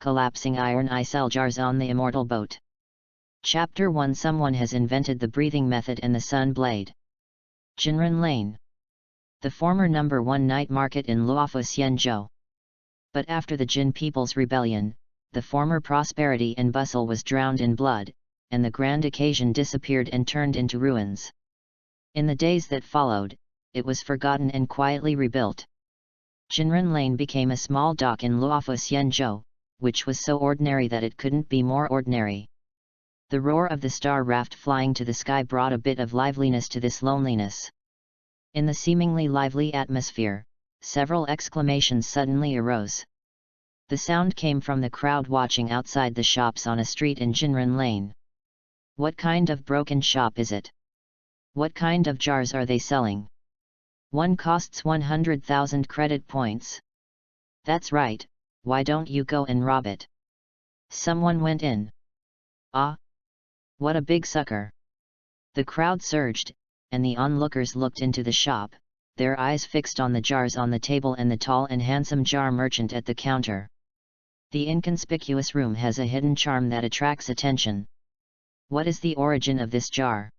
collapsing iron cell jars on the immortal boat. Chapter 1. Someone has invented the breathing method and the sun blade. Jinren Lane. The former number 1 night market in Luofu Xianzhou. But after the Jin people's rebellion, the former prosperity and bustle was drowned in blood, and the grand occasion disappeared and turned into ruins. In the days that followed, it was forgotten and quietly rebuilt. Jinren Lane became a small dock in Luofu Xianzhou, which was so ordinary that it couldn't be more ordinary. The roar of the star raft flying to the sky brought a bit of liveliness to this loneliness. In the seemingly lively atmosphere, several exclamations suddenly arose. The sound came from the crowd watching outside the shops on a street in Jinren Lane. What kind of broken shop is it? What kind of jars are they selling? One costs 100,000 credit points. That's right, why don't you go and rob it? Someone went in. Ah! What a big sucker! The crowd surged, and the onlookers looked into the shop, their eyes fixed on the jars on the table and the tall and handsome jar merchant at the counter. The inconspicuous room has a hidden charm that attracts attention. What is the origin of this jar?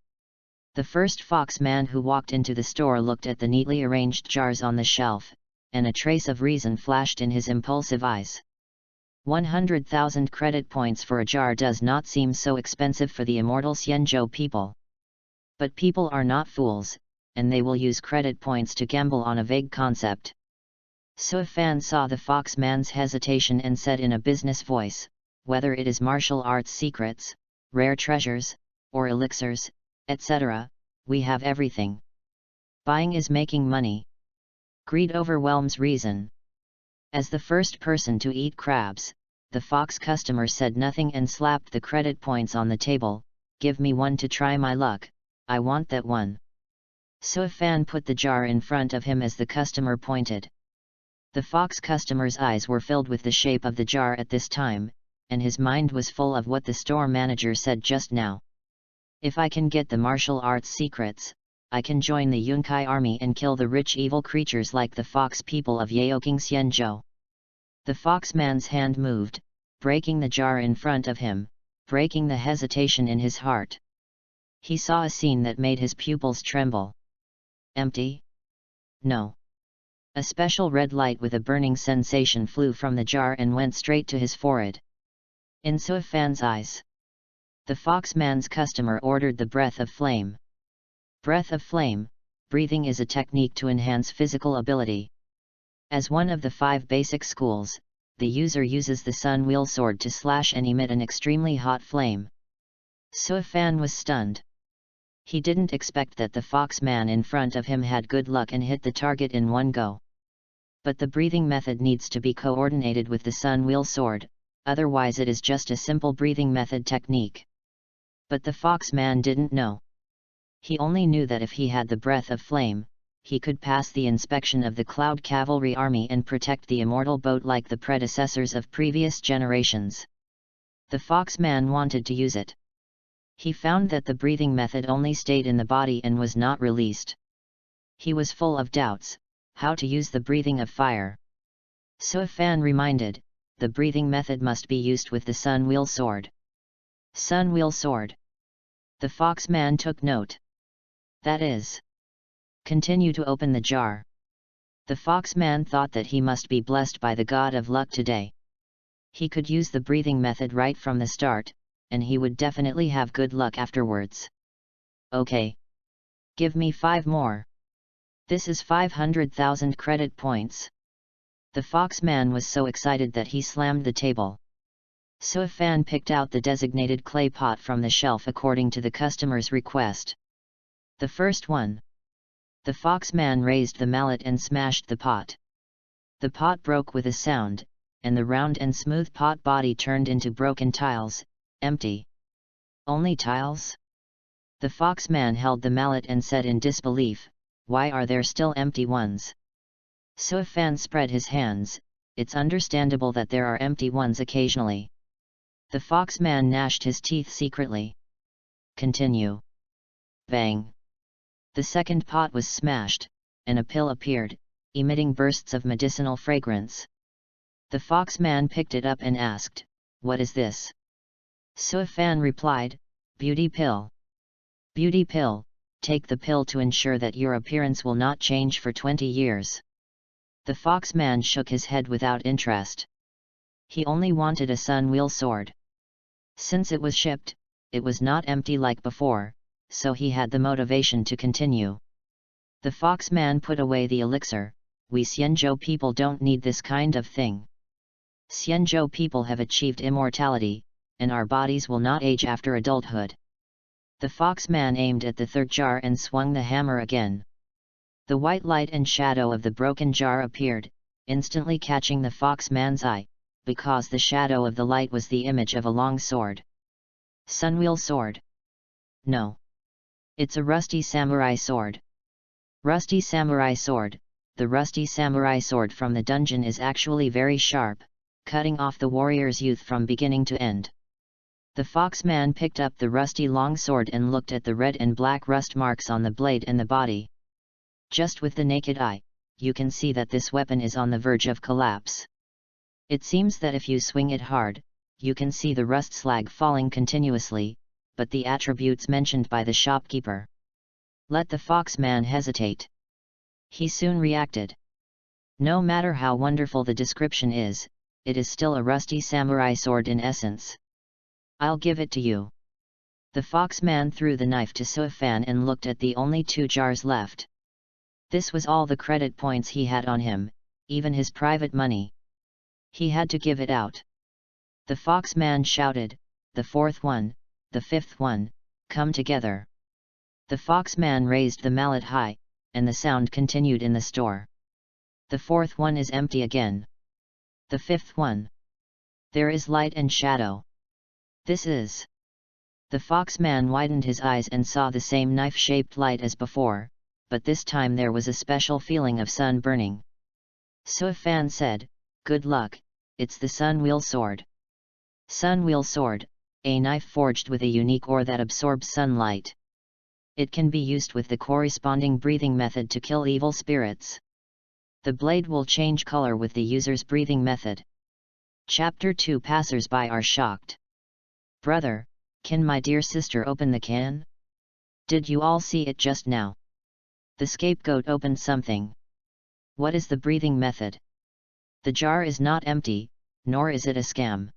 The first foxman who walked into the store looked at the neatly arranged jars on the shelf, and a trace of reason flashed in his impulsive eyes. 100,000 credit points for a jar does not seem so expensive for the immortal Xianzhou people. But people are not fools, and they will use credit points to gamble on a vague concept. So Fan saw the foxman's hesitation and said in a business voice, whether it is martial arts secrets, rare treasures, or elixirs, etc., we have everything. Buying is making money. Greed overwhelms reason. As the first person to eat crabs, the fox customer said nothing and slapped the credit points on the table. Give me one to try my luck, I want that one. So Fan put the jar in front of him as the customer pointed. The fox customer's eyes were filled with the shape of the jar at this time, and his mind was full of what the store manager said just now. If I can get the martial arts secrets, I can join the Yunkai army and kill the rich evil creatures like the fox people of Yaoqing Xianzhou. The foxman's hand moved, breaking the jar in front of him, breaking the hesitation in his heart. He saw a scene that made his pupils tremble. Empty? No. A special red light with a burning sensation flew from the jar and went straight to his forehead. In Sui Fan's eyes. The foxman's customer ordered the breath of flame. Breath of flame, breathing is a technique to enhance physical ability. As one of the 5 basic schools, the user uses the sun wheel sword to slash and emit an extremely hot flame. Sui Fan was stunned. He didn't expect that the foxman in front of him had good luck and hit the target in one go. But the breathing method needs to be coordinated with the sun wheel sword, otherwise it is just a simple breathing method technique. But the foxman didn't know. He only knew that if he had the breath of flame, he could pass the inspection of the Cloud Cavalry Army and protect the immortal boat like the predecessors of previous generations. The foxman wanted to use it. He found that the breathing method only stayed in the body and was not released. He was full of doubts, how to use the breathing of fire. So Fan reminded, the breathing method must be used with the sun wheel sword. Sun wheel sword. The foxman took note. That is. Continue to open the jar. The foxman thought that he must be blessed by the god of luck today. He could use the breathing method right from the start, and he would definitely have good luck afterwards. Okay. Give me 5 more. This is 500,000 credit points. The foxman was so excited that he slammed the table. So Fan picked out the designated clay pot from the shelf according to the customer's request. The first one. The foxman raised the mallet and smashed the pot. The pot broke with a sound, and the round and smooth pot body turned into broken tiles, empty. Only tiles? The foxman held the mallet and said in disbelief, why are there still empty ones? So Fan spread his hands, it's understandable that there are empty ones occasionally. The foxman gnashed his teeth secretly. Continue. Bang. The second pot was smashed, and a pill appeared, emitting bursts of medicinal fragrance. The foxman picked it up and asked, "What is this?" Suifan replied, "Beauty pill. Beauty pill, take the pill to ensure that your appearance will not change for 20 years. The foxman shook his head without interest. He only wanted a sun-wheel sword. Since it was shipped, it was not empty like before, so he had the motivation to continue. The foxman put away the elixir. "We Xianzhou people don't need this kind of thing. Xianzhou people have achieved immortality, and our bodies will not age after adulthood." The foxman aimed at the third jar and swung the hammer again. The white light and shadow of the broken jar appeared, instantly catching the foxman's eye, because the shadow of the light was the image of a long sword. Sunwheel sword? No. It's a rusty samurai sword. Rusty samurai sword. The rusty samurai sword from the dungeon is actually very sharp, cutting off the warrior's youth from beginning to end. The foxman picked up the rusty long sword and looked at the red and black rust marks on the blade and the body. Just with the naked eye, you can see that this weapon is on the verge of collapse. It seems that if you swing it hard, you can see the rust slag falling continuously, but the attributes mentioned by the shopkeeper. Let the foxman hesitate. He soon reacted. No matter how wonderful the description is, it is still a rusty samurai sword in essence. I'll give it to you. The foxman threw the knife to Suifan and looked at the only 2 jars left. This was all the credit points he had on him, even his private money. He had to give it out. The foxman shouted, "The 4th one, the 5th one, come together." The foxman raised the mallet high, and the sound continued in the store. The 4th one is empty again. The 5th one. There is light and shadow. This is. The foxman widened his eyes and saw the same knife-shaped light as before, but this time there was a special feeling of sun burning. Suifan said, "Good luck, it's the sun-wheel sword." Sun-wheel sword, a knife forged with a unique ore that absorbs sunlight. It can be used with the corresponding breathing method to kill evil spirits. The blade will change color with the user's breathing method. Chapter 2. Passers-by are shocked. "Brother, can my dear sister open the can? Did you all see it just now? The scapegoat opened something. What is the breathing method? The jar is not empty, nor is it a scam.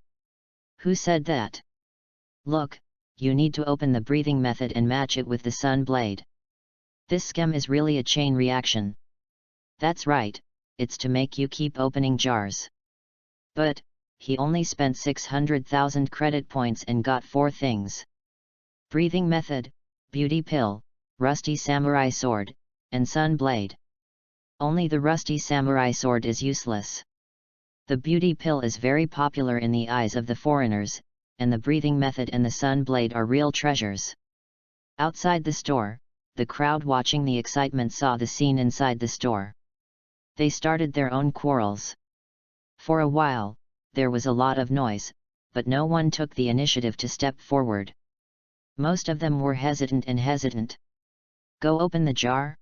Who said that? Look, you need to open the breathing method and match it with the sun blade. This scam is really a chain reaction. That's right, it's to make you keep opening jars." But, he only spent 600,000 credit points and got 4 things. Breathing method, beauty pill, rusty samurai sword, and sun blade. Only the rusty samurai sword is useless. The beauty pill is very popular in the eyes of the foreigners, and the breathing method and the sun blade are real treasures. Outside the store, the crowd watching the excitement saw the scene inside the store. They started their own quarrels. For a while, there was a lot of noise, but no one took the initiative to step forward. Most of them were hesitant. Go open the jar?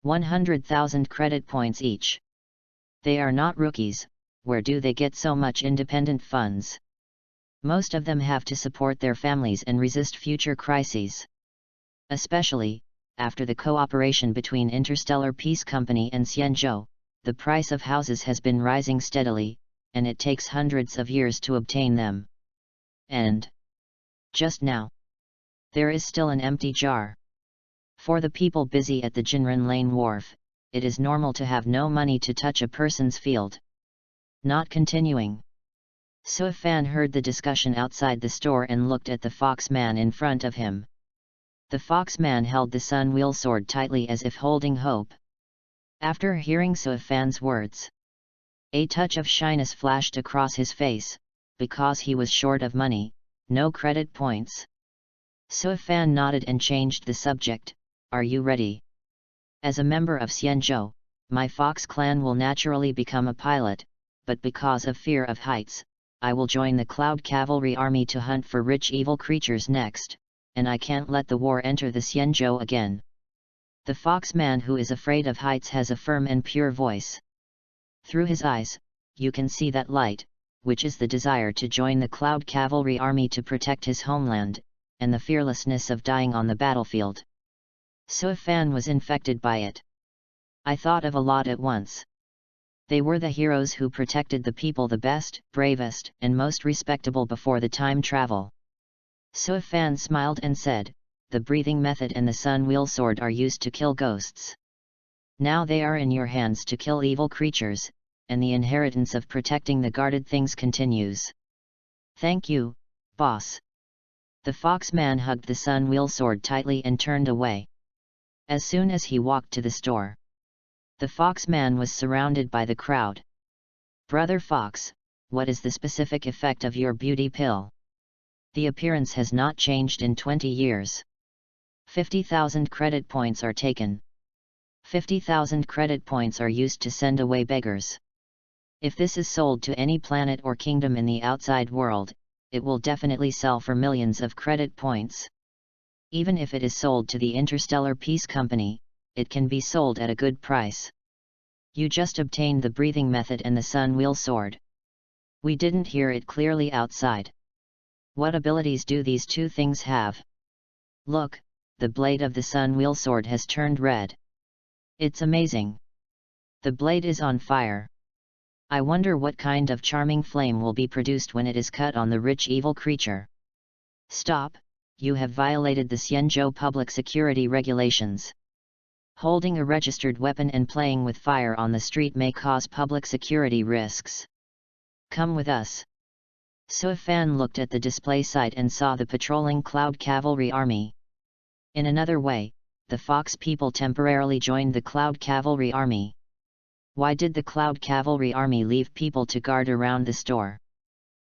100,000 credit points each. They are not rookies, where do they get so much independent funds? Most of them have to support their families and resist future crises. Especially, after the cooperation between Interstellar Peace Company and Xianzhou, the price of houses has been rising steadily, and it takes hundreds of years to obtain them. And just now, there is still an empty jar. For the people busy at the Jinren Lane wharf, it is normal to have no money to touch a person's field. Not continuing. Suifan heard the discussion outside the store and looked at the foxman in front of him. The foxman held the sun-wheel sword tightly as if holding hope. After hearing Suifan's words, a touch of shyness flashed across his face, because he was short of money, no credit points. Suifan nodded and changed the subject. "Are you ready? As a member of Xianzhou, my fox clan will naturally become a pilot, but because of fear of heights, I will join the Cloud Cavalry army to hunt for rich evil creatures next, and I can't let the war enter the Xianzhou again." The foxman who is afraid of heights has a firm and pure voice. Through his eyes, you can see that light, which is the desire to join the Cloud Cavalry army to protect his homeland, and the fearlessness of dying on the battlefield. So if Fan was infected by it. I thought of a lot at once. They were the heroes who protected the people the best, bravest, and most respectable before the time travel. So if Fan smiled and said, the breathing method and the sun wheel sword are used to kill ghosts. Now they are in your hands to kill evil creatures, and the inheritance of protecting the guarded things continues. Thank you, boss. The foxman hugged the sun wheel sword tightly and turned away. As soon as he walked to the store, the foxman was surrounded by the crowd. Brother Fox, what is the specific effect of your beauty pill? The appearance has not changed in 20 years. 50,000 credit points are taken. 50,000 credit points are used to send away beggars. If this is sold to any planet or kingdom in the outside world, it will definitely sell for millions of credit points. Even if it is sold to the Interstellar Peace Company, it can be sold at a good price. You just obtained the breathing method and the sun wheel sword. We didn't hear it clearly outside. What abilities do these two things have? Look, the blade of the sun wheel sword has turned red. It's amazing. The blade is on fire. I wonder what kind of charming flame will be produced when it is cut on the rich evil creature. Stop, you have violated the Xianzhou public security regulations. Holding a registered weapon and playing with fire on the street may cause public security risks. Come with us. So Fan looked at the display site and saw the patrolling Cloud Cavalry army. In another way, the Fox people temporarily joined the Cloud Cavalry army. Why did the Cloud Cavalry army leave people to guard around the store?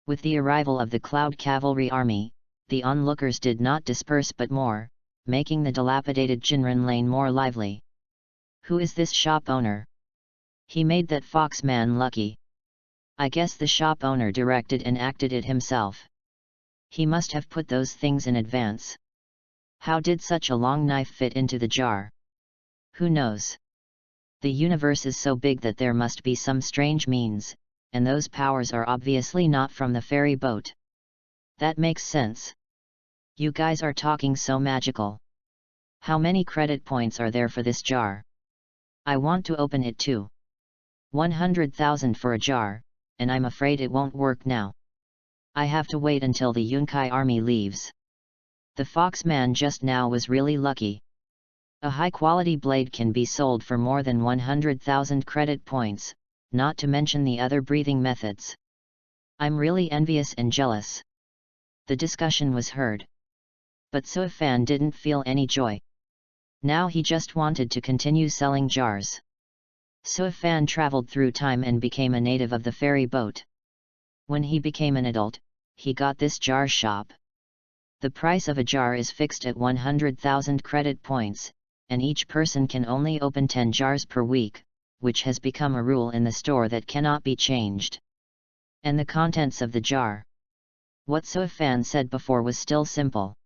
With the arrival of the Cloud Cavalry army, the onlookers did not disperse but more, making the dilapidated Jinren Lane more lively. Who is this shop owner? He made that foxman lucky. I guess the shop owner directed and acted it himself. He must have put those things in advance. How did such a long knife fit into the jar? Who knows? The universe is so big that there must be some strange means, and those powers are obviously not from the ferry boat. That makes sense. You guys are talking so magical. How many credit points are there for this jar? I want to open it too. 100,000 for a jar, and I'm afraid it won't work now. I have to wait until the Yunkai army leaves. The foxman just now was really lucky. A high-quality blade can be sold for more than 100,000 credit points, not to mention the other breathing methods. I'm really envious and jealous. The discussion was heard. But So Fan didn't feel any joy. Now he just wanted to continue selling jars. So Fan traveled through time and became a native of the ferry boat. When he became an adult, he got this jar shop. The price of a jar is fixed at 100,000 credit points, and each person can only open 10 jars per week, which has become a rule in the store that cannot be changed. And the contents of the jar. What So Fan said before was still simple.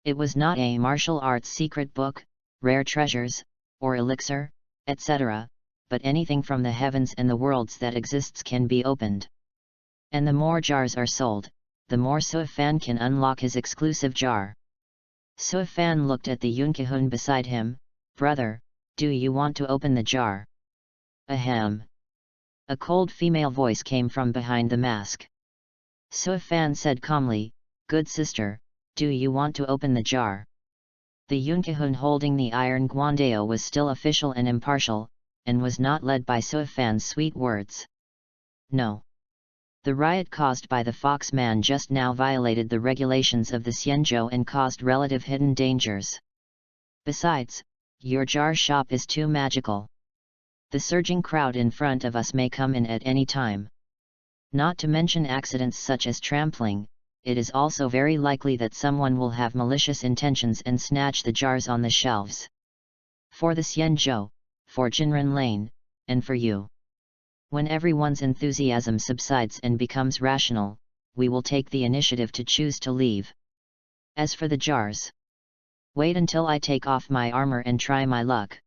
It was not a martial arts secret book, rare treasures, or elixir, etc., but anything from the heavens and the worlds that exists can be opened. And the more jars are sold, the more So Fan can unlock his exclusive jar. So Fan looked at the Yunkahun beside him. Brother, do you want to open the jar? Ahem. A cold female voice came from behind the mask. So Fan said calmly, good sister, do you want to open the jar? The Yunkahun holding the iron guandao was still official and impartial, and was not led by So Fan's sweet words. No. The riot caused by the foxman just now violated the regulations of the Xianzhou and caused relative hidden dangers. Besides, your jar shop is too magical. The surging crowd in front of us may come in at any time. Not to mention accidents such as trampling, it is also very likely that someone will have malicious intentions and snatch the jars on the shelves. For the Xianzhou, for Jinren Lane, and for you. When everyone's enthusiasm subsides and becomes rational, we will take the initiative to choose to leave. As for the jars, wait until I take off my armor and try my luck.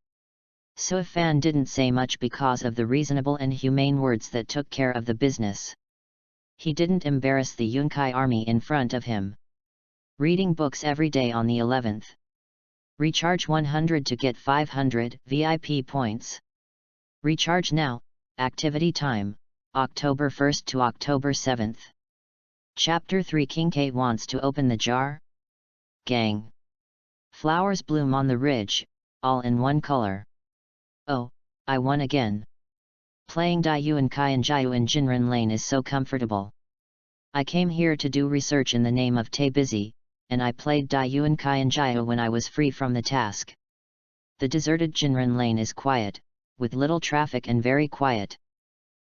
Suifan didn't say much because of the reasonable and humane words that took care of the business. He didn't embarrass the Yunkai army in front of him. Reading books every day on the 11th. Recharge 100 to get 500 VIP points. Recharge now. Activity time, October 1st to October 7th. Chapter 3. King K wants to open the jar. Gang. Flowers bloom on the ridge, all in one color. Oh, I won again. Playing Daiyuan Kaianjiu in Jinren Lane is so comfortable. I came here to do research in the name of Tae Busy, and I played Daiyuan Kaianjiu when I was free from the task. The deserted Jinren Lane is quiet, with little traffic and very quiet.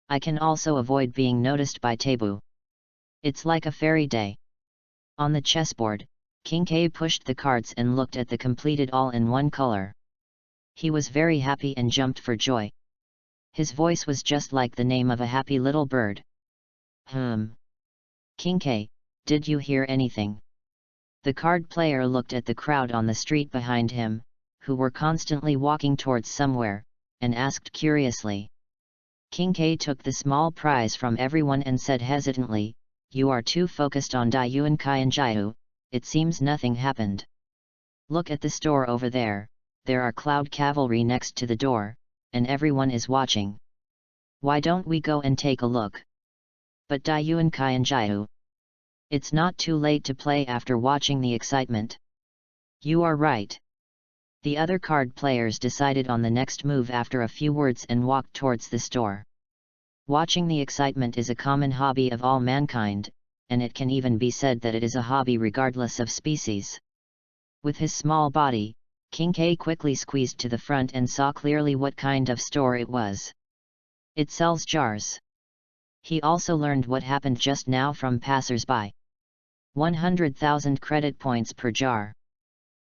I can also avoid being noticed by Taebu. It's like a fairy day. On the chessboard, King K pushed the cards and looked at the completed all in one color. He was very happy and jumped for joy. His voice was just like the name of a happy little bird. King K, did you hear anything? The card player looked at the crowd on the street behind him, who were constantly walking towards somewhere, and asked curiously. King K took the small prize from everyone and said hesitantly, "You are too focused on Daiyuan Kaianjiu, it seems nothing happened. Look at the store over there, there are cloud cavalry next to the door, and everyone is watching. Why don't we go and take a look?" But Daiyuan Kaianjiu. It's not too late to play after watching the excitement. You are right. The other card players decided on the next move after a few words and walked towards the store. Watching the excitement is a common hobby of all mankind, and it can even be said that it is a hobby regardless of species. With his small body, King K quickly squeezed to the front and saw clearly what kind of store it was. It sells jars. He also learned what happened just now from passers-by. 100,000 credit points per jar.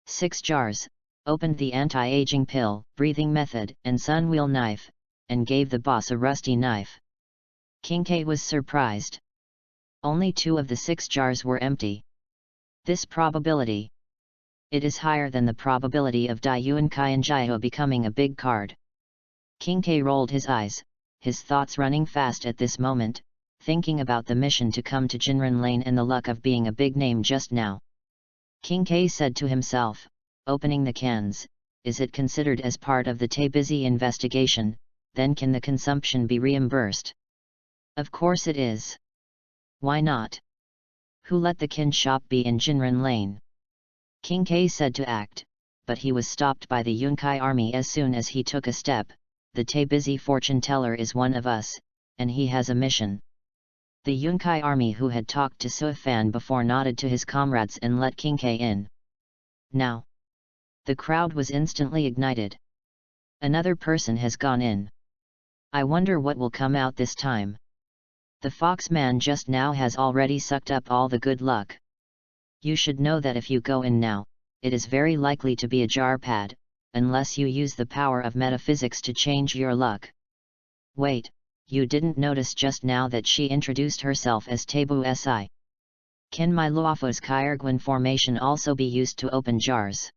6 jars, opened the anti-aging pill, breathing method, and sun wheel knife, and gave the boss a rusty knife. King K was surprised. Only 2 of the 6 jars were empty. This probability. It is higher than the probability of Daiyuan Kaianjiu becoming a big card. King K rolled his eyes, his thoughts running fast at this moment, thinking about the mission to come to Jinren Lane and the luck of being a big name just now. King K said to himself, opening the cans, is it considered as part of the Tae Busy investigation, then can the consumption be reimbursed? Of course it is. Why not? Who let the kin shop be in Jinren Lane? King K said to act, but he was stopped by the Yunkai army as soon as he took a step. The Tae Busy fortune teller is one of us, and he has a mission. The Yunkai army who had talked to Suifan before nodded to his comrades and let King K in. Now. The crowd was instantly ignited. Another person has gone in. I wonder what will come out this time. The fox man just now has already sucked up all the good luck. You should know that if you go in now, it is very likely to be a jar pad, unless you use the power of metaphysics to change your luck. Wait, you didn't notice just now that she introduced herself as Taebu Si? Can my Luofo's Kyurgwin formation also be used to open jars?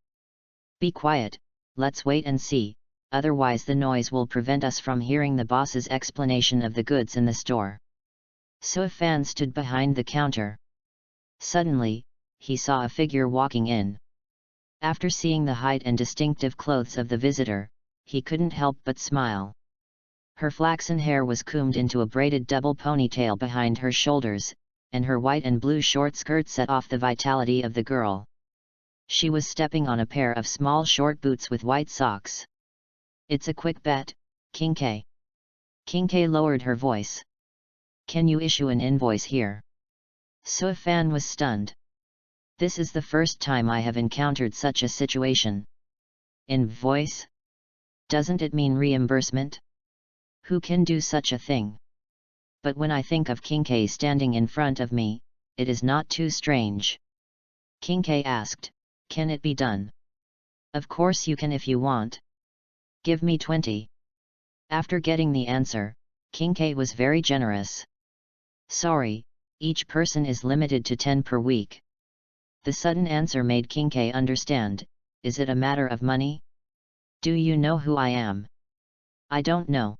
Be quiet, let's wait and see, otherwise the noise will prevent us from hearing the boss's explanation of the goods in the store. Suifan stood behind the counter. Suddenly, he saw a figure walking in. After seeing the height and distinctive clothes of the visitor, he couldn't help but smile. Her flaxen hair was combed into a braided double ponytail behind her shoulders, and her white and blue short skirt set off the vitality of the girl. She was stepping on a pair of small short boots with white socks. It's a quick bet, King K. King K lowered her voice. Can you issue an invoice here? Suifan was stunned. This is the first time I have encountered such a situation. Invoice? Doesn't it mean reimbursement? Who can do such a thing? But when I think of King K standing in front of me, it is not too strange. King K asked, can it be done? Of course you can if you want. Give me 20. After getting the answer, King K was very generous. Sorry, each person is limited to 10 per week. The sudden answer made King K understand, is it a matter of money? Do you know who I am? I don't know.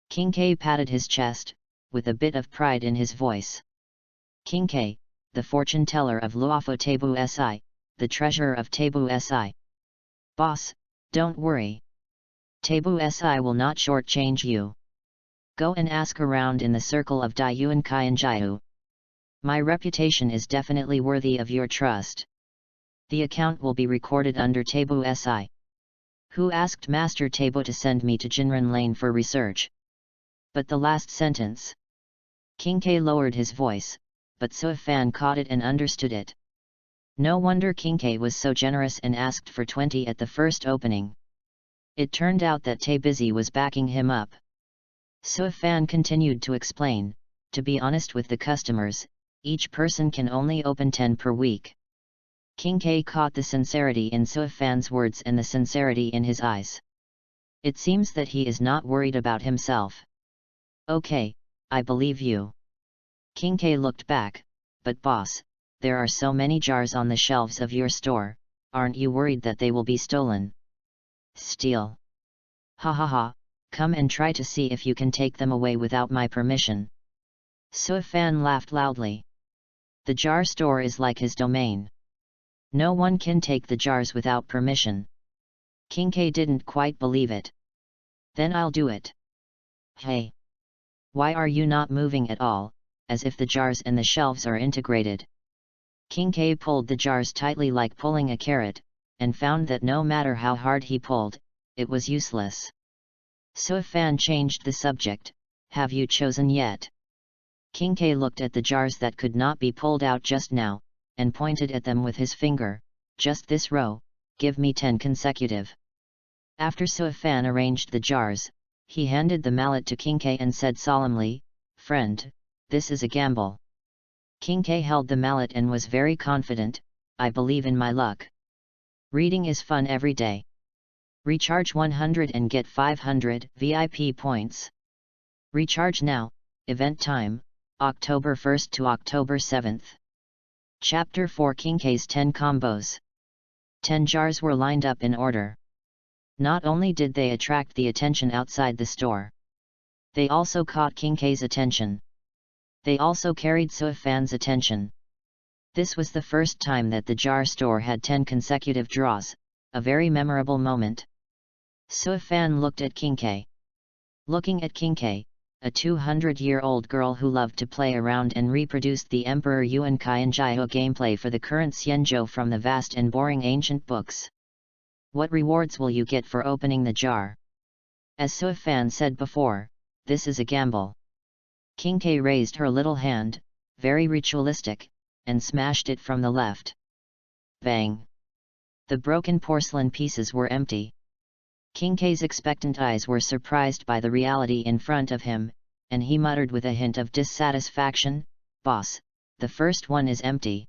Kincaid patted his chest, with a bit of pride in his voice. Kincaid, the fortune teller of Luofo Tebu Si, the treasurer of Tebu Si. Boss, don't worry. Tebu Si will not shortchange you. Go and ask around in the circle of Daiyuan Kaienjiu. My reputation is definitely worthy of your trust. The account will be recorded under Tebu Si. Who asked Master Tebu to send me to Jinren Lane for research? But the last sentence. Kincaid lowered his voice, but Suifan caught it and understood it. No wonder Kincaid was so generous and asked for 20 at the first opening. It turned out that Tae-Busy was backing him up. Suifan continued to explain, to be honest with the customers, each person can only open 10 per week. Kincaid caught the sincerity in Suifan's words and the sincerity in his eyes. It seems that he is not worried about himself. Okay, I believe you. Kincaid looked back, but boss, there are so many jars on the shelves of your store, aren't you worried that they will be stolen? Steal? Ha ha ha, come and try to see if you can take them away without my permission. Suifan laughed loudly. The jar store is like his domain. No one can take the jars without permission. Kincaid didn't quite believe it. Then I'll do it. Hey! Why are you not moving at all, as if the jars and the shelves are integrated? Kincaid pulled the jars tightly like pulling a carrot, and found that no matter how hard he pulled, it was useless. Suifan changed the subject. Have you chosen yet? Kincaid looked at the jars that could not be pulled out just now, and pointed at them with his finger. Just this row, give me 10 consecutive. After Suifan arranged the jars, he handed the mallet to Kincaid and said solemnly, Friend, this is a gamble. Kincaid held the mallet and was very confident, I believe in my luck. Reading is fun every day. Recharge 100 and get 500 VIP points. Recharge now, event time, October 1st to October 7th. Chapter 4 Kincaid's 10 combos. 10 jars were lined up in order. Not only did they attract the attention outside the store, they also caught Kincaid's attention. They also carried Suifan's attention. This was the first time that the jar store had 10 consecutive draws, a very memorable moment. Suifan looked at Kincaid. Looking at Kincaid, a 200-year-old girl who loved to play around and reproduced the Emperor Yuan Kaienjiu gameplay for the current Xianzhou from the vast and boring ancient books. What rewards will you get for opening the jar? As Suifan said before, this is a gamble. Kincaid raised her little hand, very ritualistic, and smashed it from the left. Bang! The broken porcelain pieces were empty. Kincaid's expectant eyes were surprised by the reality in front of him, and he muttered with a hint of dissatisfaction, Boss, the first one is empty.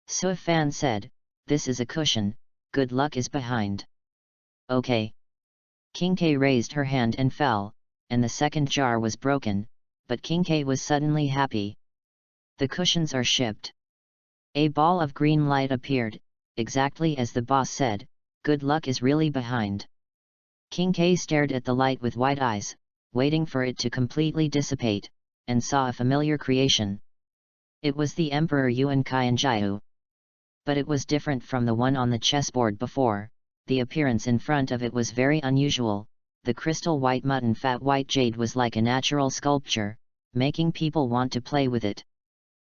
Suifan said, This is a cushion, good luck is behind. Okay. Kincaid raised her hand and fell, and the second jar was broken, but Kincaid was suddenly happy. The cushions are shipped. A ball of green light appeared, exactly as the boss said, good luck is really behind. Kincaid stared at the light with wide eyes, waiting for it to completely dissipate, and saw a familiar creation. It was the Emperor Yuan Kaienjiu. But it was different from the one on the chessboard before. The appearance in front of it was very unusual. The crystal white mutton fat white jade was like a natural sculpture, making people want to play with it.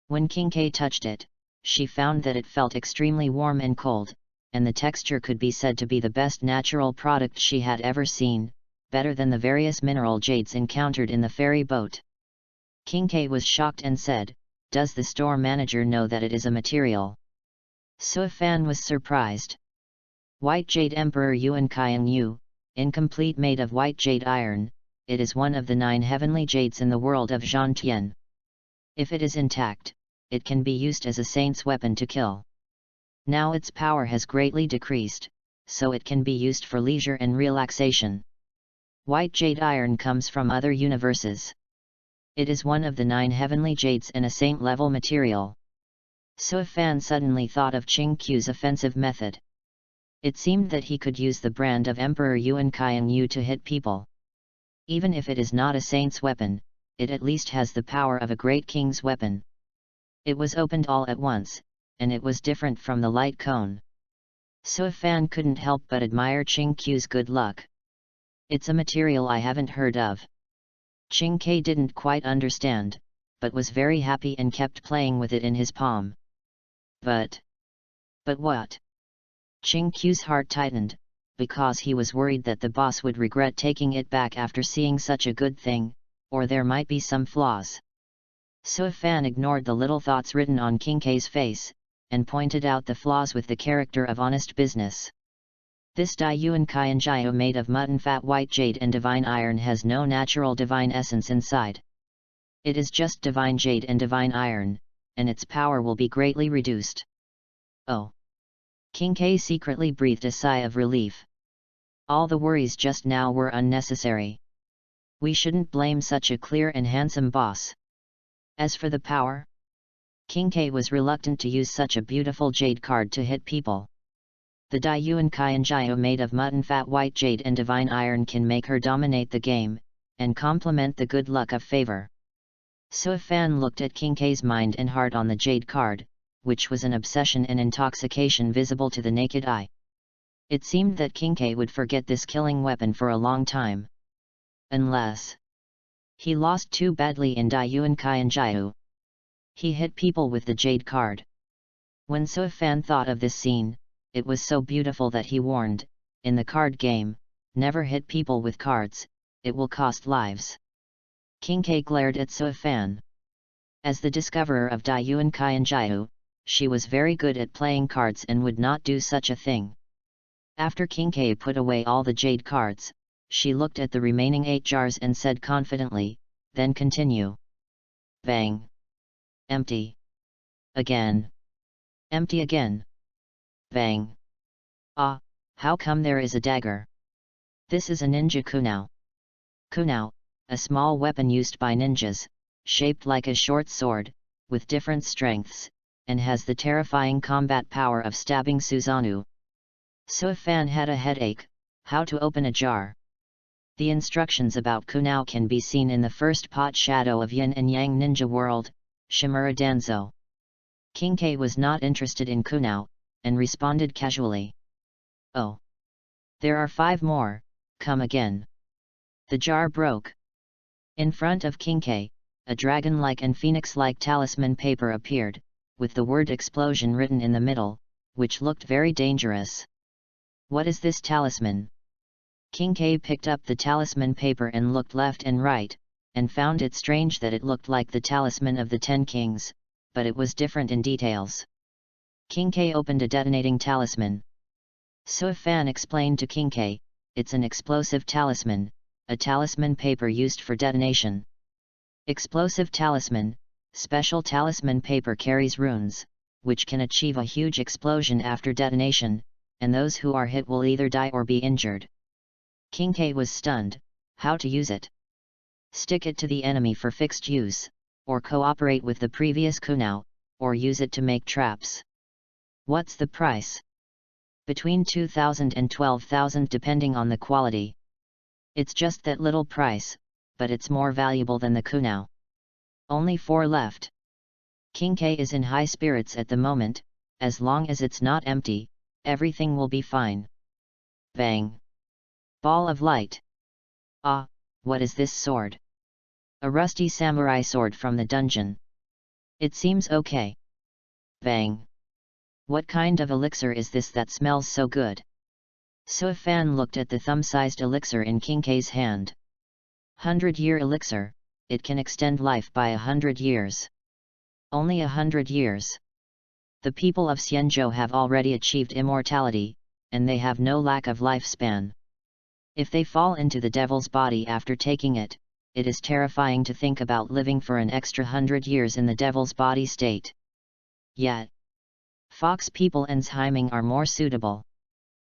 When Kincaid touched it, she found that it felt extremely warm and cold, and the texture could be said to be the best natural product she had ever seen, better than the various mineral jades encountered in the ferry boat. Kincaid was shocked and said, Does the store manager know that it is a material? Suifan was surprised. White jade Emperor Yuan Kaienjiu, incomplete made of white jade iron, it is one of the 9 heavenly jades in the world of Zhantian. If it is intact, it can be used as a saint's weapon to kill. Now its power has greatly decreased, so it can be used for leisure and relaxation. White jade iron comes from other universes. It is one of the 9 heavenly jades and a saint-level material. Suifan suddenly thought of Ching Qiu's offensive method. It seemed that he could use the brand of Emperor Yuan Kaiang Yu to hit people. Even if it is not a saint's weapon, it at least has the power of a great king's weapon. It was opened all at once, and it was different from the light cone. So Fan couldn't help but admire Ching Q's good luck. It's a material I haven't heard of. Ching Ke didn't quite understand, but was very happy and kept playing with it in his palm. But what? Ching Q's heart tightened, because he was worried that the boss would regret taking it back after seeing such a good thing, or there might be some flaws. So Fan ignored the little thoughts written on King K's face, and pointed out the flaws with the character of honest business. This Dai Yuan Kaiyan Jiao made of mutton fat, white jade and divine iron has no natural divine essence inside. It is just divine jade and divine iron, and its power will be greatly reduced. Oh! King K secretly breathed a sigh of relief. All the worries just now were unnecessary. We shouldn't blame such a clear and handsome boss. As for the power, King K was reluctant to use such a beautiful jade card to hit people. The Dai Yuan Kaiyan Jiao made of mutton fat, white jade and divine iron can make her dominate the game, and complement the good luck of favor. So Fan looked at King K's mind and heart on the jade card, which was an obsession and intoxication visible to the naked eye. It seemed that King K would forget this killing weapon for a long time. Unless he lost too badly in Dai Yuan Kaiyan Jiao. He hit people with the jade card. When So Fan thought of this scene, it was so beautiful that he warned, in the card game, never hit people with cards, it will cost lives. King K glared at So Fan. As the discoverer of Dai Yuan Kaiyan Jiao, she was very good at playing cards and would not do such a thing. After King K put away all the jade cards, she looked at the remaining 8 jars and said confidently, "Then continue." Bang! Empty. Again. Empty again. Bang! Ah, how come there is a dagger? This is a ninja kunao. Kunao, a small weapon used by ninjas, shaped like a short sword, with different strengths, and has the terrifying combat power of stabbing Susanoo. So Fan had a headache. How to open a jar? The instructions about kunao can be seen in the first pot shadow of Yin and Yang Ninja World, Shimura Danzo. King K was not interested in kunao, and responded casually. "Oh. There are 5 more, come again." The jar broke. In front of King K, a dragon-like and phoenix-like talisman paper appeared, with the word explosion written in the middle, which looked very dangerous. What is this talisman? King K picked up the talisman paper and looked left and right, and found it strange that it looked like the talisman of the 10 kings, but it was different in details. King K opened a detonating talisman. So Fan explained to King K, "It's an explosive talisman, a talisman paper used for detonation." Explosive talisman, special talisman paper carries runes, which can achieve a huge explosion after detonation, and those who are hit will either die or be injured. King K was stunned. How to use it? Stick it to the enemy for fixed use, or cooperate with the previous kunao, or use it to make traps. What's the price? Between 2,000 and 12,000 depending on the quality. It's just that little price, but it's more valuable than the kunao. Only 4 left. King K is in high spirits at the moment. As long as it's not empty, everything will be fine. Bang! Ball of light. Ah, what is this sword? A rusty samurai sword from the dungeon. It seems okay. Bang! What kind of elixir is this that smells so good? So Fan looked at the thumb-sized elixir in King K's hand. 100-year elixir, it can extend life by 100 years. Only 100 years. The people of Xianzhou have already achieved immortality, and they have no lack of lifespan. If they fall into the devil's body after taking it, it is terrifying to think about living for an extra 100 years in the devil's body state. Yet, fox people and Zhaiming are more suitable.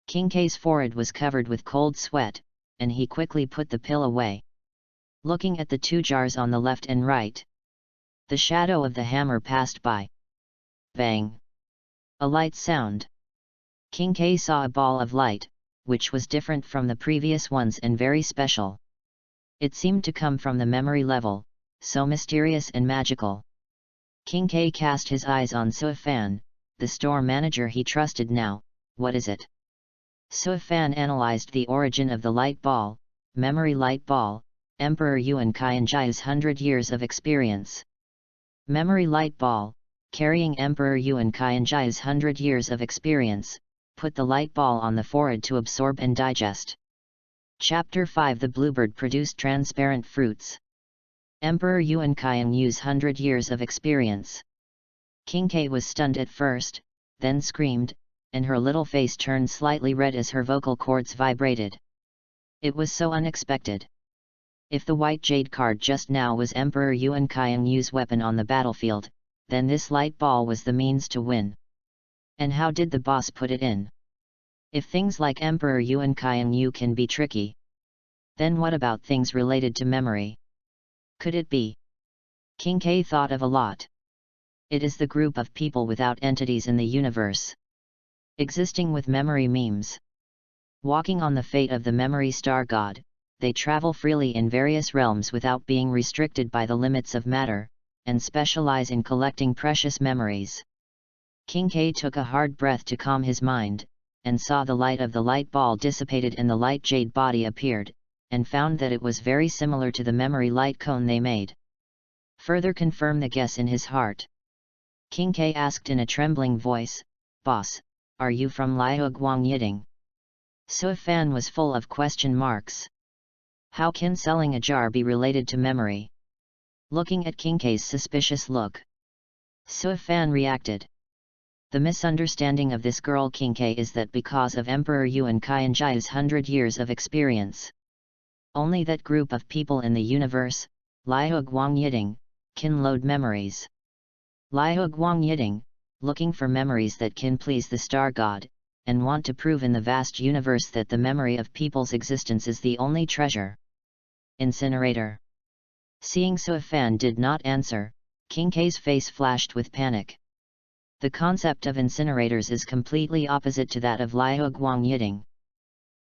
King K's forehead was covered with cold sweat, and he quickly put the pill away. Looking at the 2 jars on the left and right, the shadow of the hammer passed by. Bang! A light sound. King K saw a ball of light, which was different from the previous ones and very special. It seemed to come from the memory level, so mysterious and magical. King K cast his eyes on Suifan, the store manager he trusted now. What is it? Suifan analyzed the origin of the light ball, memory light ball, Emperor Yuan Qianji's 100 years of experience. Memory light ball, carrying Emperor Yuan Qianji's 100 years of experience, put the light ball on the forehead to absorb and digest. Chapter 5 The Bluebird produced transparent fruits. Emperor Yuan Qianji's 100 years of experience. King K was stunned at first, then screamed, and her little face turned slightly red as her vocal cords vibrated. It was so unexpected. If the white jade card just now was Emperor Yuan Qianji's weapon on the battlefield, then this light ball was the means to win. And how did the boss put it in? If things like Emperor Yuan Qianji can be tricky, then what about things related to memory? Could it be? King K thought of a lot. It is the group of people without entities in the universe, existing with memory memes. Walking on the fate of the memory star god, they travel freely in various realms without being restricted by the limits of matter, and specialize in collecting precious memories. King K took a hard breath to calm his mind, and saw the light of the light ball dissipated and the light jade body appeared, and found that it was very similar to the memory light cone they made. Further confirm the guess in his heart. King K asked in a trembling voice, "Boss, are you from Liu Guang Yiding?" Suifan was full of question marks. How can selling a jar be related to memory? Looking at King K's suspicious look, Suifan reacted. The misunderstanding of this girl King K is that because of Emperor Yuan Qianji's 100 years of experience, only that group of people in the universe, Liu Guang Yiding, can load memories. Liu Guang Yiding, looking for memories that can please the star god, and want to prove in the vast universe that the memory of people's existence is the only treasure. Incinerator. Seeing Suifan did not answer, King K's face flashed with panic. The concept of incinerators is completely opposite to that of Liu Guang Yiding.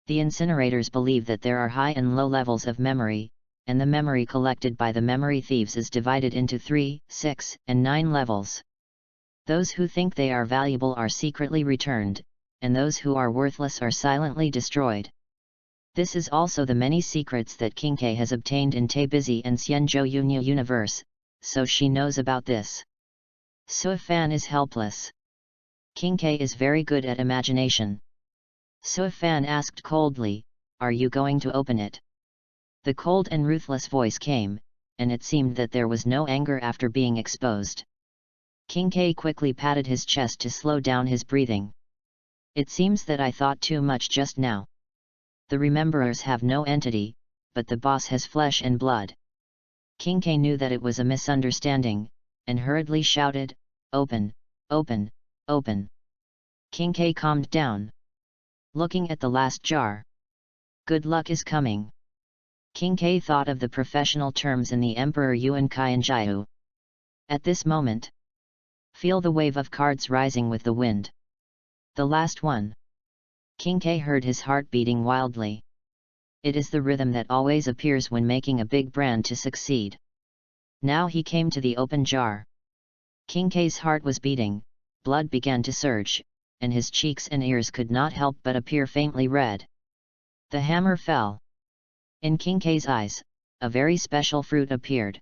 The incinerators believe that there are high and low levels of memory, and the memory collected by the memory thieves is divided into 3, 6, and 9 levels. Those who think they are valuable are secretly returned, and those who are worthless are silently destroyed. This is also the many secrets that King K has obtained in Teibizi and Xianzhou Yunya universe, so she knows about this. Suifan is helpless. King K is very good at imagination. Suifan asked coldly, "Are you going to open it?" The cold and ruthless voice came, and it seemed that there was no anger after being exposed. King K quickly patted his chest to slow down his breathing. "It seems that I thought too much just now. The rememberers have no entity, but the boss has flesh and blood." King K knew that it was a misunderstanding, and hurriedly shouted, "Open, open, open." King K calmed down. Looking at the last jar. Good luck is coming. King K thought of the professional terms in the Emperor Yuan Qianjiu. At this moment, feel the wave of cards rising with the wind. The last one. King K heard his heart beating wildly. It is the rhythm that always appears when making a big brand to succeed. Now he came to the open jar. King K's heart was beating, blood began to surge, and his cheeks and ears could not help but appear faintly red. The hammer fell. In King K's eyes, a very special fruit appeared.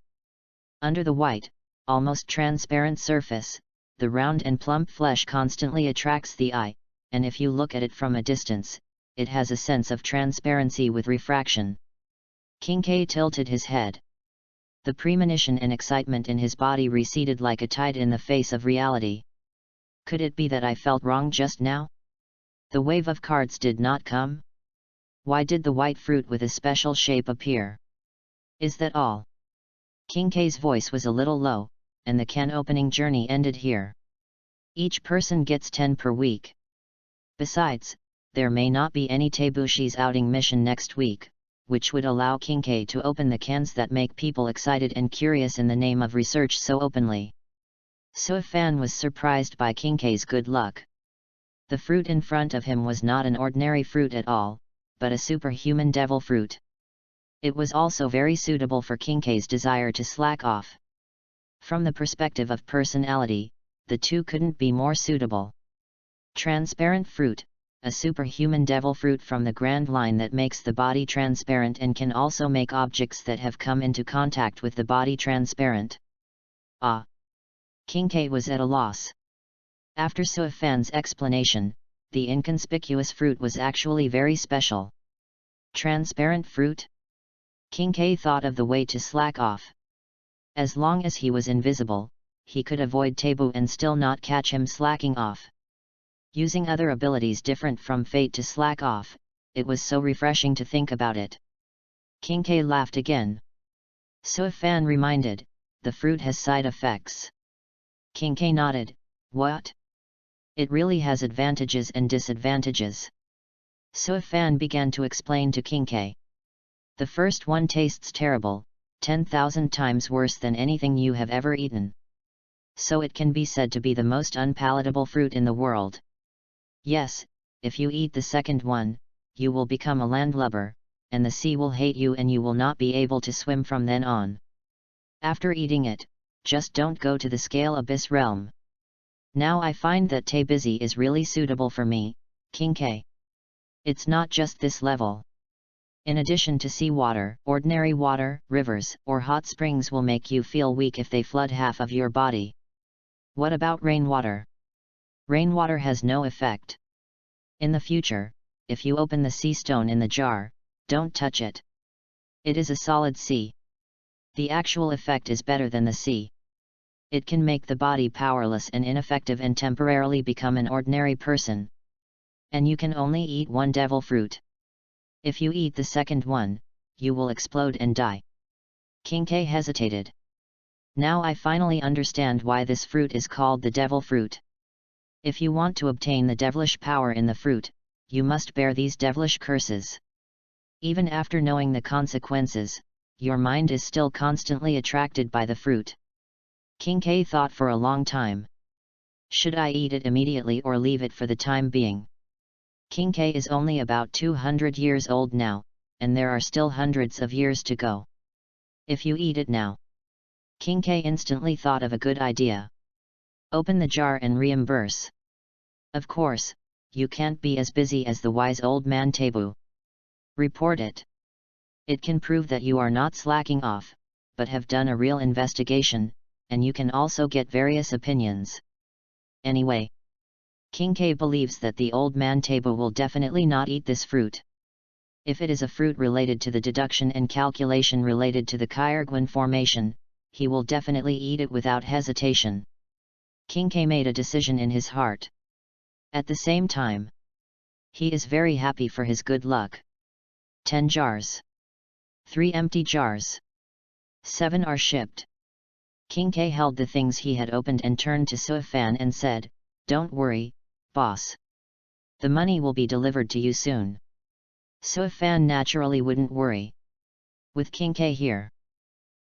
Under the white, almost transparent surface, the round and plump flesh constantly attracts the eye, and if you look at it from a distance, it has a sense of transparency with refraction. King K tilted his head. The premonition and excitement in his body receded like a tide in the face of reality. Could it be that I felt wrong just now? The wave of cards did not come? Why did the white fruit with a special shape appear? Is that all? King K's voice was a little low, and the can opening journey ended here. Each person gets 10 per week. Besides, there may not be any Teibushi's outing mission next week, which would allow King K to open the cans that make people excited and curious in the name of research so openly. Suifan was surprised by King K's good luck. The fruit in front of him was not an ordinary fruit at all, but a superhuman devil fruit. It was also very suitable for Kinkei's desire to slack off. From the perspective of personality, the two couldn't be more suitable. Transparent fruit, a superhuman devil fruit from the grand line that makes the body transparent and can also make objects that have come into contact with the body transparent. Ah! Kinkei was at a loss. After Suifan's explanation, the inconspicuous fruit was actually very special. Transparent fruit? Kinkei thought of the way to slack off. As long as he was invisible, he could avoid Tabu and still not catch him slacking off. Using other abilities different from fate to slack off, it was so refreshing to think about it. Kinkei laughed again. Suifan reminded, the fruit has side effects. Kinkei nodded, what? It really has advantages and disadvantages. Suifan began to explain to Kinkei. The first one tastes terrible, 10,000 times worse than anything you have ever eaten. So it can be said to be the most unpalatable fruit in the world. Yes, if you eat the second one, you will become a landlubber, and the sea will hate you and you will not be able to swim from then on. After eating it, just don't go to the scale abyss realm. Now I find that Te Busy is really suitable for me, Kinkei. It's not just this level. In addition to seawater, ordinary water, rivers, or hot springs will make you feel weak if they flood half of your body. What about rainwater? Rainwater has no effect. In the future, if you open the sea stone in the jar, don't touch it. It is a solid sea. The actual effect is better than the sea. It can make the body powerless and ineffective and temporarily become an ordinary person. And you can only eat one devil fruit. If you eat the second one, you will explode and die. Kinkei hesitated. Now I finally understand why this fruit is called the devil fruit. If you want to obtain the devilish power in the fruit, you must bear these devilish curses. Even after knowing the consequences, your mind is still constantly attracted by the fruit. Kinkei thought for a long time. Should I eat it immediately or leave it for the time being? Kinkei is only about 200 years old now, and there are still hundreds of years to go. If you eat it now. Kinkei instantly thought of a good idea. Open the jar and reimburse. Of course, you can't be as busy as the wise old man Tabu. Report it. It can prove that you are not slacking off, but have done a real investigation, and you can also get various opinions. Anyway, Kinkei believes that the old man Tabu will definitely not eat this fruit. If it is a fruit related to the deduction and calculation related to the Kyrgyzstan formation, he will definitely eat it without hesitation. Kinkei made a decision in his heart. At the same time, he is very happy for his good luck. 10 jars. 3 empty jars. 7 are shipped. Kinkei held the things he had opened and turned to Suifan and said, "Don't worry, boss. The money will be delivered to you soon." Suifan naturally wouldn't worry. With Kinkei here,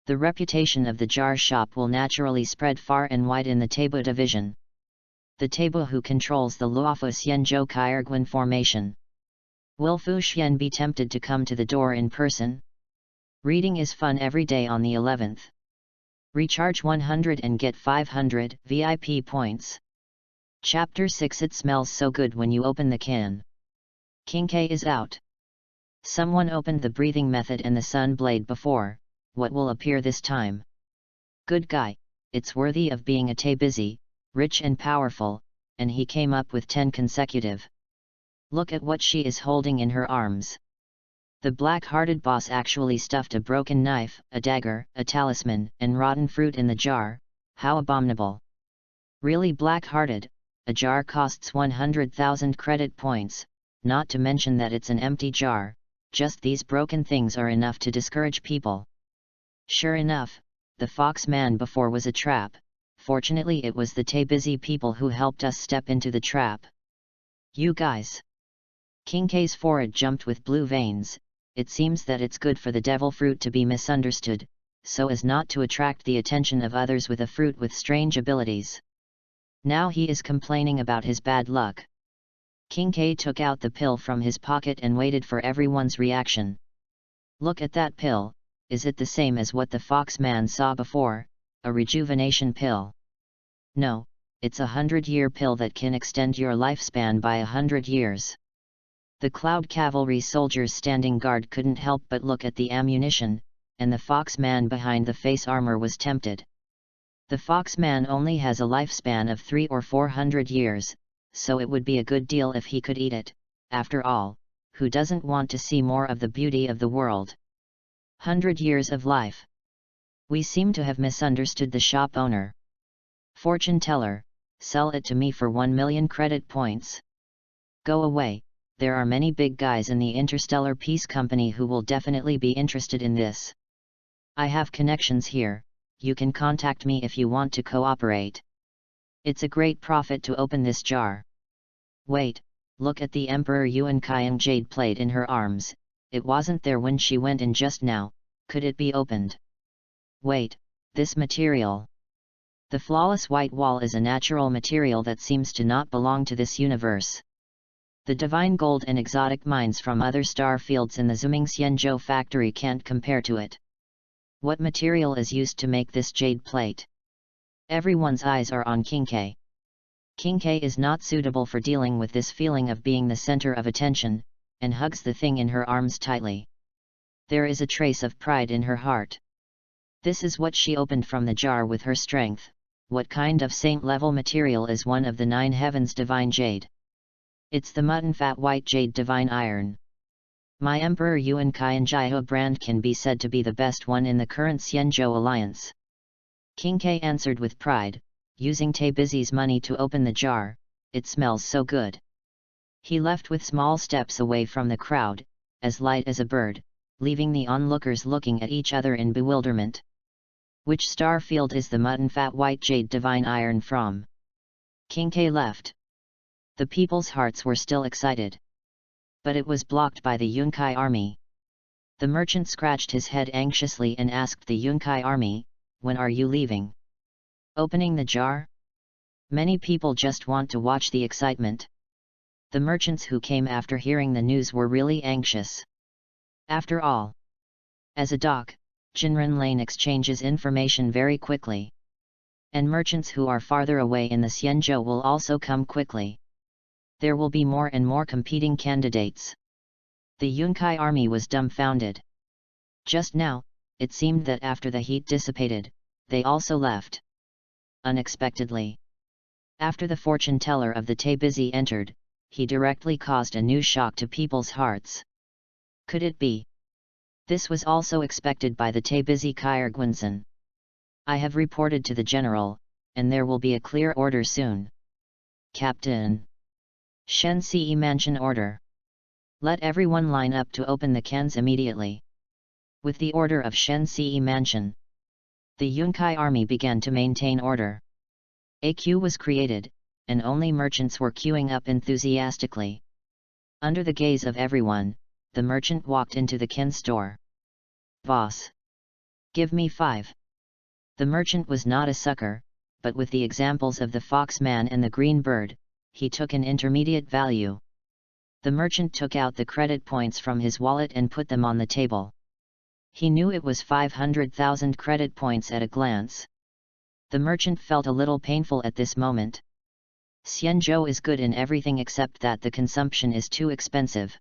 the reputation of the jar shop will naturally spread far and wide in the Tabu division. The Tabu who controls the Luofu Xianzhou Kyrgyzstan formation. Will Fu Xian be tempted to come to the door in person? Reading is fun every day on the 11th. Recharge 100 and get 500 VIP points. Chapter 6. It smells so good when you open the can. Kinkei is out. Someone opened the breathing method and the sun blade before. What will appear this time? Good guy, it's worthy of being a Te Busy, rich and powerful, and he came up with 10 consecutive. Look at what she is holding in her arms. The black-hearted boss actually stuffed a broken knife, a dagger, a talisman, and rotten fruit in the jar. How abominable. Really black-hearted, a jar costs 100,000 credit points, not to mention that it's an empty jar. Just these broken things are enough to discourage people. Sure enough, the fox man before was a trap. Fortunately it was the Te Busy people who helped us step into the trap. You guys. Kinkei's forehead jumped with blue veins. It seems that it's good for the devil fruit to be misunderstood, so as not to attract the attention of others with a fruit with strange abilities. Now he is complaining about his bad luck. King K took out the pill from his pocket and waited for everyone's reaction. Look at that pill, is it the same as what the foxman saw before, a rejuvenation pill? No, it's a 100-year pill that can extend your lifespan by 100 years. The Cloud Cavalry soldiers standing guard couldn't help but look at the ammunition, and the foxman behind the face armor was tempted. The foxman only has a lifespan of 300 or 400 years, so it would be a good deal if he could eat it. After all, who doesn't want to see more of the beauty of the world? 100 years of life. We seem to have misunderstood the shop owner. Fortune teller, sell it to me for 1 million credit points. Go away, there are many big guys in the Interstellar Peace Company who will definitely be interested in this. I have connections here, you can contact me if you want to cooperate. It's a great profit to open this jar. Wait, look at the Emperor Yuan Kaiang jade plate in her arms, it wasn't there when she went in just now, could it be opened? Wait, this material. The flawless white wall is a natural material that seems to not belong to this universe. The divine gold and exotic mines from other star fields in the Zuming Xianzhou factory can't compare to it. What material is used to make this jade plate? Everyone's eyes are on King K. King K is not suitable for dealing with this feeling of being the center of attention, and hugs the thing in her arms tightly. There is a trace of pride in her heart. This is what she opened from the jar with her strength. What kind of saint-level material is one of the 9 heavens divine jade? It's the mutton fat white jade divine iron. My Emperor Yuan Kaianjiao brand can be said to be the best one in the current Xianzhou alliance. King K answered with pride, using Tai Busy's money to open the jar, it smells so good. He left with small steps away from the crowd, as light as a bird, leaving the onlookers looking at each other in bewilderment. Which star field is the mutton fat white jade divine iron from? King K left. The people's hearts were still excited. But it was blocked by the Yunkai army. The merchant scratched his head anxiously and asked the Yunkai army, when are you leaving? Opening the jar? Many people just want to watch the excitement. The merchants who came after hearing the news were really anxious. After all, as a doc, Jinren Lane exchanges information very quickly. And merchants who are farther away in the Xianzhou will also come quickly. There will be more and more competing candidates. The Yunkai army was dumbfounded. Just now, it seemed that after the heat dissipated, they also left. Unexpectedly. After the fortune teller of the Tai Busy entered, he directly caused a new shock to people's hearts. Could it be? This was also expected by the Tai Busy Kairguanzan. I have reported to the general, and there will be a clear order soon. Captain. Shen Ce Mansion order. Let everyone line up to open the cans immediately. With the order of Shen Ce Mansion, the Yunkai army began to maintain order. A queue was created, and only merchants were queuing up enthusiastically. Under the gaze of everyone, the merchant walked into the can store. Boss! Give me 5. The merchant was not a sucker, but with the examples of the foxman and the green bird, he took an intermediate value. The merchant took out the credit points from his wallet and put them on the table. He knew it was 500,000 credit points at a glance. The merchant felt a little painful at this moment. Xianzhou is good in everything except that the consumption is too expensive.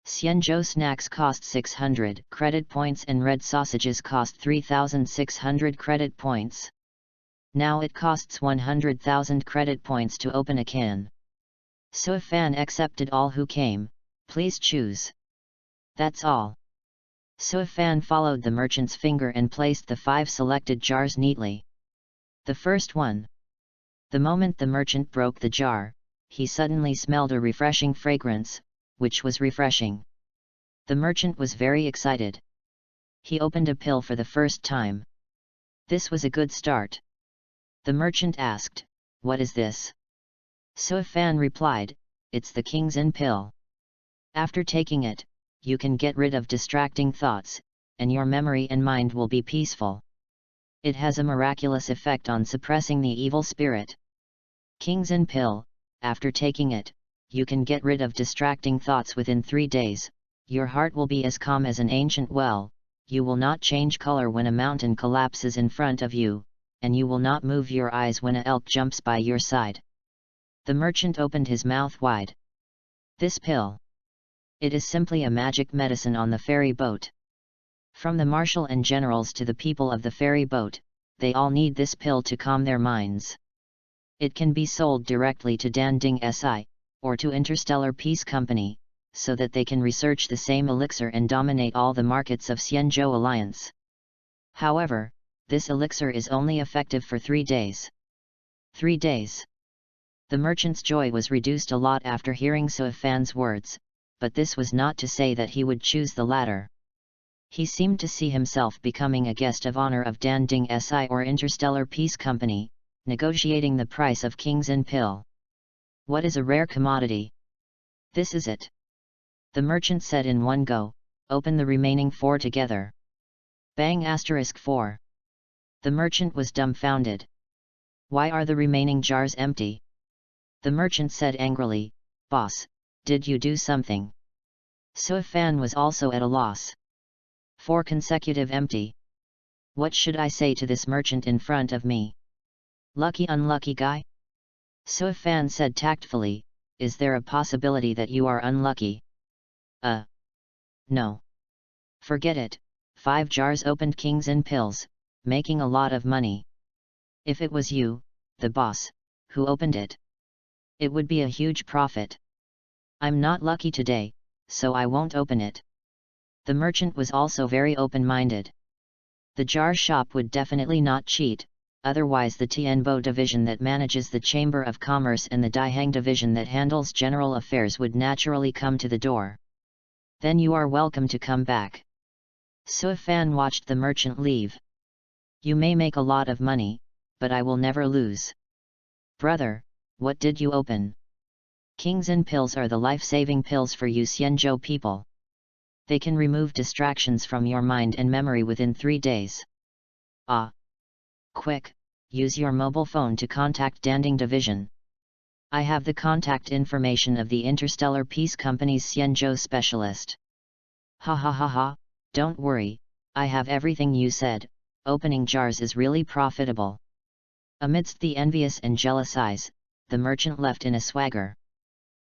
Xianzhou snacks cost 600 credit points and red sausages cost 3,600 credit points. Now it costs 100,000 credit points to open a can. So if Fan accepted all who came, please choose. That's all. So if Fan followed the merchant's finger and placed the 5 selected jars neatly. The first one. The moment the merchant broke the jar, he suddenly smelled a refreshing fragrance, which was refreshing. The merchant was very excited. He opened a pill for the first time. This was a good start. The merchant asked, "What is this?" So Fan replied, "It's the King's In pill. After taking it, you can get rid of distracting thoughts, and your memory and mind will be peaceful. It has a miraculous effect on suppressing the evil spirit. King's In pill, after taking it, you can get rid of distracting thoughts within 3 days, your heart will be as calm as an ancient well, you will not change color when a mountain collapses in front of you, and you will not move your eyes when an elk jumps by your side. The merchant opened his mouth wide. This pill. It is simply a magic medicine on the ferry boat. From the marshal and generals to the people of the ferry boat, they all need this pill to calm their minds. It can be sold directly to Danding Si, or to Interstellar Peace Company, so that they can research the same elixir and dominate all the markets of Xianzhou Alliance. However, this elixir is only effective for 3 days. 3 days. The merchant's joy was reduced a lot after hearing Suifan's words, but this was not to say that he would choose the latter. He seemed to see himself becoming a guest of honor of Danding Si or Interstellar Peace Company, negotiating the price of King's Inn pill. What is a rare commodity? This is it. The merchant said in one go, open the remaining 4 together. Bang *4. The merchant was dumbfounded. Why are the remaining jars empty? The merchant said angrily, Boss, did you do something? Suifan was also at a loss. 4 consecutive empty. What should I say to this merchant in front of me? Lucky unlucky guy? Suifan said tactfully, is there a possibility that you are unlucky? No. Forget it, 5 jars opened King's Inn pills, making a lot of money. If it was you, the boss, who opened it, it would be a huge profit. I'm not lucky today, so I won't open it. The merchant was also very open-minded. The jar shop would definitely not cheat, otherwise the Tianbo division that manages the Chamber of Commerce and the Daihang division that handles general affairs would naturally come to the door. Then you are welcome to come back. Suifan watched the merchant leave. You may make a lot of money, but I will never lose. Brother, what did you open? King's Inn pills are the life-saving pills for you Xianzhou people. They can remove distractions from your mind and memory within 3 days. Quick, use your mobile phone to contact Danding Division. I have the contact information of the Interstellar Peace Company's Xianzhou specialist. Ha ha ha ha, don't worry, I have everything you said, opening jars is really profitable. Amidst the envious and jealous eyes, the merchant left in a swagger.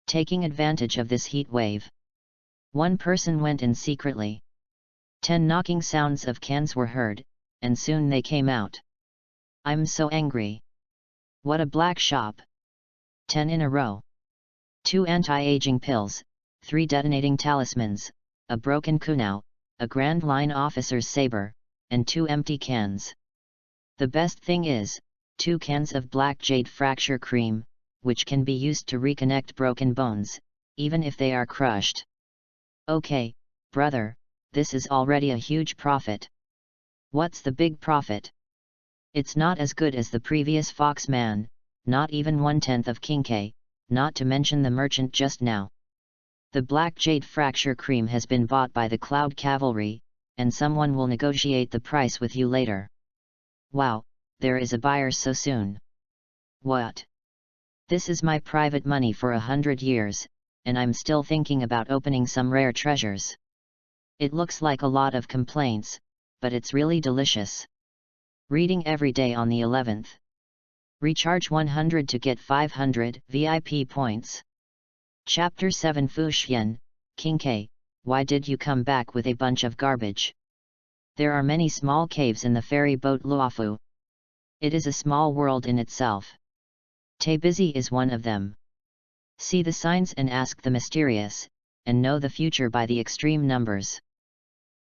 Taking advantage of this heat wave, one person went in secretly. 10 knocking sounds of cans were heard, and soon they came out. I'm so angry. What a black shop. 10 in a row. 2 anti-aging pills, 3 detonating talismans, a broken kunao, a Grand Line officer's saber, and 2 empty cans. The best thing is, 2 cans of black jade fracture cream, which can be used to reconnect broken bones, even if they are crushed. Okay, brother, this is already a huge profit. What's the big profit? It's not as good as the previous Foxman, not even 1/10 of King K, not to mention the merchant just now. The black jade fracture cream has been bought by the Cloud Cavalry, and someone will negotiate the price with you later. Wow, there is a buyer so soon. What? This is my private money for 100 years, and I'm still thinking about opening some rare treasures. It looks like a lot of complaints, but it's really delicious. Reading every day on the 11th. Recharge 100 to get 500 VIP points. Chapter 7 Fuxian, King K, why did you come back with a bunch of garbage? There are many small caves in the ferry boat Luofu. It is a small world in itself. Busy is one of them. See the signs and ask the mysterious, and know the future by the extreme numbers.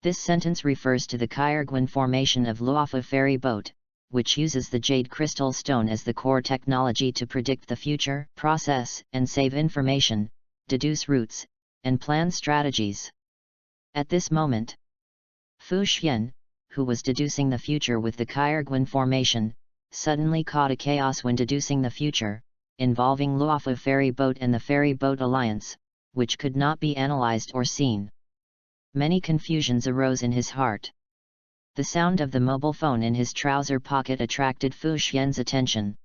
This sentence refers to the Kyrgyzstan formation of Luofu ferry boat, which uses the jade crystal stone as the core technology to predict the future, process and save information, deduce routes, and plan strategies. At this moment, Fu Xian, who was deducing the future with the Kyrgyzstan formation, suddenly caught a chaos when deducing the future, involving Luofu ferry boat and the ferry boat alliance, which could not be analyzed or seen. Many confusions arose in his heart. The sound of the mobile phone in his trouser pocket attracted Fu Xian's attention.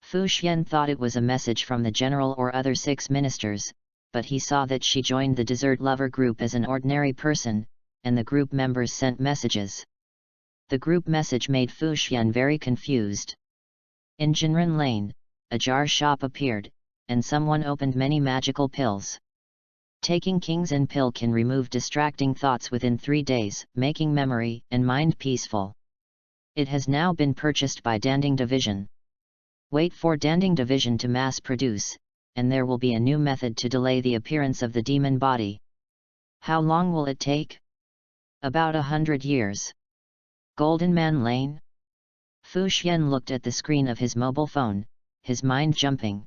Fu Xian thought it was a message from the general or other 6 ministers, but he saw that she joined the dessert lover group as an ordinary person, and the group members sent messages. The group message made Fu Xian very confused. In Jinren Lane, a jar shop appeared, and someone opened many magical pills. Taking King's In pill can remove distracting thoughts within 3 days, making memory and mind peaceful. It has now been purchased by Danding Division. Wait for Danding Division to mass produce, and there will be a new method to delay the appearance of the demon body. How long will it take? About 100 years. Golden Man Lane? Fu Xian looked at the screen of his mobile phone, his mind jumping.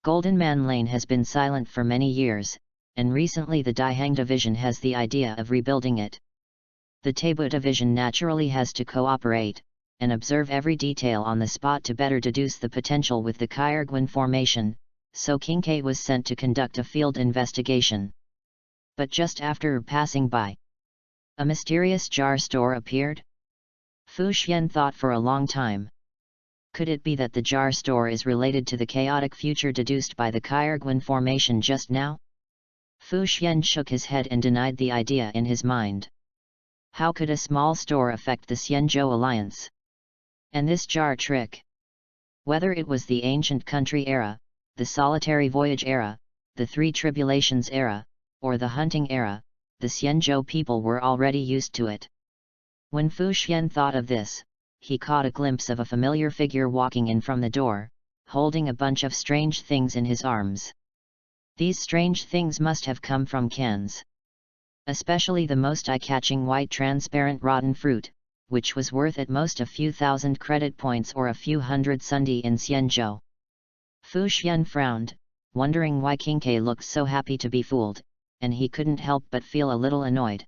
Golden Man Lane has been silent for many years, and recently the Daihang Division has the idea of rebuilding it. The Taibu Division naturally has to cooperate, and observe every detail on the spot to better deduce the potential with the Kairguan formation, so King K was sent to conduct a field investigation. But just after passing by, a mysterious jar store appeared. Fu Xian thought for a long time. Could it be that the jar store is related to the chaotic future deduced by the Kairguan formation just now? Fu Xian shook his head and denied the idea in his mind. How could a small store affect the Xianzhou alliance? And this jar trick? Whether it was the ancient country era, the solitary voyage era, the 3 tribulations era, or the hunting era, the Xianzhou people were already used to it. When Fu Xian thought of this, he caught a glimpse of a familiar figure walking in from the door, holding a bunch of strange things in his arms. These strange things must have come from cans. Especially the most eye-catching white transparent rotten fruit, which was worth at most a few thousand credit points or a few hundred sundi in Xianzhou. Fu Xian frowned, wondering why King K looked so happy to be fooled, and he couldn't help but feel a little annoyed.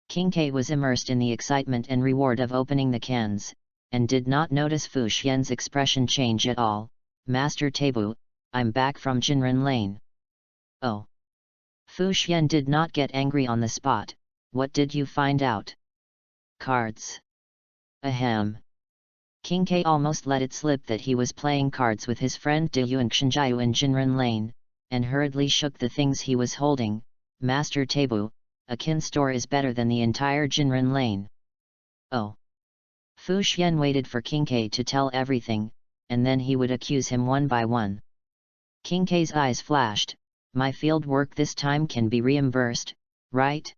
King K was immersed in the excitement and reward of opening the cans, and did not notice Fu Xian's expression change at all. Master Taibu, I'm back from Jinren Lane. Oh. Fu Xian did not get angry on the spot. What did you find out? Cards. Ahem. King K almost let it slip that he was playing cards with his friend De Yuanshenjiu in Jinren Lane, and hurriedly shook the things he was holding. Master Taibu, a kin store is better than the entire Jinren Lane. Oh. Fu Xian waited for King K to tell everything, and then he would accuse him one by one. King K's eyes flashed. My field work this time can be reimbursed, right?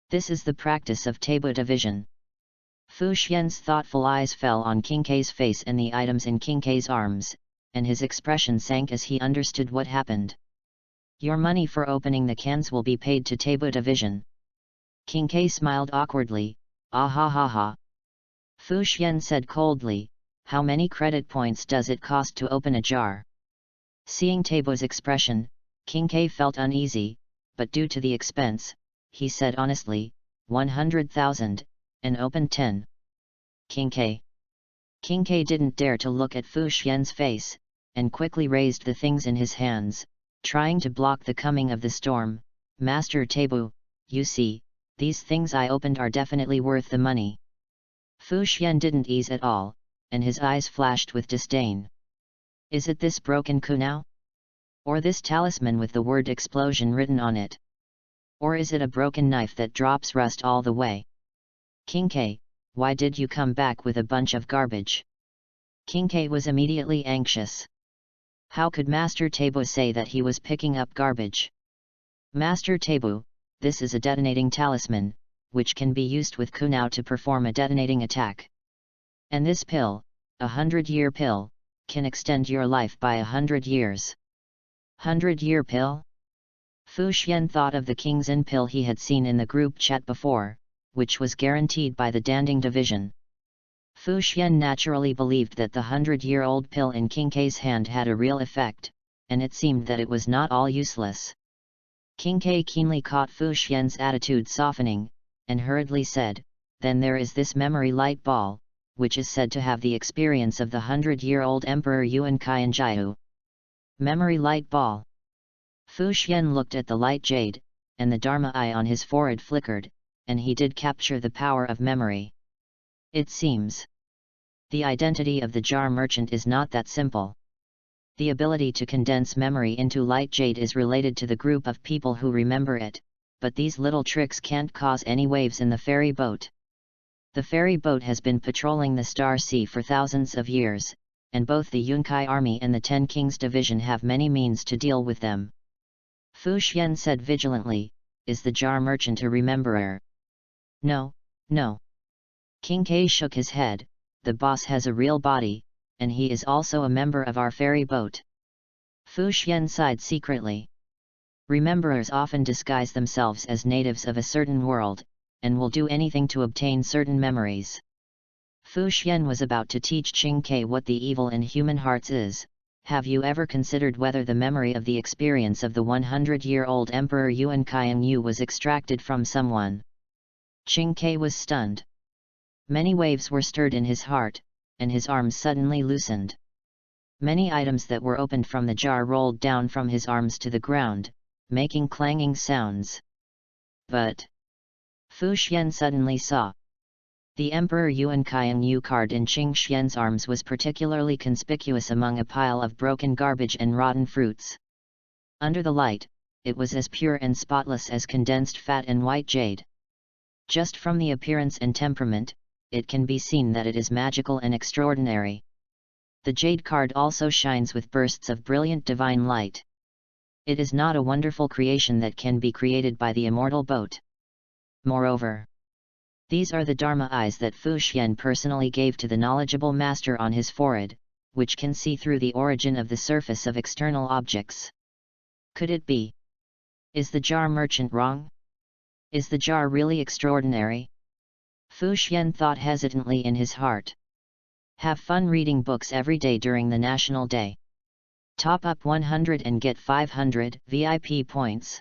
This is the practice of Taibu Division. Fu Xian's thoughtful eyes fell on King K's face and the items in King K's arms, and his expression sank as he understood what happened. Your money for opening the cans will be paid to Taibu Division. King K smiled awkwardly. Ah ha ha ha. Fu Xian said coldly, how many credit points does it cost to open a jar? Seeing Taibu's expression, King K felt uneasy, but due to the expense, he said honestly, 100,000, and opened 10. King K. King K didn't dare to look at Fu Xian's face, and quickly raised the things in his hands, trying to block the coming of the storm. Master Taibu, you see, these things I opened are definitely worth the money. Fu Xian didn't ease at all, and his eyes flashed with disdain. Is it this broken kunao? Or this talisman with the word explosion written on it? Or is it a broken knife that drops rust all the way? King K, why did you come back with a bunch of garbage? King K was immediately anxious. How could Master Taibu say that he was picking up garbage? Master Taibu, this is a detonating talisman, which can be used with kunao to perform a detonating attack. And this pill, 100-year pill, can extend your life by 100 years. 100-year pill? Fu Xian thought of the King's In pill he had seen in the group chat before, which was guaranteed by the Danding Division. Fu Xian naturally believed that the 100-year-old pill in King K's hand had a real effect, and it seemed that it was not all useless. King K keenly caught Fu Xian's attitude softening, and hurriedly said, then there is this memory light ball, which is said to have the experience of the 100-year-old Emperor Yuan Qianjiu. Memory light ball. Fu Xian looked at the light jade, and the Dharma eye on his forehead flickered, and he did capture the power of memory. It seems. The identity of the jar merchant is not that simple. The ability to condense memory into light jade is related to the group of people who remember it, but these little tricks can't cause any waves in the ferry boat. The ferry boat has been patrolling the Star Sea for thousands of years, and both the Yunkai Army and the Ten Kings Division have many means to deal with them. Fu Xian said vigilantly, "Is the jar merchant a rememberer?" "No, no." King K shook his head, "The boss has a real body, and he is also a member of our ferry boat." Fu Xian sighed secretly. Rememberers often disguise themselves as natives of a certain world, and will do anything to obtain certain memories. Fu Xian was about to teach Qing Ke what the evil in human hearts is. "Have you ever considered whether the memory of the experience of the 100-year-old Emperor Yuan Kaiyu was extracted from someone?" Qing Ke was stunned. Many waves were stirred in his heart, and his arms suddenly loosened. Many items that were opened from the jar rolled down from his arms to the ground, making clanging sounds. But Fu Xian suddenly saw. The Emperor Yuan Kaiyu card in Qing Xian's arms was particularly conspicuous among a pile of broken garbage and rotten fruits. Under the light, it was as pure and spotless as condensed fat and white jade. Just from the appearance and temperament, it can be seen that it is magical and extraordinary. The jade card also shines with bursts of brilliant divine light. It is not a wonderful creation that can be created by the immortal boat. Moreover, these are the Dharma eyes that Fu Xian personally gave to the knowledgeable master on his forehead, which can see through the origin of the surface of external objects. Could it be? Is the jar merchant wrong? Is the jar really extraordinary? Fu Xian thought hesitantly in his heart. Have fun reading books every day during the National Day. Top up 100 and get 500 VIP points.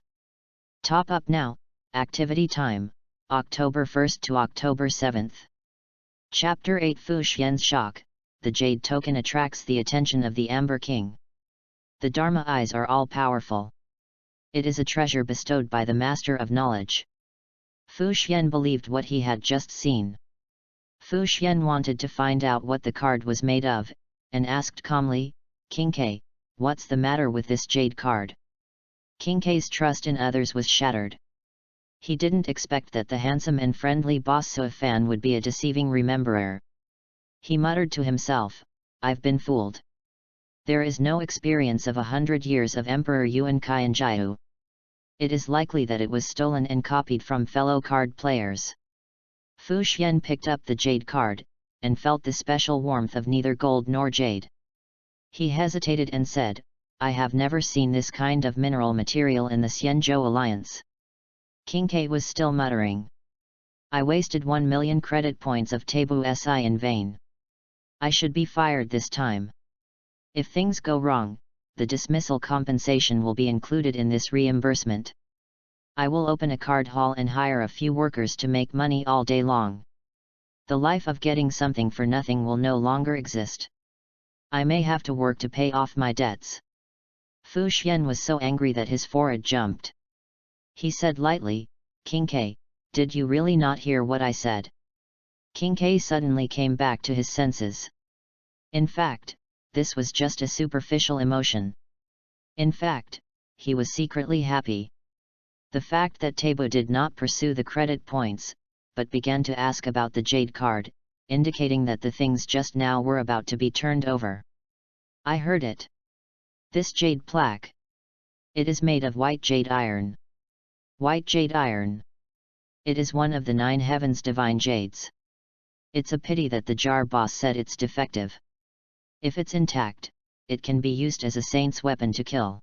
Top up now. Activity time, October 1st to October 7th. Chapter 8 Fu Xian's Shock. The Jade Token attracts the attention of the Amber King. The Dharma eyes are all-powerful. It is a treasure bestowed by the Master of Knowledge. Fu Xian believed what he had just seen. Fu Xian wanted to find out what the card was made of, and asked calmly, "King K, what's the matter with this jade card?" King K's trust in others was shattered. He didn't expect that the handsome and friendly boss Suifan would be a deceiving rememberer. He muttered to himself, "I've been fooled. There is no experience of 100 years of Emperor Yuan Kaiyu. It is likely that it was stolen and copied from fellow card players." Fu Xian picked up the jade card, and felt the special warmth of neither gold nor jade. He hesitated and said, "I have never seen this kind of mineral material in the Xianzhou Alliance." King K was still muttering. "I wasted 1 million credit points of Tabu Si in vain. I should be fired this time. If things go wrong, the dismissal compensation will be included in this reimbursement. I will open a card hall and hire a few workers to make money all day long. The life of getting something for nothing will no longer exist. I may have to work to pay off my debts." Fu Xian was so angry that his forehead jumped. He said lightly, "King K, did you really not hear what I said?" King K suddenly came back to his senses. In fact, this was just a superficial emotion. In fact, he was secretly happy. The fact that Tabu did not pursue the credit points, but began to ask about the jade card, indicating that the things just now were about to be turned over. "I heard it. This jade plaque. It is made of white jade iron. White jade iron. It is one of the 9 heavens divine jades. It's a pity that the jar boss said it's defective. If it's intact, it can be used as a saint's weapon to kill."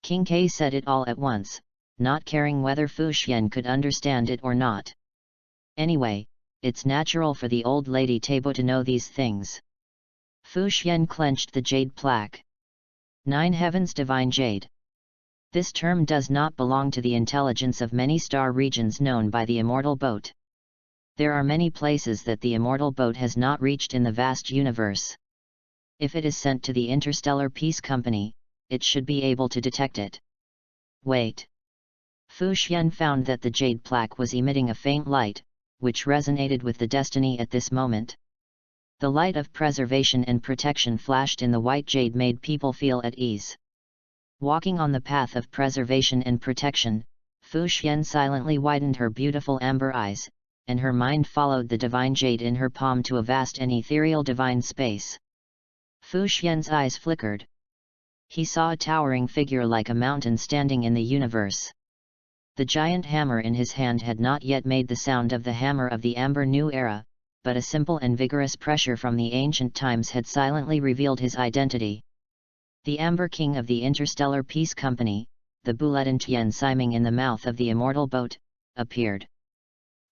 King K said it all at once, not caring whether Fu Xian could understand it or not. Anyway, it's natural for the old lady Tabu to know these things. Fu Xian clenched the jade plaque. 9 heavens divine jade. This term does not belong to the intelligence of many star regions known by the immortal boat. There are many places that the immortal boat has not reached in the vast universe. If it is sent to the Interstellar Peace Company, it should be able to detect it. Wait. Fu Xian found that the jade plaque was emitting a faint light, which resonated with the destiny at this moment. The light of preservation and protection flashed in the white jade made people feel at ease. Walking on the path of preservation and protection, Fu Xian silently widened her beautiful amber eyes, and her mind followed the divine jade in her palm to a vast and ethereal divine space. Fu Xian's eyes flickered. He saw a towering figure like a mountain standing in the universe. The giant hammer in his hand had not yet made the sound of the hammer of the Amber New Era, but a simple and vigorous pressure from the ancient times had silently revealed his identity. The Amber King of the Interstellar Peace Company, the Bulletin Tian Siming in the mouth of the immortal boat, appeared.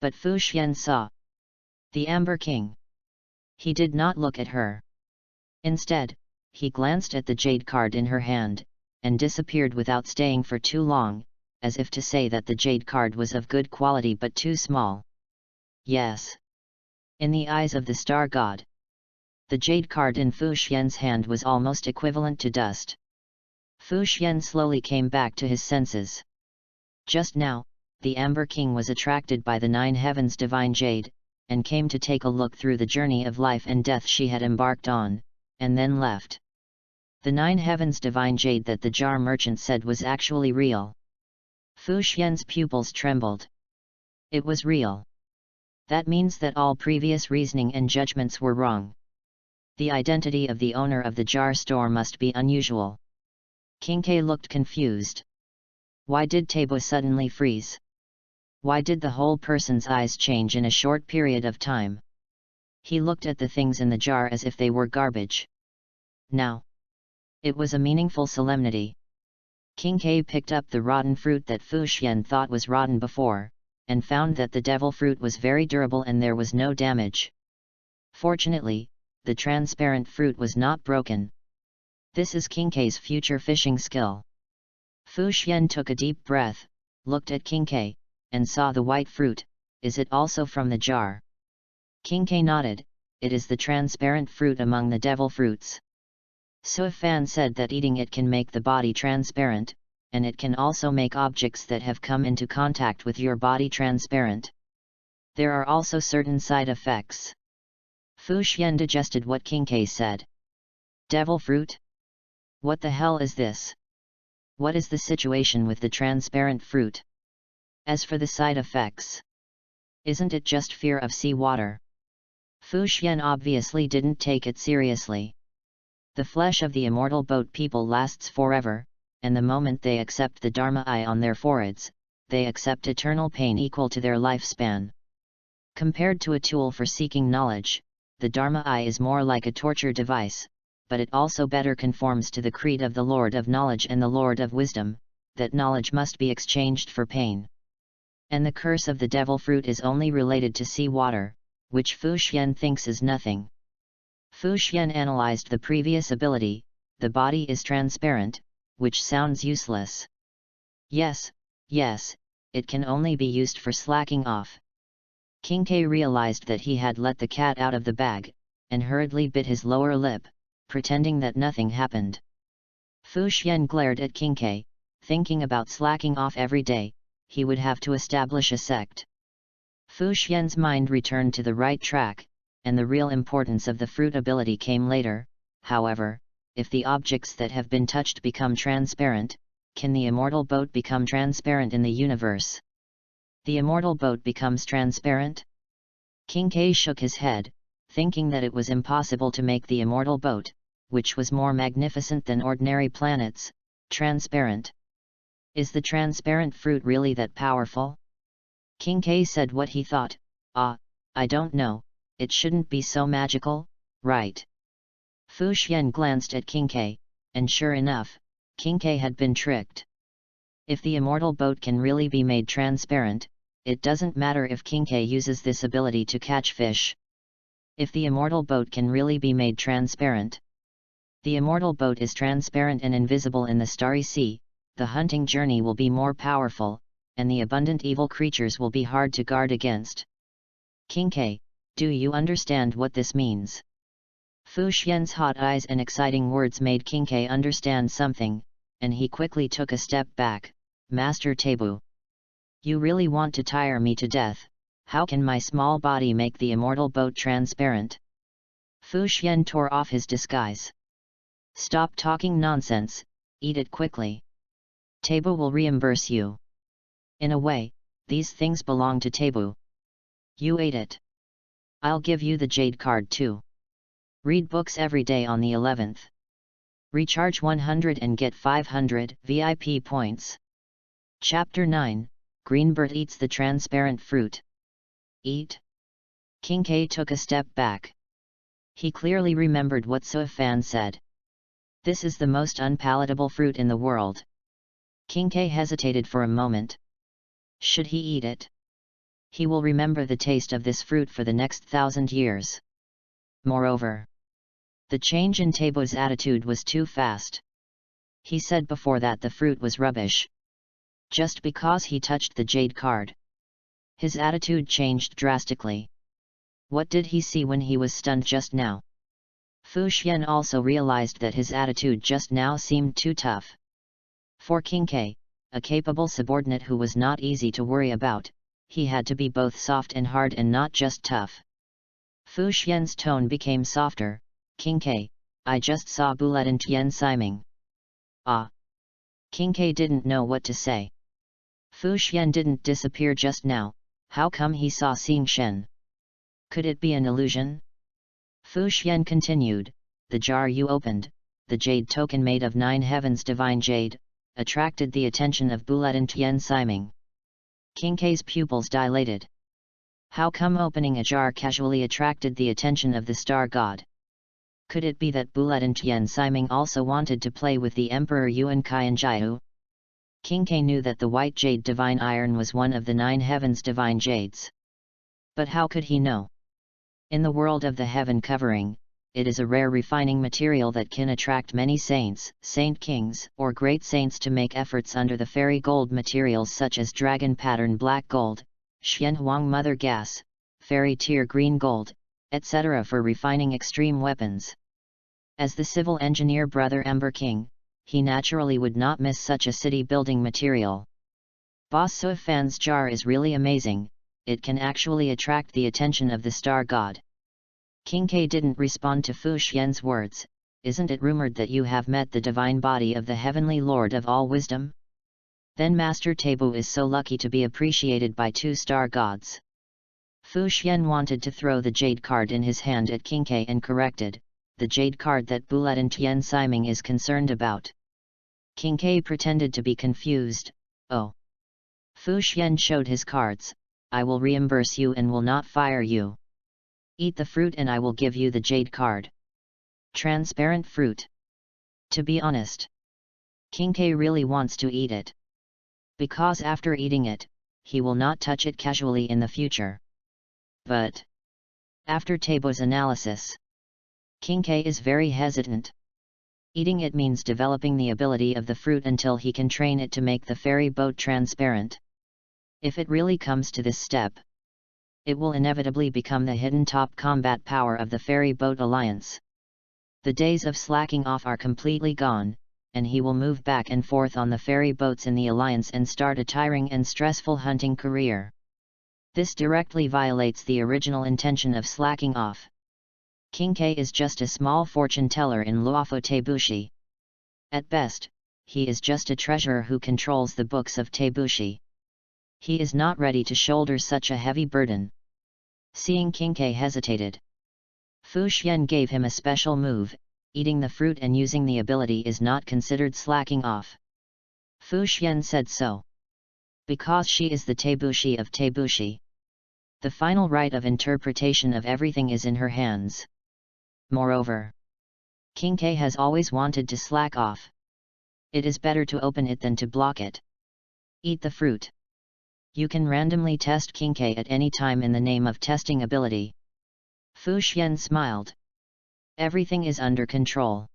But Fu Xian saw the Amber King. He did not look at her. Instead, he glanced at the jade card in her hand, and disappeared without staying for too long, as if to say that the jade card was of good quality but too small. Yes. In the eyes of the star god, the jade card in Fu Xian's hand was almost equivalent to dust. Fu Xian slowly came back to his senses. Just now, the Amber King was attracted by the Nine Heavens divine jade, and came to take a look through the journey of life and death she had embarked on, and then left. The Nine Heavens divine jade that the jar merchant said was actually real. Fu Xian's pupils trembled. It was real. That means that all previous reasoning and judgments were wrong. The identity of the owner of the jar store must be unusual. King K looked confused. Why did Tabo suddenly freeze? Why did the whole person's eyes change in a short period of time? He looked at the things in the jar as if they were garbage. Now, it was a meaningful solemnity. King K picked up the rotten fruit that Fu Xian thought was rotten before, and found that the devil fruit was very durable and there was no damage. Fortunately, the transparent fruit was not broken. This is King K's future fishing skill. Fu Xian took a deep breath, looked at King K, and saw the white fruit. Is it also from the jar? King K nodded. It is the transparent fruit among the devil fruits. So Fan said that eating it can make the body transparent, and it can also make objects that have come into contact with your body transparent. There are also certain side effects. Fu Xian digested what King K said. Devil fruit? What the hell is this? What is the situation with the transparent fruit? As for the side effects, isn't it just fear of sea water? Fu Xian obviously didn't take it seriously. The flesh of the immortal boat people lasts forever, and the moment they accept the Dharma eye on their foreheads, they accept eternal pain equal to their lifespan. Compared to a tool for seeking knowledge, the Dharma eye is more like a torture device, but it also better conforms to the creed of the Lord of Knowledge and the Lord of Wisdom, that knowledge must be exchanged for pain. And the curse of the devil fruit is only related to sea water, which Fu Xian thinks is nothing. Fu Xian analyzed the previous ability, the body is transparent, which sounds useless. Yes, it can only be used for slacking off. King K realized that he had let the cat out of the bag, and hurriedly bit his lower lip, pretending that nothing happened. Fu Xian glared at King K, thinking about slacking off every day, he would have to establish a sect. Fu Xian's mind returned to the right track, and the real importance of the fruit ability came later. However, if the objects that have been touched become transparent, can the immortal boat become transparent in the universe? The immortal boat becomes transparent? King K shook his head, thinking that it was impossible to make the immortal boat, which was more magnificent than ordinary planets, transparent. Is the transparent fruit really that powerful? King K said what he thought. I don't know, it shouldn't be so magical, right? Fu Xian glanced at King K, and sure enough, King K had been tricked. If the immortal boat can really be made transparent, it doesn't matter if King K uses this ability to catch fish. If the immortal boat can really be made transparent, the immortal boat is transparent and invisible in the starry sea, the hunting journey will be more powerful, and the abundant evil creatures will be hard to guard against. King K, do you understand what this means? Fu Xian's hot eyes and exciting words made King K understand something, and he quickly took a step back. Master Tabo, you really want to tire me to death. How can my small body make the immortal boat transparent? Fu Xian tore off his disguise. Stop talking nonsense, eat it quickly. Taibu will reimburse you. In a way, these things belong to Taibu. You ate it. I'll give you the jade card too. Read books every day on the 11th. Recharge 100 and get 500 VIP points. Chapter 9, Greenbird Eats the Transparent Fruit. Eat? King K took a step back. He clearly remembered what Sui Fan said. This is the most unpalatable fruit in the world. King K hesitated for a moment. Should he eat it? He will remember the taste of this fruit for the next 1,000 years. Moreover, the change in Taibu's attitude was too fast. He said before that the fruit was rubbish. Just because he touched the jade card, his attitude changed drastically. What did he see when he was stunned just now? Fu Xian also realized that his attitude just now seemed too tough. For King K, a capable subordinate who was not easy to worry about, he had to be both soft and hard and not just tough. Fu Xian's tone became softer. King K, I just saw Bulet and Tian Siming. Ah! King K didn't know what to say. Fu Xian didn't disappear just now, how come he saw Xing Shen? Could it be an illusion? Fu Xian continued, the jar you opened, the jade token made of 9 heavens divine jade, attracted the attention of Bulet and Tian Siming. King K's pupils dilated. How come opening a jar casually attracted the attention of the star god? Could it be that Bulet and Tian Siming also wanted to play with the Emperor Yuan Kai and Jiu? King K knew that the white jade divine iron was one of the 9 heavens divine jades. But how could he know? In the world of the heaven covering, it is a rare refining material that can attract many saints, saint kings, or great saints to make efforts under the fairy gold materials such as dragon pattern black gold, Xianhuang mother gas, fairy tier green gold, etc. for refining extreme weapons. As the civil engineer brother Ember King, he naturally would not miss such a city building material. Boss Sui Fan's jar is really amazing, it can actually attract the attention of the star god. King K didn't respond to Fu Xian's words. Isn't it rumored that you have met the divine body of the heavenly lord of all wisdom? Then Master Taibu is so lucky to be appreciated by 2 star gods. Fu Xian wanted to throw the jade card in his hand at King K and corrected, the jade card that Bulet and Tian Siming is concerned about. King K pretended to be confused. Oh. Fu Xian showed his cards. I will reimburse you and will not fire you. Eat the fruit and I will give you the jade card. Transparent fruit. To be honest, King K really wants to eat it. Because after eating it, he will not touch it casually in the future. But after Taibu's analysis, King K is very hesitant. Eating it means developing the ability of the fruit until he can train it to make the fairy boat transparent. If it really comes to this step, it will inevitably become the hidden top combat power of the Fairy Boat Alliance. The days of slacking off are completely gone, and he will move back and forth on the ferry boats in the Alliance and start a tiring and stressful hunting career. This directly violates the original intention of slacking off. King K is just a small fortune teller in Luofo Taibushi. At best, he is just a treasurer who controls the books of Taibushi. He is not ready to shoulder such a heavy burden. Seeing King K hesitated, Fu Xian gave him a special move. Eating the fruit and using the ability is not considered slacking off. Fu Xian said so. Because she is the Taibushi of Taibushi. The final right of interpretation of everything is in her hands. Moreover, King K has always wanted to slack off. It is better to open it than to block it. Eat the fruit. You can randomly test King K at any time in the name of testing ability. Fu Xian smiled. Everything is under control.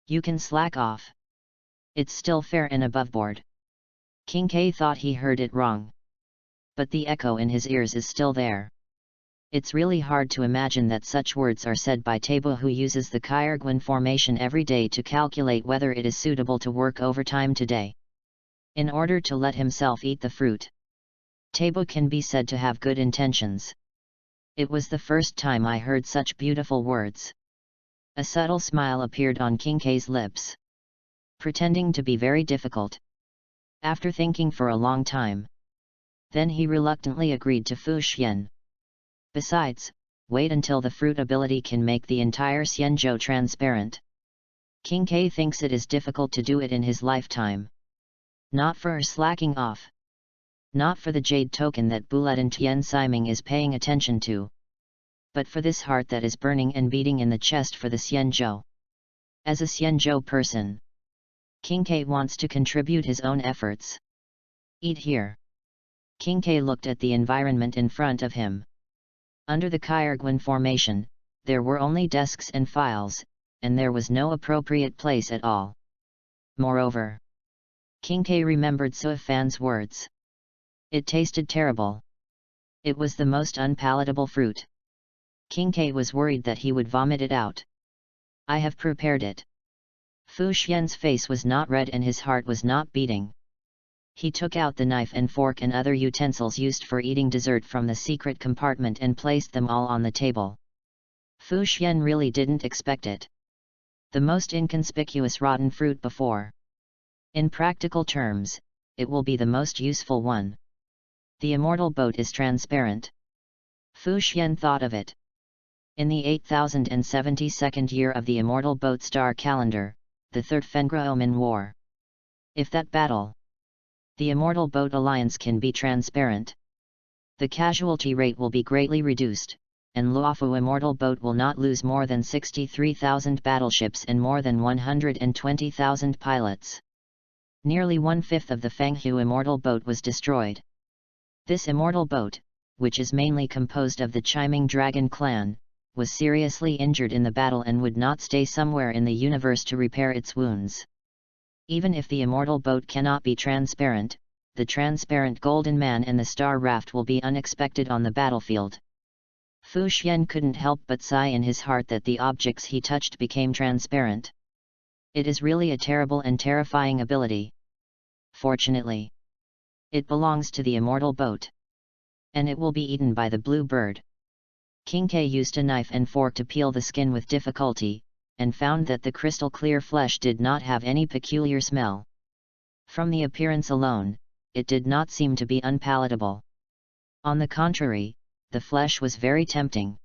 You can slack off. It's still fair and aboveboard. King K thought he heard it wrong. But the echo in his ears is still there. It's really hard to imagine that such words are said by Taibu, who uses the Kyrgyz formation every day to calculate whether it is suitable to work overtime today. In order to let himself eat the fruit, Taibu can be said to have good intentions. It was the first time I heard such beautiful words. A subtle smile appeared on King K's lips, pretending to be very difficult. After thinking for a long time, then he reluctantly agreed to Fu Xian. Besides, wait until the fruit ability can make the entire Xianzhou transparent. King K thinks it is difficult to do it in his lifetime. Not for slacking off. Not for the jade token that Buletin Tian Siming is paying attention to. But for this heart that is burning and beating in the chest for the Xianzhou. As a Xianzhou person, King K wants to contribute his own efforts. Eat here. King K looked at the environment in front of him. Under the Kyrgyzstan formation, there were only desks and files, and there was no appropriate place at all. Moreover, King K remembered Su Fan's words. It tasted terrible. It was the most unpalatable fruit. King K was worried that he would vomit it out. I have prepared it. Fu Xian's face was not red and his heart was not beating. He took out the knife and fork and other utensils used for eating dessert from the secret compartment and placed them all on the table. Fu Xian really didn't expect it. The most inconspicuous rotten fruit before. In practical terms, it will be the most useful one. The immortal boat is transparent. Fu Xian thought of it. In the 8072nd year of the immortal boat star calendar, the Third Fengra-Oman War. If that battle, the immortal boat alliance can be transparent, the casualty rate will be greatly reduced, and Luofu immortal boat will not lose more than 63,000 battleships and more than 120,000 pilots. Nearly one-fifth of the Fanghu immortal boat was destroyed. This immortal boat, which is mainly composed of the Chiming Dragon clan, was seriously injured in the battle and would not stay somewhere in the universe to repair its wounds. Even if the immortal boat cannot be transparent, the transparent golden man and the star raft will be unexpected on the battlefield. Fu Xian couldn't help but sigh in his heart that the objects he touched became transparent. It is really a terrible and terrifying ability. Fortunately, it belongs to the immortal boat. And it will be eaten by the blue bird. King K used a knife and fork to peel the skin with difficulty, and found that the crystal clear flesh did not have any peculiar smell. From the appearance alone, it did not seem to be unpalatable. On the contrary, the flesh was very tempting.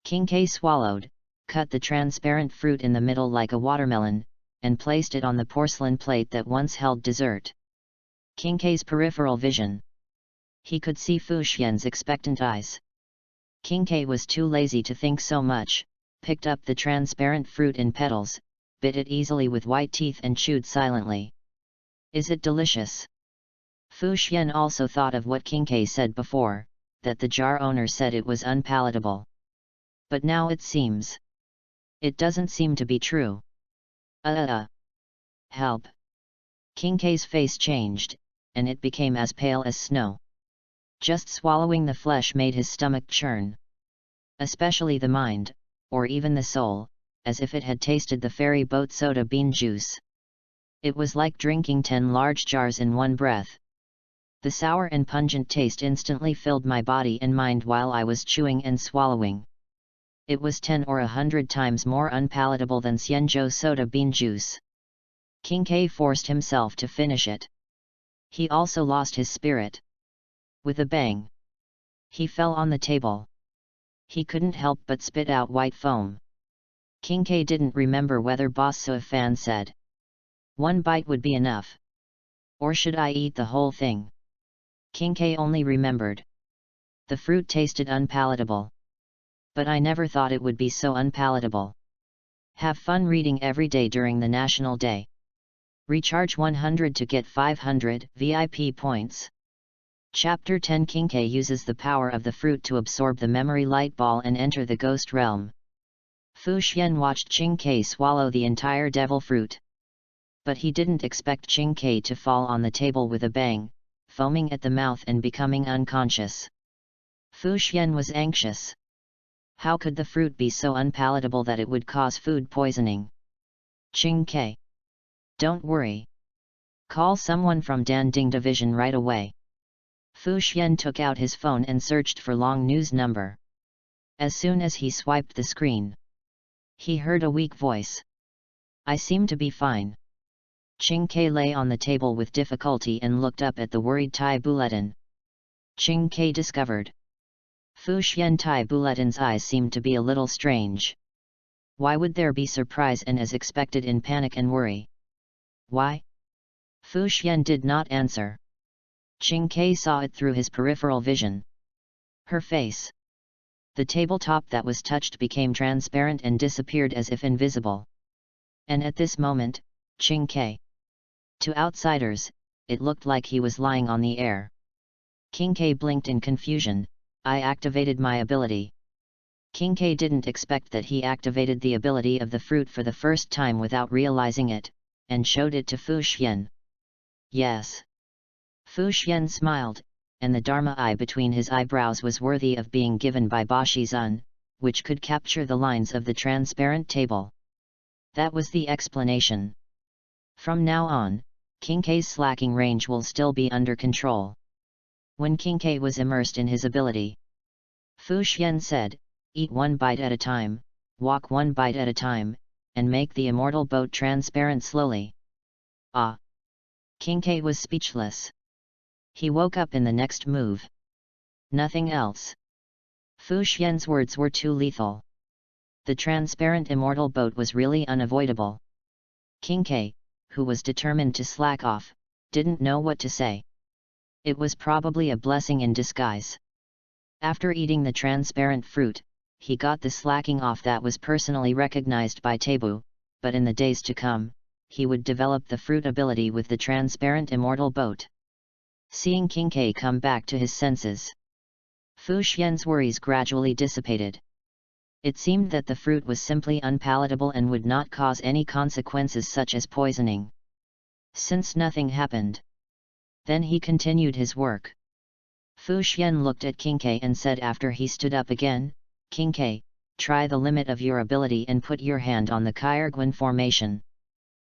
King K swallowed, cut the transparent fruit in the middle like a watermelon, and placed it on the porcelain plate that once held dessert. King K's peripheral vision. He could see Fu Xian's expectant eyes. King K was too lazy to think so much, picked up the transparent fruit in petals, bit it easily with white teeth and chewed silently. Is it delicious? Fu Xian also thought of what King K said before, that the jar owner said it was unpalatable. But now it seems. It doesn't seem to be true. Help! King K's face changed, and it became as pale as snow. Just swallowing the flesh made his stomach churn. Especially the mind, or even the soul, as if it had tasted the ferry boat soda bean juice. It was like drinking 10 large jars in one breath. The sour and pungent taste instantly filled my body and mind while I was chewing and swallowing. It was 10 or 100 times more unpalatable than Xianzhou soda bean juice. King K forced himself to finish it. He also lost his spirit. With a bang, he fell on the table. He couldn't help but spit out white foam. King K didn't remember whether Boss Su Fan said, "One bite would be enough. Or should I eat the whole thing?" King K only remembered. The fruit tasted unpalatable. But I never thought it would be so unpalatable. Have fun reading every day during the National Day. Recharge 100 to get 500 VIP points. Chapter 10. King K uses the power of the fruit to absorb the memory light ball and enter the ghost realm. Fu Xian watched King K swallow the entire devil fruit. But he didn't expect King K to fall on the table with a bang, foaming at the mouth and becoming unconscious. Fu Xian was anxious. How could the fruit be so unpalatable that it would cause food poisoning? King K. Don't worry. Call someone from Danding Division right away. Fu Xian took out his phone and searched for long news number. As soon as he swiped the screen, he heard a weak voice. "I seem to be fine." Ching Ke lay on the table with difficulty and looked up at the worried Tai Bulletin. Ching Ke discovered Fu Xian Tai Bulletin's eyes seemed to be a little strange. Why would there be surprise and as expected in panic and worry? Why? Fu Xian did not answer. Ching Ke saw it through his peripheral vision. Her face. The tabletop that was touched became transparent and disappeared as if invisible. And at this moment, Ching Ke. To outsiders, it looked like he was lying on the air. King Ke blinked in confusion. "I activated my ability." King Ke didn't expect that he activated the ability of the fruit for the first time without realizing it, and showed it to Fu Xian. "Yes." Fu Xian smiled, and the Dharma eye between his eyebrows was worthy of being given by Ba Shizun, which could capture the lines of the transparent table. That was the explanation. From now on, King Ke's slacking range will still be under control. When King Ke was immersed in his ability, Fu Xian said, "Eat one bite at a time, walk one bite at a time, and make the immortal boat transparent slowly." Ah! King Ke was speechless. He woke up in the next move. Nothing else. Fu Xian's words were too lethal. The transparent immortal boat was really unavoidable. King Ke, who was determined to slack off, didn't know what to say. It was probably a blessing in disguise. After eating the transparent fruit, he got the slacking off that was personally recognized by Tabu, but in the days to come, he would develop the fruit ability with the transparent immortal boat. Seeing King Ke come back to his senses, Fu Xian's worries gradually dissipated. It seemed that the fruit was simply unpalatable and would not cause any consequences such as poisoning. Since nothing happened, then he continued his work. Fu Xian looked at King Ke and said after he stood up again, "King Ke, try the limit of your ability and put your hand on the Kyurguan formation."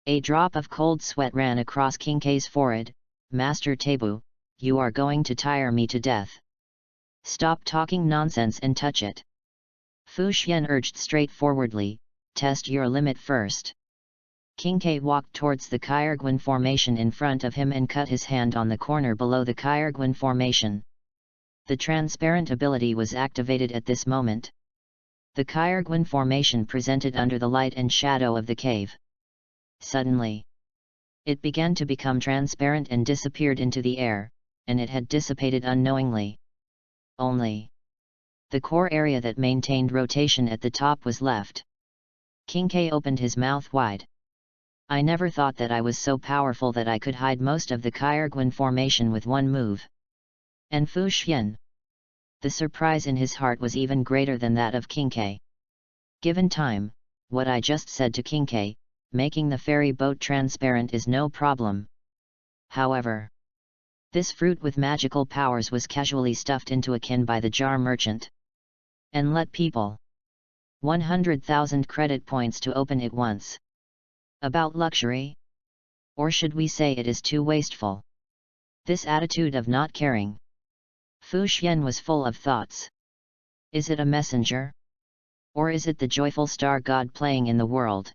A drop of cold sweat ran across King Ke's forehead. "Master Tabu, you are going to tire me to death. Stop talking nonsense and touch it." Fu Xian urged straightforwardly, "Test your limit first." King Ke walked towards the Kyurguan formation in front of him and cut his hand on the corner below the Kyurguan formation. The transparent ability was activated at this moment. The Kyurguan formation presented under the light and shadow of the cave. Suddenly, it began to become transparent and disappeared into the air, and it had dissipated unknowingly. Only the core area that maintained rotation at the top was left. King Ke opened his mouth wide. "I never thought that I was so powerful that I could hide most of the Kyurguan formation with one move." And Fu Xian? The surprise in his heart was even greater than that of King Ke. Given time, what I just said to King Ke, making the ferry boat transparent is no problem. However, this fruit with magical powers was casually stuffed into a can by the jar merchant. And let people 100,000 credit points to open it once. About luxury? Or should we say it is too wasteful? This attitude of not caring. Fu Xian was full of thoughts. Is it a messenger? Or is it the joyful star god playing in the world?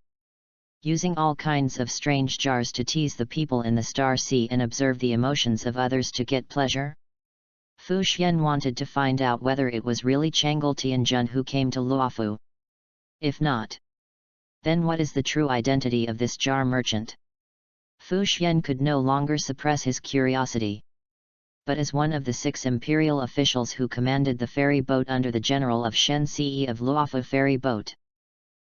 Using all kinds of strange jars to tease the people in the star sea and observe the emotions of others to get pleasure? Fu Xian wanted to find out whether it was really Chang'e Tianjun who came to Luofu. If not, then what is the true identity of this jar merchant? Fu Xian could no longer suppress his curiosity. But as one of the 6 imperial officials who commanded the ferry boat under the general of Shen Ce of Luofu ferry boat,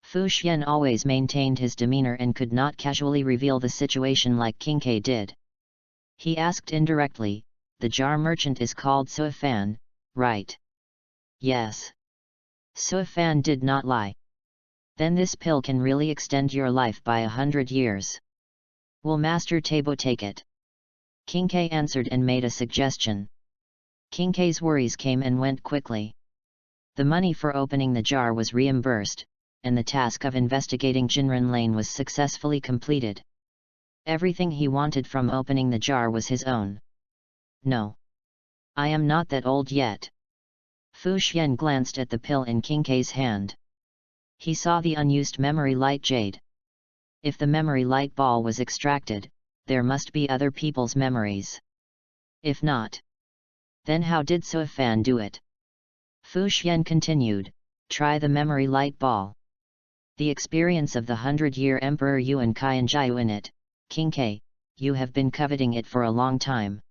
Fu Xian always maintained his demeanor and could not casually reveal the situation like King Ke did. He asked indirectly, "The jar merchant is called Suifan, right?" "Yes." Suifan did not lie. "Then this pill can really extend your life by 100 years. Will Master Tabo take it?" King Ke answered and made a suggestion. King Ke's worries came and went quickly. The money for opening the jar was reimbursed, and the task of investigating Jinren Lane was successfully completed. Everything he wanted from opening the jar was his own. "No. I am not that old yet." Fu Xian glanced at the pill in King K's hand. He saw the unused memory light jade. If the memory light ball was extracted, there must be other people's memories. If not, then how did Sui Fan do it? Fu Xian continued, try the memory light ball. The experience of the 100-year Emperor Yuan Qianjiu in it, King K, you have been coveting it for a long time.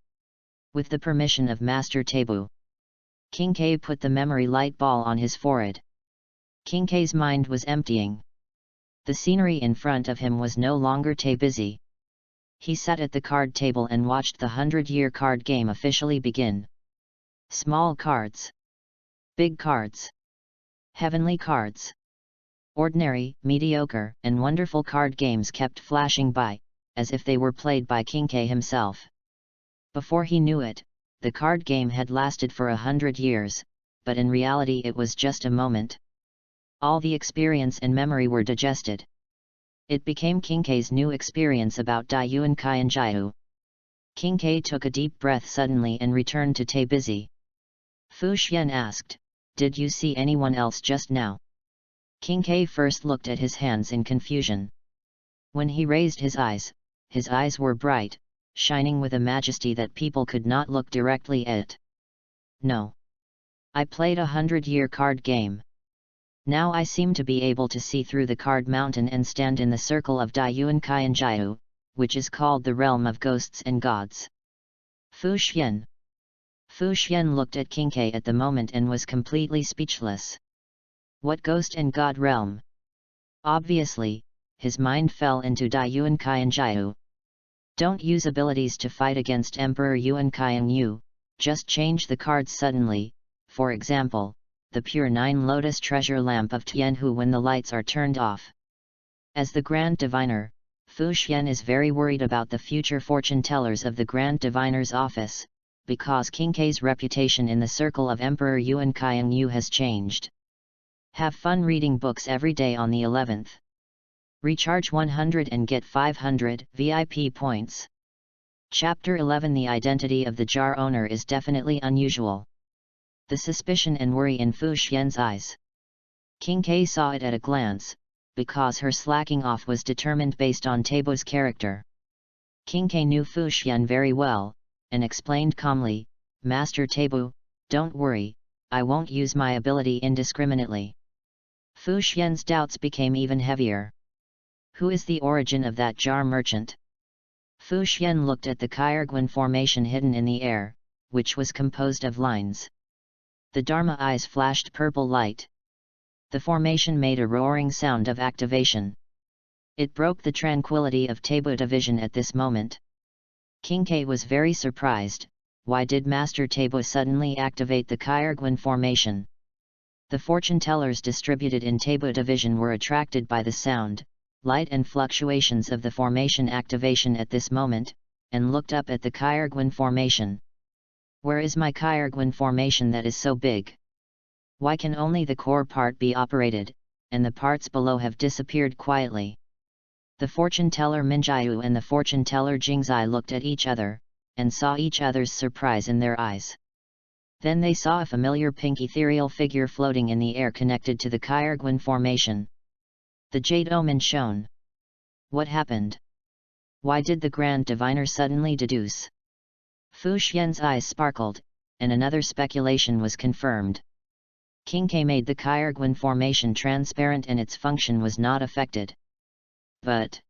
With the permission of Master Taibu. King K put the memory light ball on his forehead. King K's mind was emptying. The scenery in front of him was no longer busy. He sat at the card table and watched the 100-year card game officially begin. Small cards. Big cards. Heavenly cards. Ordinary, mediocre, and wonderful card games kept flashing by, as if they were played by King K himself. Before he knew it, the card game had lasted for 100 years, but in reality it was just a moment. All the experience and memory were digested. It became King K's new experience about Dai Yuan Qianjiu. King K took a deep breath suddenly and returned to busy. Fu Xian asked, did you see anyone else just now? King K first looked at his hands in confusion. When he raised his eyes were bright, shining with a majesty that people could not look directly at. No. I played a 100-year card game. Now I seem to be able to see through the card mountain and stand in the circle of Dai Yuan Qianjiu, which is called the realm of ghosts and gods. Fu Xian. Fu Xian looked at King K at the moment and was completely speechless. What ghost and god realm? Obviously, his mind fell into Dai Yuan Qianjiu. Don't use abilities to fight against Emperor Yuan Qianjiu, just change the cards suddenly, for example, the pure 9 lotus treasure lamp of Tianhu when the lights are turned off. As the Grand Diviner, Fu Xian is very worried about the future fortune tellers of the Grand Diviner's office, because King K's reputation in the circle of Emperor Yuan Qianjiu has changed. Have fun reading books every day on the 11th. Recharge 100 and get 500 VIP points. Chapter 11. The identity of the jar owner is definitely unusual. The suspicion and worry in Fu Xian's eyes. King K saw it at a glance, because her slacking off was determined based on Taibu's character. King K knew Fu Xian very well, and explained calmly, Master Taibu, don't worry, I won't use my ability indiscriminately. Fu Xian's doubts became even heavier. Who is the origin of that jar merchant? Fu Xian looked at the Kyrgyz formation hidden in the air, which was composed of lines. The Dharma eyes flashed purple light. The formation made a roaring sound of activation. It broke the tranquility of Taibu division at this moment. King K was very surprised. Why did Master Taibu suddenly activate the Kyrgyz formation? The fortune tellers distributed in Taibu division were attracted by the sound, light and fluctuations of the formation activation at this moment, and looked up at the Kyrgyz formation. Where is my Kyrgyz formation that is so big? Why can only the core part be operated, and the parts below have disappeared quietly? The fortune teller Minjiu and the fortune teller Jingzai looked at each other, and saw each other's surprise in their eyes. Then they saw a familiar pink ethereal figure floating in the air connected to the Kyrgyz formation. The jade omen shone. What happened? Why did the Grand Diviner suddenly deduce? Fu Xian's eyes sparkled, and another speculation was confirmed. King K made the Kyrgyz formation transparent and its function was not affected. But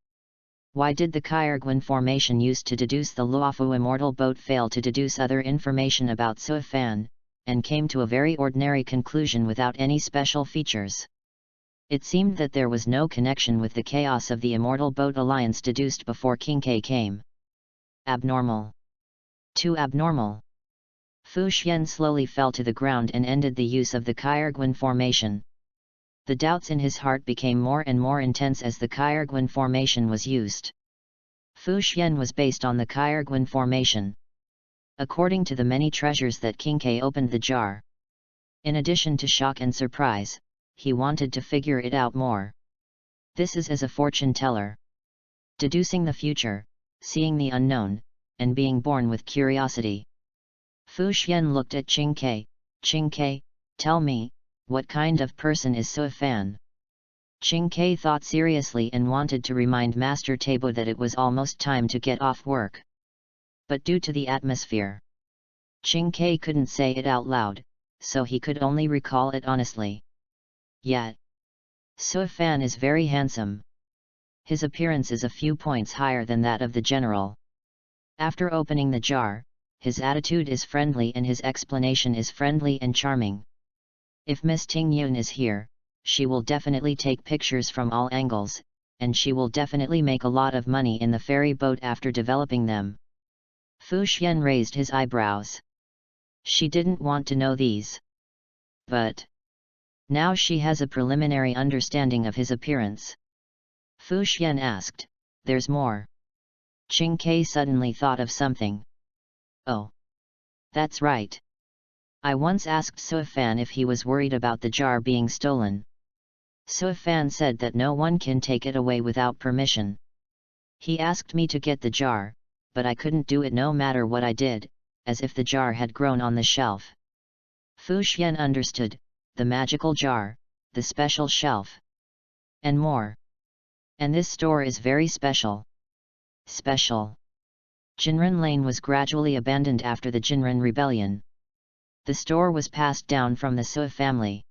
why did the Kyrgyz formation used to deduce the Luofu immortal boat fail to deduce other information about Sui Fan, and came to a very ordinary conclusion without any special features? It seemed that there was no connection with the chaos of the immortal boat alliance deduced before King K came. Abnormal. Too abnormal. Fu Xian slowly fell to the ground and ended the use of the Kyrgyz formation. The doubts in his heart became more and more intense as the Kyrgyz formation was used. Fu Xian was based on the Kyrgyz formation. According to the many treasures that King K opened the jar. In addition to shock and surprise, he wanted to figure it out more. This is as a fortune teller. Deducing the future, seeing the unknown, and being born with curiosity. Fu Xian looked at Qing K. Qing K, Tell me, what kind of person is so fan? Ching Kei thought seriously and wanted to remind Master Tabo that it was almost time to get off work. But due to the atmosphere, Ching Kei couldn't say it out loud, so he could only recall it honestly. Yet, So Fan is very handsome. His appearance is a few points higher than that of the general. After opening the jar, his attitude is friendly and his explanation is friendly and charming. If Miss Ting Yun is here, she will definitely take pictures from all angles, and she will definitely make a lot of money in the ferry boat after developing them. Fu Xian raised his eyebrows. She didn't want to know these. But now she has a preliminary understanding of his appearance. Fu Xian asked, "There's more?" Ching Kei suddenly thought of something. "Oh. That's right. I once asked So Fan if he was worried about the jar being stolen. So Fan said that no one can take it away without permission. He asked me to get the jar, but I couldn't do it no matter what I did, as if the jar had grown on the shelf." Fu Xian understood, the magical jar, the special shelf, and more. And this store is very special. Special. Jinren Lane was gradually abandoned after the Jinren Rebellion. The store was passed down from the Sua family.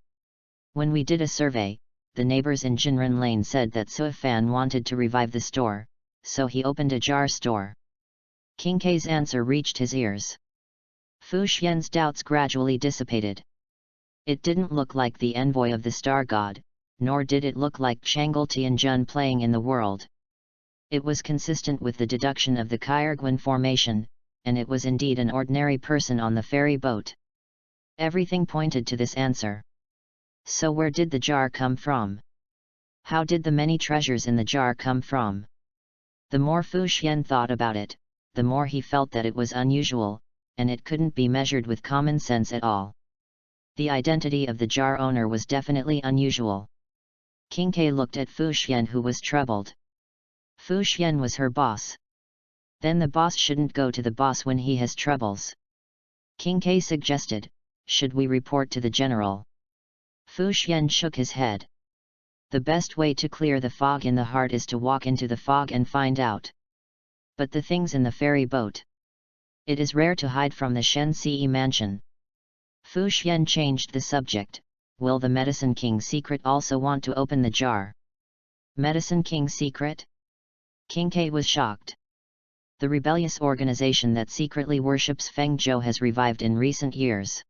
When we did a survey, the neighbors in Jinren Lane said that Sua Fan wanted to revive the store, so he opened a jar store. King Kei's answer reached his ears. Fu Xian's doubts gradually dissipated. It didn't look like the envoy of the star god, nor did it look like Chang'e Tianjun playing in the world. It was consistent with the deduction of the Kairguan formation, and it was indeed an ordinary person on the ferry boat. Everything pointed to this answer. So where did the jar come from? How did the many treasures in the jar come from? The more Fu Xian thought about it, the more he felt that it was unusual, and it couldn't be measured with common sense at all. The identity of the jar owner was definitely unusual. King Kei looked at Fu Xian, who was troubled. Fu Xian was her boss. Then the boss shouldn't go to the boss when he has troubles. King Kei suggested, "Should we report to the general?" Fu Xian shook his head. The best way to clear the fog in the heart is to walk into the fog and find out. But the things in the ferry boat. It is rare to hide from the Shen Ce mansion. Fu Xian changed the subject. Will the Medicine King secret also want to open the jar? Medicine King secret? King Kei was shocked. The rebellious organization that secretly worships Feng Zhou has revived in recent years.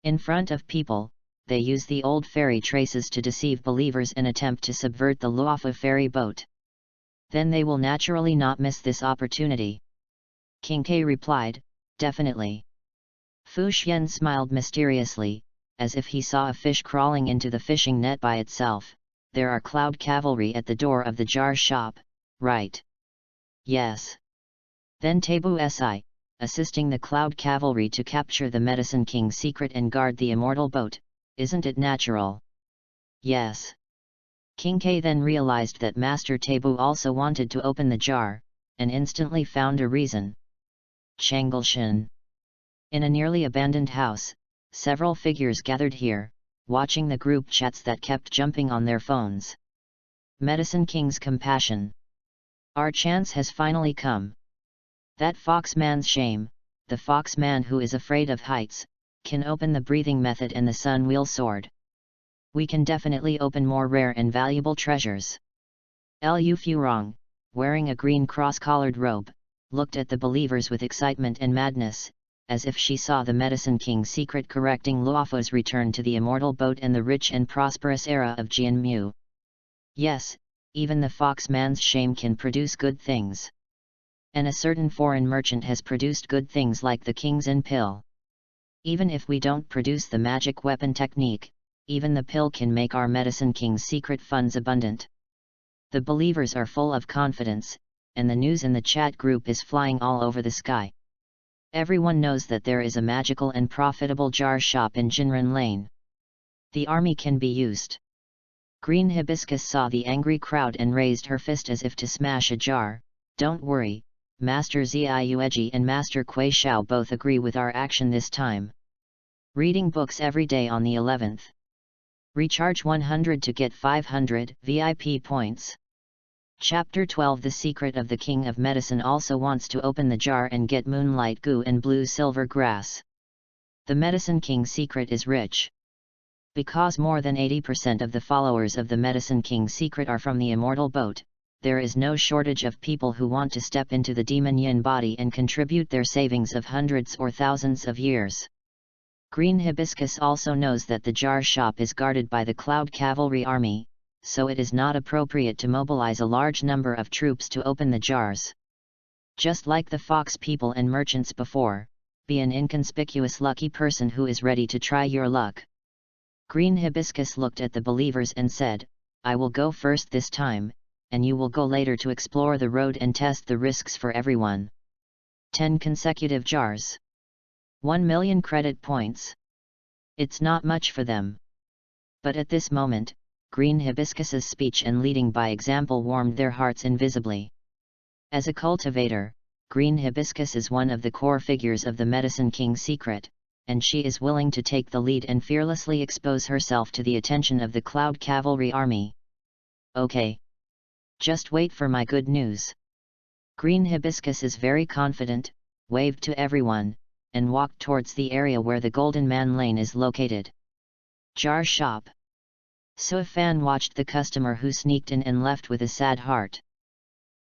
In front of people, they use the old fairy traces to deceive believers and attempt to subvert the Luofa ferry boat. Then they will naturally not miss this opportunity. King Kei replied, "Definitely." Fu Xian smiled mysteriously, as if he saw a fish crawling into the fishing net by itself. "There are cloud cavalry at the door of the jar shop, right?" "Yes." Then Tabu Si, assisting the cloud cavalry to capture the Medicine King's secret and guard the immortal boat, isn't it natural? "Yes." King Kei then realized that Master Tabu also wanted to open the jar, and instantly found a reason. Chang'e. In a nearly abandoned house, several figures gathered here, watching the group chats that kept jumping on their phones. Medicine King's compassion. Our chance has finally come. That foxman's shame, the foxman who is afraid of heights, can open the breathing method and the sun wheel sword. We can definitely open more rare and valuable treasures. Liu Furong, wearing a green cross-collared robe, looked at the believers with excitement and madness, as if she saw the Medicine King's secret correcting Luofa's return to the immortal boat and the rich and prosperous era of Jianmu. Yes, even the foxman's shame can produce good things. And a certain foreign merchant has produced good things like the King's In pill. Even if we don't produce the magic weapon technique, even the pill can make our Medicine King's secret funds abundant. The believers are full of confidence, and the news in the chat group is flying all over the sky. Everyone knows that there is a magical and profitable jar shop in Jinren Lane. The army can be used. Green Hibiscus saw the angry crowd and raised her fist as if to smash a jar. "Don't worry, Master Ziueji and Master Kuei Shao both agree with our action this time. Reading books every day on the 11th. Recharge 100 to get 500 VIP points. Chapter 12. The secret of the King of Medicine also wants to open the jar and get moonlight goo and blue silver grass. The Medicine King's secret is rich. Because more than 80% of the followers of the Medicine King's secret are from the immortal boat, there is no shortage of people who want to step into the demon yin body and contribute their savings of hundreds or thousands of years. Green Hibiscus also knows that the jar shop is guarded by the Cloud Cavalry Army, so it is not appropriate to mobilize a large number of troops to open the jars. Just like the fox people and merchants before, be an inconspicuous lucky person who is ready to try your luck. Green Hibiscus looked at the believers and said, "I will go first this time, and you will go later to explore the road and test the risks for everyone." 10 consecutive jars. 1 million credit points. It's not much for them. But at this moment, Green Hibiscus's speech and leading by example warmed their hearts invisibly. As a cultivator, Green Hibiscus is one of the core figures of the Medicine King's secret, and she is willing to take the lead and fearlessly expose herself to the attention of the Cloud Cavalry Army. "Okay. Just wait for my good news." Green Hibiscus is very confident, waved to everyone, and walked towards the area where the Golden Man Lane is located. Jar shop. Suifan watched the customer who sneaked in and left with a sad heart.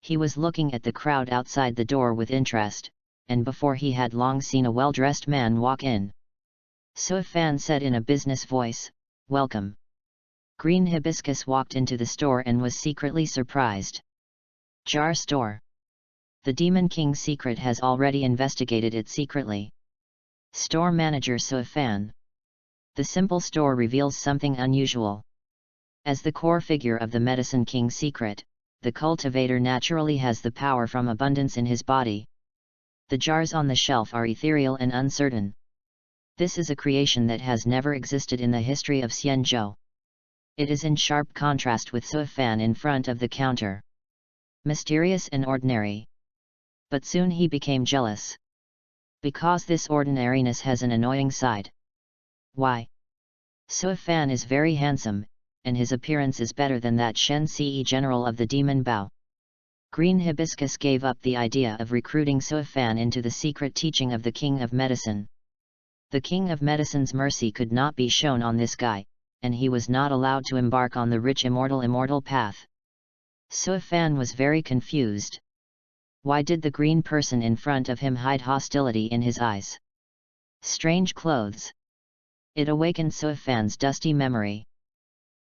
He was looking at the crowd outside the door with interest, and before he had long seen a well-dressed man walk in. Suifan said in a business voice, "Welcome." Green Hibiscus walked into the store and was secretly surprised. Jar store. The Demon King's secret has already investigated it secretly. Store manager Suifan. The simple store reveals something unusual. As the core figure of the Medicine King's secret, the cultivator naturally has the power from abundance in his body. The jars on the shelf are ethereal and uncertain. This is a creation that has never existed in the history of Xianzhou. It is in sharp contrast with Suifan in front of the counter. Mysterious and ordinary. But soon he became jealous. Because this ordinariness has an annoying side. Why? Suifan is very handsome, and his appearance is better than that Shen Ce general of the Demon Bao. Green Hibiscus gave up the idea of recruiting Suifan into the secret teaching of the King of Medicine. The King of Medicine's mercy could not be shown on this guy, and he was not allowed to embark on the rich immortal path. Suifan was very confused. Why did the green person in front of him hide hostility in his eyes? Strange clothes. It awakened Suifan's dusty memory.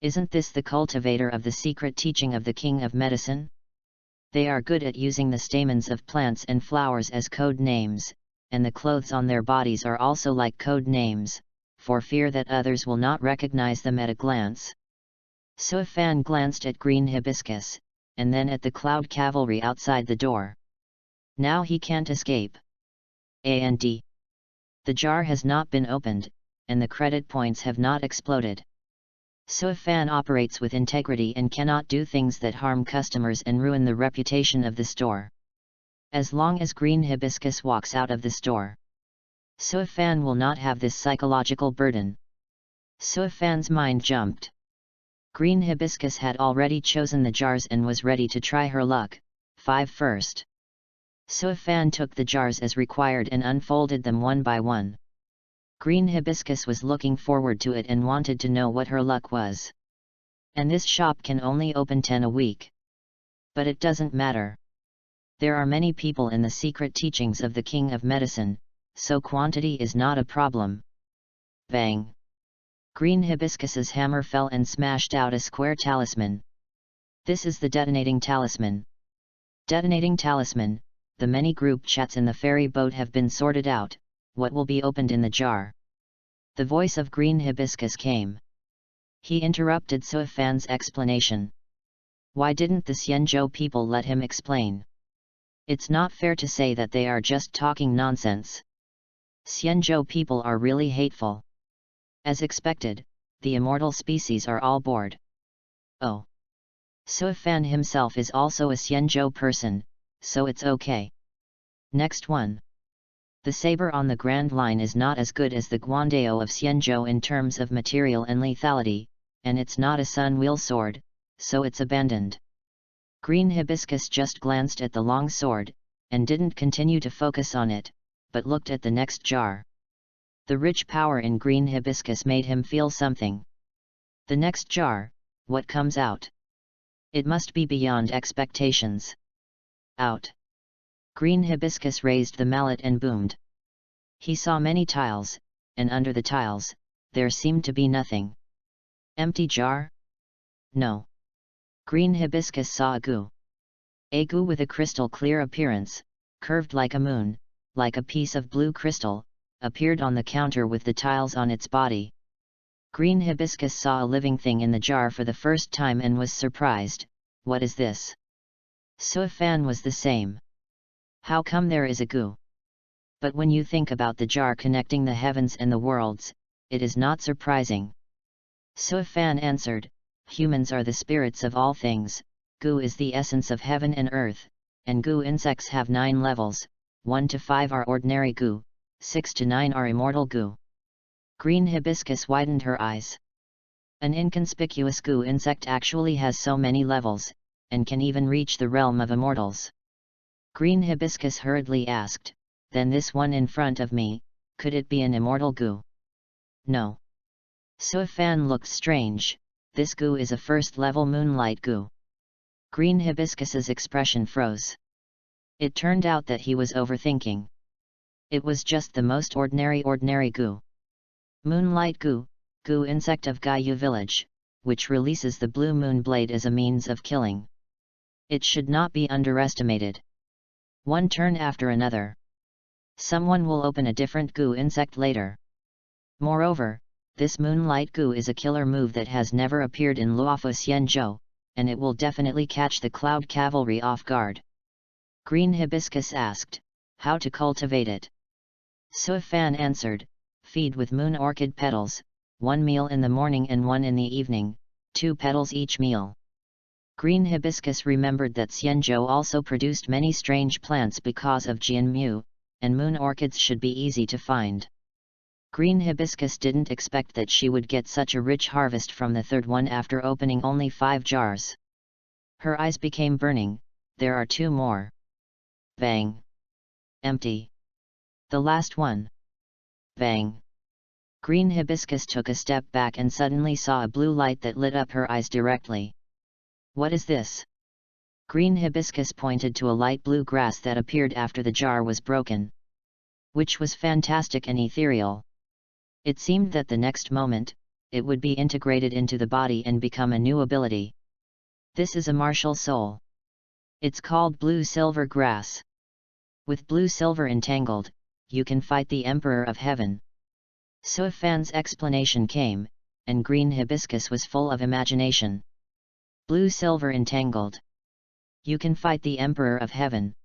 Isn't this the cultivator of the secret teaching of the King of Medicine? They are good at using the stamens of plants and flowers as code names, and the clothes on their bodies are also like code names, for fear that others will not recognize them at a glance. Suifan glanced at Green Hibiscus, and then at the Cloud Cavalry outside the door. Now he can't escape. And the jar has not been opened, and the credit points have not exploded. Suifan operates with integrity and cannot do things that harm customers and ruin the reputation of the store. As long as Green Hibiscus walks out of the store, Suifan will not have this psychological burden. Suifan's mind jumped. Green Hibiscus had already chosen the jars and was ready to try her luck. 5 first. Suifan took the jars as required and unfolded them one by one. Green Hibiscus was looking forward to it and wanted to know what her luck was. And this shop can only open 10 a week. But it doesn't matter. There are many people in the secret teachings of the King of Medicine, so quantity is not a problem. Bang! Green Hibiscus's hammer fell and smashed out a square talisman. This is the detonating talisman. Detonating talisman. The many group chats in the ferry boat have been sorted out. What will be opened in the jar? The voice of Green Hibiscus came. He interrupted Suifan's explanation. Why didn't the Xianzhou people let him explain? It's not fair to say that they are just talking nonsense. Xianzhou people are really hateful. As expected, the immortal species are all bored. Oh. Suifan himself is also a Xianzhou person, so it's okay. Next one. The saber on the Grand Line is not as good as the Guandao of Xianzhou in terms of material and lethality, and it's not a sun wheel sword, so it's abandoned. Green Hibiscus just glanced at the long sword, and didn't continue to focus on it, but looked at the next jar. The rich power in Green Hibiscus made him feel something. The next jar, what comes out? It must be beyond expectations. Out. Green Hibiscus raised the mallet and boomed. He saw many tiles, and under the tiles, there seemed to be nothing. Empty jar? No. Green Hibiscus saw a goo. A goo with a crystal clear appearance, curved like a moon, like a piece of blue crystal, appeared on the counter with the tiles on its body. Green Hibiscus saw a living thing in the jar for the first time and was surprised. What is this? Suifan was the same. How come there is a goo? But when you think about the jar connecting the heavens and the worlds, it is not surprising. Suifan answered, humans are the spirits of all things, goo is the essence of heaven and earth, and goo insects have 9 levels, 1 to 5 are ordinary goo, 6 to 9 are immortal goo. Green Hibiscus widened her eyes. An inconspicuous goo insect actually has so many levels, and can even reach the realm of immortals. Green Hibiscus hurriedly asked, then this one in front of me, could it be an immortal goo? No. Suifan looked strange, this goo is a first-level moonlight goo. Green Hibiscus's expression froze. It turned out that he was overthinking. It was just the most ordinary goo. Moonlight goo, goo insect of Gayu village, which releases the blue moon blade as a means of killing. It should not be underestimated. One turn after another. Someone will open a different goo insect later. Moreover, this moonlight goo is a killer move that has never appeared in Luofu Xianzhou, and it will definitely catch the Cloud Cavalry off guard. Green Hibiscus asked, how to cultivate it? Suifan answered, feed with moon orchid petals, 1 meal in the morning and 1 in the evening, 2 petals each meal. Green Hibiscus remembered that Xianzhou also produced many strange plants because of Jianmu, and moon orchids should be easy to find. Green Hibiscus didn't expect that she would get such a rich harvest from the third one after opening only 5 jars. Her eyes became burning. There are 2 more. Bang. Empty. The last one. Bang. Green Hibiscus took a step back and suddenly saw a blue light that lit up her eyes directly. What is this? Green Hibiscus pointed to a light blue grass that appeared after the jar was broken, which was fantastic and ethereal. It seemed that the next moment, it would be integrated into the body and become a new ability. This is a martial soul. It's called blue silver grass. With blue silver entangled, you can fight the Emperor of Heaven. Suifan's explanation came, and Green Hibiscus was full of imagination. Blue silver entangled. You can fight the Emperor of Heaven.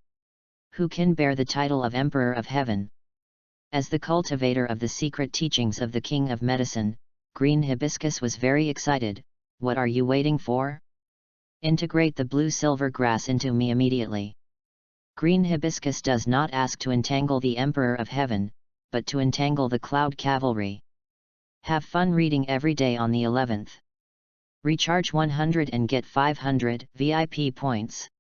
Who can bear the title of Emperor of Heaven? As the cultivator of the secret teachings of the King of Medicine, Green Hibiscus was very excited. What are you waiting for? Integrate the blue silver grass into me immediately. Green Hibiscus does not ask to entangle the Emperor of Heaven, but to entangle the Cloud Cavalry. Have fun reading every day on the 11th. Recharge 100 and get 500 VIP points.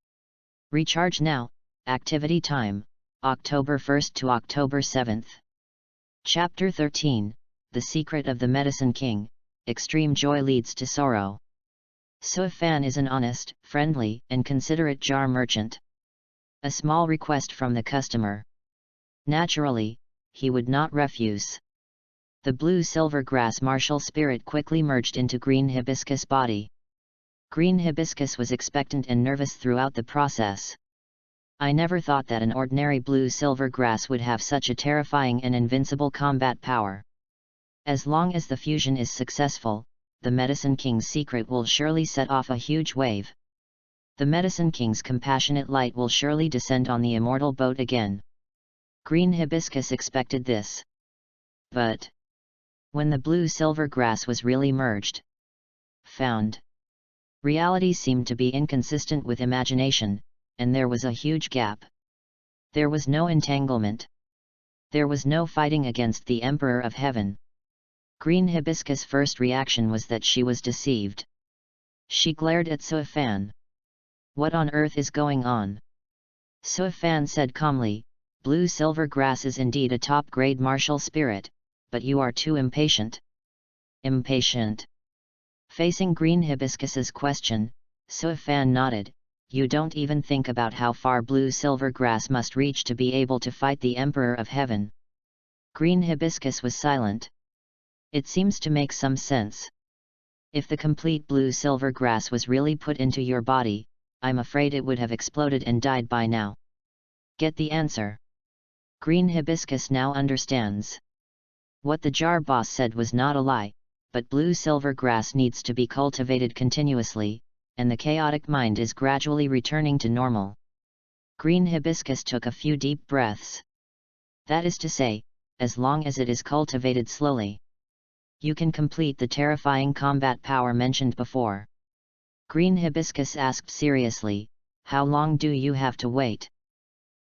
Recharge now. Activity time, October 1st to October 7th. Chapter 13, The Secret of the Medicine King, Extreme Joy Leads to Sorrow. Suifan is an honest, friendly, and considerate jar merchant. A small request from the customer. Naturally, he would not refuse. The blue-silver grass martial spirit quickly merged into Green Hibiscus' body. Green Hibiscus was expectant and nervous throughout the process. I never thought that an ordinary blue-silver grass would have such a terrifying and invincible combat power. As long as the fusion is successful, the Medicine King's secret will surely set off a huge wave. The Medicine King's compassionate light will surely descend on the immortal boat again. Green Hibiscus expected this. But when the blue-silver grass was really merged, found, reality seemed to be inconsistent with imagination, and there was a huge gap. There was no entanglement. There was no fighting against the Emperor of Heaven. Green Hibiscus' first reaction was that she was deceived. She glared at Suifan. What on earth is going on? Suifan said calmly, Blue silver grass is indeed a top-grade martial spirit, but you are too impatient. Impatient? Facing Green Hibiscus's question, Suifan nodded. You don't even think about how far blue silver grass must reach to be able to fight the Emperor of Heaven. Green Hibiscus was silent. It seems to make some sense. If the complete blue silver grass was really put into your body, I'm afraid it would have exploded and died by now. Get the answer. Green Hibiscus now understands. What the jar boss said was not a lie, but blue silver grass needs to be cultivated continuously, and the chaotic mind is gradually returning to normal. Green Hibiscus took a few deep breaths. That is to say, as long as it is cultivated slowly, you can complete the terrifying combat power mentioned before. Green Hibiscus asked seriously, how long do you have to wait?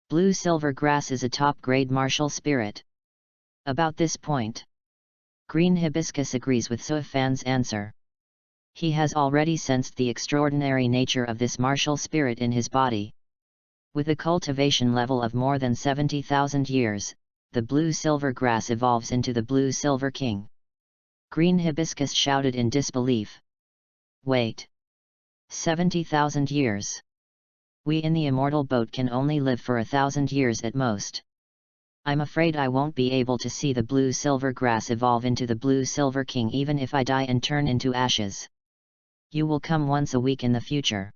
Blue silver grass is a top-grade martial spirit. About this point, Green Hibiscus agrees with Suifan's answer. He has already sensed the extraordinary nature of this martial spirit in his body. With a cultivation level of more than 70,000 years, the blue-silver grass evolves into the blue-silver king. Green Hibiscus shouted in disbelief. Wait! 70,000 years? We in the immortal boat can only live for 1,000 years at most. I'm afraid I won't be able to see the blue-silver grass evolve into the blue-silver king even if I die and turn into ashes. You will come once a week in the future.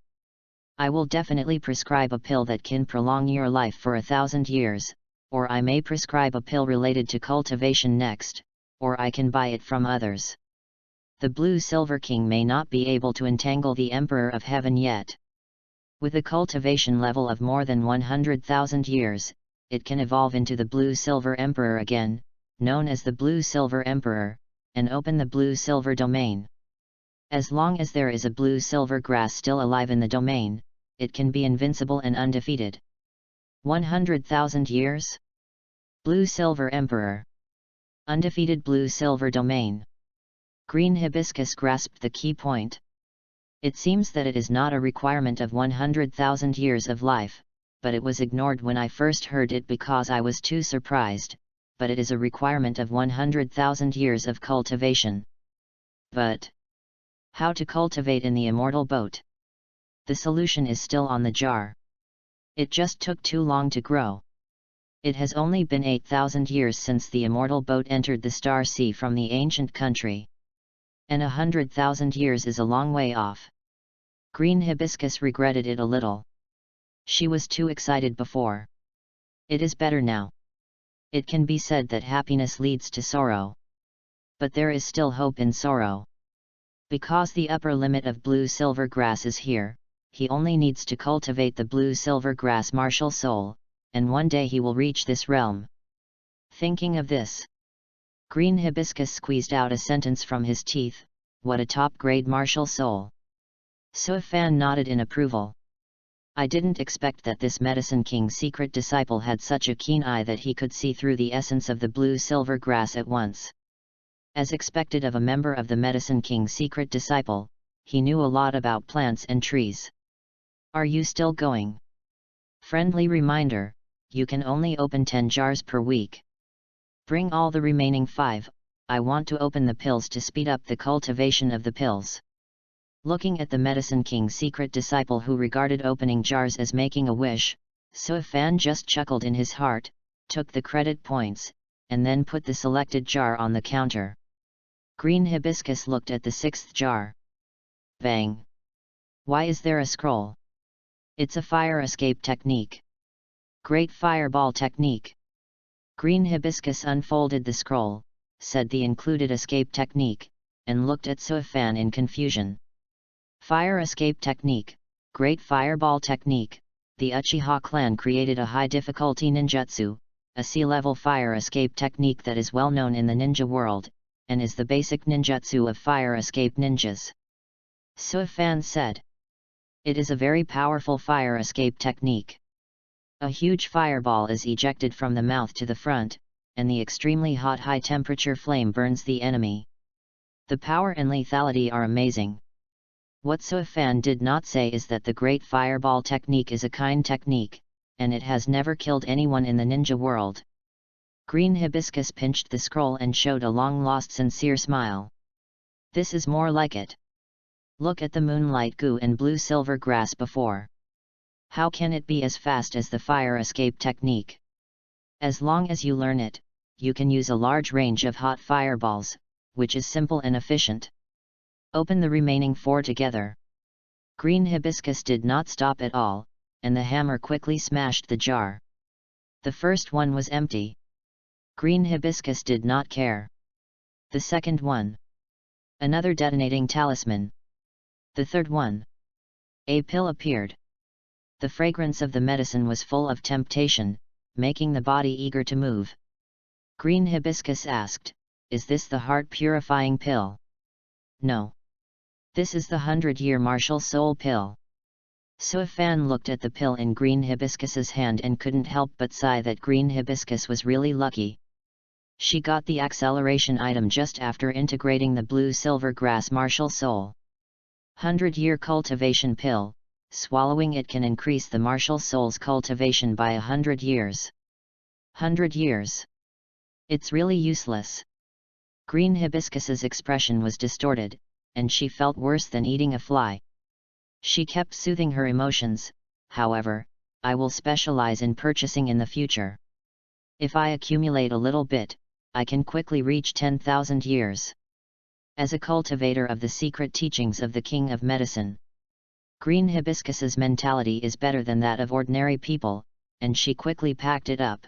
I will definitely prescribe a pill that can prolong your life for 1,000 years, or I may prescribe a pill related to cultivation next, or I can buy it from others. The blue-silver king may not be able to entangle the Emperor of Heaven yet. With a cultivation level of more than 100,000 years, it can evolve into the blue-silver Emperor again, known as the blue-silver Emperor, and open the blue-silver domain. As long as there is a blue-silver grass still alive in the domain, it can be invincible and undefeated. 100,000 years? Blue-silver Emperor. Undefeated blue-silver domain. Green Hibiscus grasped the key point. It seems that it is not a requirement of 100,000 years of life, but it was ignored when I first heard it because I was too surprised, but it is a requirement of 100,000 years of cultivation. But how to cultivate in the immortal boat? The solution is still on the jar. It just took too long to grow. It has only been 8,000 years since the immortal boat entered the Star Sea from the ancient country. And 100,000 years is a long way off. Green Hibiscus regretted it a little. She was too excited before. It is better now. It can be said that happiness leads to sorrow. But there is still hope in sorrow. Because the upper limit of blue-silver grass is here, he only needs to cultivate the blue-silver grass martial soul, and one day he will reach this realm. Thinking of this, Green Hibiscus squeezed out a sentence from his teeth, what a top-grade martial soul. Suifan nodded in approval. I didn't expect that this Medicine King's secret disciple had such a keen eye that he could see through the essence of the blue-silver grass at once. As expected of a member of the Medicine King's secret disciple, he knew a lot about plants and trees. Are you still going? Friendly reminder, you can only open 10 jars per week. Bring all the remaining 5, I want to open the pills to speed up the cultivation of the pills. Looking at the Medicine King's secret disciple who regarded opening jars as making a wish, Suifan just chuckled in his heart, took the credit points, and then put the selected jar on the counter. Green Hibiscus looked at the 6th jar. Bang! Why is there a scroll? It's a fire escape technique. Great fireball technique. Green Hibiscus unfolded the scroll, said the included escape technique, and looked at Suifan in confusion. Fire escape technique, great fireball technique. The Uchiha clan created a high-difficulty ninjutsu, a sea-level fire escape technique that is well known in the ninja world, and is the basic ninjutsu of fire escape ninjas. Suifan said. It is a very powerful fire escape technique. A huge fireball is ejected from the mouth to the front, and the extremely hot high-temperature flame burns the enemy. The power and lethality are amazing. What Fan did not say is that the Great Fireball technique is a kind technique, and it has never killed anyone in the ninja world. Green Hibiscus pinched the scroll and showed a long-lost sincere smile. This is more like it. Look at the moonlight goo and blue-silver grass before. How can it be as fast as the fire escape technique? As long as you learn it, you can use a large range of hot fireballs, which is simple and efficient. Open the remaining 4 together. Green Hibiscus did not stop at all, and the hammer quickly smashed the jar. The first one was empty. Green Hibiscus did not care. The second one. Another detonating talisman. The third one. A pill appeared. The fragrance of the medicine was full of temptation, making the body eager to move. Green Hibiscus asked, "Is this the heart-purifying pill?" "No. This is the 100-year martial soul pill." Fan looked at the pill in Green Hibiscus's hand and couldn't help but sigh that Green Hibiscus was really lucky. She got the acceleration item just after integrating the blue-silver grass martial soul. 100-year cultivation pill. Swallowing it can increase the martial soul's cultivation by 100 years. 100 years. It's really useless. Green Hibiscus's expression was distorted, and she felt worse than eating a fly. She kept soothing her emotions, "However, I will specialize in purchasing in the future. If I accumulate a little bit, I can quickly reach 10,000 years. As a cultivator of the secret teachings of the King of Medicine." Green Hibiscus's mentality is better than that of ordinary people, and she quickly packed it up.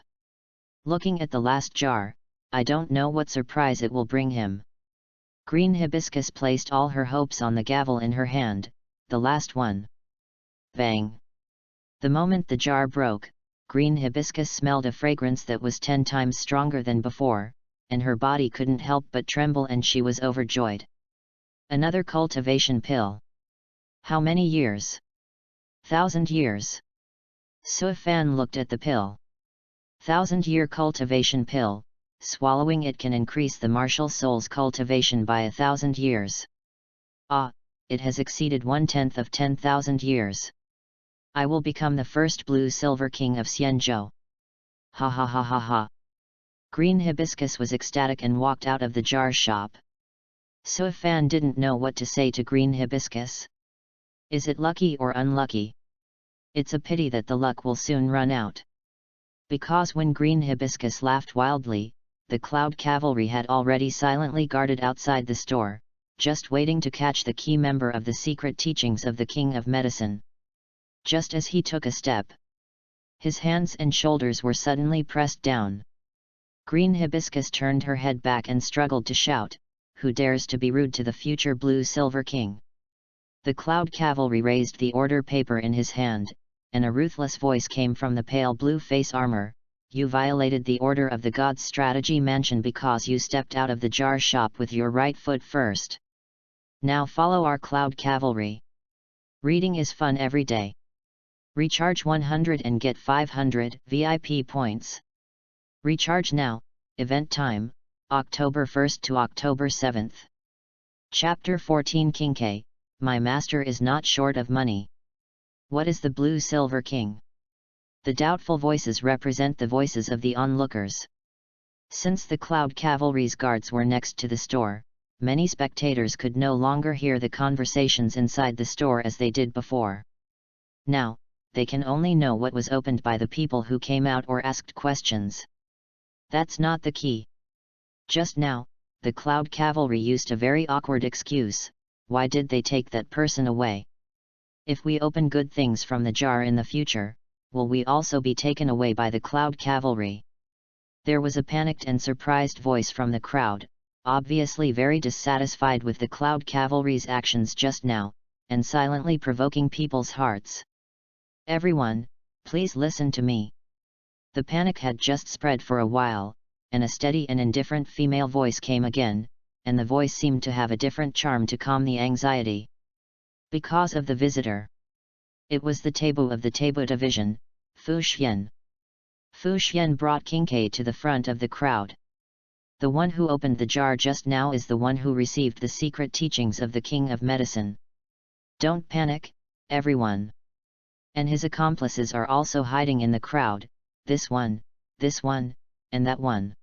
Looking at the last jar, "I don't know what surprise it will bring him." Green Hibiscus placed all her hopes on the gavel in her hand, the last one. Bang! The moment the jar broke, Green Hibiscus smelled a fragrance that was 10 times stronger than before, and her body couldn't help but tremble and she was overjoyed. Another cultivation pill. How many years? 1,000 years. Fan looked at the pill. 1,000-year cultivation pill. Swallowing it can increase the martial soul's cultivation by 1,000 years. Ah, it has exceeded 1/10 of 10,000 years. I will become the first blue-silver king of Xianzhou. Ha ha ha ha ha. Green Hibiscus was ecstatic and walked out of the jar shop. Fan didn't know what to say to Green Hibiscus. Is it lucky or unlucky? It's a pity that the luck will soon run out. Because when Green Hibiscus laughed wildly, the Cloud Cavalry had already silently guarded outside the store, just waiting to catch the key member of the secret teachings of the King of Medicine. Just as he took a step, his hands and shoulders were suddenly pressed down. Green Hibiscus turned her head back and struggled to shout, "Who dares to be rude to the future Blue-Silver King?" The Cloud Cavalry raised the order paper in his hand, and a ruthless voice came from the pale blue face armor. "You violated the order of the God's Strategy Mansion because you stepped out of the jar shop with your right foot first. Now follow our Cloud Cavalry. Reading is fun every day. Recharge 100 and get 500 VIP points. Recharge now, event time, October 1st to October 7th. Chapter 14 King K, my master is not short of money. What is the Blue-Silver King?" The doubtful voices represent the voices of the onlookers. Since the Cloud Cavalry's guards were next to the store, many spectators could no longer hear the conversations inside the store as they did before. Now, they can only know what was opened by the people who came out or asked questions. That's not the key. Just now, the Cloud Cavalry used a very awkward excuse. Why did they take that person away? If we open good things from the jar in the future, will we also be taken away by the Cloud Cavalry? There was a panicked and surprised voice from the crowd, obviously very dissatisfied with the Cloud Cavalry's actions just now, and silently provoking people's hearts. "Everyone, please listen to me." The panic had just spread for a while, and a steady and indifferent female voice came again, and the voice seemed to have a different charm to calm the anxiety. Because of the visitor. It was the Taibu of the Taibu division, Fu Xian. Fu Xian brought Qingke to the front of the crowd. The one who opened the jar just now is the one who received the secret teachings of the King of Medicine. Don't panic, everyone. And his accomplices are also hiding in the crowd, this one, and that one.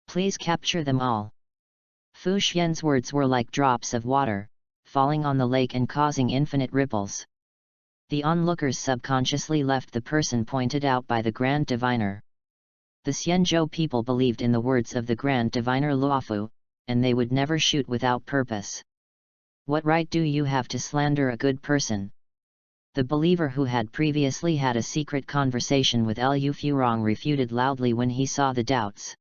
Please capture them all. Fu Xian's words were like drops of water, falling on the lake and causing infinite ripples. The onlookers subconsciously left the person pointed out by the Grand Diviner. The Xianzhou people believed in the words of the Grand Diviner Luofu, and they would never shoot without purpose. What right do you have to slander a good person? The believer who had previously had a secret conversation with Liu Furong refuted loudly when he saw the doubts.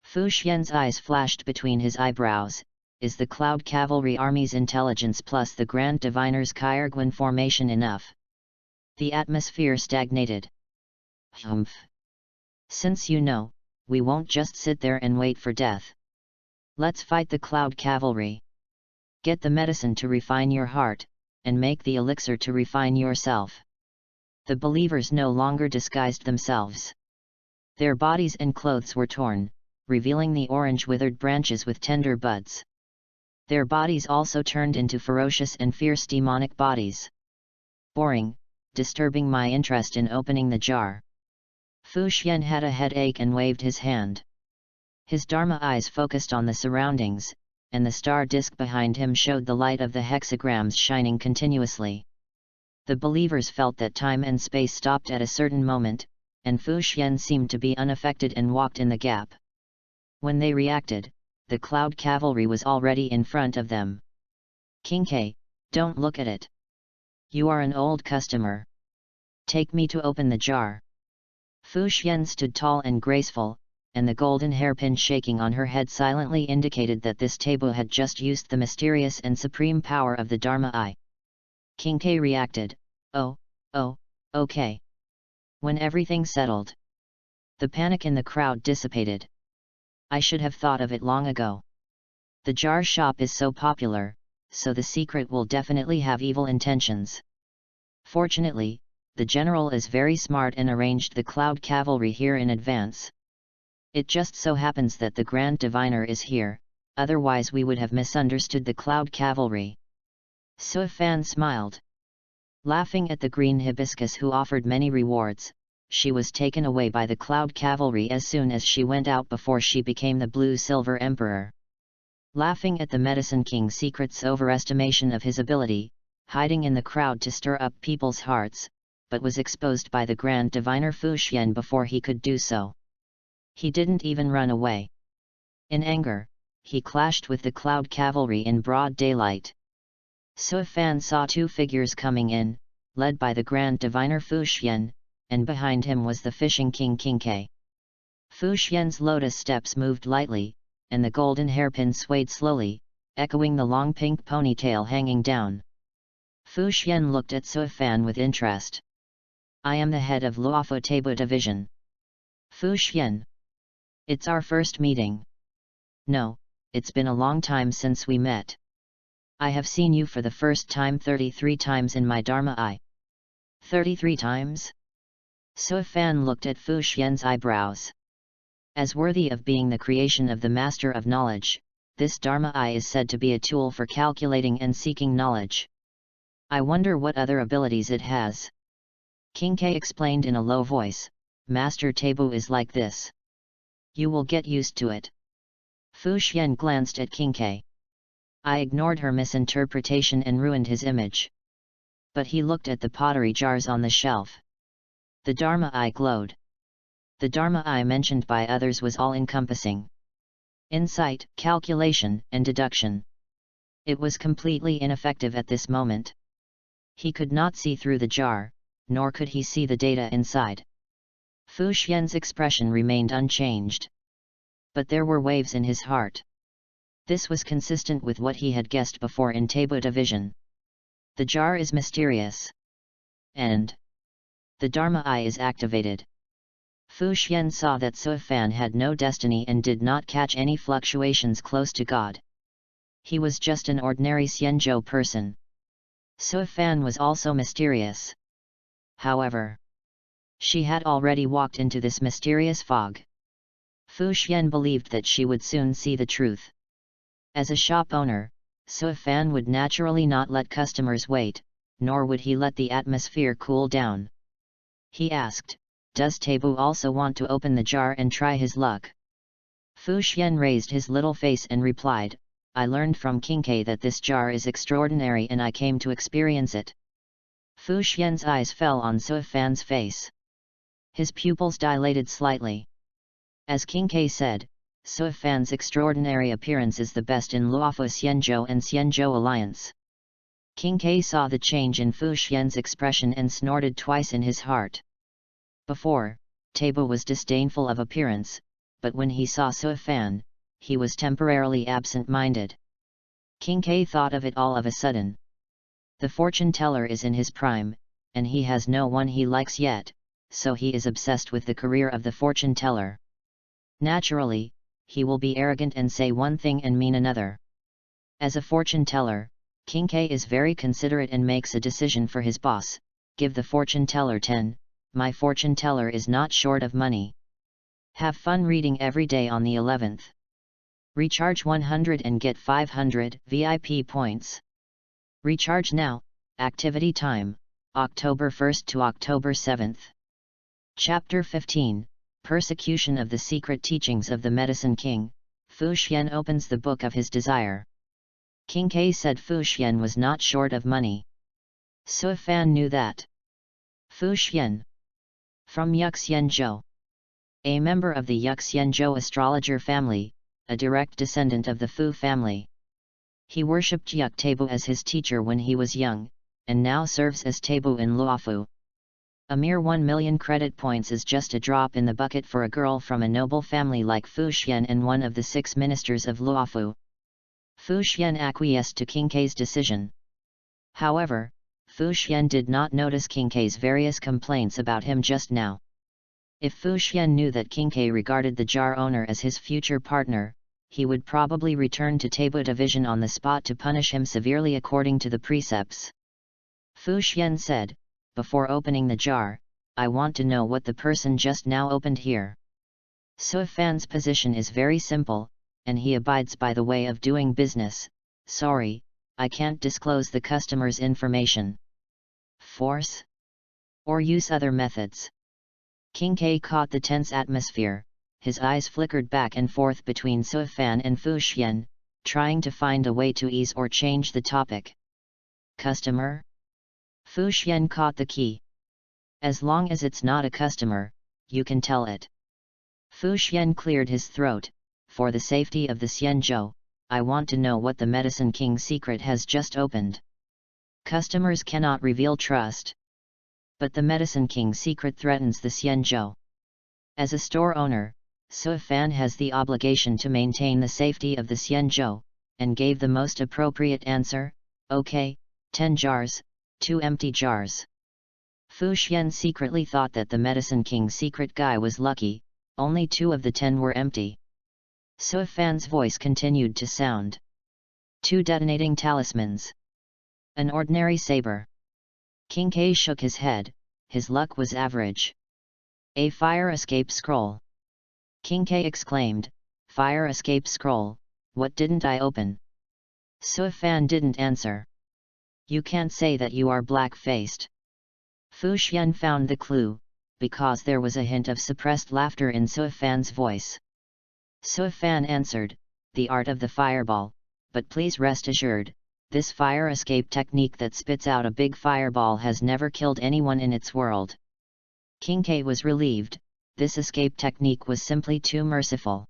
Fu Xian's eyes flashed between his eyebrows. Is the Cloud Cavalry Army's intelligence plus the Grand Diviner's Kyrgyzstan formation enough? The atmosphere stagnated. Humph. Since you know, we won't just sit there and wait for death. Let's fight the Cloud Cavalry. Get the medicine to refine your heart, and make the elixir to refine yourself. The believers no longer disguised themselves. Their bodies and clothes were torn, revealing the orange withered branches with tender buds. Their bodies also turned into ferocious and fierce demonic bodies. Boring, disturbing my interest in opening the jar. Fu Xian had a headache and waved his hand. His Dharma eyes focused on the surroundings, and the star disk behind him showed the light of the hexagrams shining continuously. The believers felt that time and space stopped at a certain moment, and Fu Xian seemed to be unaffected and walked in the gap. When they reacted, the Cloud Cavalry was already in front of them. Qingke, don't look at it. You are an old customer. Take me to open the jar. Fu Xian stood tall and graceful, and the golden hairpin shaking on her head silently indicated that this table had just used the mysterious and supreme power of the Dharma Eye. Qingke reacted, oh, okay. When everything settled, the panic in the crowd dissipated. I should have thought of it long ago. The jar shop is so popular, so the secret will definitely have evil intentions. Fortunately, the general is very smart and arranged the Cloud Cavalry here in advance. It just so happens that the Grand Diviner is here, otherwise we would have misunderstood the Cloud Cavalry. Sui Fan smiled. Laughing at the green hibiscus who offered many rewards, she was taken away by the Cloud Cavalry as soon as she went out before she became the Blue-Silver Emperor. Laughing at the Medicine King's secret's overestimation of his ability, hiding in the crowd to stir up people's hearts, but was exposed by the Grand Diviner Fu Xian before he could do so. He didn't even run away. In anger, he clashed with the Cloud Cavalry in broad daylight. Sui Fan saw two figures coming in, led by the Grand Diviner Fu Xian, and behind him was the Fishing King Qingke. Fu Xian's lotus steps moved lightly, and the golden hairpin swayed slowly, echoing the long pink ponytail hanging down. Fu Xian looked at Sui Fan with interest. I am the head of Luofu Taibu Division. Fu Xian. It's our first meeting. No, it's been a long time since we met. I have seen you for the first time 33 times in my Dharma Eye. 33 times? Sui Fan looked at Fu Xian's eyebrows. As worthy of being the creation of the Master of Knowledge, this Dharma Eye is said to be a tool for calculating and seeking knowledge. I wonder what other abilities it has. Qingke explained in a low voice, Master Taibu is like this. You will get used to it. Fu Xian glanced at Qingke. I ignored her misinterpretation and ruined his image. But he looked at the pottery jars on the shelf. The Dharma Eye glowed. The Dharma Eye mentioned by others was all-encompassing. Insight, calculation, and deduction. It was completely ineffective at this moment. He could not see through the jar, nor could he see the data inside. Fu Xian's expression remained unchanged. But there were waves in his heart. This was consistent with what he had guessed before in Taibu Division. The jar is mysterious. And the Dharma Eye is activated. Fu Xian saw that Sui Fan had no destiny and did not catch any fluctuations close to God. He was just an ordinary Xianzhou person. Sui Fan was also mysterious. However, She had already walked into this mysterious fog. Fu Xian believed that she would soon see the truth. As a shop owner, Su Fan would naturally not let customers wait, nor would he let the atmosphere cool down. He asked, "Does Taibu also want to open the jar and try his luck?" Fu Xian raised his little face and replied, "I learned from Qingke that this jar is extraordinary and I came to experience it." Fu Xian's eyes fell on Su Fan's face. His pupils dilated slightly. As Qingke said, Su Fan's extraordinary appearance is the best in Luofu Xianzhou and Xianzhou alliance. Qingke saw the change in Fu Xian's expression and snorted twice in his heart. Before, Taibu was disdainful of appearance, but when he saw Su Fan, he was temporarily absent-minded. Qingke thought of it all of a sudden. The fortune teller is in his prime, and he has no one he likes yet, so he is obsessed with the career of the fortune teller. Naturally, he will be arrogant and say one thing and mean another. As a fortune teller, Qingke is very considerate and makes a decision for his boss: "Give the fortune teller 10, my fortune teller is not short of money. Have fun reading every day on the 11th. Recharge 100 and get 500 VIP points. Recharge now, activity time, October 1st to October 7th. Chapter 15, Persecution of the Secret Teachings of the Medicine King. Fu Xian opens the book of his desire. Qingke said Fu Xian was not short of money. Su Fan knew that. Fu Xian, from Yuxianzhou, a member of the Yuxianzhou astrologer family, a direct descendant of the Fu family. He worshipped Yuk Taibu as his teacher when he was young, and now serves as Taibu in Luofu. A mere 1 million credit points is just a drop in the bucket for a girl from a noble family like Fu Xian and one of the 6 ministers of Luofu. Fu Xian acquiesced to Qingke's decision. However, Fu Xian did not notice Qingke's various complaints about him just now. If Fu Xian knew that Qingke regarded the jar owner as his future partner, he would probably return to Taibu Division on the spot to punish him severely according to the precepts. Fu Xian said, "Before opening the jar, I want to know what the person just now opened here." Su Fan's position is very simple, and he abides by the way of doing business. "Sorry, I can't disclose the customer's information." Force? Or use other methods? Qingke caught the tense atmosphere. His eyes flickered back and forth between Su Fan and Fu Xian, trying to find a way to ease or change the topic. Customer? Fu Xian caught the key. As long as it's not a customer, you can tell it. Fu Xian cleared his throat. "For the safety of the Xianzhou, I want to know what the Medicine King's secret has just opened." Customers cannot reveal trust. But the Medicine King's secret threatens the Xianzhou. As a store owner, Su Fan has the obligation to maintain the safety of the Xianzhou, and gave the most appropriate answer: "Okay, 10 jars, 2 empty jars." Fu Xian secretly thought that the Medicine King's secret guy was lucky, only 2 of the 10 were empty. Su Fan's voice continued to sound. 2 detonating talismans. An ordinary saber. Qingke shook his head. His luck was average. A fire escape scroll. Qingke exclaimed, "Fire escape scroll, what didn't I open?" Su Fan didn't answer. "You can't say that you are black-faced." Fu Xian found the clue, because there was a hint of suppressed laughter in Su Fan's voice. Su Fan answered, "The art of the fireball, but please rest assured, this fire escape technique that spits out a big fireball has never killed anyone in its world." Qingke was relieved. This escape technique was simply too merciful.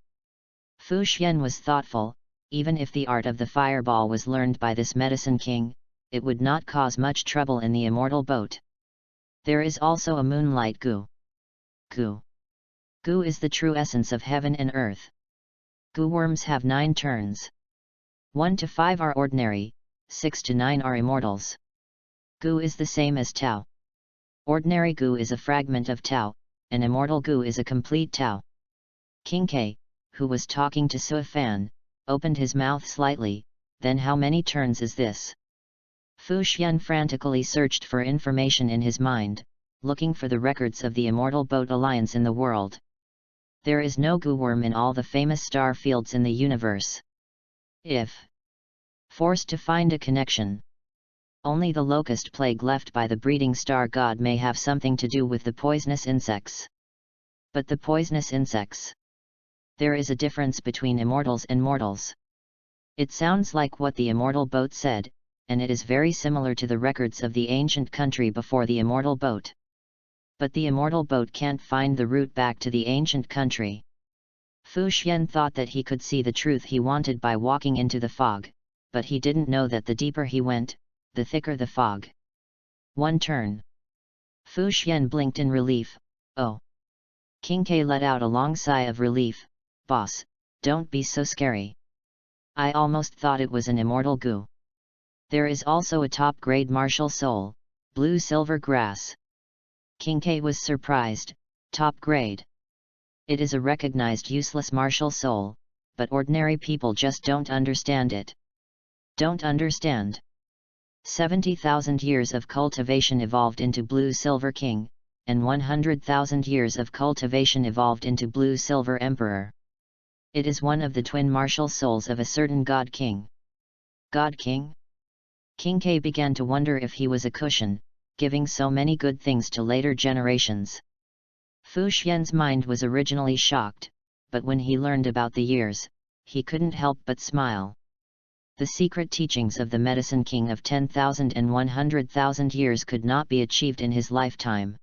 Fu Xian was thoughtful. Even if the art of the fireball was learned by this Medicine King, it would not cause much trouble in the immortal boat. There is also a moonlight gu. Gu. Gu is the true essence of heaven and earth. Gu worms have 9 turns. 1 to 5 are ordinary, 6 to 9 are immortals. Gu is the same as Tao. Ordinary Gu is a fragment of Tao, and immortal Gu is a complete Tao. Qingke, who was talking to Su Fan, opened his mouth slightly. "Then how many turns is this?" Fu Xian frantically searched for information in his mind. looking for the records of the Immortal Boat Alliance in the world. There is no goo worm in all the famous star fields in the universe. If forced to find a connection, only the locust plague left by the breeding star god may have something to do with the poisonous insects. But the poisonous insects. There is a difference between immortals and mortals. It sounds like what the immortal boat said, and it is very similar to the records of the ancient country before the immortal boat. But the immortal boat can't find the route back to the ancient country. Fu Xian thought that he could see the truth he wanted by walking into the fog, but he didn't know that the deeper he went, the thicker the fog. One turn. Fu Xian blinked in relief. Oh. King K let out a long sigh of relief. Boss, don't be so scary. I almost thought it was an immortal goo. There is also a top-grade martial soul, blue silver grass. King K was surprised. Top grade. It is a recognized useless martial soul, but ordinary people just don't understand it. Don't understand. 70,000 years of cultivation evolved into Blue Silver King, and 100,000 years of cultivation evolved into Blue Silver Emperor. It is one of the twin martial souls of a certain God King. God King? King K began to wonder if he was a cushion, giving so many good things to later generations. Fu Xian's mind was originally shocked, but when he learned about the years, he couldn't help but smile. The secret teachings of the Medicine King of 10,000 and 100,000 years could not be achieved in his lifetime.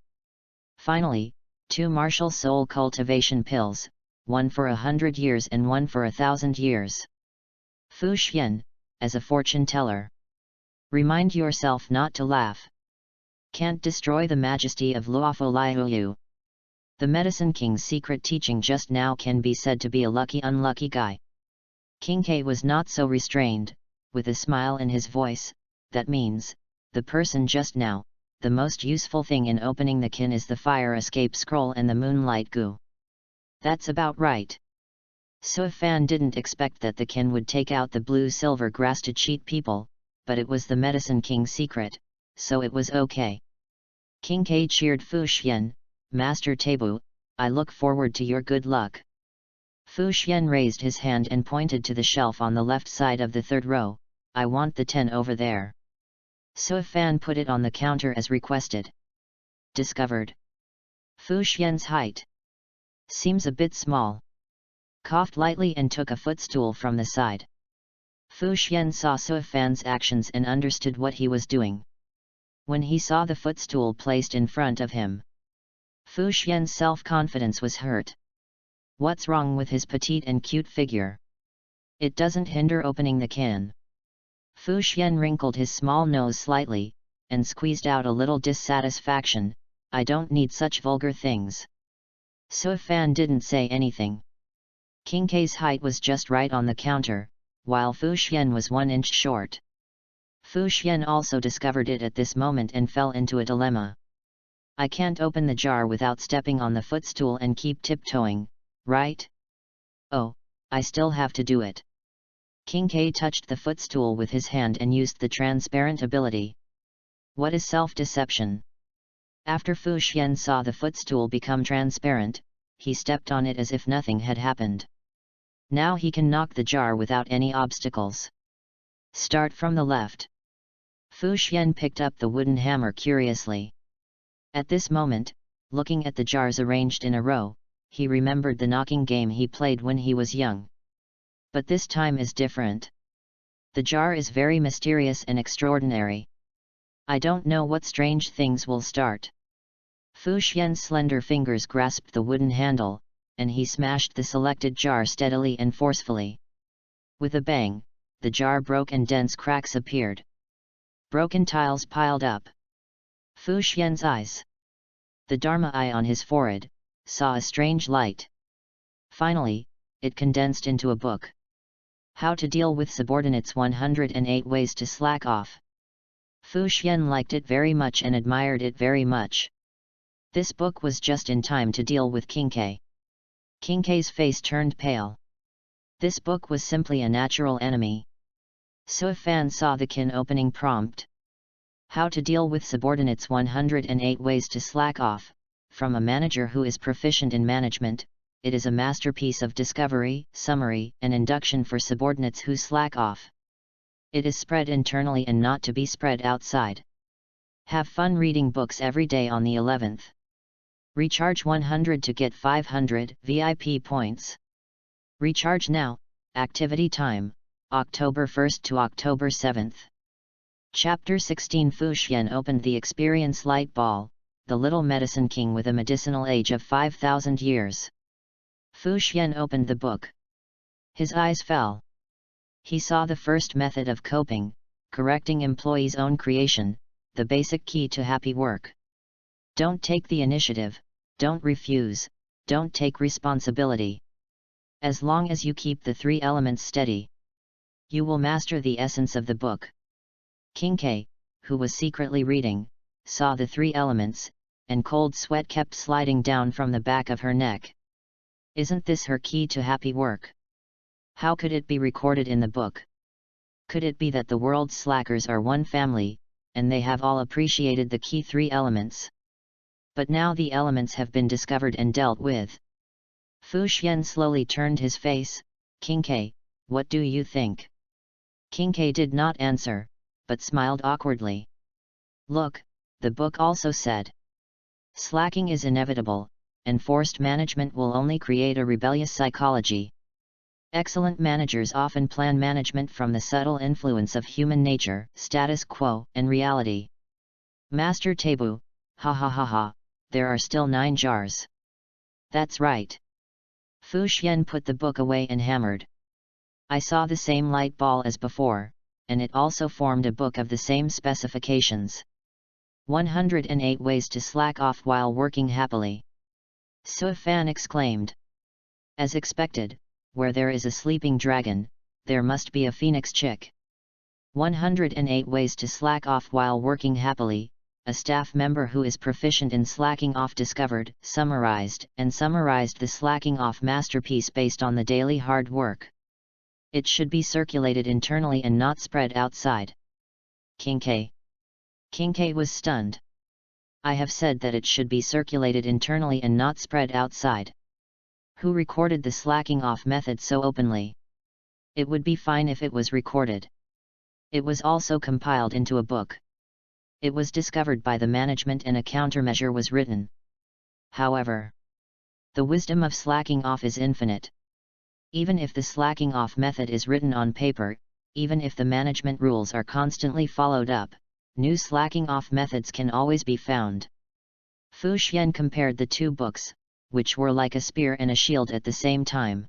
Finally, 2 martial soul cultivation pills, one for 100 years and one for 1,000 years. Fu Xian, as a fortune teller. Remind yourself not to laugh. Can't destroy the majesty of Luofo Liu. The Medicine King's secret teaching just now can be said to be a lucky-unlucky guy. King K was not so restrained, with a smile in his voice. That means, the person just now, the most useful thing in opening the kin is the fire escape scroll and the moonlight goo. That's about right. So Fan didn't expect that the kin would take out the blue silver grass to cheat people, but it was the Medicine King's secret, so it was okay. King K cheered Fu Xian. Master Tabu, I look forward to your good luck. Fu Xian raised his hand and pointed to the shelf on the left side of the third row. I want the 10 over there. So Fan put it on the counter as requested. Discovered. Fu Xian's height seems a bit small. Coughed lightly and took a footstool from the side. Fu Xian saw So Fan's actions and understood what he was doing. When he saw the footstool placed in front of him, Fu Xian's self-confidence was hurt. What's wrong with his petite and cute figure? It doesn't hinder opening the can. Fu Xian wrinkled his small nose slightly, and squeezed out a little dissatisfaction. I don't need such vulgar things. So Fan didn't say anything. King K's height was just right on the counter, while Fu Xian was 1 inch short. Fu Xian also discovered it at this moment and fell into a dilemma. I can't open the jar without stepping on the footstool and keep tiptoeing, right? Oh, I still have to do it. King K touched the footstool with his hand and used the transparent ability. What is self-deception? After Fu Xian saw the footstool become transparent, he stepped on it as if nothing had happened. Now he can knock the jar without any obstacles. Start from the left. Fu Xian picked up the wooden hammer curiously. At this moment, looking at the jars arranged in a row, he remembered the knocking game he played when he was young. But this time is different. The jar is very mysterious and extraordinary. I don't know what strange things will start. Fu Xian's slender fingers grasped the wooden handle, and he smashed the selected jar steadily and forcefully. With a bang, the jar broke and dense cracks appeared. Broken tiles piled up. Fu Xian's eyes, the Dharma eye on his forehead, saw a strange light. Finally, it condensed into a book. How to Deal with Subordinates 108 Ways to Slack Off. Fu Xian liked it very much and admired it very much. This book was just in time to deal with King K. King K's face turned pale. This book was simply a natural enemy. So Fan saw the kin opening prompt. How to deal with subordinates. 108 ways to slack off. From a manager who is proficient in management, it is a masterpiece of discovery, summary, and induction for subordinates who slack off. It is spread internally and not to be spread outside. Have fun reading books every day. On the 11th. Recharge 100 to get 500 VIP points. Recharge now. Activity time, October 1st to October 7th. Chapter 16. Fu Xian opened the experience light ball, the little medicine king with a medicinal age of 5,000 years. Fu Xian opened the book. His eyes fell. He saw the first method of coping, correcting employees' own creation, the basic key to happy work. Don't take the initiative, don't refuse, don't take responsibility. As long as you keep the three elements steady, you will master the essence of the book. King K, who was secretly reading, saw the three elements, and cold sweat kept sliding down from the back of her neck. Isn't this her key to happy work? How could it be recorded in the book? Could it be that the world's slackers are one family, and they have all appreciated the key three elements? But now the elements have been discovered and dealt with. Fu Xian slowly turned his face. King K, what do you think? King K did not answer, but smiled awkwardly. Look, the book also said. Slacking is inevitable, and forced management will only create a rebellious psychology. Excellent managers often plan management from the subtle influence of human nature, status quo, and reality. Master Tebu, ha ha ha ha, there are still 9 jars. That's right. Fu Xian put the book away and hammered. I saw the same light ball as before, and it also formed a book of the same specifications. 108 ways to slack off while working happily. Su Fan exclaimed. As expected, where there is a sleeping dragon, there must be a phoenix chick. 108 ways to slack off while working happily. A staff member who is proficient in slacking off discovered, summarized the slacking off masterpiece based on the daily hard work. It should be circulated internally and not spread outside. King K. King K was stunned. I have said that it should be circulated internally and not spread outside. Who recorded the slacking off method so openly? It would be fine if it was recorded. It was also compiled into a book. It was discovered by the management and a countermeasure was written. However, the wisdom of slacking off is infinite. Even if the slacking off method is written on paper, even if the management rules are constantly followed up, new slacking off methods can always be found. Fu Xian compared the two books, which were like a spear and a shield at the same time.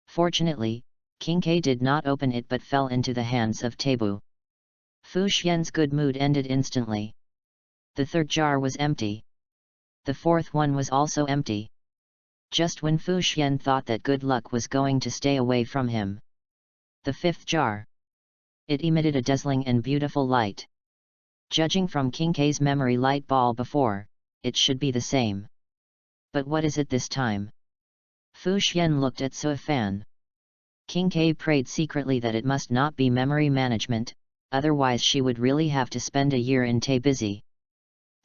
Fortunately, King K did not open it but fell into the hands of Tebu. Fu Xian's good mood ended instantly. The third jar was empty. The fourth one was also empty. Just when Fu Xian thought that good luck was going to stay away from him. The fifth jar. It emitted a dazzling and beautiful light. Judging from King K's memory light ball before, it should be the same. But what is it this time? Fu Xian looked at Su Fan. King K prayed secretly that it must not be memory management, otherwise she would really have to spend a year in busy.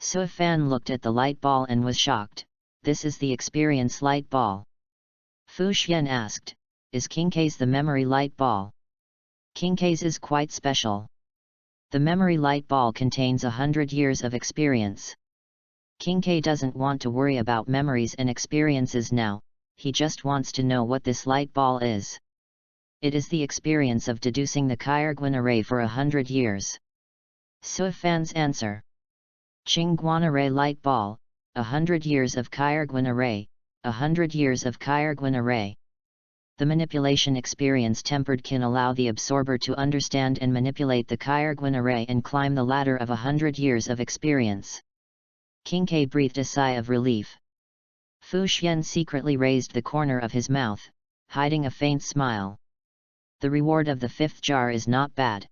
Su Fan looked at the light ball and was shocked. This is the experience light ball. Fu Xian asked, is King K's the memory light ball? King K's is quite special. The memory light ball contains 100 years of experience. King K doesn't want to worry about memories and experiences now, he just wants to know what this light ball is. It is the experience of deducing the Kairguan array for 100 years. Su Fan's answer. Qingguan array light ball, 100 years of Kairguan array, 100 years of Kairguan array. The manipulation experience tempered can allow the absorber to understand and manipulate the Kairguan array and climb the ladder of 100 years of experience. King K breathed a sigh of relief. Fu Xian secretly raised the corner of his mouth, hiding a faint smile. The reward of the fifth jar is not bad.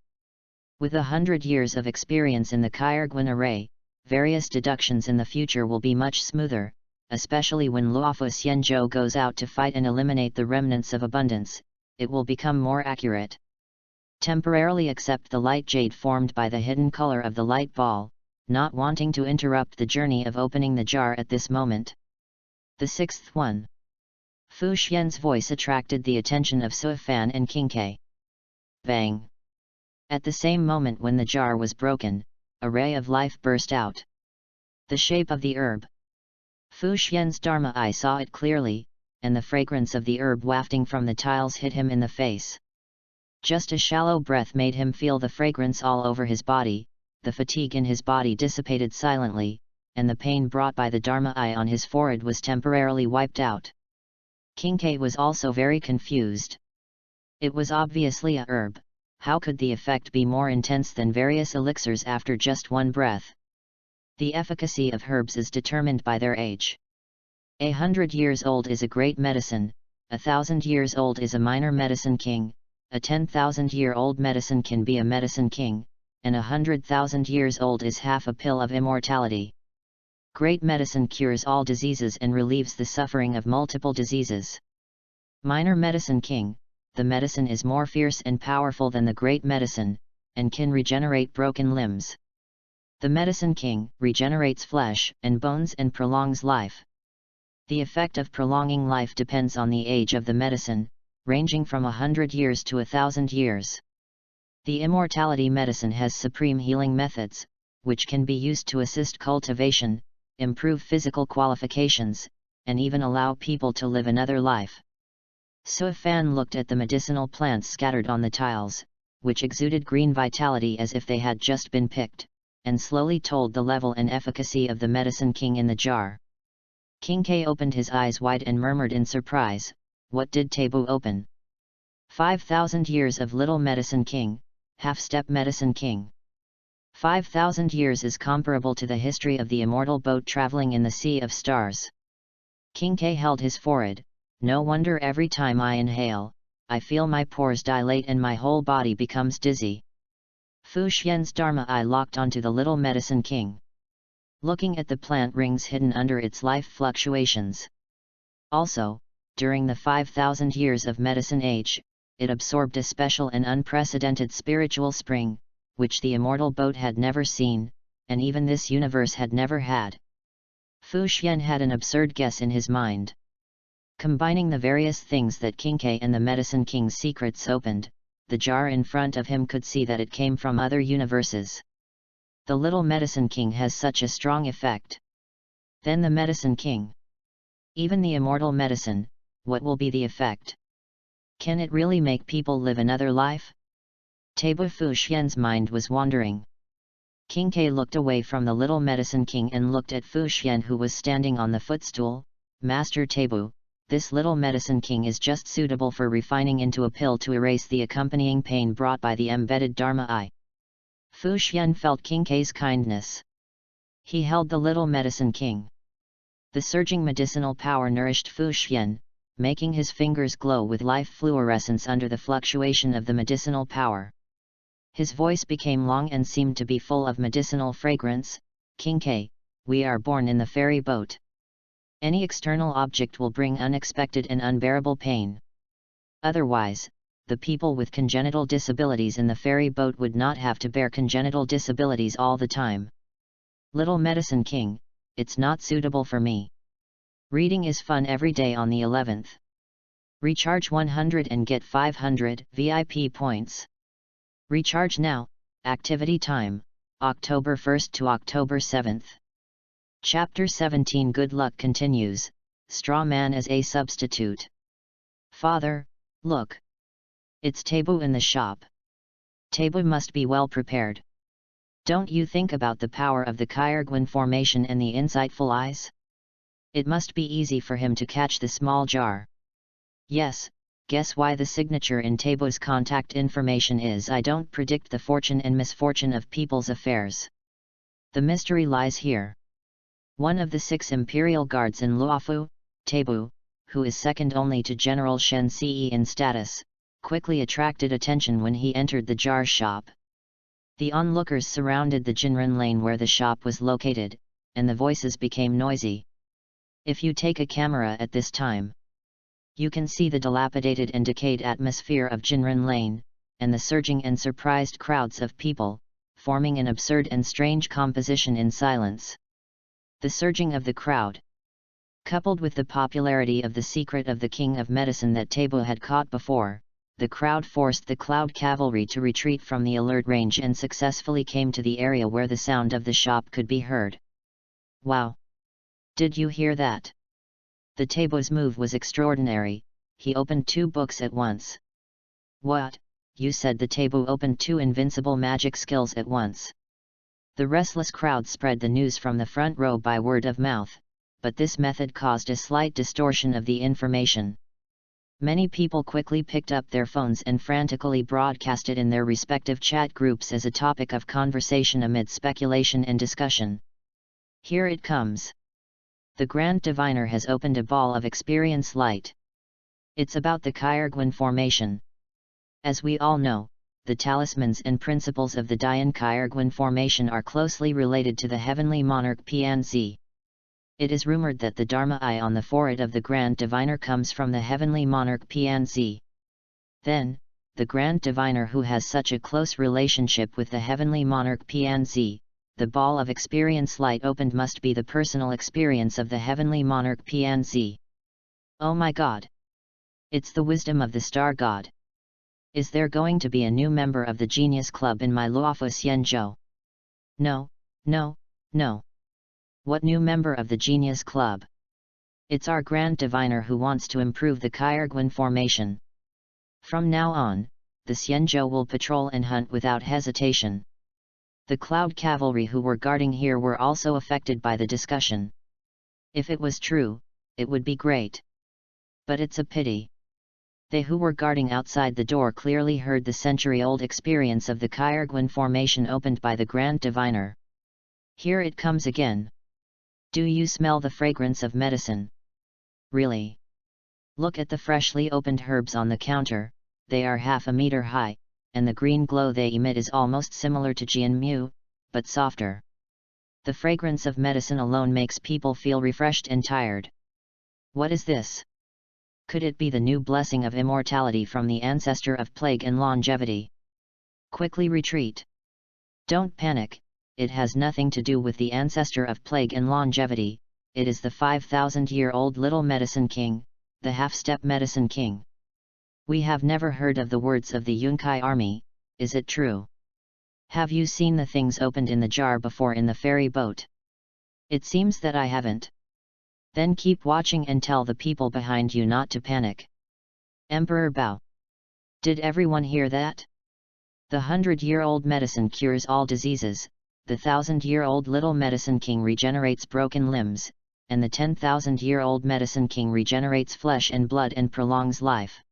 With 100 years of experience in the Kairguan array, various deductions in the future will be much smoother, especially when Luofu Xianzhou goes out to fight and eliminate the remnants of abundance, it will become more accurate. temporarily accept the light jade formed by the hidden color of the light ball, not wanting to interrupt the journey of opening the jar at this moment. The sixth one. Fu Xian's voice attracted the attention of Sui Fan and King K. Bang! At the same moment when the jar was broken, a ray of life burst out. The shape of the herb. Fu Xian's Dharma eye saw it clearly, and the fragrance of the herb wafting from the tiles hit him in the face. Just a shallow breath made him feel the fragrance all over his body, the fatigue in his body dissipated silently, and the pain brought by the Dharma eye on his forehead was temporarily wiped out. King K was also very confused. It was obviously a herb. How could the effect be more intense than various elixirs after just one breath? The efficacy of herbs is determined by their age. 100 years old is a great medicine, 1,000 years old is a minor medicine king, a 10,000-year-old medicine can be a medicine king, and 100,000 years old is half a pill of immortality. Great medicine cures all diseases and relieves the suffering of multiple diseases. Minor medicine king, the medicine is more fierce and powerful than the great medicine, and can regenerate broken limbs. The medicine king regenerates flesh and bones and prolongs life. The effect of prolonging life depends on the age of the medicine, ranging from 100 years to 1,000 years. The immortality medicine has supreme healing methods, which can be used to assist cultivation, improve physical qualifications, and even allow people to live another life. Sui Fan looked at the medicinal plants scattered on the tiles, which exuded green vitality as if they had just been picked, and slowly told the level and efficacy of the medicine king in the jar. King K opened his eyes wide and murmured in surprise, "What did Tabu open?" 5,000 years of little medicine king, half-step medicine king. 5,000 years is comparable to the history of the immortal boat traveling in the sea of stars. King K held his forehead. No wonder every time I inhale, I feel my pores dilate and my whole body becomes dizzy. Fu Xian's Dharma eye locked onto the little medicine king. Looking at the plant rings hidden under its life fluctuations. Also, during the 5,000 years of medicine age, it absorbed a special and unprecedented spiritual spring, which the immortal boat had never seen, and even this universe had never had. Fu Xian had an absurd guess in his mind. Combining the various things that King K and the Medicine King's secrets opened, the jar in front of him could see that it came from other universes. The little Medicine King has such a strong effect. Then the Medicine King. Even the immortal medicine, what will be the effect? Can it really make people live another life? Tabu Fu Xian's mind was wandering. King K looked away from the little Medicine King and looked at Fu Xian who was standing on the footstool. Master Tabu, this little Medicine King is just suitable for refining into a pill to erase the accompanying pain brought by the embedded Dharma eye. Fu Xian felt King K's kindness. He held the little Medicine King. The surging medicinal power nourished Fu Xian, making his fingers glow with life fluorescence under the fluctuation of the medicinal power. His voice became long and seemed to be full of medicinal fragrance. King K, we are born in the ferry boat. Any external object will bring unexpected and unbearable pain. Otherwise, the people with congenital disabilities in the ferry boat would not have to bear congenital disabilities all the time. Little Medicine King, it's not suitable for me. Reading is fun every day on the 11th. Recharge 100 and get 500 VIP points. Recharge now. Activity time, October 1st to October 7th. Chapter 17 Good Luck continues, Straw Man as a substitute. Father, look. It's Tabu in the shop. Tabu must be well prepared. Don't you think about the power of the Kyrgyzstan formation and the insightful eyes? It must be easy for him to catch the small jar. Yes, guess why the signature in Tabu's contact information is I don't predict the fortune and misfortune of people's affairs. The mystery lies here. One of the 6 imperial guards in Luofu, Tabu, who is second only to General Shen Ce in status, quickly attracted attention when he entered the jar shop. The onlookers surrounded the Jinren lane where the shop was located, and the voices became noisy. If you take a camera at this time, you can see the dilapidated and decayed atmosphere of Jinren lane, and the surging and surprised crowds of people, forming an absurd and strange composition in silence. The surging of the crowd, coupled with the popularity of the secret of the King of Medicine that Tabo had caught before, the crowd forced the Cloud Cavalry to retreat from the alert range and successfully came to the area where the sound of the shop could be heard. Wow! Did you hear that? The Tabo's move was extraordinary. He opened 2 books at once. What? You said the Tabo opened 2 invincible magic skills at once. The restless crowd spread the news from the front row by word of mouth, but this method caused a slight distortion of the information. Many people quickly picked up their phones and frantically broadcast it in their respective chat groups as a topic of conversation amid speculation and discussion. Here it comes. The Grand Diviner has opened a ball of experience light. It's about the Kyrgyz formation. As we all know, the talismans and principles of the Dayan Kyrgyz formation are closely related to the heavenly monarch PNZ. It is rumored that the Dharma eye on the forehead of the Grand Diviner comes from the heavenly monarch PNZ. Then, the Grand Diviner who has such a close relationship with the heavenly monarch PNZ, the ball of experience light opened must be the personal experience of the heavenly monarch PNZ. Oh my God! It's the wisdom of the star god. Is there going to be a new member of the Genius Club in my Luofu Xianzhou? No, no, no. What new member of the Genius Club? It's our Grand Diviner who wants to improve the Kyrgyz formation. From now on, the Xianzhou will patrol and hunt without hesitation. The Cloud Cavalry who were guarding here were also affected by the discussion. If it was true, it would be great. But it's a pity. They who were guarding outside the door clearly heard the century-old experience of the Kyrgyz formation opened by the Grand Diviner. Here it comes again. Do you smell the fragrance of medicine? Really? Look at the freshly opened herbs on the counter, they are half a meter high, and the green glow they emit is almost similar to Jianmu, but softer. The fragrance of medicine alone makes people feel refreshed and tired. What is this? Could it be the new blessing of immortality from the ancestor of plague and longevity? Quickly retreat. Don't panic, it has nothing to do with the ancestor of plague and longevity, it is the 5,000-year-old little medicine king, the half-step medicine king. We have never heard of the words of the Yunkai army, is it true? Have you seen the things opened in the jar before in the ferry boat? It seems that I haven't. Then keep watching and tell the people behind you not to panic. Emperor Bao. Did everyone hear that? The 100-year-old medicine cures all diseases, the 1,000-year-old little medicine king regenerates broken limbs, and the 10,000-year-old medicine king regenerates flesh and blood and prolongs life.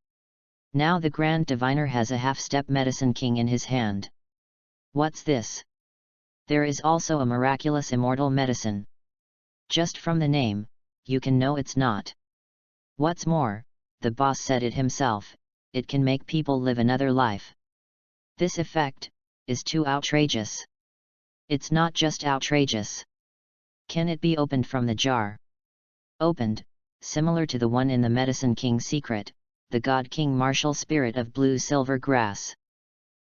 Now the Grand Diviner has a half-step medicine king in his hand. What's this? There is also a miraculous immortal medicine. Just from the name, you can know it's not. What's more, the boss said it himself, it can make people live another life. This effect is too outrageous. It's not just outrageous. Can it be opened from the jar? Opened, similar to the one in the Medicine King's secret, the God King martial spirit of blue silver grass.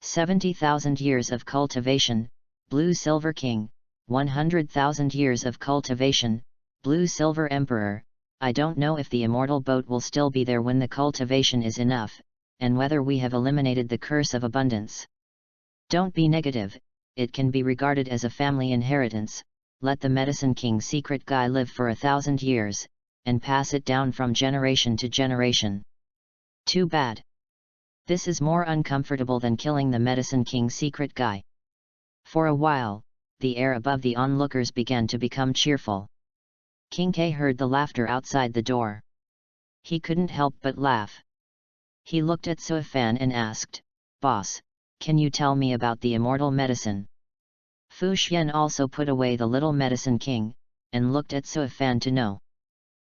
70,000 years of cultivation, blue silver king, 100,000 years of cultivation, blue silver emperor. I don't know if the immortal boat will still be there when the cultivation is enough, and whether we have eliminated the curse of abundance. Don't be negative, it can be regarded as a family inheritance. Let the Medicine King's secret guy live for 1,000 years, and pass it down from generation to generation. Too bad. This is more uncomfortable than killing the Medicine King's secret guy. For a while, the air above the onlookers began to become cheerful. King K heard the laughter outside the door. He couldn't help but laugh. He looked at Suifan and asked, "Boss, can you tell me about the immortal medicine?" Fu Xian also put away the little medicine king, and looked at Suifan to know.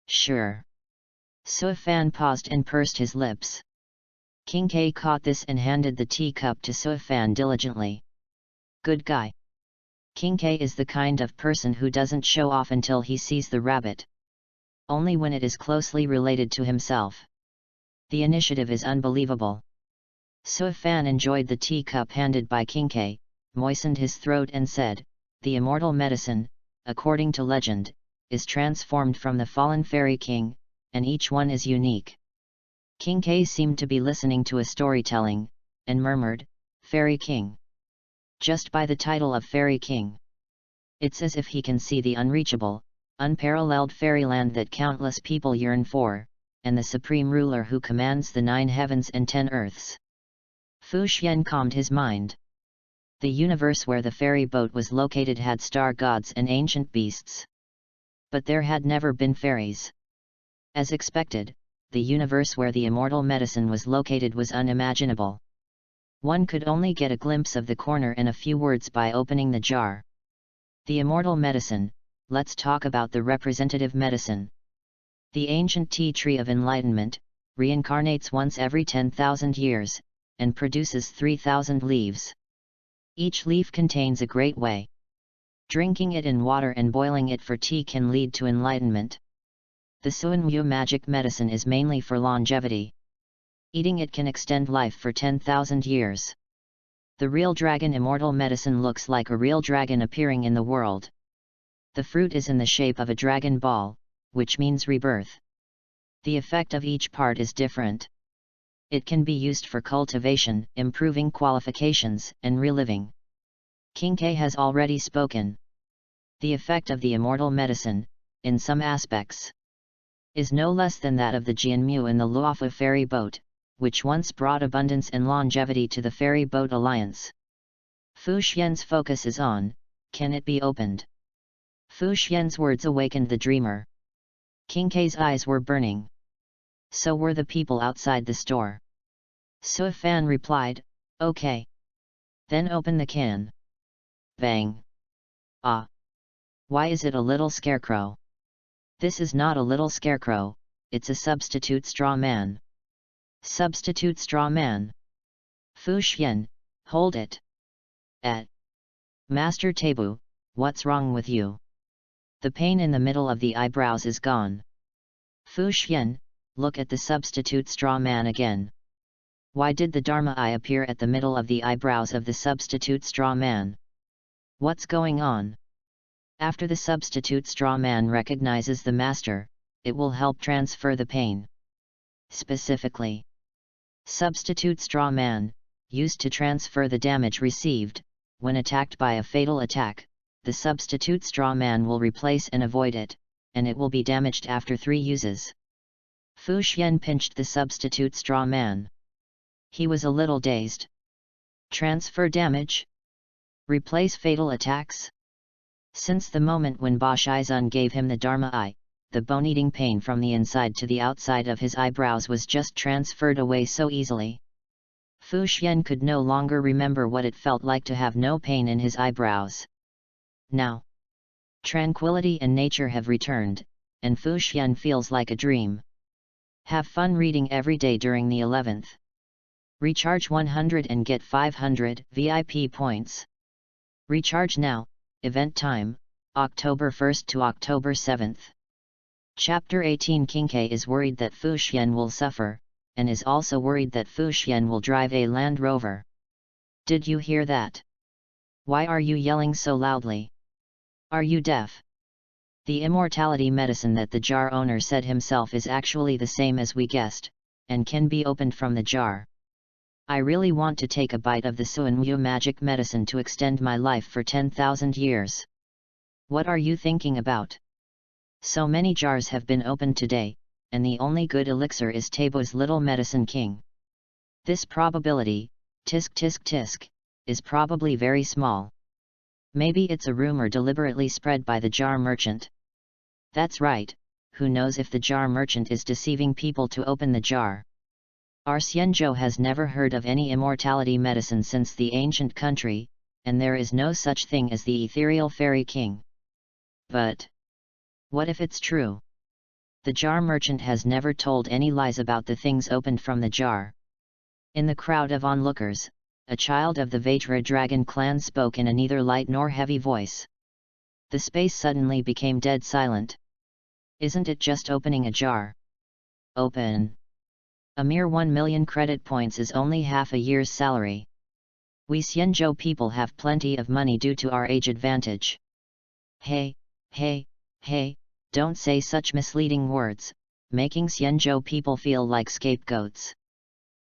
"Sure." Suifan paused and pursed his lips. King K caught this and handed the teacup to Suifan diligently. "Good guy. King K is the kind of person who doesn't show off until he sees the rabbit. Only when it is closely related to himself. The initiative is unbelievable. Suo Fan enjoyed the teacup handed by Kinkei, moistened his throat and said, "The immortal medicine, according to legend, is transformed from the fallen fairy king, and each one is unique." Kinkei seemed to be listening to a storytelling, and murmured, "Fairy King. Just by the title of Fairy King. It's as if he can see the unreachable, unparalleled fairyland that countless people yearn for, and the supreme ruler who commands the 9 heavens and 10 earths." Fu Xian calmed his mind. The universe where the fairy boat was located had star gods and ancient beasts. But there had never been fairies. As expected, the universe where the immortal medicine was located was unimaginable. One could only get a glimpse of the corner and a few words by opening the jar. The immortal medicine, let's talk about the representative medicine. The ancient tea tree of enlightenment, reincarnates once every 10,000 years, and produces 3,000 leaves. Each leaf contains a great way. Drinking it in water and boiling it for tea can lead to enlightenment. The Suanwu magic medicine is mainly for longevity. Eating it can extend life for 10,000 years. The real dragon immortal medicine looks like a real dragon appearing in the world. The fruit is in the shape of a dragon ball, which means rebirth. The effect of each part is different. It can be used for cultivation, improving qualifications, and reliving. Kinkei has already spoken. The effect of the immortal medicine, in some aspects, is no less than that of the Jianmu in the Luofu ferry boat, which once brought abundance and longevity to the ferry boat alliance. Fu Xian's focus is on, can it be opened? Fu Xian's words awakened the dreamer. Kinkei's eyes were burning. So were the people outside the store. Suo Fan replied, "Okay. Then open the can." Bang! Ah! Why is it a little scarecrow? This is not a little scarecrow, it's a substitute straw man. Substitute straw man? Fu Xian, hold it. Master Tabu, what's wrong with you? The pain in the middle of the eyebrows is gone. Fu Xian, look at the substitute straw man again. Why did the Dharma eye appear at the middle of the eyebrows of the substitute straw man? What's going on? After the substitute straw man recognizes the master, it will help transfer the pain. Specifically, substitute straw man, used to transfer the damage received. When attacked by a fatal attack, the substitute straw man will replace and avoid it, and it will be damaged after 3 uses. Fu Xian pinched the substitute straw man. He was a little dazed. Transfer damage? Replace fatal attacks? Since the moment when Ba Shizun gave him the Dharma eye, the bone-eating pain from the inside to the outside of his eyebrows was just transferred away so easily. Fu Xian could no longer remember what it felt like to have no pain in his eyebrows. Now, tranquility and nature have returned, and Fu Xian feels like a dream. Have fun reading every day during the 11th. Recharge 100 and get 500 VIP points. Recharge now, event time, October 1st to October 7th. Chapter 18. Kinkei is worried that Fu Xian will suffer, and is also worried that Fu Xian will drive a Land Rover. Did you hear that? Why are you yelling so loudly? Are you deaf? The immortality medicine that the jar owner said himself is actually the same as we guessed, and can be opened from the jar. I really want to take a bite of the Suanwu magic medicine to extend my life for 10,000 years. What are you thinking about? So many jars have been opened today, and the only good elixir is Tabo's little medicine king. This probability, tisk tisk tisk, is probably very small. Maybe it's a rumor deliberately spread by the jar merchant. That's right, who knows if the jar merchant is deceiving people to open the jar. Our Xianzhou has never heard of any immortality medicine since the ancient country, and there is no such thing as the ethereal fairy king. But what if it's true? The jar merchant has never told any lies about the things opened from the jar. In the crowd of onlookers, a child of the Vajra dragon clan spoke in a neither light nor heavy voice. The space suddenly became dead silent. Isn't it just opening a jar? Open! A mere 1 million credit points is only half a year's salary. We Xianzhou people have plenty of money due to our age advantage. Hey, don't say such misleading words, making Xianzhou people feel like scapegoats.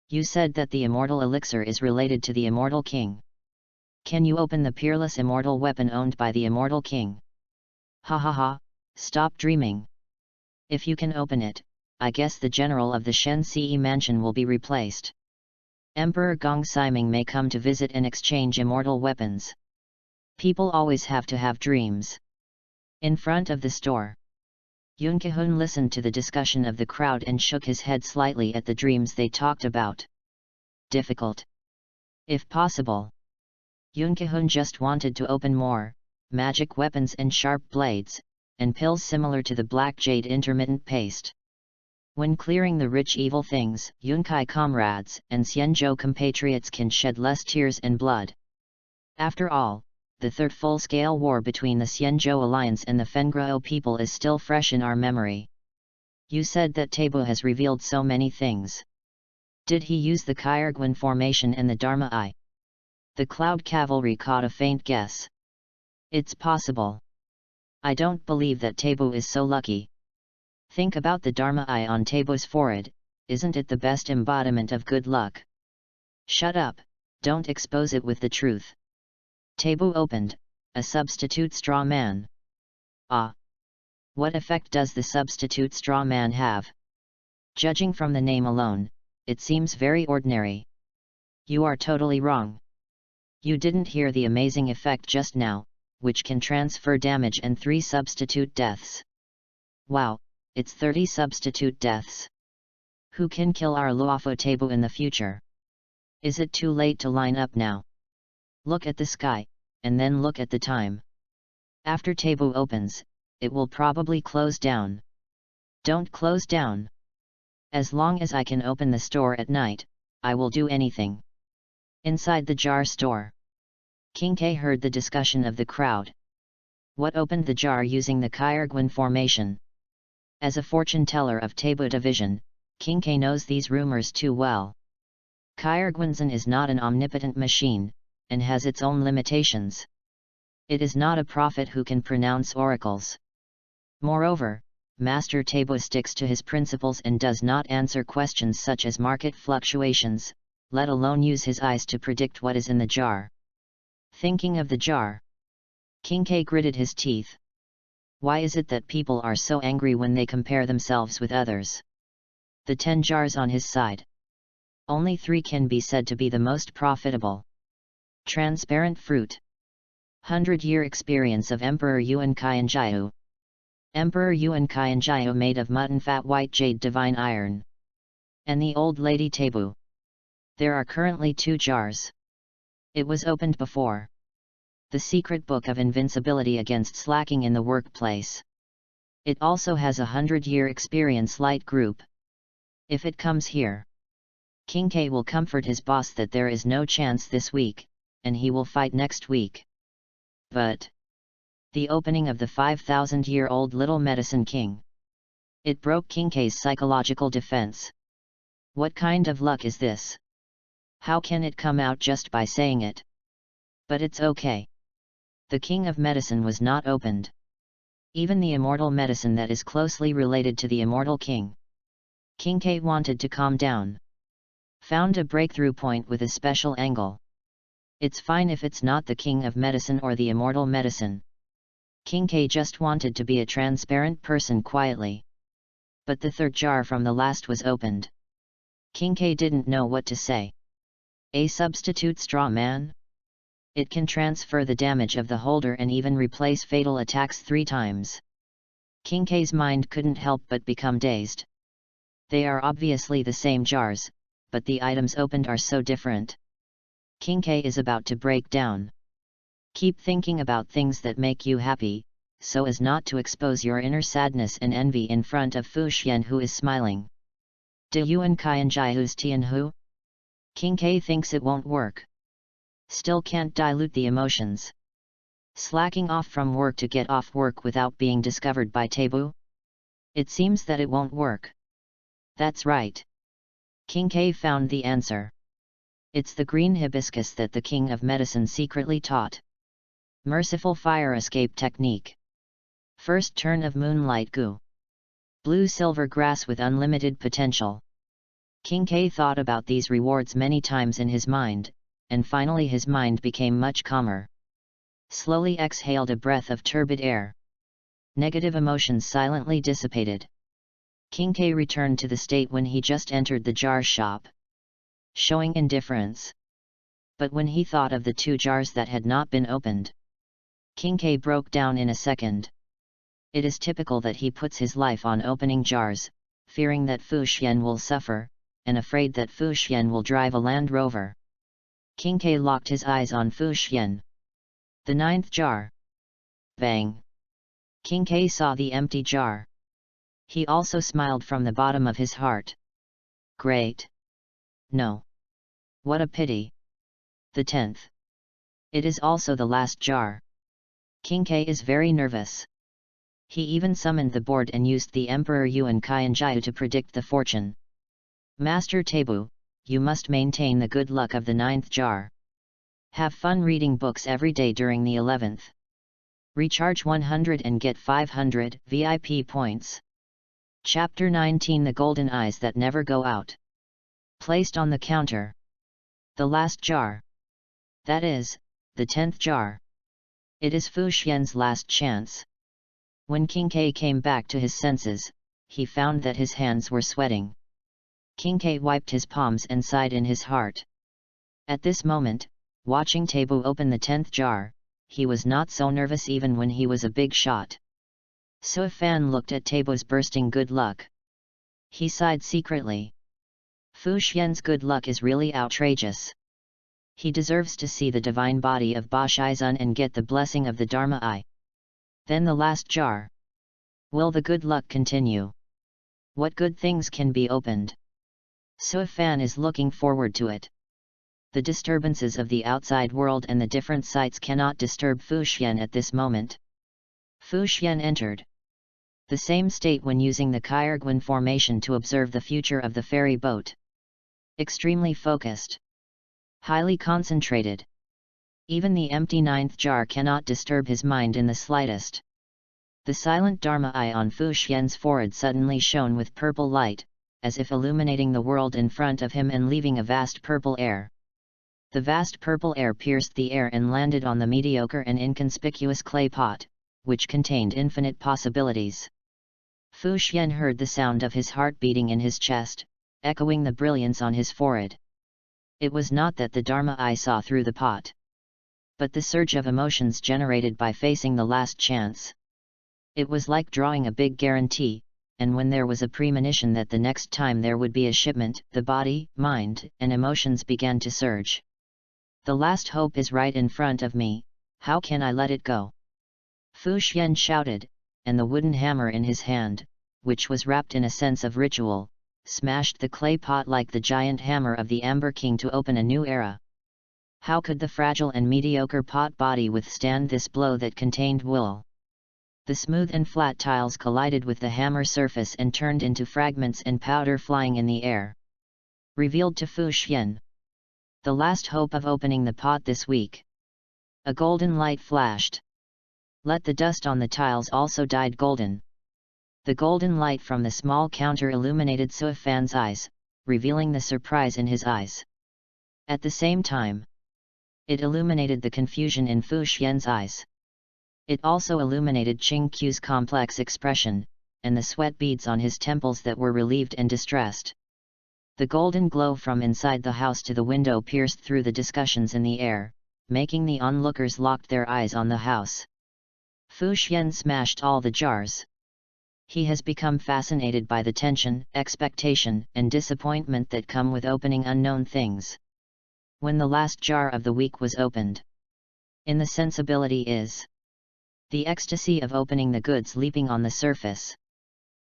You said that the immortal elixir is related to the immortal king. Can you open the peerless immortal weapon owned by the immortal king? Ha ha ha, stop dreaming. If you can open it, I guess the general of the Shen Ce mansion will be replaced. Emperor Gong Siming may come to visit and exchange immortal weapons. People always have to have dreams. In front of the store, Yun Kehun listened to the discussion of the crowd and shook his head slightly at the dreams they talked about. Difficult. If possible. Yun Kehun just wanted to open more magic weapons and sharp blades, and pills similar to the black jade intermittent paste. When clearing the rich evil things, Yunkai comrades and Xianzhou compatriots can shed less tears and blood. After all, the third full-scale war between the Xianzhou alliance and the Fengrao people is still fresh in our memory. You said that Tabo has revealed so many things. Did he use the Kairguan formation and the Dharma Eye? The Cloud Cavalry caught a faint guess. It's possible. I don't believe that Tabo is so lucky. Think about the Dharma Eye on Tabo's forehead, isn't it the best embodiment of good luck? Shut up, don't expose it with the truth. Tabo opened, a substitute straw man. Ah! What effect does the substitute straw man have? Judging from the name alone, it seems very ordinary. You are totally wrong. You didn't hear the amazing effect just now, which can transfer damage and 3 substitute deaths. Wow, it's 30 substitute deaths. Who can kill our Luofo Tabo in the future? Is it too late to line up now? Look at the sky, and then look at the time. After Tabo opens, it will probably close down. Don't close down. As long as I can open the store at night, I will do anything. Inside the jar store, King K heard the discussion of the crowd. What opened the jar using the Kairguan formation? As a fortune teller of Tabo division, King K knows these rumors too well. Kairguanzan is not an omnipotent machine, and has its own limitations. It is not a prophet who can pronounce oracles. Moreover, Master Tabo sticks to his principles and does not answer questions such as market fluctuations, let alone use his eyes to predict what is in the jar. Thinking of the jar, King K gritted his teeth. Why is it that people are so angry when they compare themselves with others? The 10 jars on his side. Only 3 can be said to be the most profitable. Transparent fruit. 100-year experience of Emperor Yuan Qianjiao. Emperor Yuan Qianjiao made of mutton fat white jade divine iron. And the old lady Tabo. There are currently 2 jars. It was opened before. The secret book of invincibility against slacking in the workplace. It also has a 100-year experience light group. If it comes here, King K will comfort his boss that there is no chance this week, and he will fight next week. But the opening of the 5,000-year-old Little Medicine King. It broke King K's psychological defense. What kind of luck is this? How can it come out just by saying it? But it's okay. The King of Medicine was not opened. Even the immortal medicine that is closely related to the immortal king. King K wanted to calm down. Found a breakthrough point with a special angle. It's fine if it's not the King of Medicine or the immortal medicine. King K just wanted to be a transparent person quietly. But the 3rd jar from the last was opened. King K didn't know what to say. A substitute straw man? It can transfer the damage of the holder and even replace fatal attacks 3 times. King K's mind couldn't help but become dazed. They are obviously the same jars, but the items opened are so different. King K is about to break down. Keep thinking about things that make you happy, so as not to expose your inner sadness and envy in front of Fu Xian who is smiling. De Yuan Qianjiao's Tianhu? King K thinks it won't work. Still can't dilute the emotions. Slacking off from work to get off work without being discovered by Tabo? It seems that it won't work. That's right. King K found the answer. It's the green hibiscus that the king of medicine secretly taught. Merciful fire escape technique. First turn of moonlight goo. Blue silver grass with unlimited potential. King K thought about these rewards many times in his mind, and finally his mind became much calmer. Slowly exhaled a breath of turbid air. Negative emotions silently dissipated. King K returned to the state when he just entered the jar shop, showing indifference. But when he thought of the 2 jars that had not been opened, King K broke down in a second. It is typical that he puts his life on opening jars, fearing that Fu Xian will suffer, and afraid that Fu Xian will drive a Land Rover. King K locked his eyes on Fu Xian. The 9th jar. Bang! King K saw the empty jar. He also smiled from the bottom of his heart. Great! No! What a pity! The 10th. It is also the last jar. King K is very nervous. He even summoned the board and used the Emperor Yuan Qianjiu to predict the fortune. Master Taibu, you must maintain the good luck of the 9th jar. Have fun reading books every day during the 11th. Recharge 100 and get 500 VIP points. Chapter 19 The Golden Eyes That Never Go Out. Placed on the counter. The last jar. That is, the 10th jar. It is Fu Xian's last chance. When King K came back to his senses, he found that his hands were sweating. King K wiped his palms and sighed in his heart. At this moment, watching Taibu open the 10th jar, he was not so nervous even when he was a big shot. So Fan looked at Taibu's bursting good luck. He sighed secretly. Fu Xian's good luck is really outrageous. He deserves to see the divine body of Ba Shizun and get the blessing of the Dharma Eye. Then the last jar. Will the good luck continue? What good things can be opened? So Fan is looking forward to it. The disturbances of the outside world and the different sights cannot disturb Fu Xian at this moment. Fu Xian entered the same state when using the Kairguan formation to observe the future of the ferry boat. Extremely focused. Highly concentrated. Even the empty 9th jar cannot disturb his mind in the slightest. The silent Dharma Eye on Fu Xian's forehead suddenly shone with purple light, as if illuminating the world in front of him and leaving a vast purple air. The vast purple air pierced the air and landed on the mediocre and inconspicuous clay pot, which contained infinite possibilities. Fu Xian heard the sound of his heart beating in his chest, echoing the brilliance on his forehead. It was not that the Dharma Eye saw through the pot, but the surge of emotions generated by facing the last chance. It was like drawing a big guarantee, and when there was a premonition that the next time there would be a shipment, the body, mind, and emotions began to surge. The last hope is right in front of me, how can I let it go? Fu Xian shouted, and the wooden hammer in his hand, which was wrapped in a sense of ritual, smashed the clay pot like the giant hammer of the Amber King to open a new era. How could the fragile and mediocre pot body withstand this blow that contained wool? The smooth and flat tiles collided with the hammer surface and turned into fragments and powder flying in the air. Revealed to Fu Xian. The last hope of opening the pot this week. A golden light flashed. Let the dust on the tiles also dyed golden. The golden light from the small counter illuminated Sui Fan's eyes, revealing the surprise in his eyes. At the same time, it illuminated the confusion in Fu Xian's eyes. It also illuminated Qing Q's complex expression, and the sweat beads on his temples that were relieved and distressed. The golden glow from inside the house to the window pierced through the discussions in the air, making the onlookers lock their eyes on the house. Fu Xian smashed all the jars. He has become fascinated by the tension, expectation, and disappointment that come with opening unknown things. When the last jar of the week was opened, in the sensibility is the ecstasy of opening the goods leaping on the surface.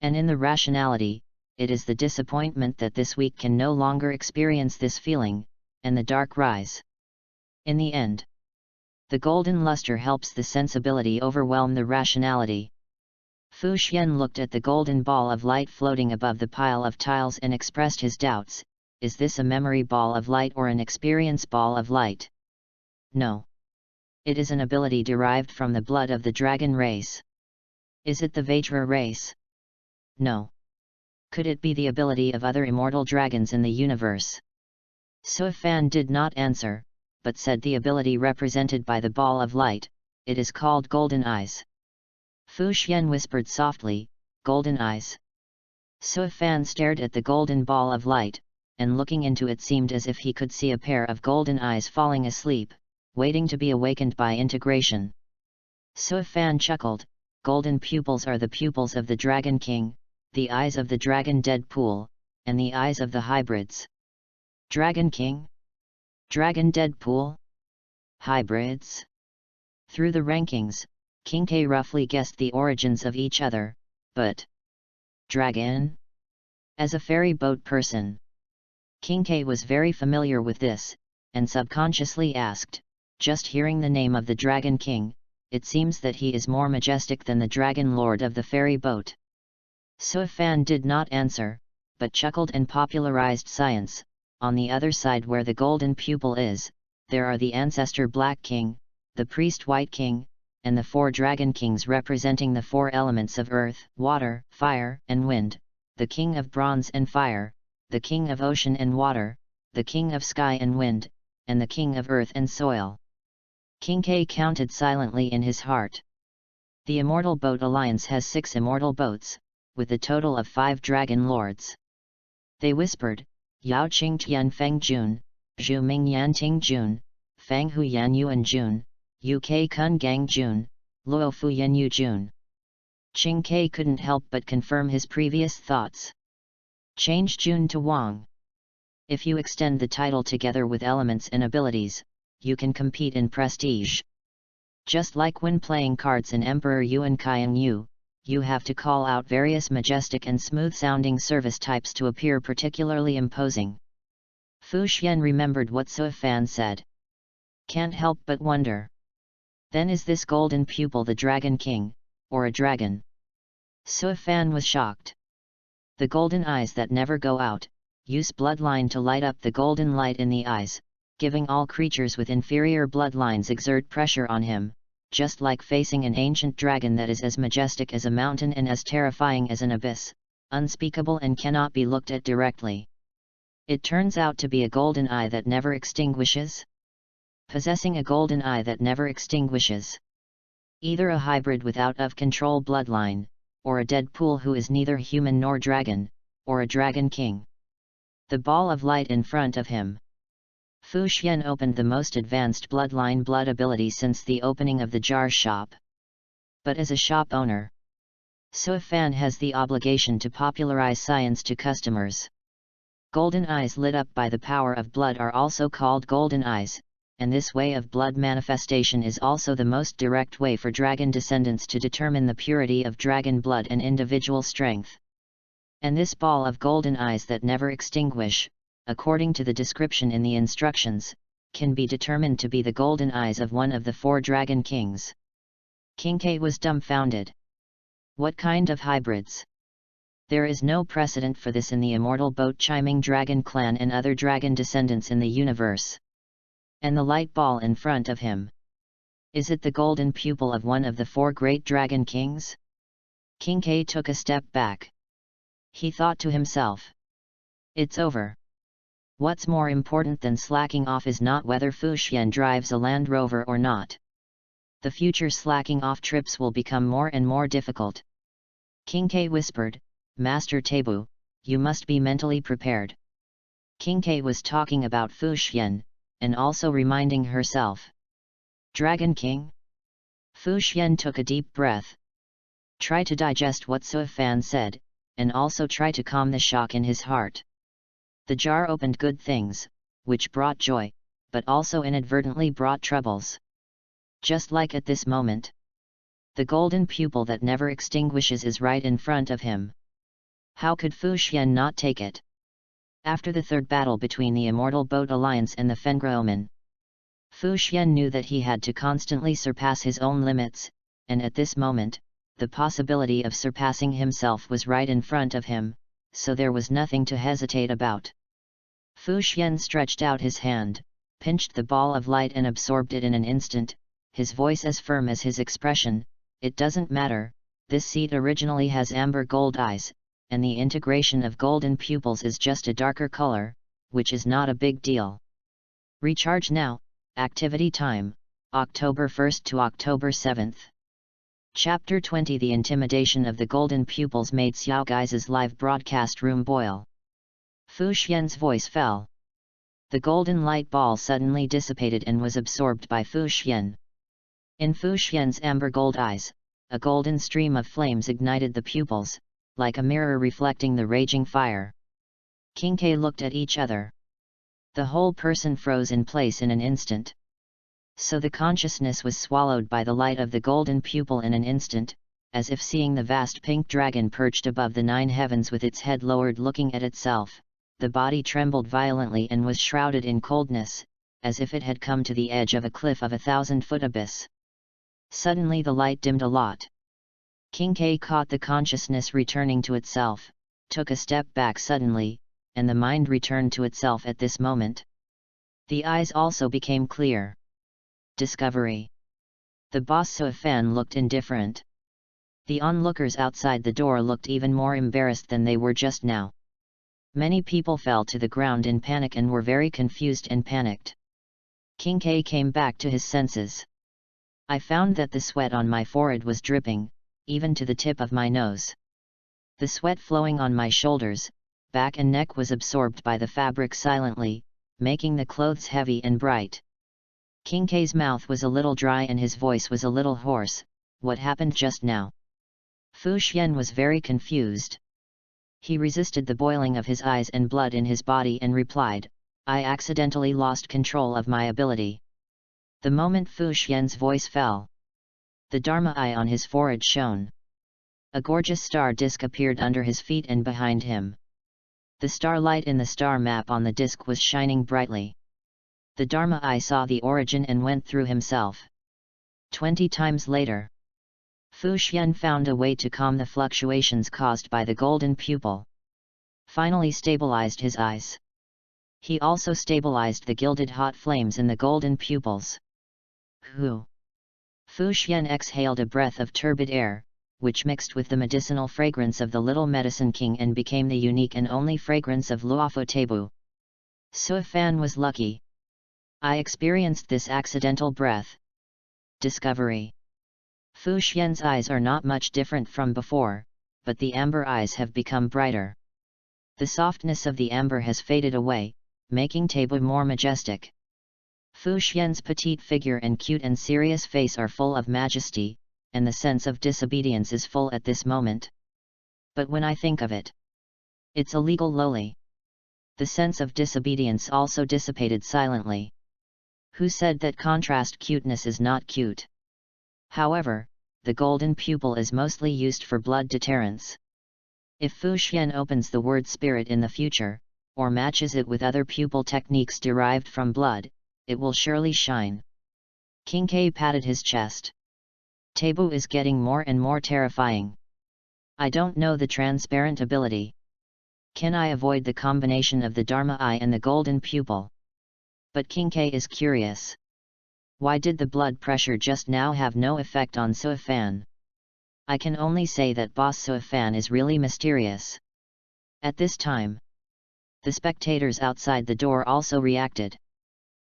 And in the rationality, it is the disappointment that this week can no longer experience this feeling, and the dark rise. In the end, the golden luster helps the sensibility overwhelm the rationality. Fu Xian looked at the golden ball of light floating above the pile of tiles and expressed his doubts, is this a memory ball of light or an experience ball of light? No. It is an ability derived from the blood of the dragon race. Is it the Vajra race? No. Could it be the ability of other immortal dragons in the universe? Suifan did not answer, but said the ability represented by the ball of light, it is called golden eyes. Fu Xian whispered softly, golden eyes. Suifan stared at the golden ball of light, and looking into it seemed as if he could see a pair of golden eyes falling asleep, waiting to be awakened by integration. Suifan chuckled, golden pupils are the pupils of the Dragon King, the eyes of the Dragon Deadpool, and the eyes of the hybrids. Dragon King? Dragon Deadpool? Hybrids? Through the rankings, King K roughly guessed the origins of each other, but dragon? As a ferry boat person, King K was very familiar with this, and subconsciously asked, just hearing the name of the Dragon King, it seems that he is more majestic than the Dragon Lord of the ferry boat. Suifan did not answer, but chuckled and popularized science. On the other side where the golden pupil is, there are the ancestor Black King, the priest White King, and the 4 dragon kings representing the 4 elements of earth, water, fire, and wind, the king of bronze and fire, the king of ocean and water, the king of sky and wind, and the king of earth and soil. King K counted silently in his heart. The Immortal Boat Alliance has 6 immortal boats, with a total of 5 dragon lords. They whispered, Yao Qing Tian Feng Jun, Zhu Ming Yan Ting Jun, Fang Hu Yan Yuan Jun, UK Kun Gang Jun, Luo Fu Yan Yu Jun. Qing K couldn't help but confirm his previous thoughts. Change Jun to Wang. If you extend the title together with elements and abilities, you can compete in prestige. Just like when playing cards in Emperor Yuan Kaiang Yu, you have to call out various majestic and smooth-sounding service types to appear particularly imposing. Fu Xian remembered what Suifan said. Can't help but wonder. Then is this golden pupil the Dragon King, or a dragon? Suifan was shocked. The golden eyes that never go out, use bloodline to light up the golden light in the eyes, giving all creatures with inferior bloodlines exert pressure on him, just like facing an ancient dragon that is as majestic as a mountain and as terrifying as an abyss, unspeakable and cannot be looked at directly. It turns out to be a golden eye that never extinguishes? Possessing a golden eye that never extinguishes. Either a hybrid without of control bloodline, or a Deadpool who is neither human nor dragon, or a Dragon King. The ball of light in front of him. Fu Xian opened the most advanced bloodline blood ability since the opening of the jar shop. But as a shop owner, Suifan has the obligation to popularize science to customers. Golden eyes lit up by the power of blood are also called golden eyes, and this way of blood manifestation is also the most direct way for dragon descendants to determine the purity of dragon blood and individual strength. And this ball of golden eyes that never extinguish, according to the description in the instructions, can be determined to be the golden eyes of one of the 4 dragon kings. King K was dumbfounded. What kind of hybrids? There is no precedent for this in the immortal boat chiming dragon clan and other dragon descendants in the universe. And the light ball in front of him. Is it the golden pupil of one of the 4 great dragon kings? King K took a step back. He thought to himself. It's over. What's more important than slacking off is not whether Fu Xian drives a Land Rover or not. The future slacking off trips will become more and more difficult. King K whispered, Master Tabu, you must be mentally prepared. King K was talking about Fu Xian, and also reminding herself. Dragon King? Fu Xian took a deep breath. Try to digest what Suifan said, and also try to calm the shock in his heart. The jar opened good things, which brought joy, but also inadvertently brought troubles. Just like at this moment. The golden pupil that never extinguishes is right in front of him. How could Fu Xian not take it? After the 3rd battle between the Immortal Boat Alliance and the Fengroman, Fu Xian knew that he had to constantly surpass his own limits, and at this moment, the possibility of surpassing himself was right in front of him, so there was nothing to hesitate about. Fu Xian stretched out his hand, pinched the ball of light and absorbed it in an instant, his voice as firm as his expression. It doesn't matter, this seed originally has amber gold eyes, and the integration of golden pupils is just a darker color, which is not a big deal. Recharge now, activity time, October 1st to October 7th. Chapter 20 The intimidation of the golden pupils made Xiao Gai's live broadcast room boil. Fu Xian's voice fell. The golden light ball suddenly dissipated and was absorbed by Fu Xian. In Fu Xian's amber gold eyes, a golden stream of flames ignited the pupils, like a mirror reflecting the raging fire. King K looked at each other. The whole person froze in place in an instant. So the consciousness was swallowed by the light of the golden pupil in an instant, as if seeing the vast pink dragon perched above the 9 heavens with its head lowered looking at itself. The body trembled violently and was shrouded in coldness, as if it had come to the edge of a cliff of 1,000-foot abyss. Suddenly the light dimmed a lot. King K caught the consciousness returning to itself, took a step back suddenly, and the mind returned to itself at this moment. The eyes also became clear. Discovery. The boss Suifan looked indifferent. The onlookers outside the door looked even more embarrassed than they were just now. Many people fell to the ground in panic and were very confused and panicked. King K came back to his senses. I found that the sweat on my forehead was dripping, even to the tip of my nose. The sweat flowing on my shoulders, back and neck was absorbed by the fabric silently, making the clothes heavy and bright. King K's mouth was a little dry and his voice was a little hoarse. What happened just now? Fu Xian was very confused. He resisted the boiling of his eyes and blood in his body and replied, I accidentally lost control of my ability. The moment Fu Xian's voice fell, the Dharma eye on his forehead shone. A gorgeous star disk appeared under his feet and behind him. The starlight in the star map on the disk was shining brightly. The Dharma eye saw the origin and went through himself. 20 times later, Fu Xian found a way to calm the fluctuations caused by the golden pupil. Finally stabilized his eyes. He also stabilized the gilded hot flames in the golden pupils. Fu Xian exhaled a breath of turbid air, which mixed with the medicinal fragrance of the little medicine king and became the unique and only fragrance of Luofo Tebu. Suifan was lucky. I experienced this accidental breath. Discovery. Fu Xian's eyes are not much different from before, but the amber eyes have become brighter. The softness of the amber has faded away, making Tebu more majestic. Fu Xian's petite figure and cute and serious face are full of majesty, and the sense of disobedience is full at this moment. But when I think of it, it's a legal lowly. The sense of disobedience also dissipated silently. Who said that contrast cuteness is not cute? However, the golden pupil is mostly used for blood deterrence. If Fu Xian opens the word spirit in the future, or matches it with other pupil techniques derived from blood, it will surely shine. King K patted his chest. Tebu is getting more and more terrifying. I don't know the transparent ability. Can I avoid the combination of the Dharma eye and the golden pupil? But King K is curious. Why did the blood pressure just now have no effect on Suifan? I can only say that boss Suifan is really mysterious. At this time, the spectators outside the door also reacted.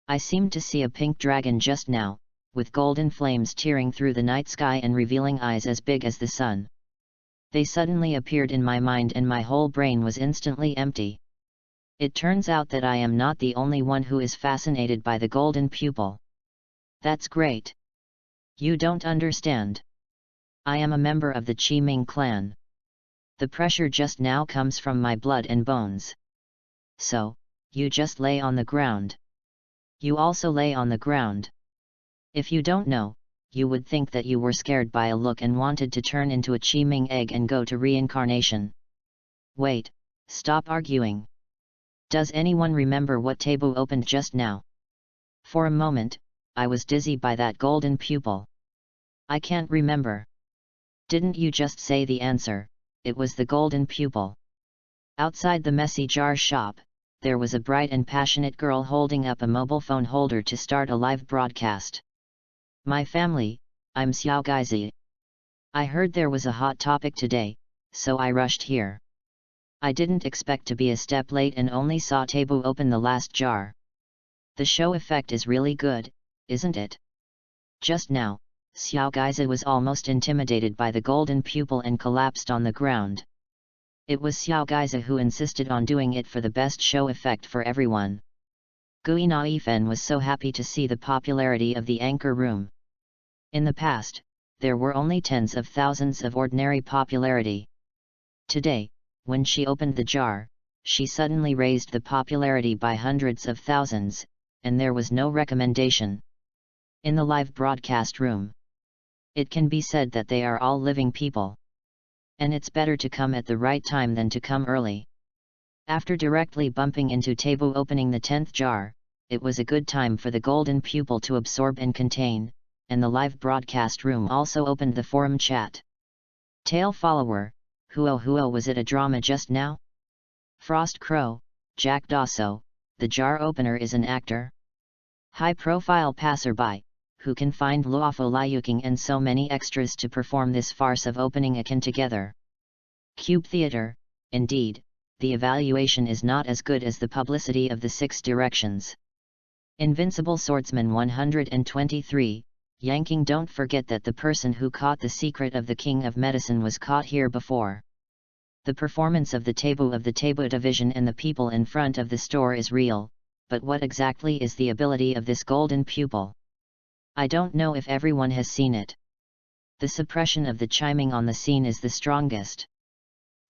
I seemed to see a pink dragon just now, with golden flames tearing through the night sky and revealing eyes as big as the sun. They suddenly appeared in my mind and my whole brain was instantly empty. It turns out that I am not the only one who is fascinated by the golden pupil. That's great. You don't understand. I am a member of the Qi Ming clan. The pressure just now comes from my blood and bones. So, you just lay on the ground. You also lay on the ground. If you don't know, you would think that you were scared by a look and wanted to turn into a Qi Ming egg and go to reincarnation. Wait, stop arguing. Does anyone remember what Tebu opened just now? For a moment, I was dizzy by that golden pupil. I can't remember. Didn't you just say the answer? It was the golden pupil. Outside the messy jar shop, there was a bright and passionate girl holding up a mobile phone holder to start a live broadcast. My family, I'm Xiao Gaizi. I heard there was a hot topic today, so I rushed here. I didn't expect to be a step late and only saw Tabu open the last jar. The show effect is really good, isn't it? Just now, Xiao Gaizi was almost intimidated by the golden pupil and collapsed on the ground. It was Xiao Gaizi who insisted on doing it for the best show effect for everyone. Gui Naifen was so happy to see the popularity of the anchor room. In the past, there were only tens of thousands of ordinary popularity. Today, when she opened the jar, she suddenly raised the popularity by hundreds of thousands, and there was no recommendation. In the live broadcast room, it can be said that they are all living people. And it's better to come at the right time than to come early. After directly bumping into Tabu opening the 10th jar, it was a good time for the golden pupil to absorb and contain, and the live broadcast room also opened the forum chat. Tail follower, huo was it a drama just now? Frost Crow, Jack Dasso, the jar opener is an actor. High-profile passerby, who can find Luofo Liuking and so many extras to perform this farce of opening a can together. Cube Theatre, indeed, the evaluation is not as good as the publicity of the 6 directions. Invincible Swordsman 123, Yanking don't forget that the person who caught the secret of the King of Medicine was caught here before. The performance of the Tabu division and the people in front of the store is real, but what exactly is the ability of this golden pupil? I don't know if everyone has seen it. The suppression of the chiming on the scene is the strongest.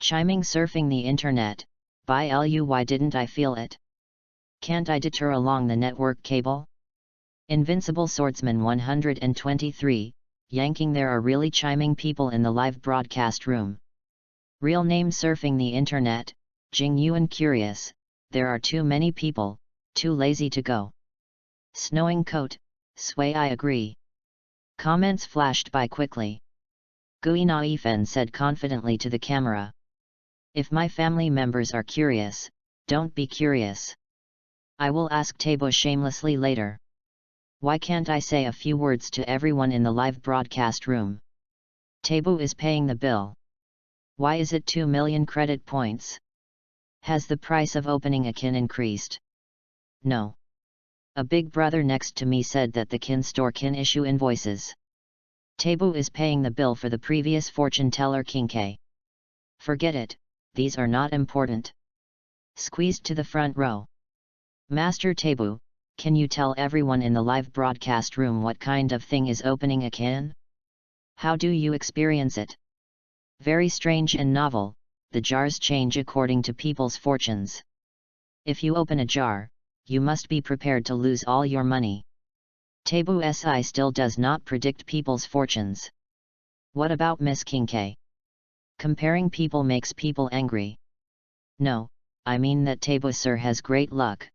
Chiming surfing the internet, by why didn't I feel it? Can't I deter along the network cable? Invincible Swordsman 123, Yanking there are really chiming people in the live broadcast room. Real name surfing the internet, Jing Yuan curious, there are too many people, too lazy to go. Snowing coat, Sway I agree. Comments flashed by quickly. Gui Naifen said confidently to the camera. If my family members are curious, don't be curious. I will ask Tabu shamelessly later. Why can't I say a few words to everyone in the live broadcast room? Tabu is paying the bill. Why is it 2 million credit points? Has the price of opening a can increased? No. A big brother next to me said that the kin store can issue invoices. Tabu is paying the bill for the previous fortune teller Kinke. Forget it, these are not important. Squeezed to the front row. Master Tabu, can you tell everyone in the live broadcast room what kind of thing is opening a can? How do you experience it? Very strange and novel, the jars change according to people's fortunes. If you open a jar, you must be prepared to lose all your money. Tabu Si still does not predict people's fortunes. What about Miss Kinke? Comparing people makes people angry. No, I mean that Tabu sir has great luck.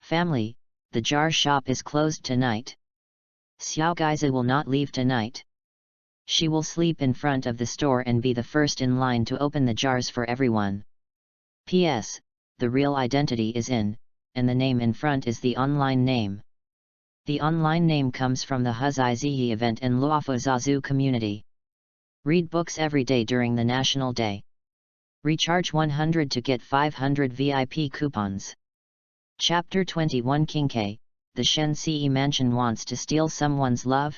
Family, the jar shop is closed tonight. Xiao Gaizi will not leave tonight. She will sleep in front of the store and be the first in line to open the jars for everyone. P.S. The real identity is in, and the name in front is the online name. The online name comes from the Huzizi event in Luofo Zazu community. Read books every day during the National Day. Recharge 100 to get 500 VIP coupons. Chapter 21 Kinke, the Shensi mansion wants to steal someone's love?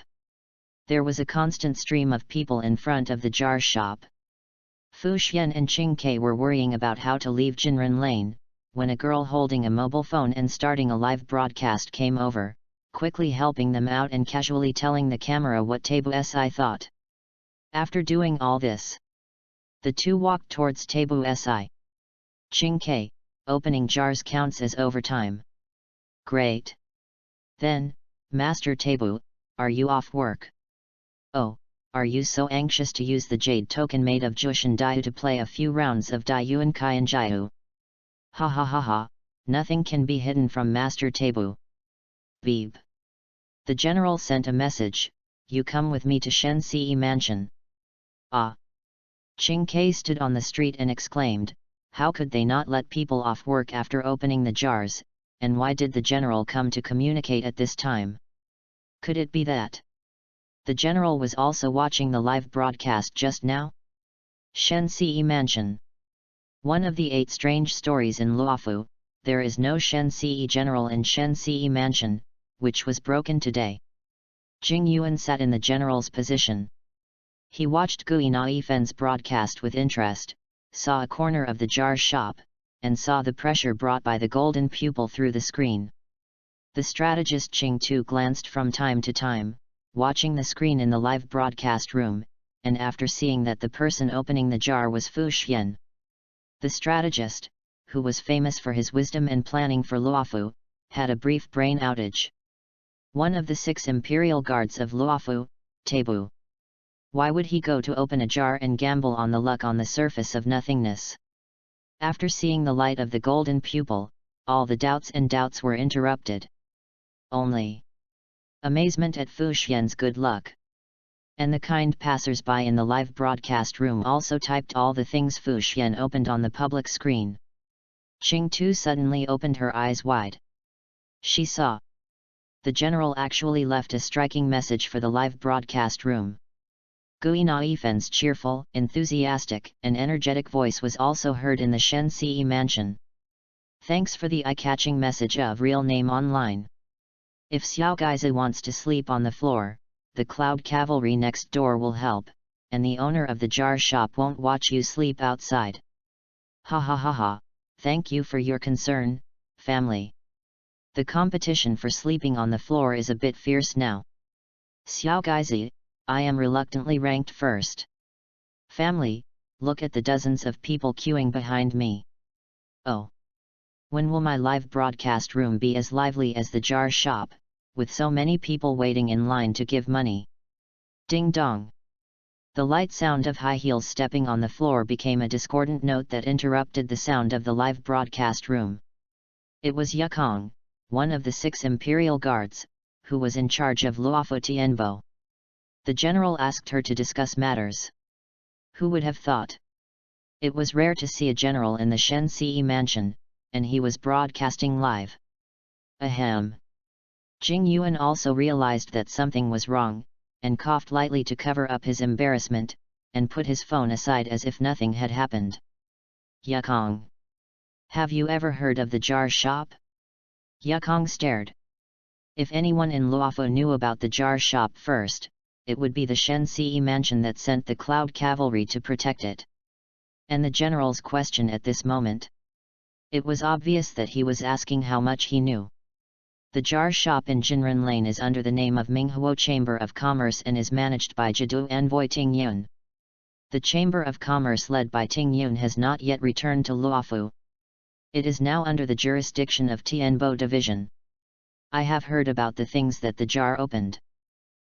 There was a constant stream of people in front of the jar shop. Fu Xian and Qing Ke were worrying about how to leave Jinren Lane, when a girl holding a mobile phone and starting a live broadcast came over, quickly helping them out and casually telling the camera what Tabu Si thought. After doing all this, the two walked towards Tabu Si. Qing Ke, opening jars counts as overtime. Great. Then, Master Tabu, are you off work? Oh, are you so anxious to use the jade token made of Jushin Diu to play a few rounds of Diuan Kaian Jiu? Ha ha ha ha, nothing can be hidden from Master Tabu. Beeb. The general sent a message, you come with me to Shensi mansion. Ah. Qing Ke stood on the street and exclaimed, how could they not let people off work after opening the jars, and why did the general come to communicate at this time? Could it be that the general was also watching the live broadcast just now? Shensi Mansion. One of the 8 strange stories in Luofu, there is no Shensi general in Shensi Mansion, which was broken today. Jing Yuan sat in the general's position. He watched Gui Naifen's broadcast with interest, saw a corner of the jar shop, and saw the pressure brought by the golden pupil through the screen. The strategist Qing Tu glanced from time to time, watching the screen in the live broadcast room, and after seeing that the person opening the jar was Fu Xian. The strategist, who was famous for his wisdom and planning for Luofu, had a brief brain outage. One of the 6 imperial guards of Luofu, Taibu. Why would he go to open a jar and gamble on the luck on the surface of nothingness? After seeing the light of the golden pupil, all the doubts were interrupted. Only amazement at Fu Xian's good luck. And the kind passers-by in the live broadcast room also typed all the things Fu Xian opened on the public screen. Qing Tu suddenly opened her eyes wide. She saw the general actually left a striking message for the live broadcast room. Gui Naifen's cheerful, enthusiastic, and energetic voice was also heard in the Shensi Mansion. Thanks for the eye-catching message of real name online. If Xiao Gaizi wants to sleep on the floor, the cloud cavalry next door will help, and the owner of the jar shop won't watch you sleep outside. Ha ha ha ha, thank you for your concern, family. The competition for sleeping on the floor is a bit fierce now. Xiao Gaizi, I am reluctantly ranked first. Family, look at the dozens of people queuing behind me. Oh! When will my live broadcast room be as lively as the jar shop, with so many people waiting in line to give money? Ding dong! The light sound of high heels stepping on the floor became a discordant note that interrupted the sound of the live broadcast room. It was Yukong, one of the 6 imperial guards, who was in charge of Luofu Tianbo. The general asked her to discuss matters. Who would have thought? It was rare to see a general in the Shensi Mansion, and he was broadcasting live. Ahem. Jing Yuan also realized that something was wrong, and coughed lightly to cover up his embarrassment, and put his phone aside as if nothing had happened. Yukong. Have you ever heard of the jar shop? Yukong stared. If anyone in Luofu knew about the jar shop first, it would be the Shensi Mansion that sent the cloud cavalry to protect it. And the general's question at this moment? It was obvious that he was asking how much he knew. The jar shop in Jinren Lane is under the name of Minghuo Chamber of Commerce and is managed by Jidu envoy Ting Yun. The Chamber of Commerce led by Ting Yun has not yet returned to Luofu. It is now under the jurisdiction of Tianbo Division. I have heard about the things that the jar opened.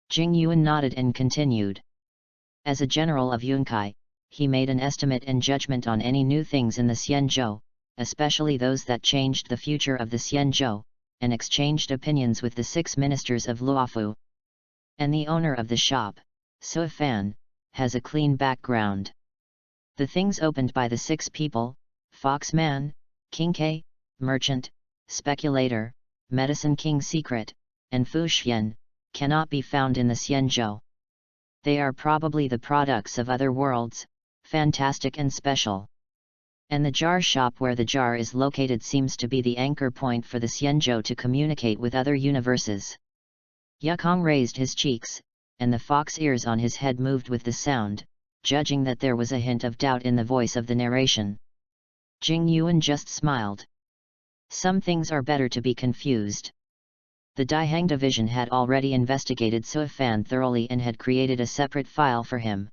Jing Yuan nodded and continued. As a general of Yunkai, he made an estimate and judgment on any new things in the Xianzhou, especially those that changed the future of the Xianzhou, and exchanged opinions with the 6 ministers of Luofu. And the owner of the shop, Su Fan, has a clean background. The things opened by the 6 people, Foxman, King K, Merchant, Speculator, Medicine King Secret, and Fu Xian, cannot be found in the Xianzhou. They are probably the products of other worlds, fantastic and special. And the jar shop where the jar is located seems to be the anchor point for the Xianzhou to communicate with other universes. Yukong raised his cheeks, and the fox ears on his head moved with the sound, judging that there was a hint of doubt in the voice of the narration. Jing Yuan just smiled. Some things are better to be confused. The Daihang Division had already investigated Su Fan thoroughly and had created a separate file for him.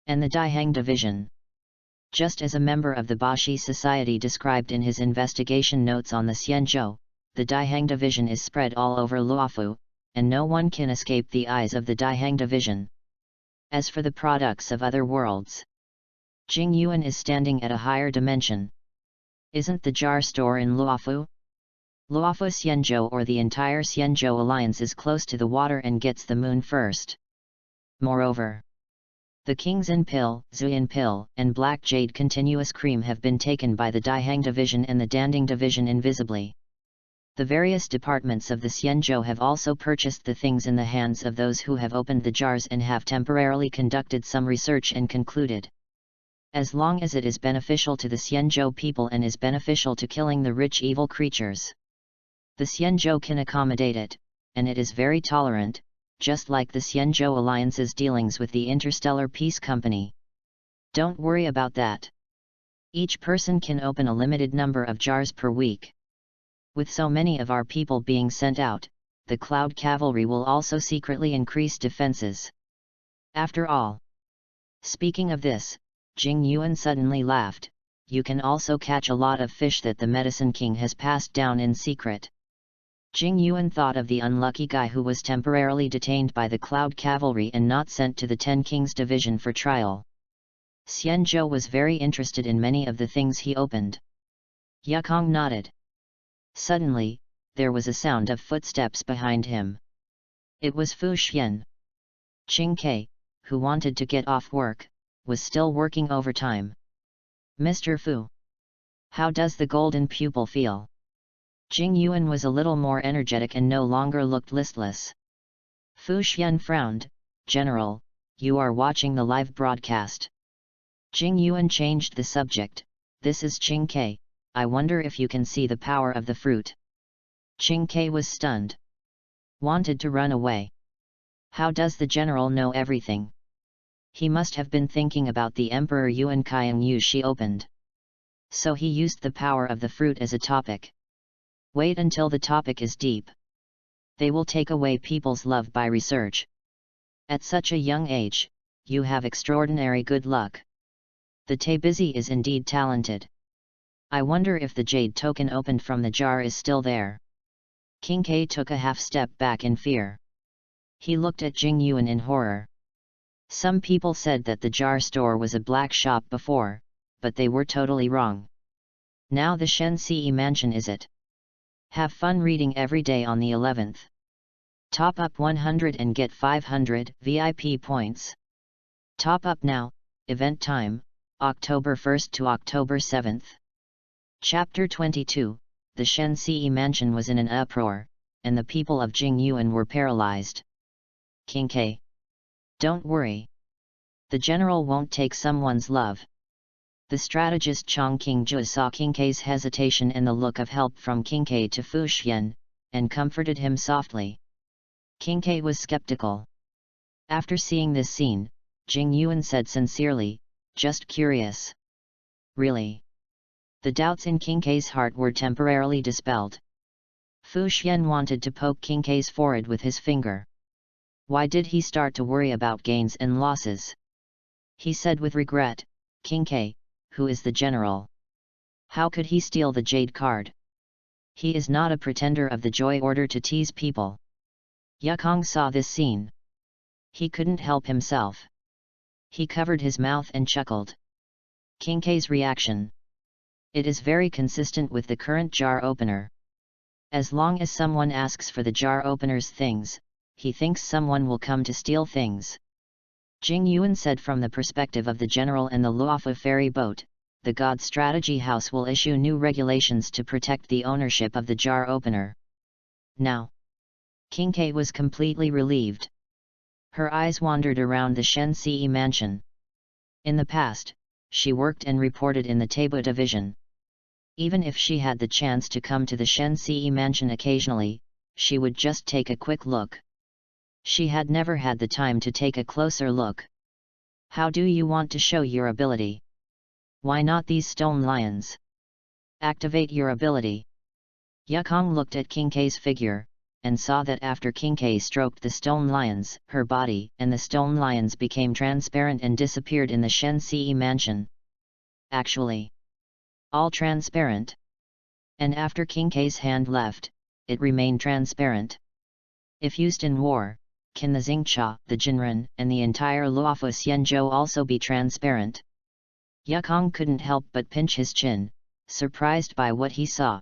And the Daihang Division. Just as a member of the Bashi Society described in his investigation notes on the Xianzhou, the Daihang Division is spread all over Luofu, and no one can escape the eyes of the Daihang Division. As for the products of other worlds, Jing Yuan is standing at a higher dimension. Isn't the jar store in Luofu? Luofu Xianzhou or the entire Xianzhou alliance is close to the water and gets the moon first. Moreover, The King's In Pill, Zuyin Pill, and Black Jade Continuous Cream have been taken by the Daihang Division and the Danding Division invisibly. The various departments of the Xianzhou have also purchased the things in the hands of those who have opened the jars and have temporarily conducted some research and concluded. As long as it is beneficial to the Xianzhou people and is beneficial to killing the rich evil creatures, the Xianzhou can accommodate it, and it is very tolerant, just like the Xianzhou Alliance's dealings with the Interstellar Peace Company. Don't worry about that. Each person can open a limited number of jars per week. With so many of our people being sent out, the Cloud Cavalry will also secretly increase defenses. After all. Speaking of this, Jing Yuan suddenly laughed. You can also catch a lot of fish that the Medicine King has passed down in secret. Jing Yuan thought of the unlucky guy who was temporarily detained by the Cloud Cavalry and not sent to the Ten Kings Division for trial. Xianzhou was very interested in many of the things he opened. Yukong nodded. Suddenly, there was a sound of footsteps behind him. It was Fu Xian. Qing Ke, who wanted to get off work, was still working overtime. Mr. Fu. How does the golden pupil feel? Jing Yuan was a little more energetic and no longer looked listless. Fu Xian frowned. General, you are watching the live broadcast. Jing Yuan changed the subject. This is Qing Ke. I wonder if you can see the power of the fruit. Qing Ke was stunned. Wanted to run away. How does the general know everything? He must have been thinking about the Emperor Yuan Kaiang Yu she opened. So he used the power of the fruit as a topic. Wait until the topic is deep. They will take away people's love by research. At such a young age, you have extraordinary good luck. The Tabizi is indeed talented. I wonder if the jade token opened from the jar is still there. King Ke took a half step back in fear. He looked at Jing Yuan in horror. Some people said that the jar store was a black shop before, but they were totally wrong. Now the Shen Ce mansion is it. Have fun reading every day on the 11th. Top up 100 and get 500 VIP points. Top up now, event time, October 1st to October 7th. Chapter 22, the Shen Ce mansion was in an uproar, and the people of Jing Yuan were paralyzed. King Ke. Don't worry. The general won't take someone's love. The strategist Chong Qingzhe saw King Ke's hesitation and the look of help from King Ke to Fu Xian, and comforted him softly. King Ke was skeptical. After seeing this scene, Jing Yuan said sincerely, just curious. Really? The doubts in King Ke's heart were temporarily dispelled. Fu Xian wanted to poke King Ke's forehead with his finger. Why did he start to worry about gains and losses? He said with regret, King Ke, who is the general? How could he steal the jade card? He is not a pretender of the joy order to tease people. Yukong saw this scene. He couldn't help himself. He covered his mouth and chuckled. King Ke's reaction. It is very consistent with the current jar opener. As long as someone asks for the jar opener's things, he thinks someone will come to steal things. Jing Yuan said from the perspective of the general and the Luofu ferry boat, the God Strategy House will issue new regulations to protect the ownership of the jar opener. Now. King Ke was completely relieved. Her eyes wandered around the Shen Ce mansion. In the past, she worked and reported in the Teibu division. Even if she had the chance to come to the Shen Ce mansion occasionally, she would just take a quick look. She had never had the time to take a closer look. How do you want to show your ability? Why not these stone lions? Activate your ability. Yukong looked at King Ke's figure, and saw that after King Ke stroked the stone lions, her body and the stone lions became transparent and disappeared in the Shen Ce mansion. Actually, all transparent. And after King Ke's hand left, it remained transparent. If used in war, can the Xingcha, the Jinren, and the entire Luofu Xianzhou also be transparent? Yukong couldn't help but pinch his chin, surprised by what he saw.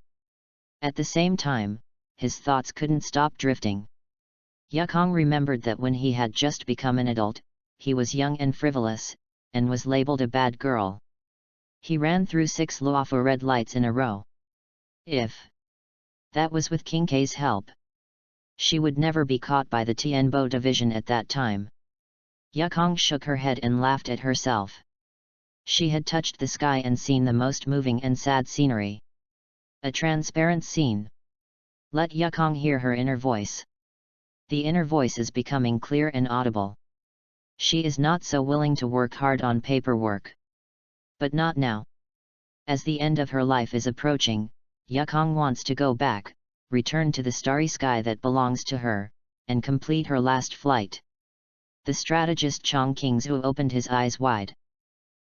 At the same time, his thoughts couldn't stop drifting. Yukong remembered that when he had just become an adult, he was young and frivolous, and was labeled a bad girl. He ran through 6 lawful red lights in a row. If that was with King K's help, she would never be caught by the Tianbo division at that time. Yukong shook her head and laughed at herself. She had touched the sky and seen the most moving and sad scenery. A transparent scene. Let Yukong hear her inner voice. The inner voice is becoming clear and audible. She is not so willing to work hard on paperwork. But not now. As the end of her life is approaching, Yukong wants to go back, return to the starry sky that belongs to her, and complete her last flight. The strategist Chong Qingzhu opened his eyes wide.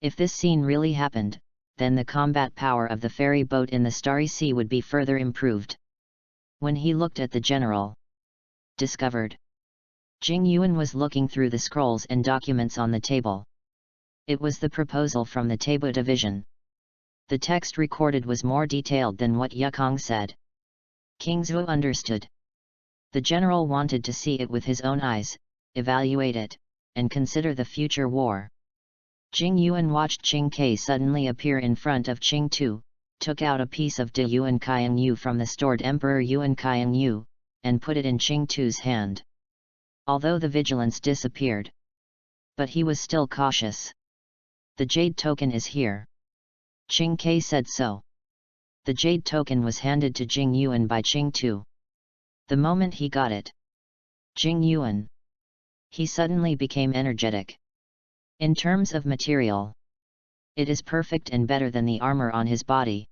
If this scene really happened, then the combat power of the ferry boat in the starry sea would be further improved. When he looked at the general, discovered, Jing Yuan was looking through the scrolls and documents on the table. It was the proposal from the Taibu division. The text recorded was more detailed than what Yukong said. Qingzhu understood. The general wanted to see it with his own eyes, evaluate it, and consider the future war. Jing Yuan watched Qing Kai suddenly appear in front of Qing Tu, took out a piece of De Yuan Kaiyang Yu from the stored Emperor Yuan Kaiyang Yu, and put it in Qing Tu's hand. Although the vigilance disappeared, but he was still cautious. The jade token is here. Qing Kai said so. The jade token was handed to Jing Yuan by Qing Tu. The moment he got it, Jing Yuan, he suddenly became energetic. In terms of material, it is perfect and better than the armor on his body.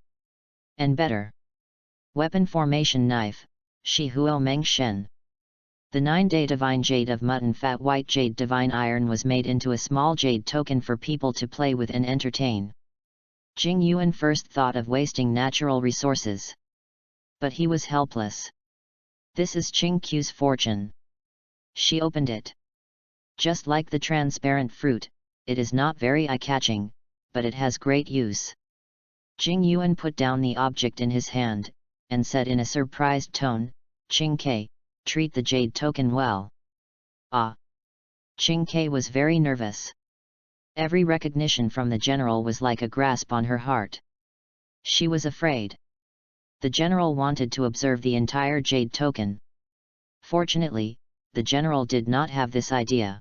And better. Weapon formation knife, Shi Huo Meng Shen. The 9-day divine jade of mutton fat white jade divine iron was made into a small jade token for people to play with and entertain. Jing Yuan first thought of wasting natural resources. But he was helpless. This is Qing Q's fortune. She opened it. Just like the transparent fruit, it is not very eye-catching, but it has great use. Jing Yuan put down the object in his hand, and said in a surprised tone, Qing Kai, treat the jade token well. Ah! Qing Kai was very nervous. Every recognition from the general was like a grasp on her heart. She was afraid. The general wanted to observe the entire jade token. Fortunately, the general did not have this idea.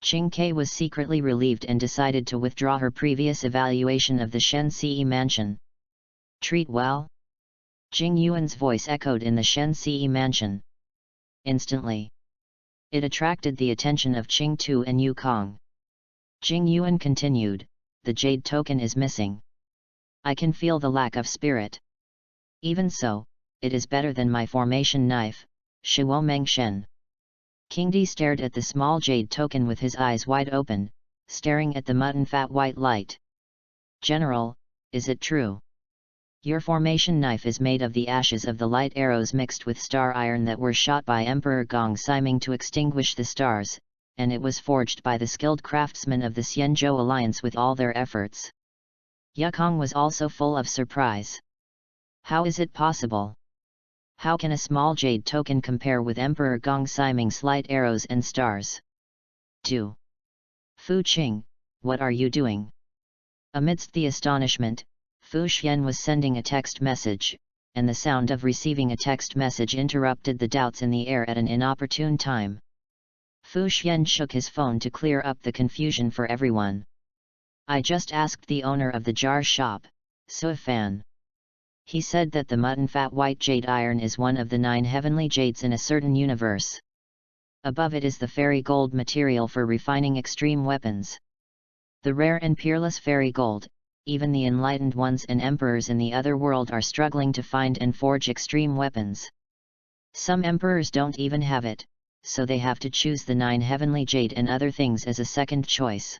Qing Kai was secretly relieved and decided to withdraw her previous evaluation of the Shen Ce mansion. Treat well? Jing Yuan's voice echoed in the Shen Ce mansion. Instantly, it attracted the attention of Qing Tu and Yukong. Jing Yuan continued, the jade token is missing. I can feel the lack of spirit. Even so, it is better than my formation knife, Shuo Meng Shen. King Di stared at the small jade token with his eyes wide open, staring at the mutton fat white light. General, is it true? Your formation knife is made of the ashes of the light arrows mixed with star iron that were shot by Emperor Gong Ximing to extinguish the stars, and it was forged by the skilled craftsmen of the Xianzhou Alliance with all their efforts. Yukong was also full of surprise. How is it possible? How can a small jade token compare with Emperor Gong Ximing's light arrows and stars? 2. Fu Qing, what are you doing? Amidst the astonishment, Fu Xian was sending a text message, and the sound of receiving a text message interrupted the doubts in the air at an inopportune time. Fu Xian shook his phone to clear up the confusion for everyone. I just asked the owner of the jar shop, Sui Fan. He said that the mutton fat white jade iron is one of the 9 heavenly jades in a certain universe. Above it is the fairy gold material for refining extreme weapons. The rare and peerless fairy gold, even the enlightened ones and emperors in the other world are struggling to find and forge extreme weapons. Some emperors don't even have it, so they have to choose the 9 heavenly jade and other things as a second choice.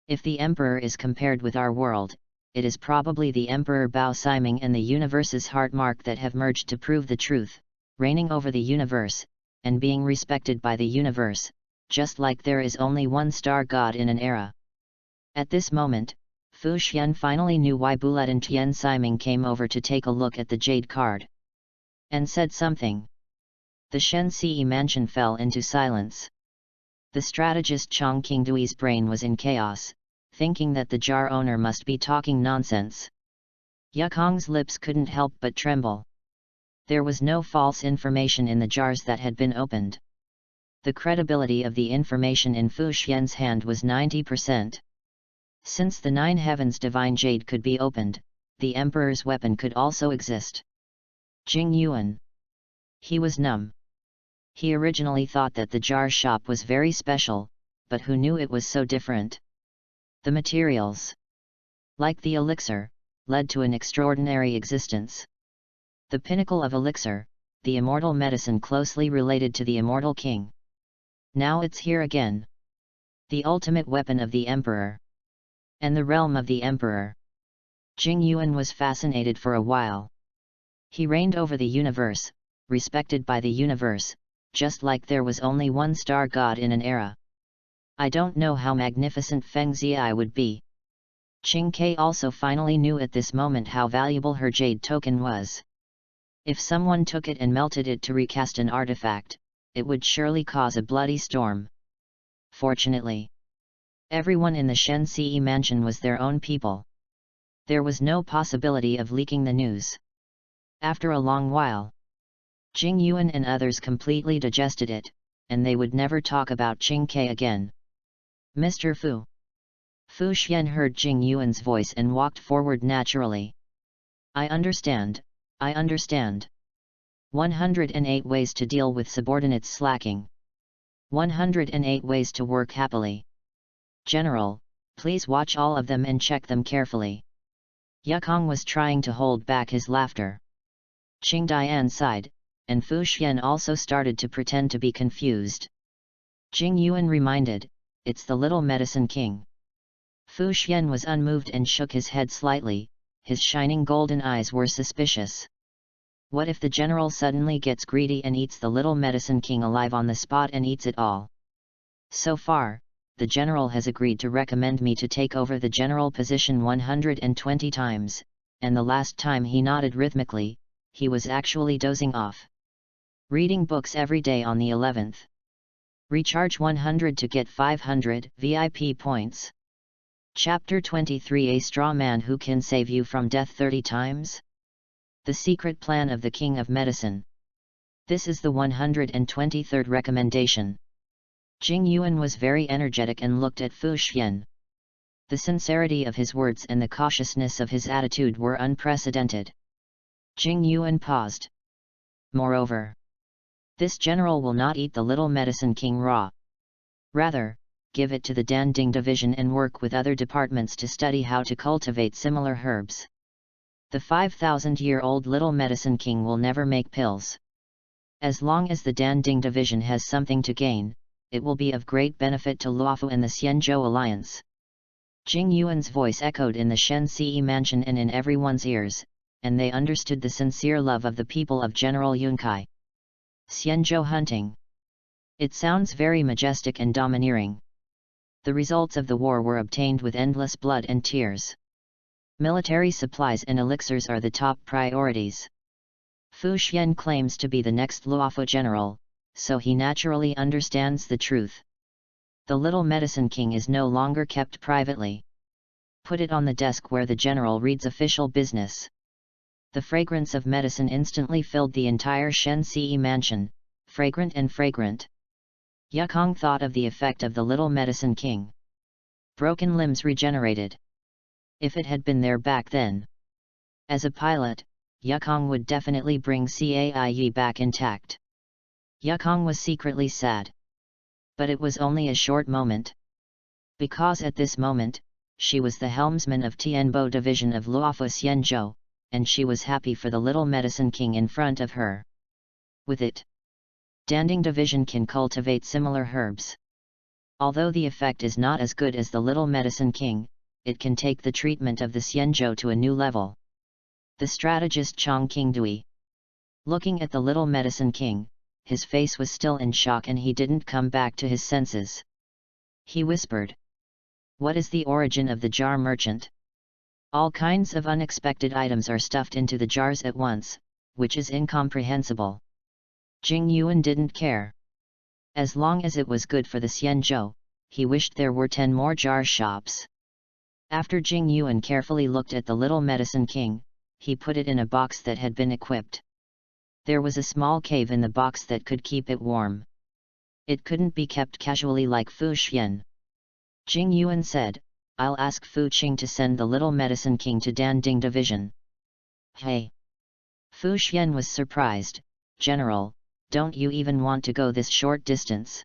If the emperor is compared with our world, it is probably the Emperor Bao Ximing and the universe's heart mark that have merged to prove the truth, reigning over the universe, and being respected by the universe, just like there is only one star god in an era. At this moment, Fu Xian finally knew why Bulet and Tian Ximing came over to take a look at the jade card. And said something. The Shen Ce mansion fell into silence. The strategist Chong Qingdui's brain was in chaos, thinking that the jar owner must be talking nonsense. Yukong's lips couldn't help but tremble. There was no false information in the jars that had been opened. The credibility of the information in Fu Xian's hand was 90%. Since the 9 heavens divine jade could be opened, the emperor's weapon could also exist. Jing Yuan. He was numb. He originally thought that the jar shop was very special, but who knew it was so different? The materials, like the elixir, led to an extraordinary existence. The pinnacle of elixir, the immortal medicine closely related to the immortal king. Now it's here again. The ultimate weapon of the emperor. And the realm of the emperor. Jing Yuan was fascinated for a while. He reigned over the universe, respected by the universe, just like there was only one star god in an era. I don't know how magnificent Feng Ziyi would be. Qing Ke also finally knew at this moment how valuable her jade token was. If someone took it and melted it to recast an artifact, it would surely cause a bloody storm. Fortunately, everyone in the Shen Ce mansion was their own people. There was no possibility of leaking the news. After a long while, Jing Yuan and others completely digested it, and they would never talk about Qing Ke again. Mr. Fu. Fu Xian heard Jing Yuan's voice and walked forward naturally. I understand. 108 ways to deal with subordinates slacking. 108 ways to work happily. General, please watch all of them and check them carefully. Yukong was trying to hold back his laughter. Qing Dian sighed, and Fu Xian also started to pretend to be confused. Jing Yuan reminded, it's the little medicine king. Fu Xian was unmoved and shook his head slightly, his shining golden eyes were suspicious. What if the general suddenly gets greedy and eats the little medicine king alive on the spot and eats it all? So far, the general has agreed to recommend me to take over the general position 120 times, and the last time he nodded rhythmically, he was actually dozing off. Reading books every day on the 11th. Recharge 100 to get 500 VIP points. Chapter 23: A Straw Man Who Can Save You from Death 30 Times? The Secret Plan of the King of Medicine. This is the 123rd recommendation. Jing Yuan was very energetic and looked at Fu Xian. The sincerity of his words and the cautiousness of his attitude were unprecedented. Jing Yuan paused. Moreover, this general will not eat the little medicine king raw. Rather, give it to the Danding division and work with other departments to study how to cultivate similar herbs. The 5,000-year-old little medicine king will never make pills. As long as the Danding division has something to gain, it will be of great benefit to Luofu and the Xianzhou alliance. Jing Yuan's voice echoed in the Shen Ce mansion and in everyone's ears, and they understood the sincere love of the people of General Yunkai. Xianzhou hunting. It sounds very majestic and domineering. The results of the war were obtained with endless blood and tears. Military supplies and elixirs are the top priorities. Fu Xian claims to be the next Luofu general, so he naturally understands the truth. The little medicine king is no longer kept privately. Put it on the desk where the general reads official business. The fragrance of medicine instantly filled the entire Shen Ce mansion, fragrant and fragrant. Yukong thought of the effect of the little medicine king. Broken limbs regenerated. If it had been there back then. As a pilot, Yukong would definitely bring Cai back intact. Yukong was secretly sad. But it was only a short moment. Because at this moment, she was the helmsman of Tianbo division of Luofu Xianzhou, and she was happy for the little medicine king in front of her. With it, Danding division can cultivate similar herbs. Although the effect is not as good as the little medicine king, it can take the treatment of the Xianzhou to a new level. The strategist Chong Qingdui. Looking at the little medicine king, his face was still in shock and he didn't come back to his senses. He whispered. What is the origin of the jar merchant? All kinds of unexpected items are stuffed into the jars at once, which is incomprehensible. Jing Yuan didn't care. As long as it was good for the Xianzhou, he wished there were 10 more jar shops. After Jing Yuan carefully looked at the little medicine king, he put it in a box that had been equipped. There was a small cave in the box that could keep it warm. It couldn't be kept casually like Fu Xian. Jing Yuan said, "I'll ask Fu Qing to send the little medicine king to Danding Division." "Hey!" Fu Xian was surprised. "General, don't you even want to go this short distance?"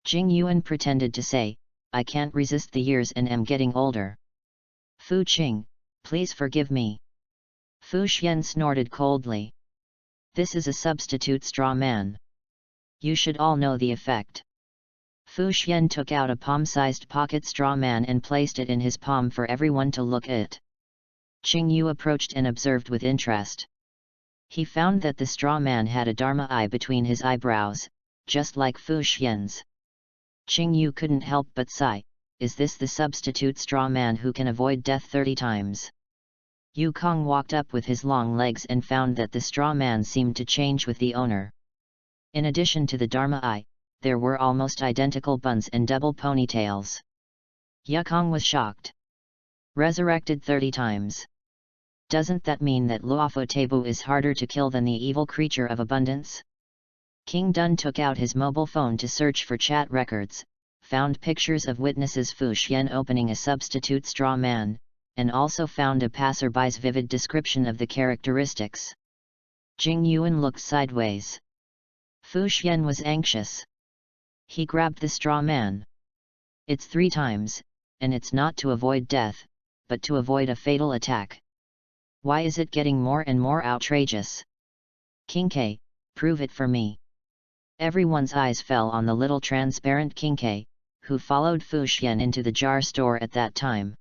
Jing Yuan pretended to say, "I can't resist the years and am getting older." "Fu Qing, please forgive me." Fu Xian snorted coldly. "This is a substitute straw man. You should all know the effect." Fu Xian took out a palm-sized pocket straw man and placed it in his palm for everyone to look at. Qing Yu approached and observed with interest. He found that the straw man had a dharma eye between his eyebrows, just like Fu Xian's. Qing Yu couldn't help but sigh, "Is this the substitute straw man who can avoid death 30 times? Yu Kong walked up with his long legs and found that the straw man seemed to change with the owner. In addition to the dharma eye, there were almost identical buns and double ponytails. Yu Kong was shocked. Resurrected 30 times. Doesn't that mean that Luofu Taibu is harder to kill than the evil creature of abundance? King Dun took out his mobile phone to search for chat records, found pictures of witnesses Fu Xian opening a substitute straw man, and also found a passerby's vivid description of the characteristics. Jing Yuan looked sideways. Fu Xian was anxious. He grabbed the straw man. "It's 3 times, and it's not to avoid death, but to avoid a fatal attack. Why is it getting more and more outrageous? King K, prove it for me." Everyone's eyes fell on the little transparent King K, who followed Fu Xian into the jar store at that time.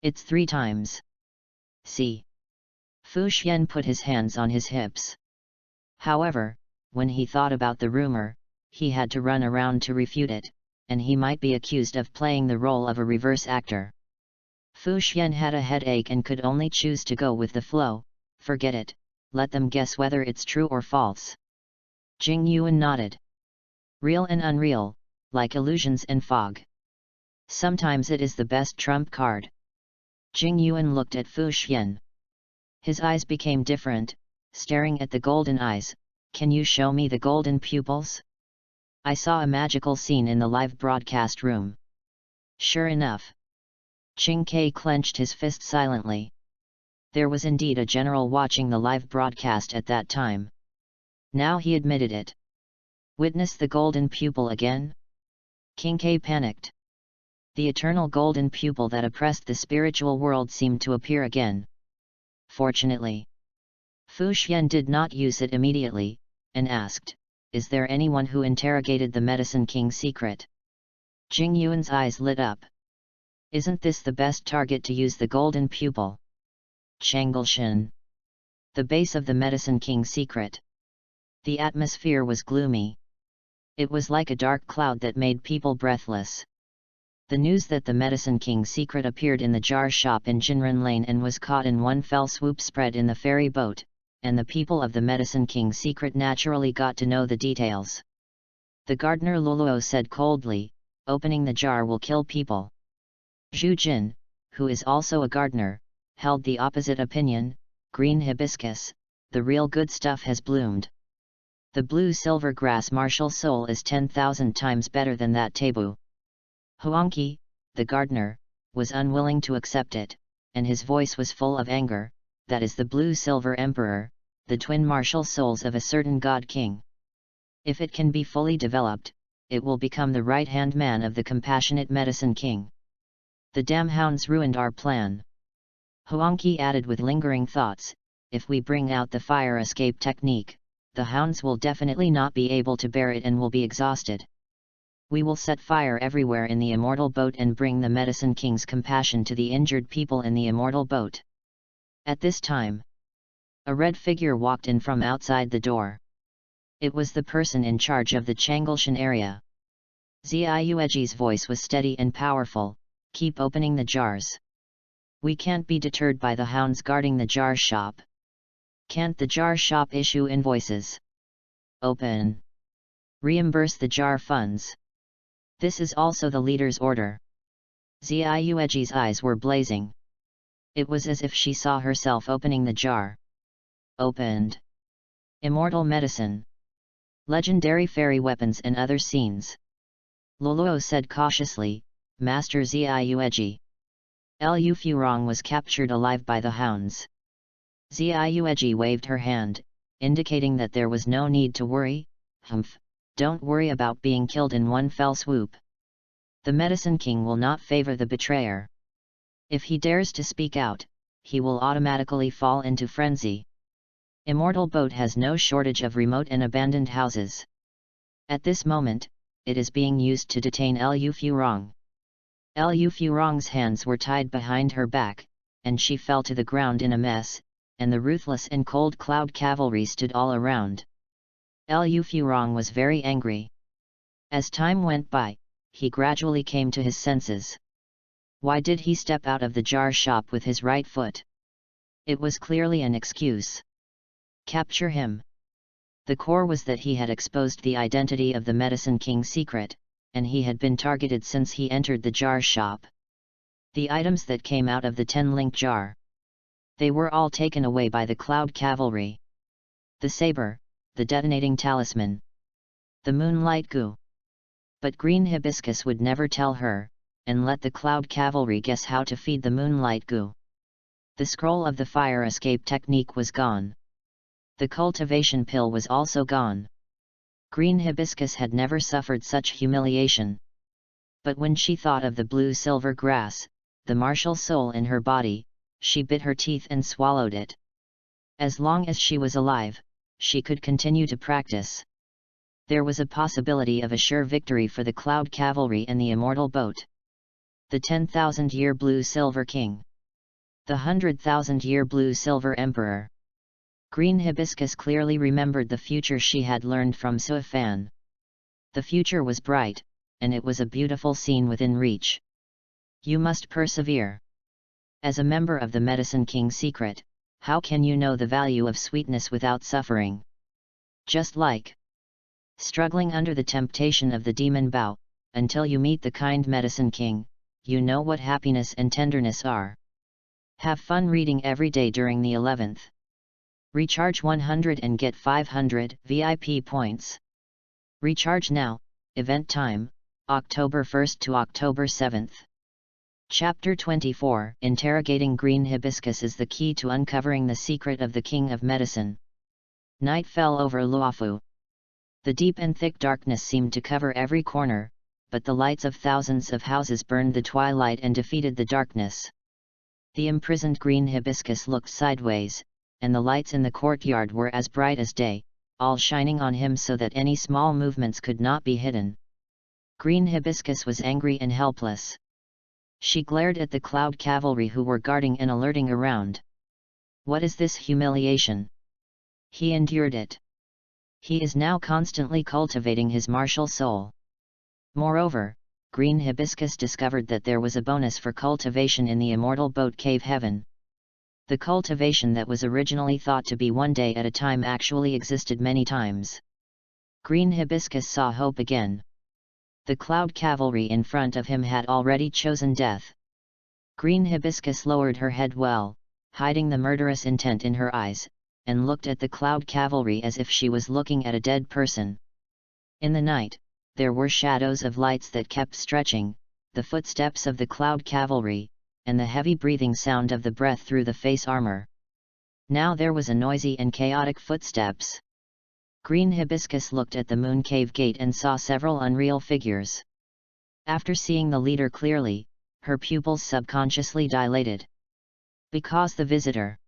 "It's 3 times. See." Fu Xian put his hands on his hips. However, when he thought about the rumor, he had to run around to refute it, and he might be accused of playing the role of a reverse actor. Fu Xian had a headache and could only choose to go with the flow. "Forget it, let them guess whether it's true or false." Jing Yuan nodded. "Real and unreal, like illusions and fog. Sometimes it is the best trump card." Jing Yuan looked at Fu Xian. His eyes became different, staring at the golden eyes. "Can you show me the golden pupils? I saw a magical scene in the live broadcast room." Sure enough. Qing Kai clenched his fist silently. There was indeed a general watching the live broadcast at that time. Now he admitted it. Witness the golden pupil again? King Kai panicked. The eternal golden pupil that oppressed the spiritual world seemed to appear again. Fortunately, Fu Xian did not use it immediately, and asked, "Is there anyone who interrogated the Medicine King's secret?" Jing Yuan's eyes lit up. "Isn't this the best target to use the golden pupil? Changleshan. The base of the Medicine King's secret." The atmosphere was gloomy. It was like a dark cloud that made people breathless. The news that the Medicine King's secret appeared in the jar shop in Jinren Lane and was caught in one fell swoop spread in the ferry boat, and the people of the Medicine King's secret naturally got to know the details. The gardener Luluo said coldly, "Opening the jar will kill people." Zhu Jin, who is also a gardener, held the opposite opinion. "Green hibiscus, the real good stuff has bloomed. The blue-silver grass martial soul is 10,000 times better than that taboo." Huangqi, the gardener, was unwilling to accept it, and his voice was full of anger. "That is the blue-silver emperor, the twin martial souls of a certain god king. If it can be fully developed, it will become the right-hand man of the compassionate Medicine King. The damn hounds ruined our plan." Huangqi added with lingering thoughts, "If we bring out the fire escape technique, the hounds will definitely not be able to bear it and will be exhausted. We will set fire everywhere in the immortal boat and bring the Medicine King's compassion to the injured people in the immortal boat." At this time, a red figure walked in from outside the door. It was the person in charge of the Changleshan area. Ziueji's voice was steady and powerful, "Keep opening the jars. We can't be deterred by the hounds guarding the jar shop. Can't the jar shop issue invoices? Open." Reimburse the jar funds. This is also the leader's order. Xiaoyeji's eyes were blazing. It was as if she saw herself opening the jar. Opened. Immortal medicine. Legendary fairy weapons and other scenes. Luluo said cautiously, Master Xiaoyeji. Lu Furong was captured alive by the hounds. Xiaoyeji waved her hand, indicating that there was no need to worry. Humph, don't worry about being killed in one fell swoop. The Medicine King will not favor the betrayer. If he dares to speak out, he will automatically fall into frenzy. Immortal Boat has no shortage of remote and abandoned houses. At this moment, it is being used to detain Lu Furong. Lu Furong's hands were tied behind her back, and she fell to the ground in a mess, and the ruthless and cold cloud cavalry stood all around. Lu Furong was very angry. As time went by, he gradually came to his senses. Why did he step out of the jar shop with his right foot? It was clearly an excuse. Capture him. The core was that he had exposed the identity of the Medicine King's secret, and he had been targeted since he entered the jar shop. The items that came out of the 10-link jar. They were all taken away by the Cloud Cavalry. The saber, the detonating talisman. The moonlight goo. But Green Hibiscus would never tell her, and let the Cloud Cavalry guess how to feed the moonlight goo. The scroll of the fire escape technique was gone. The cultivation pill was also gone. Green Hibiscus had never suffered such humiliation. But when she thought of the blue-silver grass, the martial soul in her body, she bit her teeth and swallowed it. As long as she was alive, she could continue to practice. There was a possibility of a sure victory for the Cloud Cavalry and the Immortal Boat. The 10,000-year Blue-Silver King. The 100,000-year Blue-Silver Emperor. Green Hibiscus clearly remembered the future she had learned from Suifan. The future was bright, and it was a beautiful scene within reach. You must persevere. As a member of the Medicine King's secret, how can you know the value of sweetness without suffering? Just like struggling under the temptation of the demon bow, until you meet the kind Medicine King, you know what happiness and tenderness are. Have fun reading every day during the 11th. Recharge 100 and get 500 VIP points. Recharge now, event time, October 1st to October 7th. Chapter 24, Interrogating Green Hibiscus is the key to uncovering the secret of the King of Medicine. Night fell over Luofu. The deep and thick darkness seemed to cover every corner, but the lights of thousands of houses burned the twilight and defeated the darkness. The imprisoned Green Hibiscus looked sideways, and the lights in the courtyard were as bright as day, all shining on him so that any small movements could not be hidden. Green Hibiscus was angry and helpless. She glared at the Cloud Cavalry who were guarding and alerting around. What is this humiliation? He endured it. He is now constantly cultivating his martial soul. Moreover, Green Hibiscus discovered that there was a bonus for cultivation in the Immortal Boat Cave Heaven. The cultivation that was originally thought to be one day at a time actually existed many times. Green Hibiscus saw hope again. The Cloud Cavalry in front of him had already chosen death. Green Hibiscus lowered her head well, hiding the murderous intent in her eyes, and looked at the Cloud Cavalry as if she was looking at a dead person. In the night, there were shadows of lights that kept stretching, the footsteps of the Cloud Cavalry, and the heavy breathing sound of the breath through the face armor. Now there was a noisy and chaotic footsteps. Green Hibiscus looked at the moon cave gate and saw several unreal figures. After seeing the leader clearly, her pupils subconsciously dilated. Because the visitor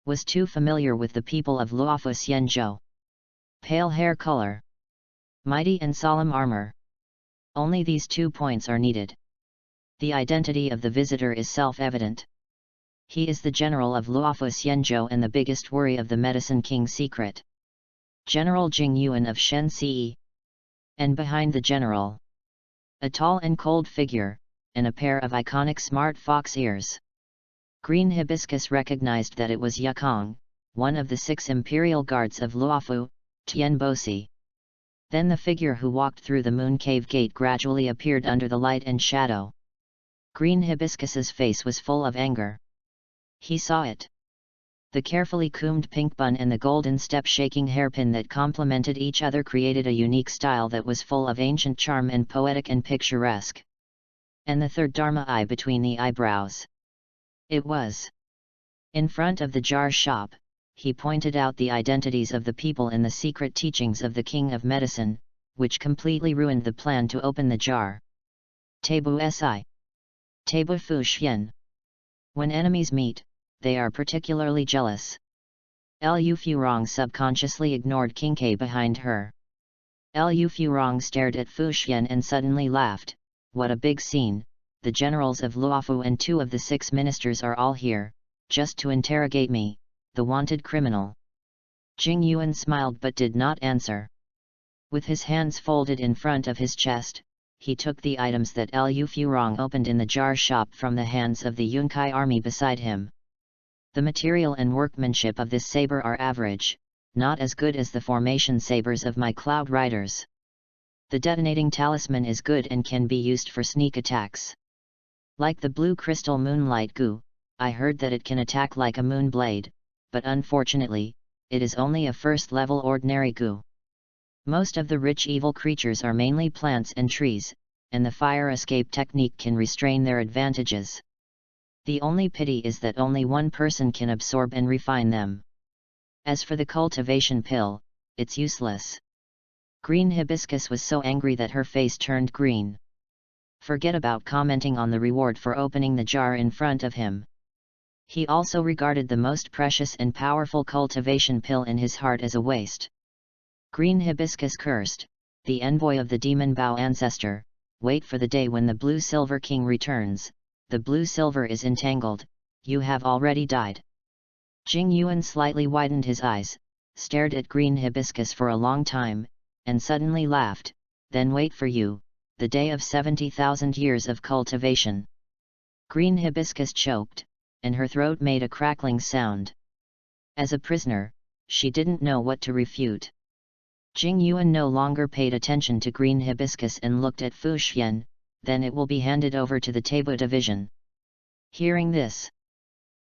was too familiar with the people of Luofu Xianzhou. Pale hair color. Mighty and solemn armor. Only these 2 points are needed. The identity of the visitor is self-evident. He is the general of Luofu Xianzhou and the biggest worry of the Medicine King's secret. General Jing Yuan of Shenxi. And behind the general, a tall and cold figure, and a pair of iconic smart fox ears. Green Hibiscus recognized that it was Yukong, one of the 6 imperial guards of Luofu, Tianbosi. Then the figure who walked through the moon cave gate gradually appeared under the light and shadow. Green Hibiscus's face was full of anger. He saw it. The carefully combed pink bun and the golden step-shaking hairpin that complemented each other created a unique style that was full of ancient charm and poetic and picturesque. And the third Dharma eye between the eyebrows. It was. In front of the jar shop, he pointed out the identities of the people in the secret teachings of the King of Medicine, which completely ruined the plan to open the jar. Tabu Si. Tabu Fu Xian. When enemies meet, they are particularly jealous. Lu Furong subconsciously ignored King K behind her. Lu Furong stared at Fu Xian and suddenly laughed. What a big scene, the generals of Luofu and 2 of the 6 ministers are all here, just to interrogate me, the wanted criminal. Jing Yuan smiled but did not answer. With his hands folded in front of his chest, he took the items that Lu Furong opened in the jar shop from the hands of the Yunkai army beside him. The material and workmanship of this saber are average, not as good as the formation sabers of my cloud riders. The detonating talisman is good and can be used for sneak attacks. Like the blue crystal moonlight goo, I heard that it can attack like a moon blade, but unfortunately, it is only a first-level ordinary goo. Most of the rich evil creatures are mainly plants and trees, and the fire escape technique can restrain their advantages. The only pity is that only one person can absorb and refine them. As for the cultivation pill, it's useless. Green Hibiscus was so angry that her face turned green. Forget about commenting on the reward for opening the jar in front of him. He also regarded the most precious and powerful cultivation pill in his heart as a waste. Green Hibiscus cursed, the envoy of the demon Bao ancestor, wait for the day when the Blue Silver King returns. The blue silver is entangled, you have already died. Jing Yuan slightly widened his eyes, stared at Green Hibiscus for a long time, and suddenly laughed. Then wait for you, the day of 70,000 years of cultivation. Green Hibiscus choked, and her throat made a crackling sound. As a prisoner, she didn't know what to refute. Jing Yuan no longer paid attention to Green Hibiscus and looked at Fu Xian. Then it will be handed over to the Tabu Division. Hearing this,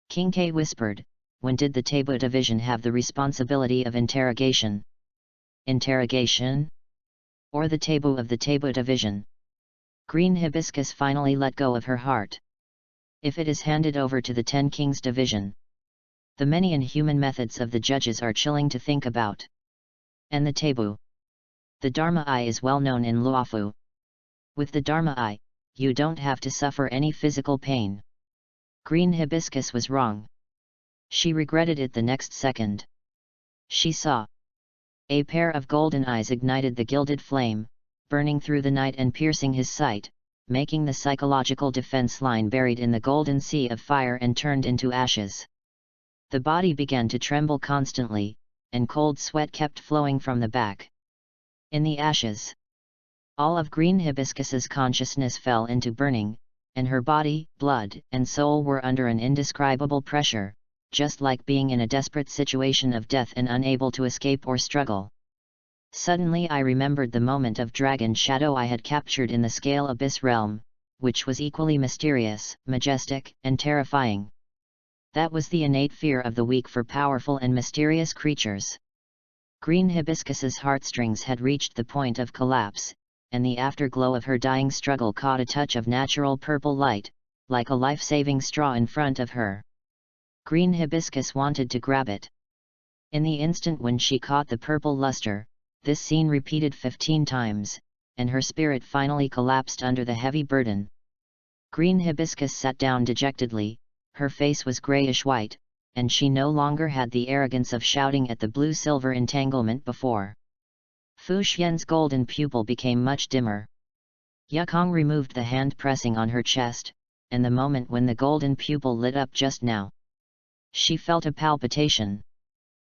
King K whispered, when did the Tabu Division have the responsibility of interrogation? Interrogation? Or the Tabu of the Tabu Division? Green Hibiscus finally let go of her heart. If it is handed over to the 10 Kings Division, the many inhuman methods of the judges are chilling to think about. And the Tabu. The Dharma Eye is well known in Luofu. With the Dharma Eye, you don't have to suffer any physical pain. Green Hibiscus was wrong. She regretted it the next second. She saw. A pair of golden eyes ignited the gilded flame, burning through the night and piercing his sight, making the psychological defense line buried in the golden sea of fire and turned into ashes. The body began to tremble constantly, and cold sweat kept flowing from the back. In the ashes, all of Green Hibiscus's consciousness fell into burning, and her body, blood, and soul were under an indescribable pressure, just like being in a desperate situation of death and unable to escape or struggle. Suddenly I remembered the moment of dragon shadow I had captured in the Scale Abyss realm, which was equally mysterious, majestic, and terrifying. That was the innate fear of the weak for powerful and mysterious creatures. Green Hibiscus's heartstrings had reached the point of collapse, and the afterglow of her dying struggle caught a touch of natural purple light, like a life-saving straw in front of her. Green Hibiscus wanted to grab it. In the instant when she caught the purple luster, this scene repeated 15 times, and her spirit finally collapsed under the heavy burden. Green Hibiscus sat down dejectedly, her face was grayish-white, and she no longer had the arrogance of shouting at the blue-silver entanglement before. Fu Xian's golden pupil became much dimmer. Yukong removed the hand pressing on her chest, and the moment when the golden pupil lit up just now, she felt a palpitation.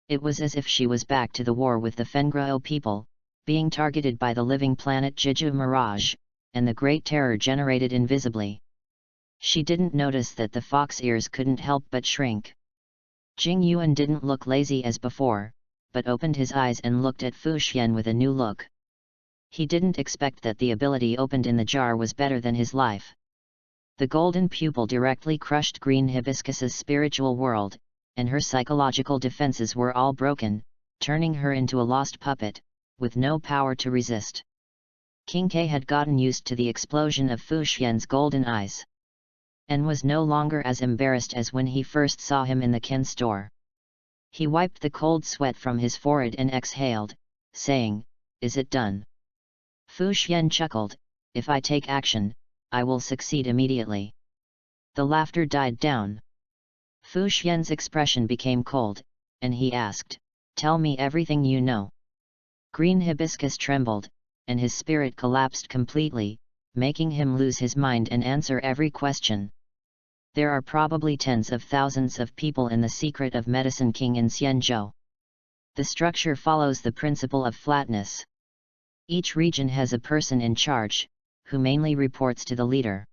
It was as if she was back to the war with the Fengrao people, being targeted by the living planet Jiju Mirage, and the great terror generated invisibly. She didn't notice that the fox ears couldn't help but shrink. Jing Yuan didn't look lazy as before, but opened his eyes and looked at Fu Xian with a new look. He didn't expect that the ability opened in the jar was better than his life. The golden pupil directly crushed Green Hibiscus's spiritual world, and her psychological defenses were all broken, turning her into a lost puppet, with no power to resist. King K had gotten used to the explosion of Fu Xian's golden eyes, and was no longer as embarrassed as when he first saw him in the Ken store. He wiped the cold sweat from his forehead and exhaled, saying, "Is it done?" Fu Xian chuckled, "If I take action, I will succeed immediately." The laughter died down. Fu Xian's expression became cold, and he asked, "Tell me everything you know." Green Hibiscus trembled, and his spirit collapsed completely, making him lose his mind and answer every question. There are probably tens of thousands of people in the Secret of Medicine King in Xianzhou. The structure follows the principle of flatness. Each region has a person in charge, who mainly reports to the leader.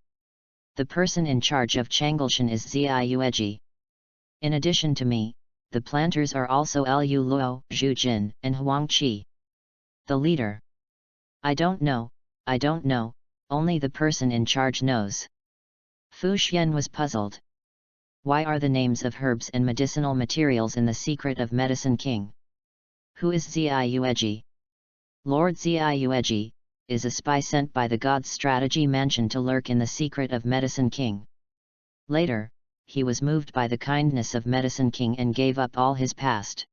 The person in charge of Changleshan is Ziayueji. In addition to me, the planters are also Liu Luo, Zhu Jin, and Huang Qi. The leader. I don't know, only the person in charge knows. Fu Xian was puzzled. Why are the names of herbs and medicinal materials in the Secret of Medicine King? Who is Ziayueji? Lord Ziayueji is a spy sent by the God's strategy mansion to lurk in the Secret of Medicine King. Later, he was moved by the kindness of Medicine King and gave up all his past.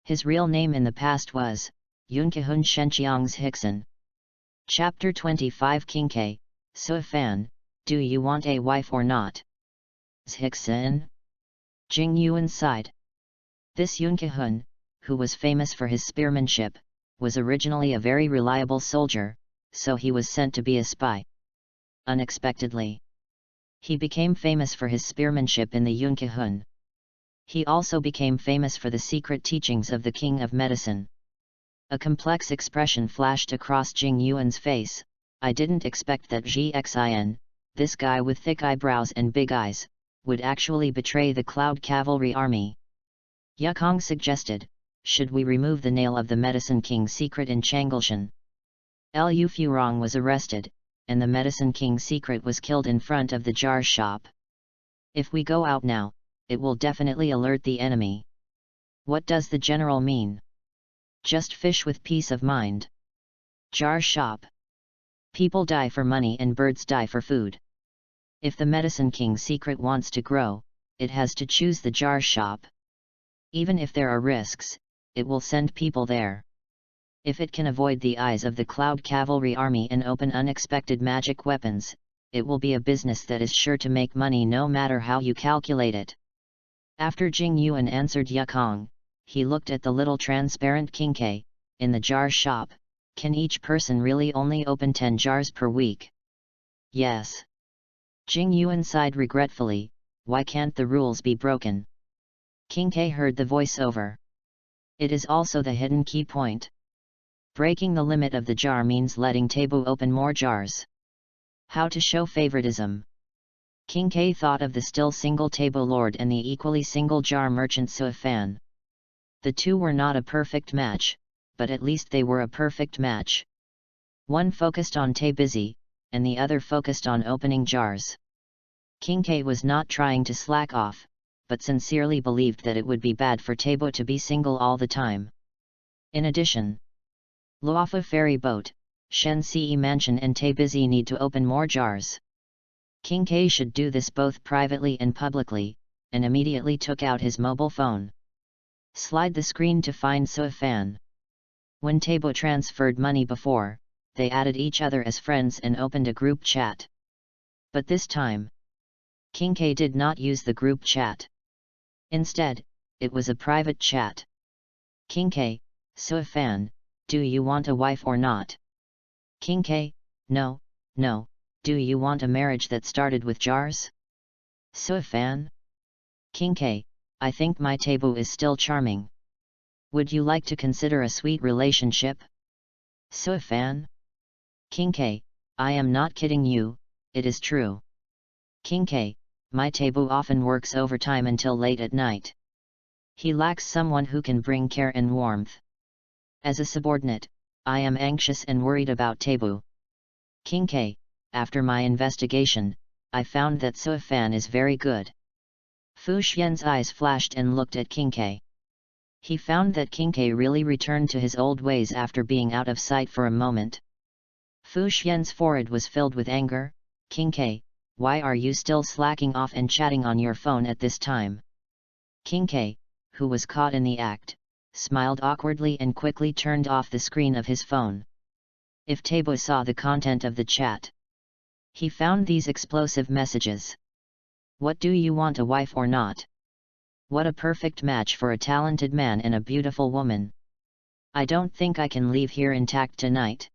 His real name in the past was Yunkahun Shenqiang's Hickson. Chapter 25 King K, So Fan, do you want a wife or not? Hickson? Jing Yuan sighed. This Yunkahun, who was famous for his spearmanship, was originally a very reliable soldier, so he was sent to be a spy. Unexpectedly, he became famous for his spearmanship in the Yunkahun. He also became famous for the secret teachings of the King of Medicine. A complex expression flashed across Jing Yuan's face. I didn't expect that Gxin, this guy with thick eyebrows and big eyes, would actually betray the Cloud Cavalry Army. Yukong suggested, should we remove the nail of the Medicine King's secret in Changleshan? Liu Furong was arrested, and the Medicine King's secret was killed in front of the jar shop. If we go out now, it will definitely alert the enemy. What does the general mean? Just fish with peace of mind. Jar shop. People die for money and birds die for food. If the Medicine King's secret wants to grow, it has to choose the jar shop. Even if there are risks, it will send people there. If it can avoid the eyes of the Cloud Cavalry Army and open unexpected magic weapons, it will be a business that is sure to make money no matter how you calculate it. After Jing Yuan answered Yukong, he looked at the little transparent King K, in the jar shop. Can each person really only open 10 jars per week? Yes. Jing Yuan sighed regretfully, why can't the rules be broken? King K heard the voiceover. It is also the hidden key point. Breaking the limit of the jar means letting Tabo open more jars. How to show favoritism? King K thought of the still single Tabo Lord and the equally single jar merchant Suifan. The two were not a perfect match, but at least they were a perfect match. One focused on Tay busy, and the other focused on opening jars. King K was not trying to slack off, but sincerely believed that it would be bad for Tabo to be single all the time. In addition, Luofu ferry boat, Shen Ce mansion and Tay busy need to open more jars. King K should do this both privately and publicly, and immediately took out his mobile phone. Slide the screen to find Suifan. When Tabo transferred money before, they added each other as friends and opened a group chat. But this time, King K did not use the group chat. Instead, it was a private chat. King K, Suifan, do you want a wife or not? King K, no, do you want a marriage that started with jars? Suifan? King K, I think my Tabo is still charming. Would you like to consider a sweet relationship? Suifan? King K, I am not kidding you, it is true. King K, my Tabo often works overtime until late at night. He lacks someone who can bring care and warmth. As a subordinate, I am anxious and worried about Taebu. King K, after my investigation, I found that Suifan is very good. Fu Xian's eyes flashed and looked at King K. He found that King K really returned to his old ways after being out of sight for a moment. Fu Xian's forehead was filled with anger. King K, why are you still slacking off and chatting on your phone at this time? King K, who was caught in the act, smiled awkwardly and quickly turned off the screen of his phone. If Taebu saw the content of the chat, he found these explosive messages. What do you want, a wife or not? What a perfect match for a talented man and a beautiful woman. I don't think I can leave here intact tonight.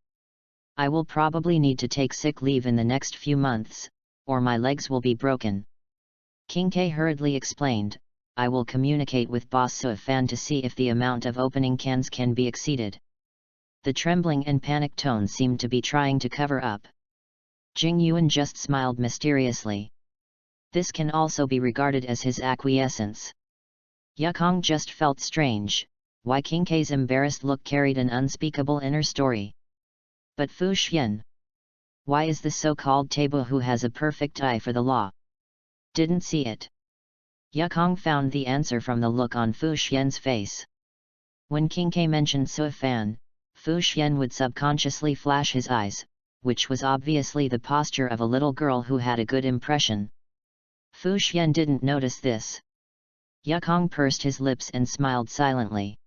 I will probably need to take sick leave in the next few months, or my legs will be broken. King K hurriedly explained, I will communicate with Boss Suifan to see if the amount of opening cans can be exceeded. The trembling and panic tone seemed to be trying to cover up. Jing Yuan just smiled mysteriously. This can also be regarded as his acquiescence. Yukong just felt strange, why King K's embarrassed look carried an unspeakable inner story. But Fu Xian, why is the so-called Taebu, who has a perfect eye for the law, didn't see it? Yukong found the answer from the look on Fu Xian's face. When King K mentioned Suifan, Fu Xian would subconsciously flash his eyes, which was obviously the posture of a little girl who had a good impression. Fu Xian didn't notice this. Yukong pursed his lips and smiled silently.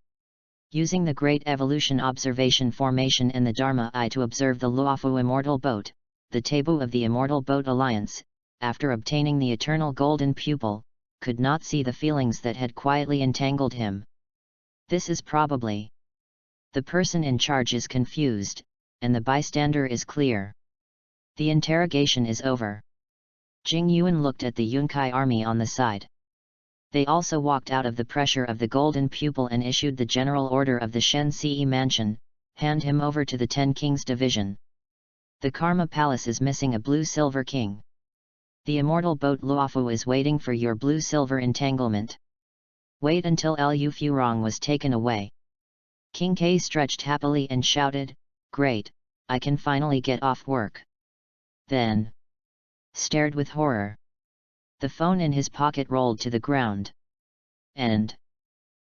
Using the Great Evolution Observation Formation and the Dharma Eye to observe the Luofu Immortal Boat, the Taebu of the Immortal Boat Alliance, after obtaining the Eternal Golden Pupil, could not see the feelings that had quietly entangled him. This is probably. The person in charge is confused, and the bystander is clear. The interrogation is over. Jing Yuan looked at the Yunkai army on the side. They also walked out of the pressure of the Golden Pupil and issued the general order of the Shen Ce Mansion, hand him over to the Ten Kings Division. The Karma Palace is missing a blue-silver king. The immortal boat Luofu is waiting for your blue-silver entanglement. Wait until Lu Furong was taken away. King K stretched happily and shouted, Great, I can finally get off work. Then stared with horror. The phone in his pocket rolled to the ground. And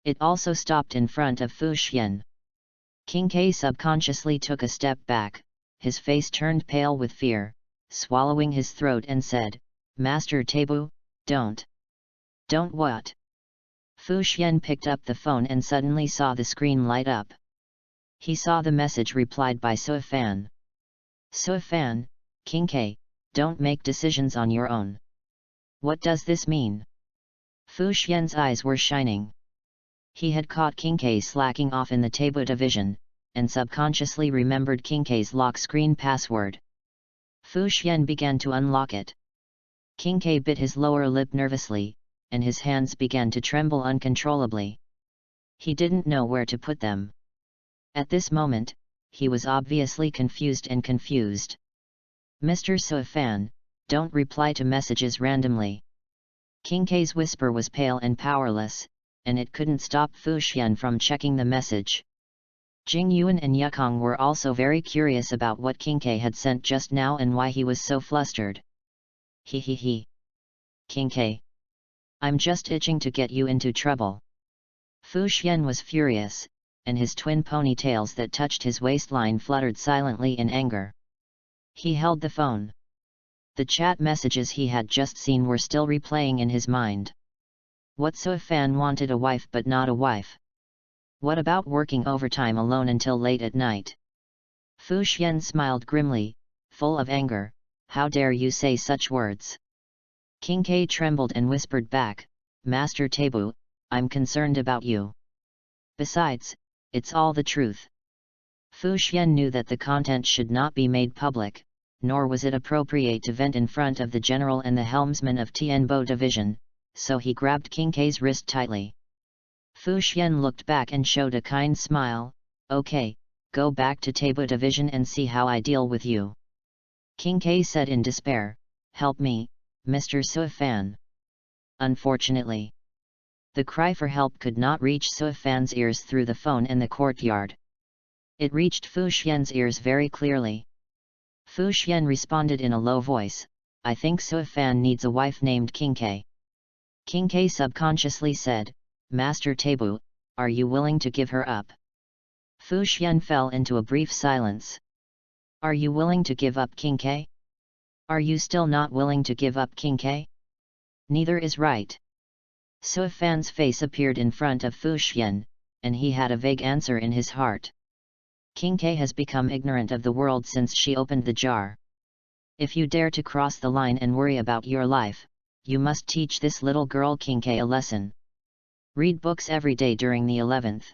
it also stopped in front of Fu Xian. King K subconsciously took a step back, his face turned pale with fear, swallowing his throat and said, Master Taebu, don't. Don't what? Fu Xian picked up the phone and suddenly saw the screen light up. He saw the message replied by Suifan. Suifan, King K, don't make decisions on your own. What does this mean? Fu Xian's eyes were shining. He had caught King K slacking off in the Taebu division, and subconsciously remembered King K's lock screen password. Fu Xian began to unlock it. King K bit his lower lip nervously, and his hands began to tremble uncontrollably. He didn't know where to put them. At this moment, he was obviously confused. Mr. Suifan, don't reply to messages randomly. King K's whisper was pale and powerless, and it couldn't stop Fu Xian from checking the message. Jing Yuan and Yukong were also very curious about what King K had sent just now and why he was so flustered. He. King K. I'm just itching to get you into trouble. Fu Xian was furious, and his twin ponytails that touched his waistline fluttered silently in anger. He held the phone. The chat messages he had just seen were still replaying in his mind. What Suifan wanted a wife but not a wife? What about working overtime alone until late at night? Fu Xian smiled grimly, full of anger, how dare you say such words? King K trembled and whispered back, Master Taebu, I'm concerned about you. Besides, it's all the truth. Fu Xian knew that the content should not be made public, nor was it appropriate to vent in front of the general and the helmsman of Tianbo Division, so he grabbed King K's wrist tightly. Fu Xian looked back and showed a kind smile, okay, go back to Taebu Division and see how I deal with you. King K said in despair, help me, Mr. Suifan. Unfortunately, the cry for help could not reach Suifan's ears through the phone in the courtyard. It reached Fu Xian's ears very clearly. Fu Xian responded in a low voice, "I think Sui Fan needs a wife named Qingke." Qingke subconsciously said, "Master Taibu, are you willing to give her up?" Fu Xian fell into a brief silence. "Are you willing to give up Qingke? Are you still not willing to give up Qingke? Neither is right." Sui Fan's face appeared in front of Fu Xian, and he had a vague answer in his heart. Qingke has become ignorant of the world since she opened the jar. If you dare to cross the line and worry about your life, you must teach this little girl Qingke a lesson. Read books every day during the 11th.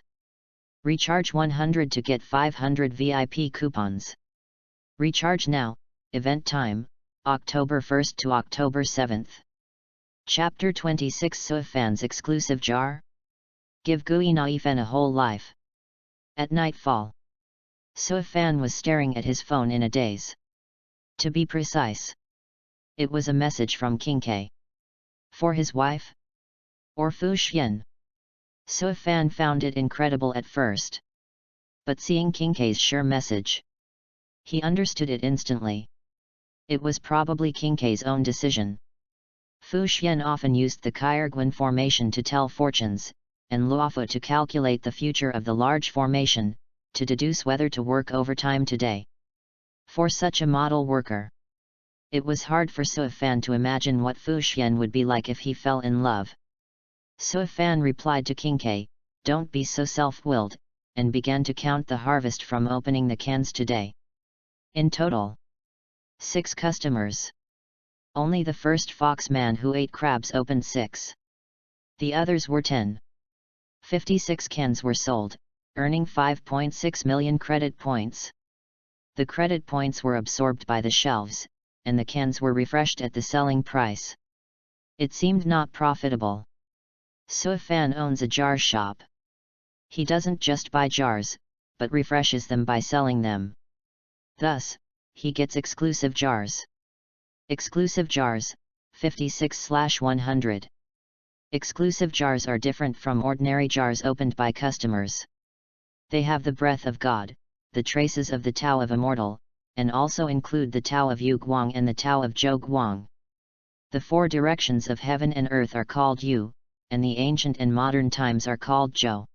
Recharge 100 to get 500 VIP coupons. Recharge now, event time, October 1st to October 7th. Chapter 26 Sui Fan's exclusive jar? Give Gui Naifen a whole life. At nightfall, Sui Fan was staring at his phone in a daze. To be precise, it was a message from Qingke. For his wife? Or Fu Xian? Sui Fan found it incredible at first. But seeing Qingke's sure message, he understood it instantly. It was probably Qingke's own decision. Fu Xian often used the Kairguan formation to tell fortunes, and Luofu to calculate the future of the large formation, to deduce whether to work overtime today. For such a model worker, it was hard for Sui Fan to imagine what Fu Xian would be like if he fell in love. Sui Fan replied to Qingke, "Don't be so self-willed," and began to count the harvest from opening the cans today. In total, 6 customers. Only the first fox man who ate crabs opened 6. The others were 10. 56 cans were sold, earning 5.6 million credit points. The credit points were absorbed by the shelves, and the cans were refreshed at the selling price. It seemed not profitable. Sui Fan owns a jar shop. He doesn't just buy jars, but refreshes them by selling them. Thus, he gets exclusive jars. Exclusive jars, 56/100. Exclusive jars are different from ordinary jars opened by customers. They have the breath of God, the traces of the Tao of Immortal, and also include the Tao of Yu Guang and the Tao of Zhou Guang. The 4 directions of heaven and earth are called Yu, and the ancient and modern times are called Zhou.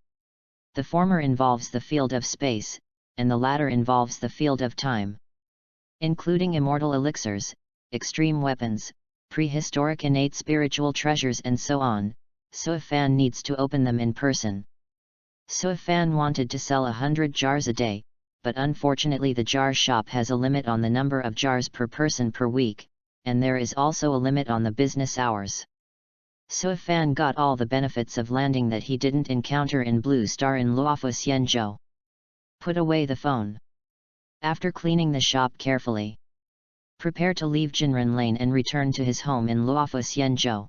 The former involves the field of space, and the latter involves the field of time. Including immortal elixirs, extreme weapons, prehistoric innate spiritual treasures and so on, Sui Fan needs to open them in person. Sui Fan wanted to sell 100 jars a day, but unfortunately the jar shop has a limit on the number of jars per person per week, and there is also a limit on the business hours. Sui Fan got all the benefits of landing that he didn't encounter in Blue Star in Luofu Xianzhou. Put away the phone. After cleaning the shop carefully, prepare to leave Jinren Lane and return to his home in Luofu Xianzhou.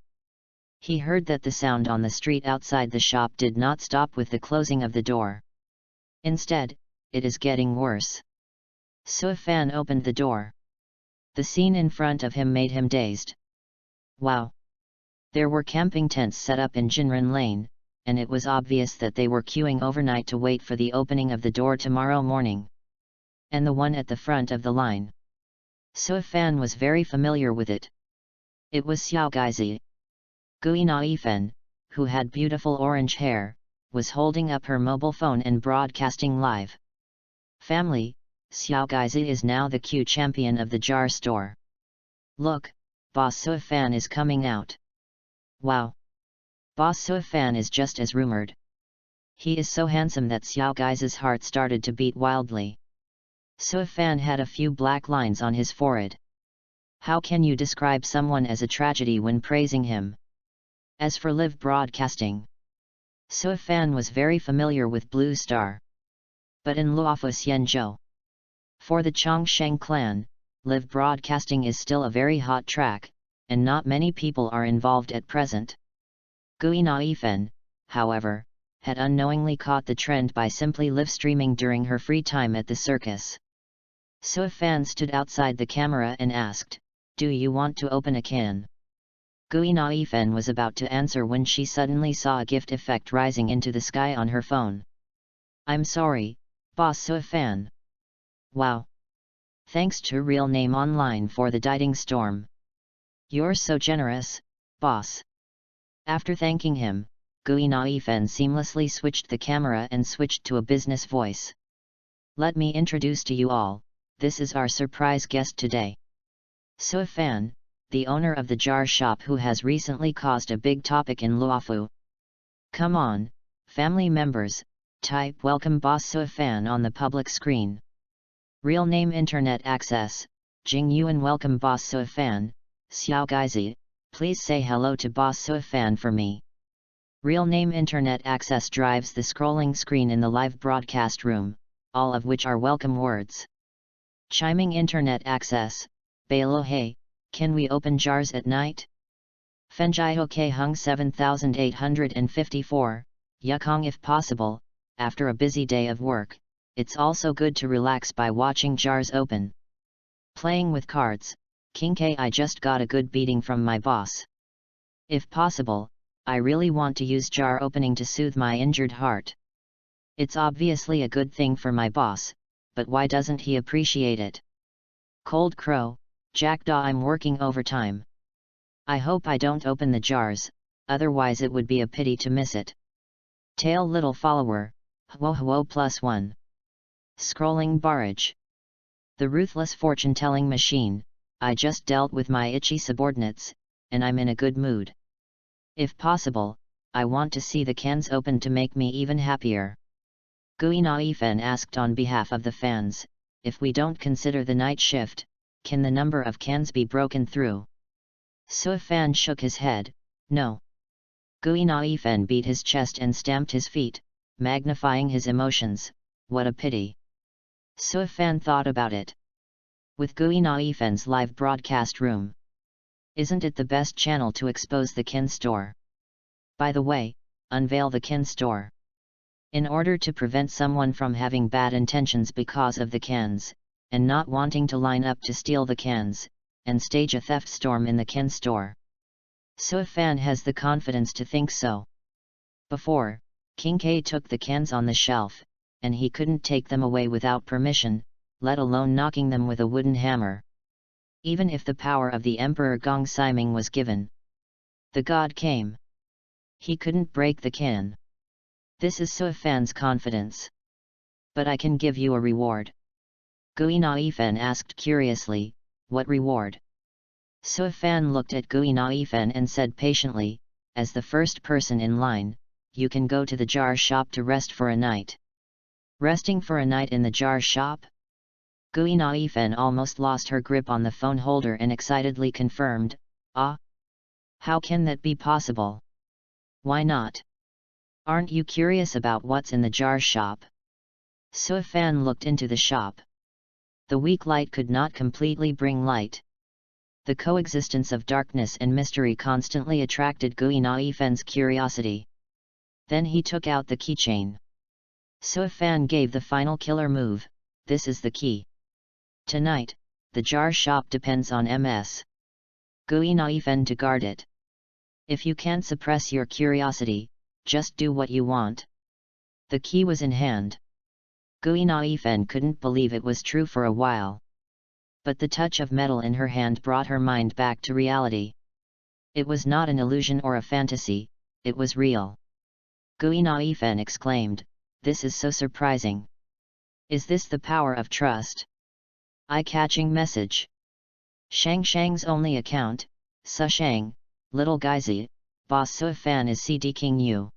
He heard that the sound on the street outside the shop did not stop with the closing of the door. Instead, it is getting worse. Sui Fan opened the door. The scene in front of him made him dazed. Wow! There were camping tents set up in Jinren Lane, and it was obvious that they were queuing overnight to wait for the opening of the door tomorrow morning. And the one at the front of the line. Sui Fan was very familiar with it. It was Xiao Gaizi. Gui Naifen, who had beautiful orange hair, was holding up her mobile phone and broadcasting live. Family, Xiao Gaizi is now the Q champion of the jar store. Look, Boss Sui Fan is coming out. Wow! Boss Sui Fan is just as rumored. He is so handsome that Xiao Gaizi's heart started to beat wildly. Sui Fan had a few black lines on his forehead. How can you describe someone as a tragedy when praising him? As for live broadcasting, Sui Fan was very familiar with Blue Star. But in Luofu Xianzhou, for the Chongsheng clan, live broadcasting is still a very hot track, and not many people are involved at present. Gui Naifen, however, had unknowingly caught the trend by simply live streaming during her free time at the circus. Sui Fan stood outside the camera and asked, "Do you want to open a can?" Gui Naifen was about to answer when she suddenly saw a gift effect rising into the sky on her phone. "I'm sorry, Boss So Fan. Wow. Thanks to real name online for the Dieting Storm. You're so generous, boss. After thanking him, Gui Naifen seamlessly switched the camera and switched to a business voice. Let me introduce to you all, this is our surprise guest today. So Fan, the owner of the jar shop who has recently caused a big topic in Luofu. Come on, family members, type welcome Boss So Fan on the public screen. Real name internet access, Jing Yuan welcome Boss So Fan, Xiao Gaizi, please say hello to Boss So Fan for me. Real name internet access drives the scrolling screen in the live broadcast room, all of which are welcome words. Chiming internet access, Bailo Hey, can we open jars at night? Fenjio K Hung 7854, Yukong if possible, after a busy day of work, it's also good to relax by watching jars open. Playing with cards, King K I just got a good beating from my boss. If possible, I really want to use jar opening to soothe my injured heart. It's obviously a good thing for my boss, but why doesn't he appreciate it? Cold Crow, Jackdaw I'm working overtime. I hope I don't open the jars, otherwise it would be a pity to miss it. Tail Little Follower, Hwo Hwo +1. Scrolling Barrage. The ruthless fortune-telling machine, I just dealt with my itchy subordinates, and I'm in a good mood. If possible, I want to see the cans open to make me even happier. Gui Naifen asked on behalf of the fans, if we don't consider the night shift, can the number of cans be broken through? So Fan shook his head, no. Gui Naifen beat his chest and stamped his feet, magnifying his emotions, what a pity. So Fan thought about it. With Gui Naifen's live broadcast room. Isn't it the best channel to expose the Kin store? By the way, unveil the Kin store. In order to prevent someone from having bad intentions because of the cans, and not wanting to line up to steal the cans, and stage a theft storm in the Kin store. So Fan has the confidence to think so. Before, King K took the cans on the shelf, and he couldn't take them away without permission, let alone knocking them with a wooden hammer. Even if the power of the Emperor Gong Siming was given. The god came. He couldn't break the can. This is So Fan's confidence. But I can give you a reward. Gui Naifen asked curiously, what reward? So Fan looked at Gui Naifen and said patiently, as the first person in line, you can go to the jar shop to rest for a night. Resting for a night in the jar shop? Gui Naifen almost lost her grip on the phone holder and excitedly confirmed, ah? How can that be possible? Why not? Aren't you curious about what's in the jar shop? So Fan looked into the shop. The weak light could not completely bring light. The coexistence of darkness and mystery constantly attracted Gui Naifen's curiosity. Then he took out the keychain. So Fan gave the final killer move, this is the key. Tonight, the jar shop depends on Ms. Gui Naifen to guard it. If you can't suppress your curiosity, just do what you want. The key was in hand. Gui Naifen couldn't believe it was true for a while. But the touch of metal in her hand brought her mind back to reality. It was not an illusion or a fantasy, it was real. Gui Naifen exclaimed, this is so surprising. Is this the power of trust? Eye-catching message. Shang Shang's only account, Su Shang, Little Gaizi, Boss So Fan is CD King Yu.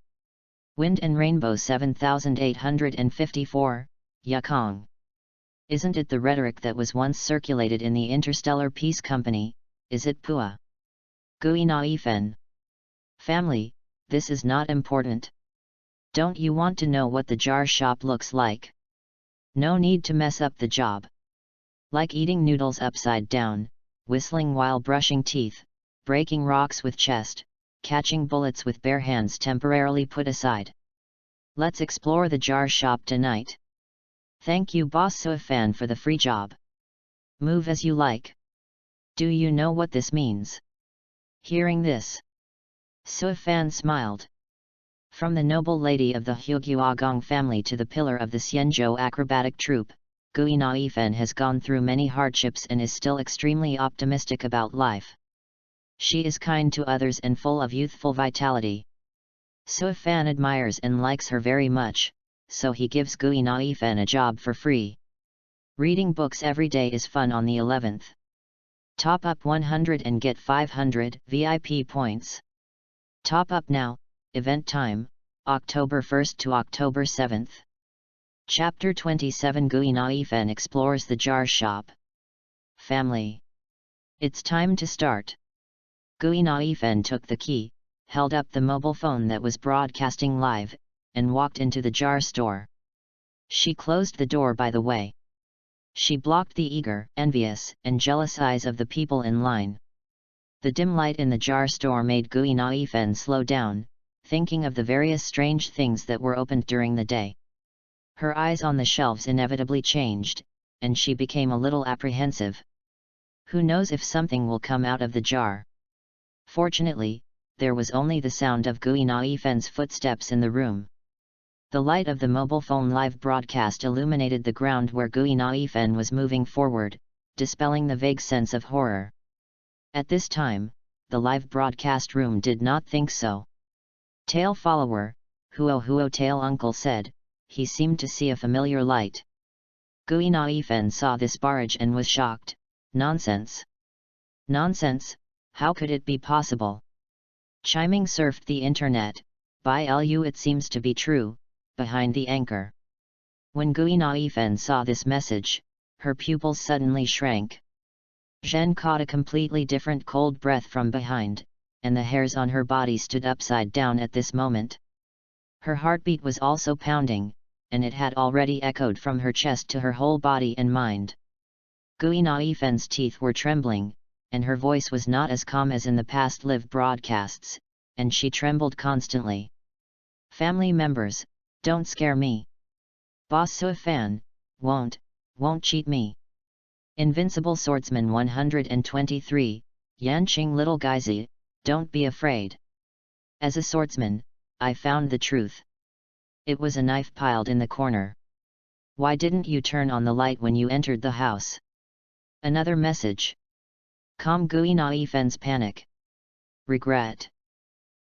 Wind and Rainbow 7854, Yukong. Isn't it the rhetoric that was once circulated in the Interstellar Peace Company, is it Pua? Gui Naifen. Family, this is not important. Don't you want to know what the jar shop looks like? No need to mess up the job. Like eating noodles upside down, whistling while brushing teeth, breaking rocks with chest, catching bullets with bare hands temporarily put aside. Let's explore the jar shop tonight. Thank you Boss So Fan for the free job. Move as you like. Do you know what this means? Hearing this, So Fan smiled. From the noble lady of the Huguagong family to the pillar of the Xianzhou acrobatic troupe, Gui Naifen has gone through many hardships and is still extremely optimistic about life. She is kind to others and full of youthful vitality. Suifan admires and likes her very much, so he gives Gui Naifen a job for free. Reading books every day is fun on the 11th. Top up 100 and get 500 VIP points. Top up now. Event time, October 1st to October 7th. Chapter 27 Gui Naifen explores the jar shop. Family. It's time to start. Gui Naifen took the key, held up the mobile phone that was broadcasting live, and walked into the jar store. She closed the door by the way. She blocked the eager, envious, and jealous eyes of the people in line. The dim light in the jar store made Gui Naifen slow down, thinking of the various strange things that were opened during the day. Her eyes on the shelves inevitably changed, and she became a little apprehensive. Who knows if something will come out of the jar? Fortunately, there was only the sound of Gui Naifen's footsteps in the room. The light of the mobile phone live broadcast illuminated the ground where Gui Naifen was moving forward, dispelling the vague sense of horror. At this time, the live broadcast room did not think so. Tail follower, Huo tail uncle said, he seemed to see a familiar light. Gui Naifen saw this barrage and was shocked. Nonsense! Nonsense, how could it be possible? Chiming surfed the internet, by Lu it seems to be true, behind the anchor. When Gui Naifen saw this message, her pupils suddenly shrank. Zhen caught a completely different cold breath from behind, and the hairs on her body stood upside down at this moment. Her heartbeat was also pounding, and it had already echoed from her chest to her whole body and mind. Gui Naifen's teeth were trembling, and her voice was not as calm as in the past live broadcasts, and she trembled constantly. Family members, don't scare me. Boss Suifan, won't cheat me. Invincible Swordsman 123, Yanqing Little Gaizi, don't be afraid. As a swordsman, I found the truth. It was a knife piled in the corner. Why didn't you turn on the light when you entered the house? Another message. Calm Gui Naifen's panic. Regret.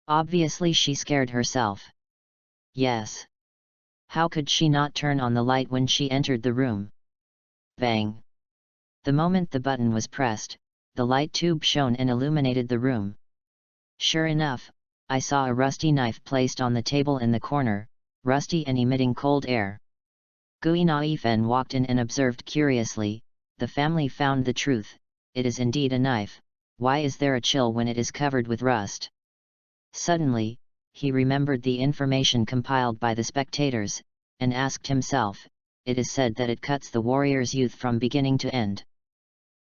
Obviously she scared herself. Yes. How could she not turn on the light when she entered the room? Bang. The moment the button was pressed, the light tube shone and illuminated the room. Sure enough, I saw a rusty knife placed on the table in the corner, rusty and emitting cold air. Gui Naifen walked in and observed curiously. The family found the truth. It is indeed a knife. Why is there a chill when it is covered with rust? Suddenly, he remembered the information compiled by the spectators, and asked himself, it is said that it cuts the warrior's youth from beginning to end.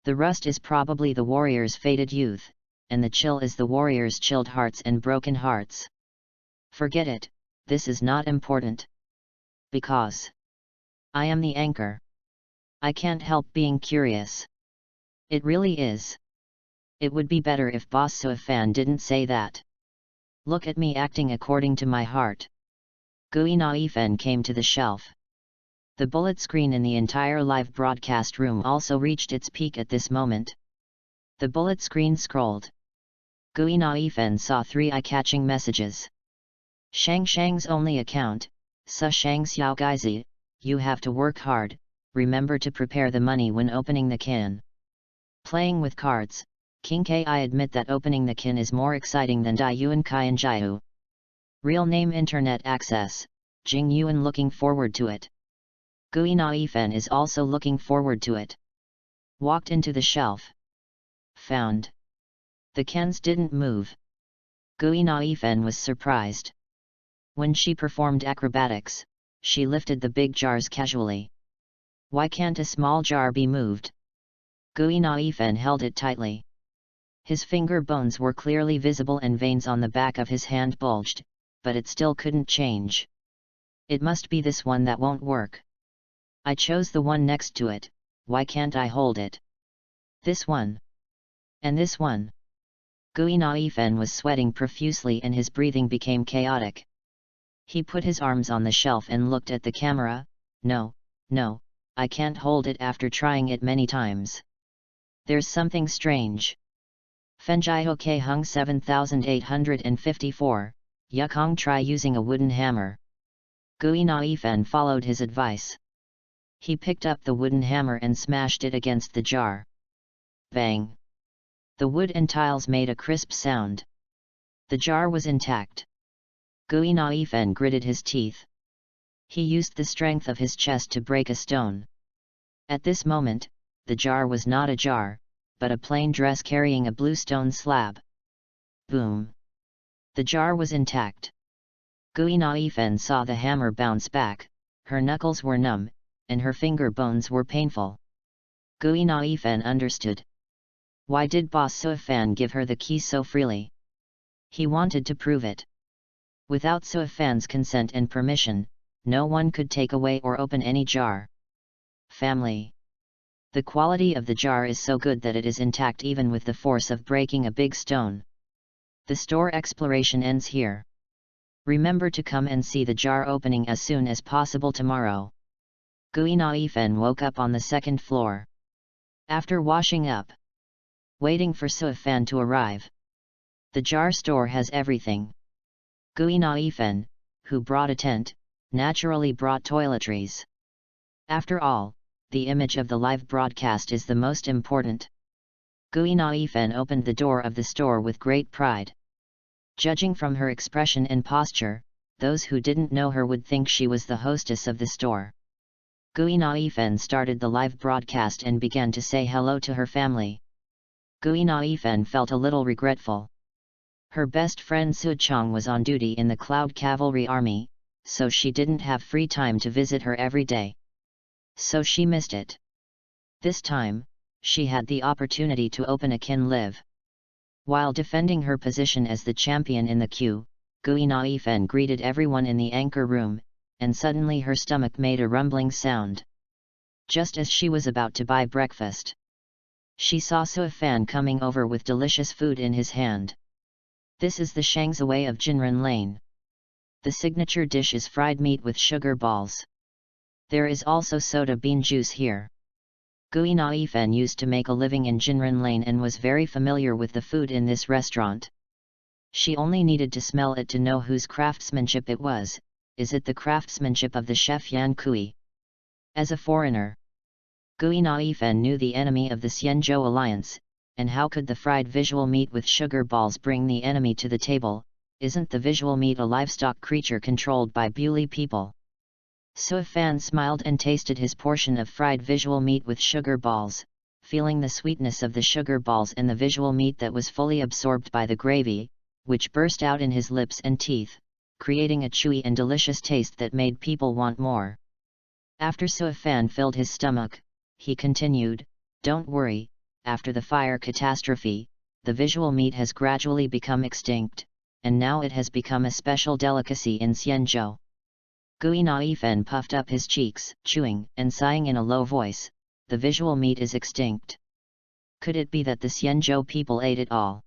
The rust is probably the warrior's faded youth, and the chill is the warrior's chilled hearts and broken hearts. Forget it, this is not important. Because I am the anchor. I can't help being curious. It really is. It would be better if Boss Suifan didn't say that. Look at me acting according to my heart. Gui Naifen came to the shelf. The bullet screen in the entire live broadcast room also reached its peak at this moment. The bullet screen scrolled. Gui Naifen saw 3 eye-catching messages. Shang's only account, Su Shang Xiao Gaizi, you have to work hard, remember to prepare the money when opening the can. Playing with cards, King K. I admit that opening the can is more exciting than Dai Yuan Kai and Jiu. Real name internet access, Jing Yuan looking forward to it. Gui Naifen is also looking forward to it. Walked into the shelf. Found. The cans didn't move. Gui Naifen was surprised. When she performed acrobatics, she lifted the big jars casually. Why can't a small jar be moved? Gui Naifen held it tightly. His finger bones were clearly visible and veins on the back of his hand bulged, but it still couldn't change. It must be this one that won't work. I chose the one next to it, why can't I hold it? This one. And this one. Gui Naifen was sweating profusely and his breathing became chaotic. He put his arms on the shelf and looked at the camera. No, I can't hold it after trying it many times. There's something strange. Fenjio K Hung 7854, Yukong try using a wooden hammer. Gui Naifen followed his advice. He picked up the wooden hammer and smashed it against the jar. Bang! The wood and tiles made a crisp sound. The jar was intact. Gui Naifen gritted his teeth. He used the strength of his chest to break a stone. At this moment, the jar was not a jar, but a plain dress carrying a blue stone slab. Boom! The jar was intact. Gui Naifen saw the hammer bounce back, her knuckles were numb, and her finger bones were painful. Gui Naifen understood. Why did Boss Suifan give her the key so freely? He wanted to prove it. Without Suifan's consent and permission, no one could take away or open any jar. Family. The quality of the jar is so good that it is intact even with the force of breaking a big stone. The store exploration ends here. Remember to come and see the jar opening as soon as possible tomorrow. Gui Naifen woke up on the second floor. After washing up, waiting for Suifan to arrive. The jar store has everything. Gui Naifen, who brought a tent, naturally brought toiletries. After all, the image of the live broadcast is the most important. Gui Naifen opened the door of the store with great pride. Judging from her expression and posture, those who didn't know her would think she was the hostess of the store. Gui Naifen started the live broadcast and began to say hello to her family. Gui Naifen felt a little regretful. Her best friend Su Chong was on duty in the Cloud Cavalry Army, so she didn't have free time to visit her every day. So she missed it. This time, she had the opportunity to open a kin live. While defending her position as the champion in the queue, Gui Naifen greeted everyone in the anchor room, and suddenly her stomach made a rumbling sound. Just as she was about to buy breakfast, she saw Suifan coming over with delicious food in his hand. This is the Shangzawei of Jinren Lane. The signature dish is fried meat with sugar balls. There is also soda bean juice here. Gui Naifen used to make a living in Jinren Lane and was very familiar with the food in this restaurant. She only needed to smell it to know whose craftsmanship it was. Is it the craftsmanship of the chef Yan Kui? As a foreigner, Gui Naifen knew the enemy of the Xianzhou alliance, and how could the fried visual meat with sugar balls bring the enemy to the table? Isn't the visual meat a livestock creature controlled by Bewley people? Suifan smiled and tasted his portion of fried visual meat with sugar balls, feeling the sweetness of the sugar balls and the visual meat that was fully absorbed by the gravy, which burst out in his lips and teeth, creating a chewy and delicious taste that made people want more. After Suifan filled his stomach, he continued, "Don't worry, after the fire catastrophe, the visual meat has gradually become extinct, and now it has become a special delicacy in Xianzhou." Gui Naifen puffed up his cheeks, chewing and sighing in a low voice, "The visual meat is extinct. Could it be that the Xianzhou people ate it all?"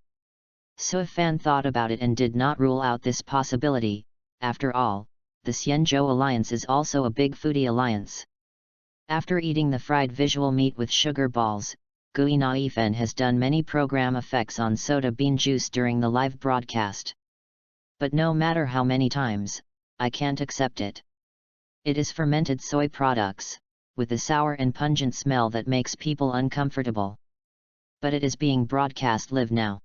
Suifan thought about it and did not rule out this possibility. After all, the Xianzhou alliance is also a big foodie alliance. After eating the fried visual meat with sugar balls, Gui Naifen has done many program effects on soda bean juice during the live broadcast. But no matter how many times, I can't accept it. It is fermented soy products, with a sour and pungent smell that makes people uncomfortable. But it is being broadcast live now.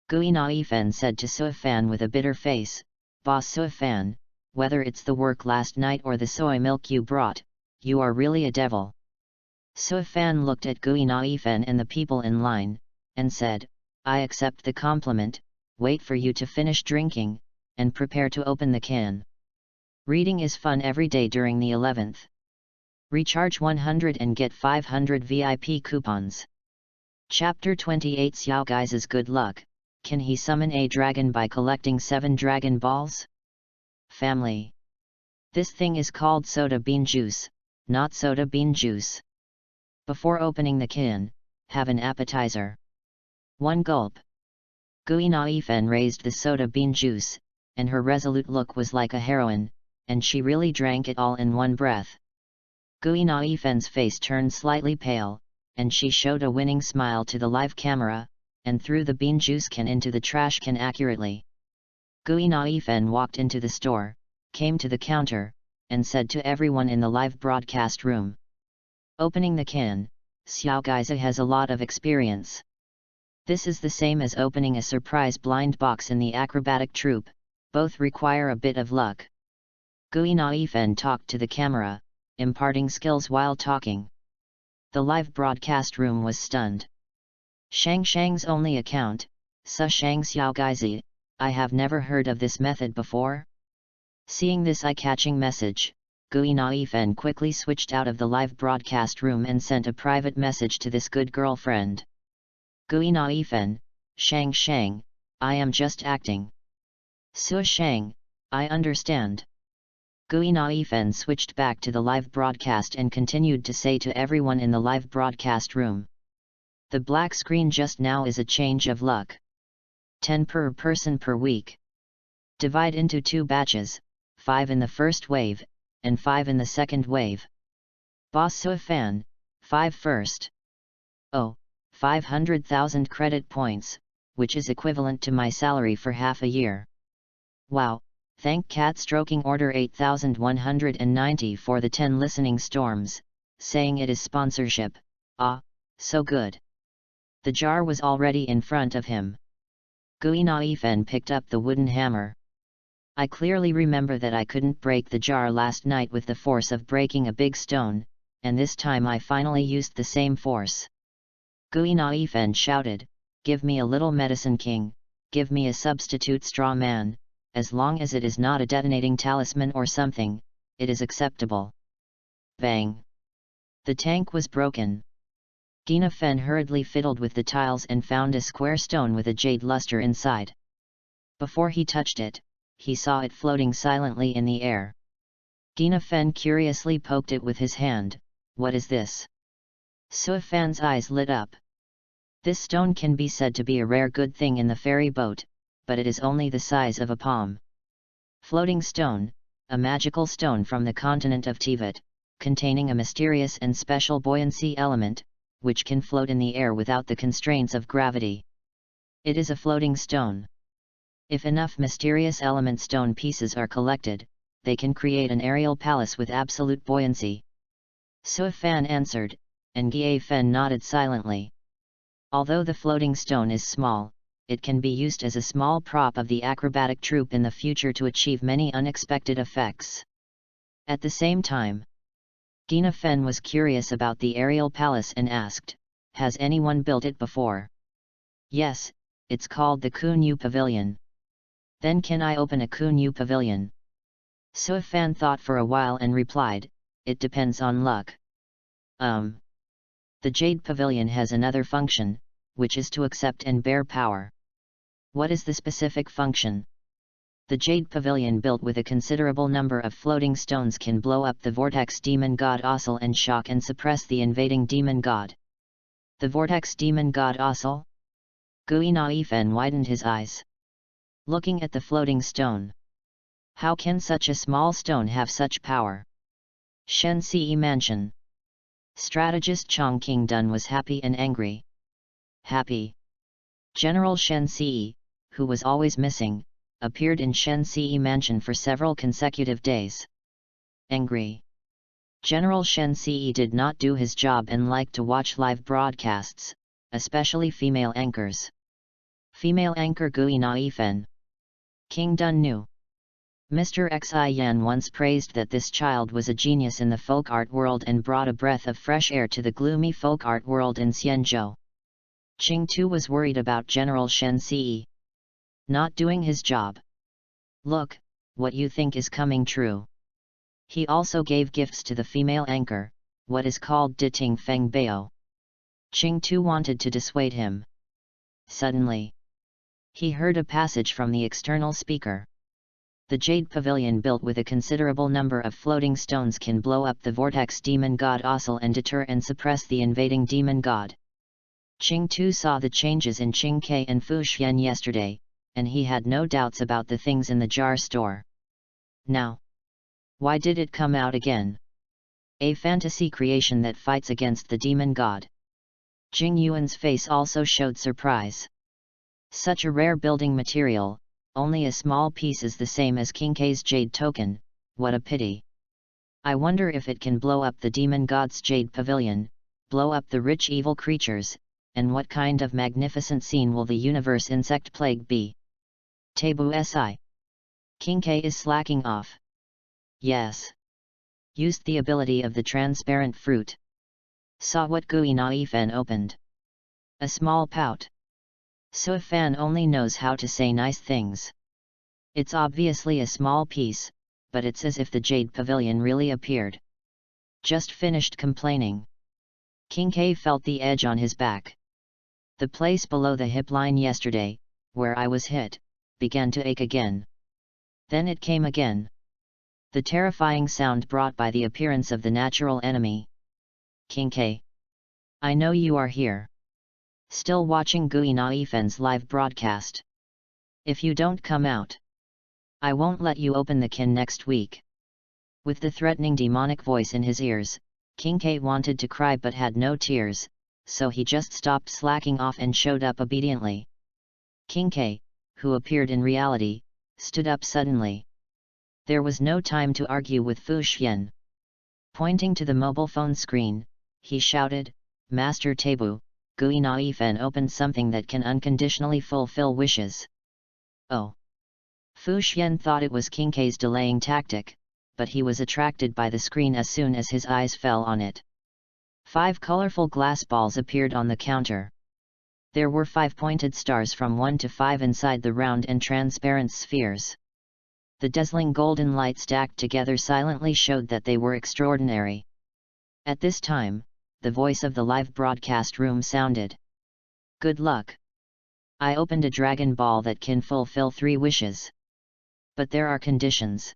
Gui Naifen said to Suifan with a bitter face, "Boss Suifan, whether it's the work last night or the soy milk you brought, you are really a devil." Suifan looked at Gui Naifen and the people in line, and said, "I accept the compliment, wait for you to finish drinking, and prepare to open the can. Reading is fun every day during the 11th. Recharge 100 and get 500 VIP coupons." Chapter 28 Xiao Gai's good luck. Can he summon a dragon by collecting 7 Dragon Balls? Family. This thing is called soda bean juice, not soda bean juice. Before opening the can, have an appetizer. 1 gulp. Gui Naifen raised the soda bean juice, and her resolute look was like a heroine, and she really drank it all in one breath. Gui Naifen's face turned slightly pale, and she showed a winning smile to the live camera, and threw the bean juice can into the trash can accurately. Gui Naifen walked into the store, came to the counter, and said to everyone in the live broadcast room. Opening the can, Xiao Gaiza has a lot of experience. This is the same as opening a surprise blind box in the acrobatic troupe, both require a bit of luck. Gui Naifen talked to the camera, imparting skills while talking. The live broadcast room was stunned. Shang Shang's only account, Su Shang Xiao Gaizi, I have never heard of this method before. Seeing this eye-catching message, Gui Naifen quickly switched out of the live broadcast room and sent a private message to this good girlfriend. Gui Naifen, Shang Shang, I am just acting. Su Shang, I understand. Gui Naifen switched back to the live broadcast and continued to say to everyone in the live broadcast room. The black screen just now is a change of luck. 10 per person per week. Divide into 2 batches, 5 in the first wave, and 5 in the second wave. Boss Su Fan, 5 first. Oh, 500,000 credit points, which is equivalent to my salary for half a year. Wow, thank Cat Stroking Order 8190 for the 10 listening storms, saying it is sponsorship, ah, so good. The jar was already in front of him. Gui Naifen picked up the wooden hammer. I clearly remember that I couldn't break the jar last night with the force of breaking a big stone, and this time I finally used the same force. Gui Naifen shouted, give me a little medicine king, give me a substitute straw man, as long as it is not a detonating talisman or something, it is acceptable. Bang! The tank was broken. Gina Fen hurriedly fiddled with the tiles and found a square stone with a jade luster inside. Before he touched it, he saw it floating silently in the air. Gina Fen curiously poked it with his hand. What is this? Su Fan's eyes lit up. This stone can be said to be a rare good thing in the ferry boat, but it is only the size of a palm. Floating stone, a magical stone from the continent of Tibet, containing a mysterious and special buoyancy element, which can float in the air without the constraints of gravity. It is a floating stone. If enough mysterious element stone pieces are collected, they can create an aerial palace with absolute buoyancy. Su Fan answered, and Gie Fen nodded silently. Although the floating stone is small, it can be used as a small prop of the acrobatic troupe in the future to achieve many unexpected effects. At the same time, Gina Fen was curious about the aerial palace and asked, has anyone built it before? Yes, it's called the Kunyu Pavilion. Then can I open a Kunyu Pavilion? Su Fan thought for a while and replied, it depends on luck. The Jade Pavilion has another function, which is to accept and bear power. What is the specific function? The Jade Pavilion built with a considerable number of floating stones can blow up the Vortex Demon God Ossel and shock and suppress the invading Demon God. The Vortex Demon God Ossel? Gui Naifen widened his eyes. Looking at the floating stone. How can such a small stone have such power? Shen Ce Mansion. Strategist Chong King Dun was happy and angry. Happy. General Shen Ce, who was always missing, appeared in Shen Ce Mansion for several consecutive days. Angry. General Shen Ce did not do his job and liked to watch live broadcasts, especially female anchors. Female anchor Gui Naifen. King Dun knew. Mr. Xi Yan once praised that this child was a genius in the folk art world and brought a breath of fresh air to the gloomy folk art world in Xianzhou. Qing Tu was worried about General Shen Ce not doing his job. Look, what you think is coming true. He also gave gifts to the female anchor, what is called Diting Feng Bao. Qing Tu wanted to dissuade him. Suddenly, he heard a passage from the external speaker. The Jade Pavilion built with a considerable number of floating stones can blow up the Vortex Demon God Ossel and deter and suppress the invading Demon God. Qing Tu saw the changes in Qing Ke and Fu Xian yesterday, and he had no doubts about the things in the jar store. Now, why did it come out again? A fantasy creation that fights against the demon god. Jing Yuan's face also showed surprise. Such a rare building material, only a small piece is the same as King K's jade token, what a pity. I wonder if it can blow up the demon god's jade pavilion, blow up the rich evil creatures, and what kind of magnificent scene will the universe insect plague be? Tabu Si. King K is slacking off. Yes. Used the ability of the transparent fruit. Saw what Gui Naifen opened. A small pout. So Fan only knows how to say nice things. It's obviously a small piece, but it's as if the jade pavilion really appeared. Just finished complaining. King K felt the edge on his back. The place below the hip line yesterday, where I was hit, began to ache again. Then it came again. The terrifying sound brought by the appearance of the natural enemy. King K. I know you are here. Still watching Gui Naifen's live broadcast. If you don't come out, I won't let you open the kin next week. With the threatening demonic voice in his ears, King K wanted to cry but had no tears, so he just stopped slacking off and showed up obediently. King K, who appeared in reality, stood up suddenly. There was no time to argue with Fu Xian. Pointing to the mobile phone screen, he shouted, Master Tabu, Gui Naifen opened something that can unconditionally fulfill wishes. Oh! Fu Xian thought it was King K's delaying tactic, but he was attracted by the screen as soon as his eyes fell on it. 5 colorful glass balls appeared on the counter. There were 5 pointed stars from 1 to 5 inside the round and transparent spheres. The dazzling golden light stacked together silently showed that they were extraordinary. At this time, the voice of the live broadcast room sounded. Good luck. I opened a dragon ball that can fulfill 3 wishes. But there are conditions.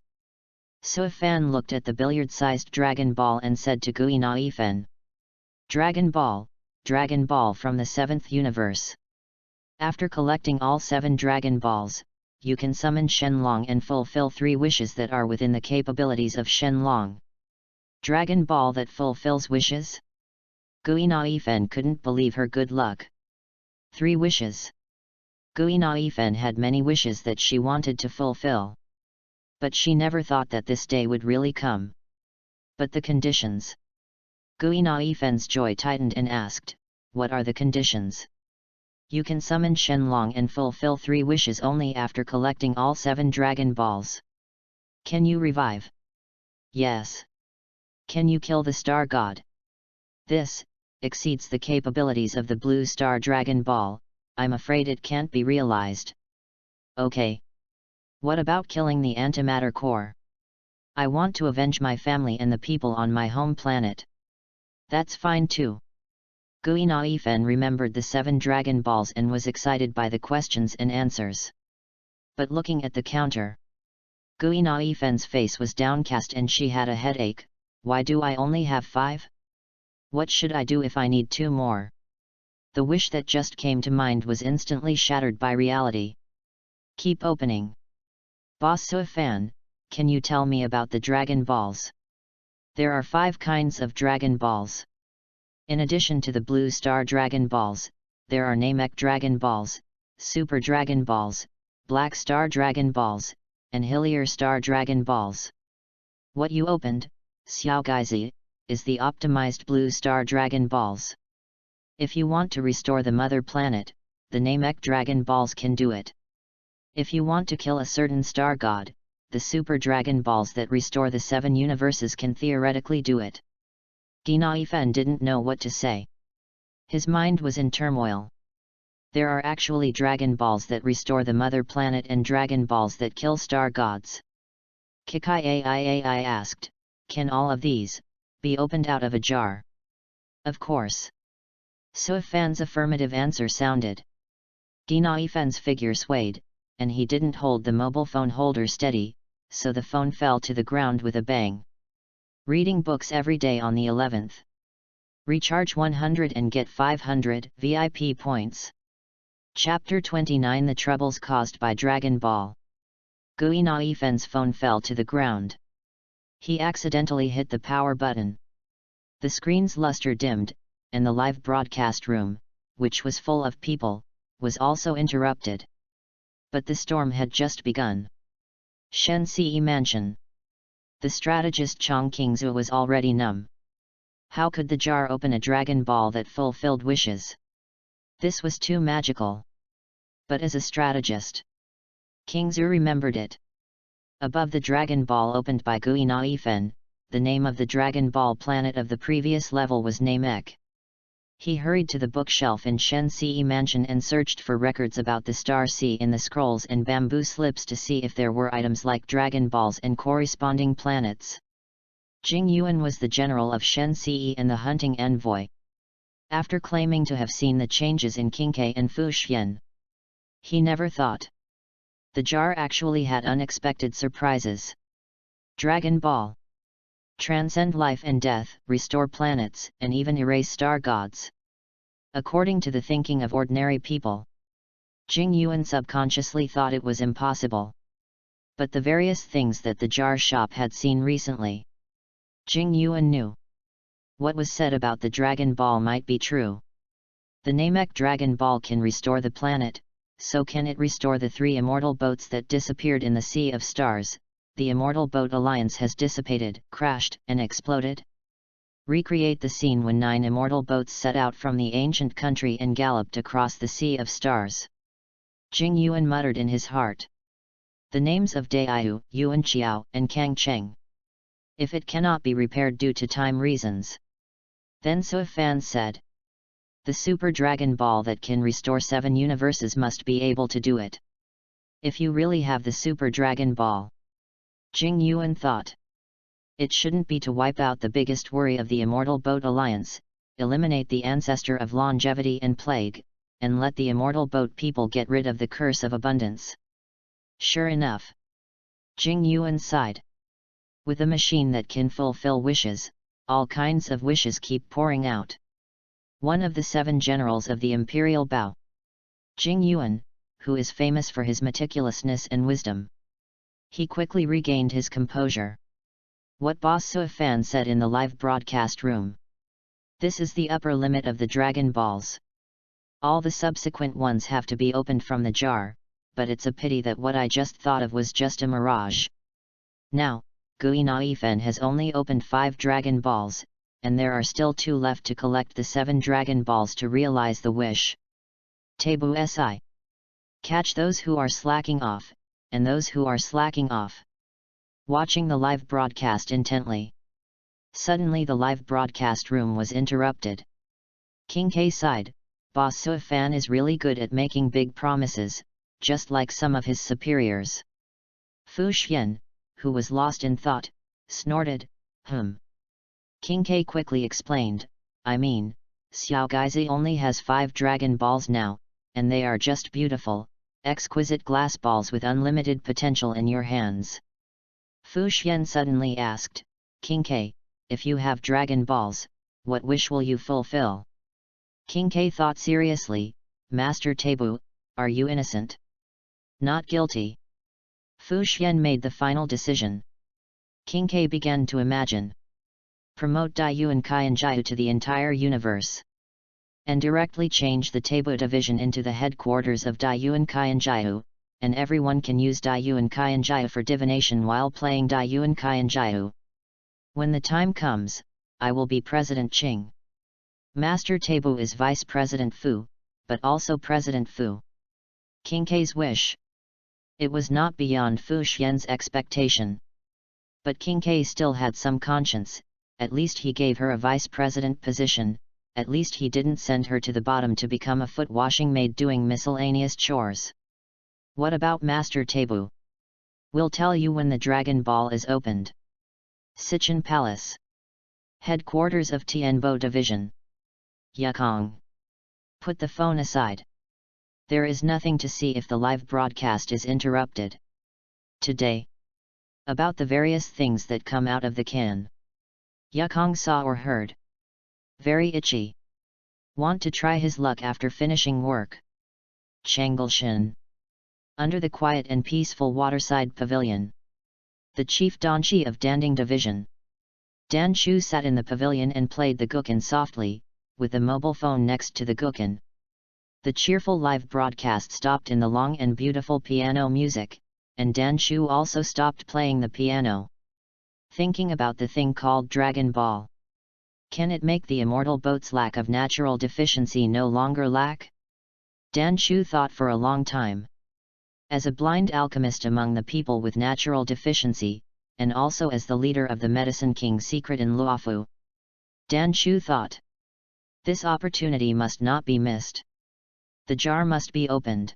So Fan looked at the billiard-sized dragon ball and said to Gui Naifen. Dragon ball from the 7th universe. After collecting all 7 dragon balls, you can summon Shenlong and fulfill 3 wishes that are within the capabilities of Shenlong. Dragon ball that fulfills wishes? Gui Naifen couldn't believe her good luck. 3 wishes. Gui Naifen had many wishes that she wanted to fulfill. But she never thought that this day would really come. But the conditions? Gui Naifen's joy tightened and asked, what are the conditions? You can summon Shenlong and fulfill 3 wishes only after collecting all 7 dragon balls. Can you revive? Yes. Can you kill the star god? This exceeds the capabilities of the blue star dragon ball, I'm afraid it can't be realized. Okay. What about killing the antimatter core? I want to avenge my family and the people on my home planet. That's fine too. Gui Naifen remembered the 7 dragon balls and was excited by the questions and answers. But looking at the counter, Gui Naifen's face was downcast and she had a headache. Why do I only have 5? What should I do if I need 2 more? The wish that just came to mind was instantly shattered by reality. Keep opening. Boss Fan, can you tell me about the dragon balls? There are 5 kinds of dragon balls. In addition to the blue star dragon balls, there are Namek dragon balls, super dragon balls, black star dragon balls, and Hillier star dragon balls. What you opened, Xiao Gaizi, is the optimized blue star dragon balls. If you want to restore the mother planet, the Namek dragon balls can do it. If you want to kill a certain star god, the super dragon balls that restore the 7 universes can theoretically do it. Gui Naifen didn't know what to say. His mind was in turmoil. There are actually dragon balls that restore the mother planet and dragon balls that kill star gods. Kikai Ai asked, can all of these be opened out of a jar? Of course. So Fan's affirmative answer sounded. Gui Naifen's figure swayed, and he didn't hold the mobile phone holder steady, so the phone fell to the ground with a bang. Reading books every day on the 11th. Recharge 100 and get 500 VIP points. Chapter 29 The Troubles Caused by Dragon Ball. Gui Naifen's phone fell to the ground. He accidentally hit the power button. The screen's luster dimmed, and the live broadcast room, which was full of people, was also interrupted. But the storm had just begun. Shensi Mansion. The strategist Chong Qingzu was already numb. How could the jar open a dragon ball that fulfilled wishes? This was too magical. But as a strategist, Qingzu remembered it. Above the dragon ball opened by Gui Naifen, the name of the dragon ball planet of the previous level was Namek. He hurried to the bookshelf in Shensi Mansion and searched for records about the Star Sea in the scrolls and bamboo slips to see if there were items like dragon balls and corresponding planets. Jing Yuan was the general of Shensi and the hunting envoy. After claiming to have seen the changes in Qingke and Fuxian, he never thought the jar actually had unexpected surprises. Dragon Ball. Transcend life and death, restore planets, and even erase star gods. According to the thinking of ordinary people, Jing Yuan subconsciously thought it was impossible. But the various things that the jar shop had seen recently, Jing Yuan knew. What was said about the Dragon Ball might be true. The Namek Dragon Ball can restore the planet, so can it restore the 3 immortal boats that disappeared in the Sea of Stars. The Immortal Boat Alliance has dissipated, crashed, and exploded. Recreate the scene when 9 immortal boats set out from the ancient country and galloped across the Sea of Stars. Jing Yuan muttered in his heart. The names of Daiyu, Yuan Qiao, and Kang Cheng. If it cannot be repaired due to time reasons, then Suifan said, the Super Dragon Ball that can restore 7 universes must be able to do it. If you really have the Super Dragon Ball, Jing Yuan thought, it shouldn't be to wipe out the biggest worry of the Immortal Boat Alliance, eliminate the ancestor of longevity and plague, and let the Immortal Boat people get rid of the curse of abundance. Sure enough, Jing Yuan sighed. With a machine that can fulfill wishes, all kinds of wishes keep pouring out. One of the 7 generals of the Imperial Bao, Jing Yuan, who is famous for his meticulousness and wisdom. He quickly regained his composure. What Boss Suifan said in the live broadcast room. This is the upper limit of the Dragon Balls. All the subsequent ones have to be opened from the jar, but it's a pity that what I just thought of was just a mirage. Now, Gui Naifen has only opened 5 Dragon Balls, and there are still 2 left to collect the 7 Dragon Balls to realize the wish. Tabu Si. Catch those who are slacking off, and those who are slacking off. Watching the live broadcast intently. Suddenly the live broadcast room was interrupted. Qingke sighed, Boss Suifan is really good at making big promises, just like some of his superiors. Fu Xian, who was lost in thought, snorted, Qingke quickly explained, I mean, Xiao Gaizi only has 5 Dragon Balls now, and they are just beautiful, exquisite glass balls with unlimited potential in your hands. Fu Xian suddenly asked, Qingke, if you have Dragon Balls, what wish will you fulfill? Qingke thought seriously, Master Tabu, are you innocent? Not guilty. Fu Xian made the final decision. Qingke began to imagine. Promote Daiyuan Kaianjiu to the entire universe. And directly change the Tabu division into the headquarters of Daiyuan Kaianjiu, and everyone can use Daiyuan Kaianjiu for divination while playing Daiyuan Kaianjiu. When the time comes, I will be President Qing. Master Tabu is Vice President Fu, but also President Fu. Qingke's wish. It was not beyond Fu Xian's expectation. But Qingke still had some conscience, at least he gave her a vice president position. At least he didn't send her to the bottom to become a foot-washing maid doing miscellaneous chores. What about Master Tabu? We'll tell you when the Dragon Ball is opened. Sichin Palace. Headquarters of Tianbo Division. Yukong. Put the phone aside. There is nothing to see if the live broadcast is interrupted. Today. About the various things that come out of the can. Yukong saw or heard. Very itchy. Want to try his luck after finishing work. Changalshan. Under the quiet and peaceful waterside pavilion. The chief Donchi of Danding Division. Dan Chu sat in the pavilion and played the gukan softly, with the mobile phone next to the gukan. The cheerful live broadcast stopped in the long and beautiful piano music, and Dan Chu also stopped playing the piano. Thinking about the thing called Dragon Ball. Can it make the immortal boat's lack of natural deficiency no longer lack? Dan Chu thought for a long time. As a blind alchemist among the people with natural deficiency, and also as the leader of the Medicine King's secret in Luofu, Dan Chu thought, this opportunity must not be missed. The jar must be opened.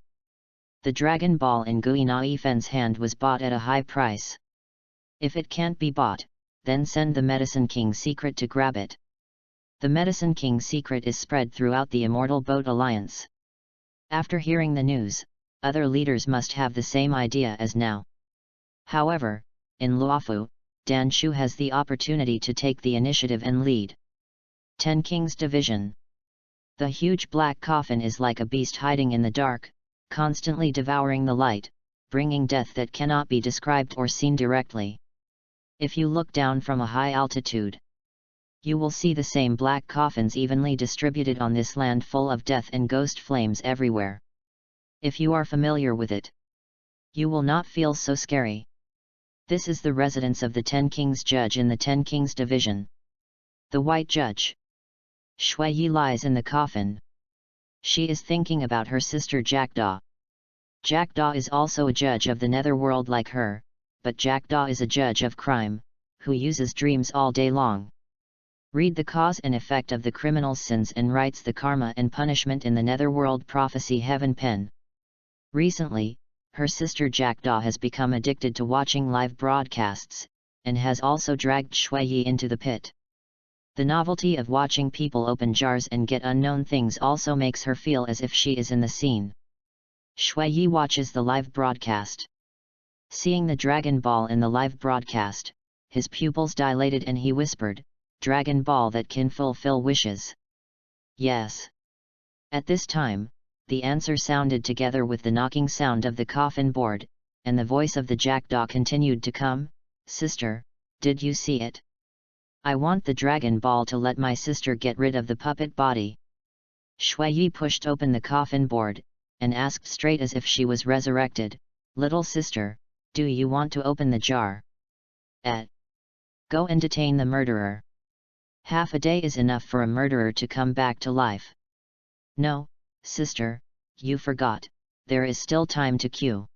The Dragon Ball in Gui Na Ifen's hand was bought at a high price. If it can't be bought, then send the Medicine King's secret to grab it. The Medicine King's secret is spread throughout the Immortal Boat Alliance. After hearing the news, other leaders must have the same idea as now. However, in Luofu, Dan Chu has the opportunity to take the initiative and lead. Ten Kings Division. The huge black coffin is like a beast hiding in the dark, constantly devouring the light, bringing death that cannot be described or seen directly. If you look down from a high altitude, you will see the same black coffins evenly distributed on this land full of death and ghost flames everywhere. If you are familiar with it, you will not feel so scary. This is the residence of the Ten Kings Judge in the Ten Kings Division. The White Judge. Shui Yi lies in the coffin. She is thinking about her sister Jackdaw. Jackdaw is also a judge of the netherworld like her, but Jackdaw is a judge of crime, who uses dreams all day long. Read the cause and effect of the criminal's sins and writes the karma and punishment in the netherworld prophecy heaven pen. Recently, her sister Jackdaw has become addicted to watching live broadcasts, and has also dragged Shui Yi into the pit. The novelty of watching people open jars and get unknown things also makes her feel as if she is in the scene. Shui Yi watches the live broadcast. Seeing the Dragon Ball in the live broadcast, his pupils dilated and he whispered, "Dragon Ball that can fulfill wishes." Yes. At this time, the answer sounded together with the knocking sound of the coffin board, and the voice of the Jackdaw continued to come, "Sister, did you see it? I want the Dragon Ball to let my sister get rid of the puppet body." Shui Yi pushed open the coffin board, and asked straight as if she was resurrected, "Little sister, do you want to open the jar? Go and detain the murderer. Half a day is enough for a murderer to come back to life." "No, sister, you forgot, there is still time to queue."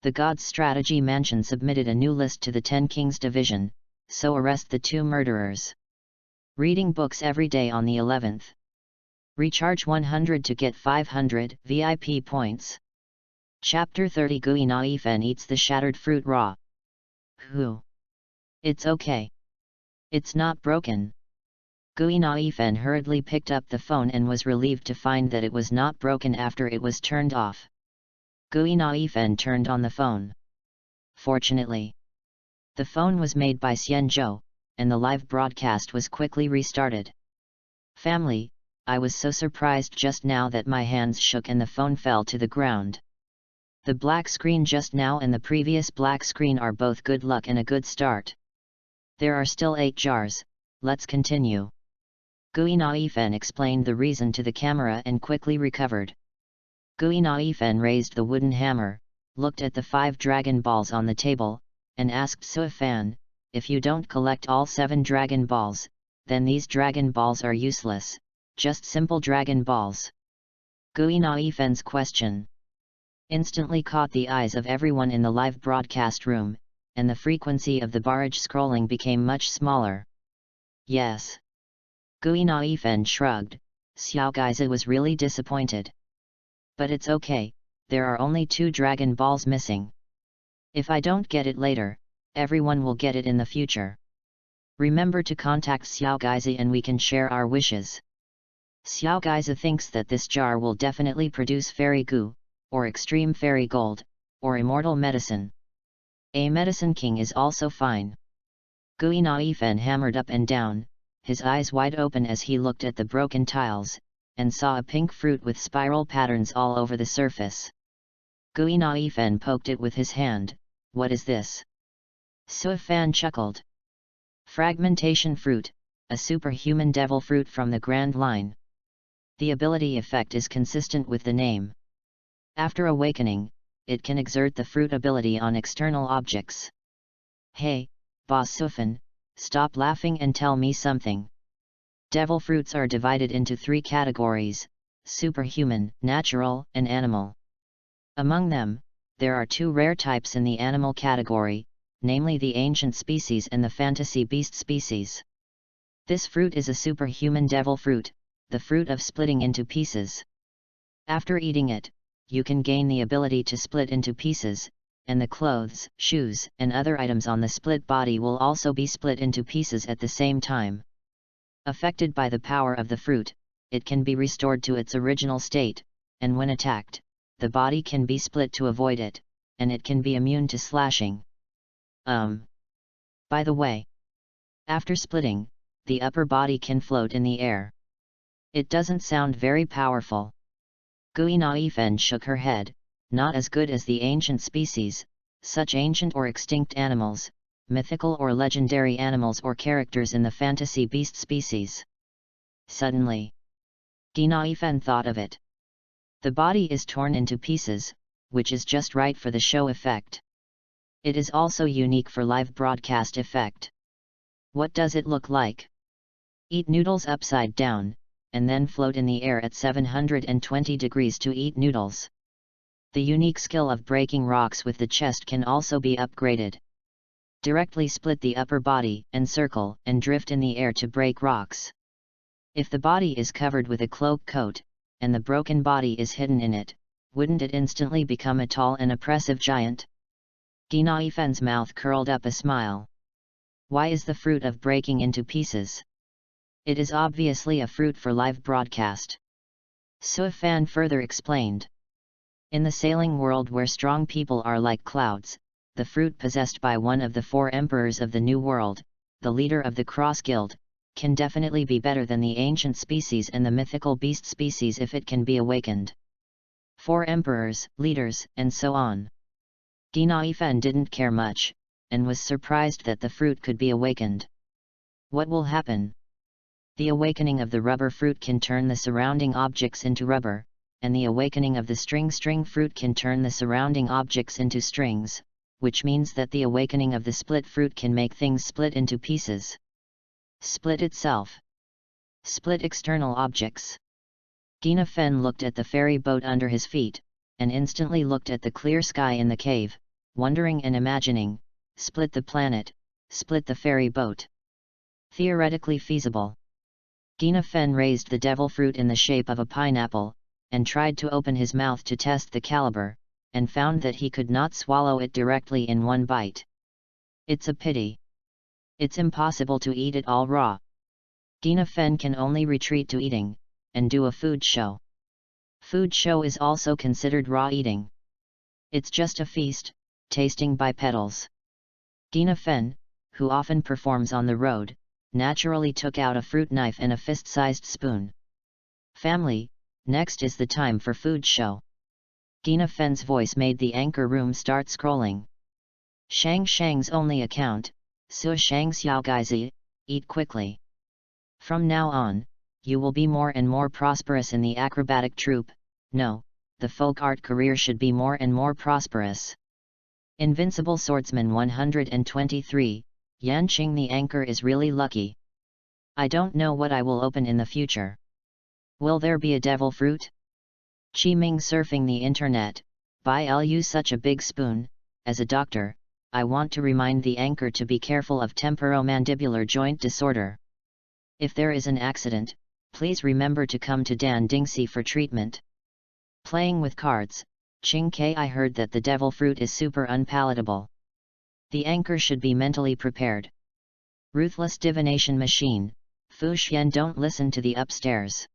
The God's Strategy Mansion submitted a new list to the Ten Kings Division, so arrest the two murderers. Reading books every day on the 11th. Recharge 100 to get 500 VIP points. Chapter 30 Gui Na Ifen eats the shattered fruit raw. Who? It's okay. It's not broken. Gui Na Ifen hurriedly picked up the phone and was relieved to find that it was not broken after it was turned off. Gui Na Ifen turned on the phone. Fortunately, the phone was made by Xian Zhou, and the live broadcast was quickly restarted. "Family, I was so surprised just now that my hands shook and the phone fell to the ground. The black screen just now and the previous black screen are both good luck and a good start. There are still 8 jars, let's continue." Gui Na Ifen explained the reason to the camera and quickly recovered. Gui Na Ifen raised the wooden hammer, looked at the 5 Dragon Balls on the table, and asked Suifan, "If you don't collect all 7 Dragon Balls, then these Dragon Balls are useless, just simple Dragon Balls." Gui Na Ifen's question instantly caught the eyes of everyone in the live broadcast room, and the frequency of the barrage scrolling became much smaller. "Yes." Gui Na Ifen shrugged. Xiao Gaizi was really disappointed. "But it's okay, there are only 2 Dragon Balls missing. If I don't get it later, everyone will get it in the future. Remember to contact Xiao Gaizi and we can share our wishes." Xiao Gaizi thinks that this jar will definitely produce fairy goo, or extreme fairy gold, or immortal medicine. A medicine king is also fine. Gui Na Ifen hammered up and down, his eyes wide open as he looked at the broken tiles, and saw a pink fruit with spiral patterns all over the surface. Gui Naifen poked it with his hand. What is this? Suifan chuckled. Fragmentation fruit, a superhuman devil fruit from the Grand Line. The ability effect is consistent with the name. After awakening, it can exert the fruit ability on external objects. Hey, Boss Suifan, stop laughing and tell me something. Devil fruits are divided into 3 categories: superhuman, natural, and animal. Among them, there are 2 rare types in the animal category, namely the ancient species and the fantasy beast species. This fruit is a superhuman devil fruit, the fruit of splitting into pieces. After eating it, you can gain the ability to split into pieces, and the clothes, shoes, and other items on the split body will also be split into pieces at the same time. Affected by the power of the fruit, it can be restored to its original state, and when attacked, the body can be split to avoid it, and it can be immune to slashing. By the way, after splitting, the upper body can float in the air. It doesn't sound very powerful. Gui Naifen shook her head. Not as good as the ancient species, such ancient or extinct animals, mythical or legendary animals or characters in the fantasy beast species. Suddenly, Gui Naifen thought of it. The body is torn into pieces, which is just right for the show effect. It is also unique for live broadcast effect. What does it look like? Eat noodles upside down, and then float in the air at 720 degrees to eat noodles. The unique skill of breaking rocks with the chest can also be upgraded. Directly split the upper body, and circle, and drift in the air to break rocks. If the body is covered with a cloak coat, and the broken body is hidden in it, wouldn't it instantly become a tall and oppressive giant? Gui Naifen's mouth curled up a smile. Why is the fruit of breaking into pieces? It is obviously a fruit for live broadcast. Suifan further explained. In the sailing world where strong people are like clouds, the fruit possessed by one of the 4 emperors of the New World, the leader of the Cross Guild, can definitely be better than the ancient species and the mythical beast species if it can be awakened. 4 emperors, leaders, and so on. Gui Naifen didn't care much, and was surprised that the fruit could be awakened. What will happen? The awakening of the rubber fruit can turn the surrounding objects into rubber, and the awakening of the string fruit can turn the surrounding objects into strings, which means that the awakening of the split fruit can make things split into pieces. Split itself. Split external objects. Gui Naifen looked at the ferry boat under his feet, and instantly looked at the clear sky in the cave, wondering and imagining, split the planet, split the ferry boat. Theoretically feasible. Gui Naifen raised the devil fruit in the shape of a pineapple, and tried to open his mouth to test the caliber, and found that he could not swallow it directly in one bite. It's a pity. It's impossible to eat it all raw. Gui Naifen can only retreat to eating, and do a food show. Food show is also considered raw eating. It's just a feast, tasting bipedals. Gui Naifen, who often performs on the road, naturally took out a fruit knife and a fist-sized spoon. Family, next is the time for food show. Gui Naifen's voice made the anchor room start scrolling. Shang's only account, Su Shang Xiao Gaizi, eat quickly. From now on, you will be more and more prosperous in the acrobatic troupe. No, the folk art career should be more and more prosperous. Invincible Swordsman 123, Yanqing the anchor is really lucky. I don't know what I will open in the future. Will there be a devil fruit? Qiming surfing the internet, by Lu such a big spoon. As a doctor, I want to remind the anchor to be careful of temporomandibular joint disorder. If there is an accident, please remember to come to Dan Dingxi for treatment. Playing with cards, Ching K. I heard that the devil fruit is super unpalatable. The anchor should be mentally prepared. Ruthless divination machine, Fu Xian, don't listen to the upstairs.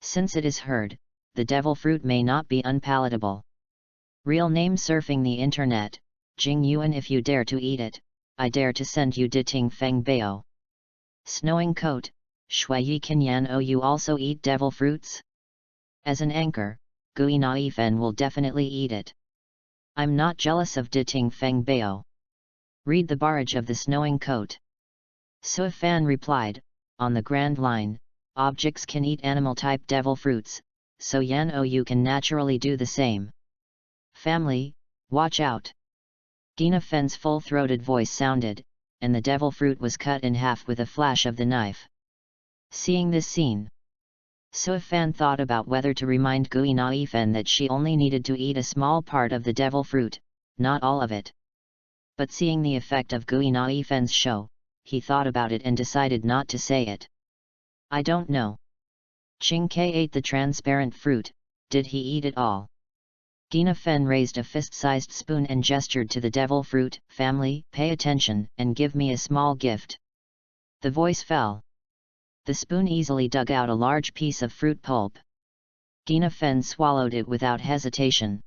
Since it is heard, the devil fruit may not be unpalatable. Real name surfing the internet, Jing Yuan, if you dare to eat it, I dare to send you Diting Feng Bao. Snowing coat, Shui yi kan yan o you also eat devil fruits? As an anchor, Gui Na Ifen will definitely eat it. I'm not jealous of De Ting Feng Bao. Read the barrage of the snowing coat. Sui Fan replied, on the Grand Line, objects can eat animal-type devil fruits, so Yan O you can naturally do the same. Family, watch out! Gina Fen's full-throated voice sounded, and the devil fruit was cut in half with a flash of the knife. Seeing this scene, Sui Fan thought about whether to remind Gui Na Ifen that she only needed to eat a small part of the devil fruit, not all of it. But seeing the effect of Gui Na Ifen's show, he thought about it and decided not to say it. I don't know. Ching Ke ate the transparent fruit, did he eat it all? Gina Fen raised a fist-sized spoon and gestured to the devil fruit. Family, pay attention, and give me a small gift. The voice fell. The spoon easily dug out a large piece of fruit pulp. Gina Fen swallowed it without hesitation.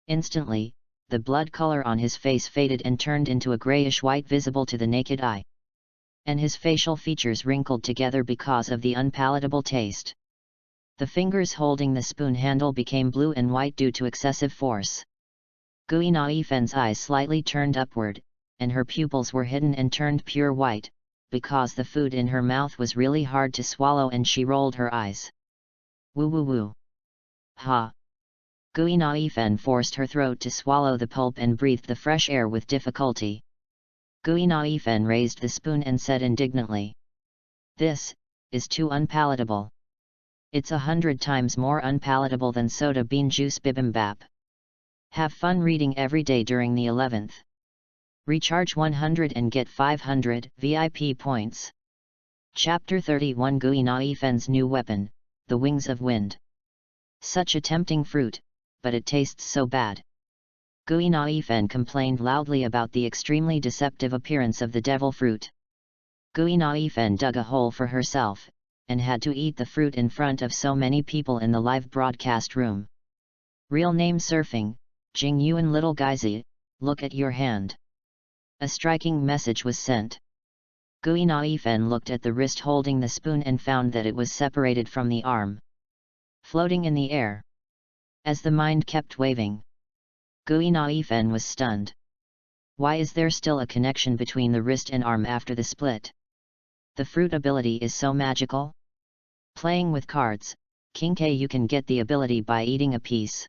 Instantly, the blood color on his face faded and turned into a grayish-white visible to the naked eye. And his facial features wrinkled together because of the unpalatable taste. The fingers holding the spoon handle became blue and white due to excessive force. Gui Na Ifen's eyes slightly turned upward, and her pupils were hidden and turned pure white, because the food in her mouth was really hard to swallow and she rolled her eyes. Woo woo woo. Ha! Gui Na Ifen forced her throat to swallow the pulp and breathed the fresh air with difficulty. Gui Na Ifen raised the spoon and said indignantly. This is too unpalatable. It's 100 times more unpalatable than soda bean juice bibimbap. Have fun reading every day during the 11th. Recharge 100 and get 500 VIP points. Chapter 31 Gui Na Ifen's new weapon, the Wings of Wind. Such a tempting fruit, but it tastes so bad. Gui Na Ifen complained loudly about the extremely deceptive appearance of the devil fruit. Gui Na Ifen dug a hole for herself, and had to eat the fruit in front of so many people in the live broadcast room. Real name surfing, Jing Yuan little Gaizi, look at your hand. A striking message was sent. Gui Na Ifen looked at the wrist holding the spoon and found that it was separated from the arm. Floating in the air. As the mind kept waving. Gui Na Ifen was stunned. Why is there still a connection between the wrist and arm after the split? The fruit ability is so magical? Playing with cards, King K you can get the ability by eating a piece.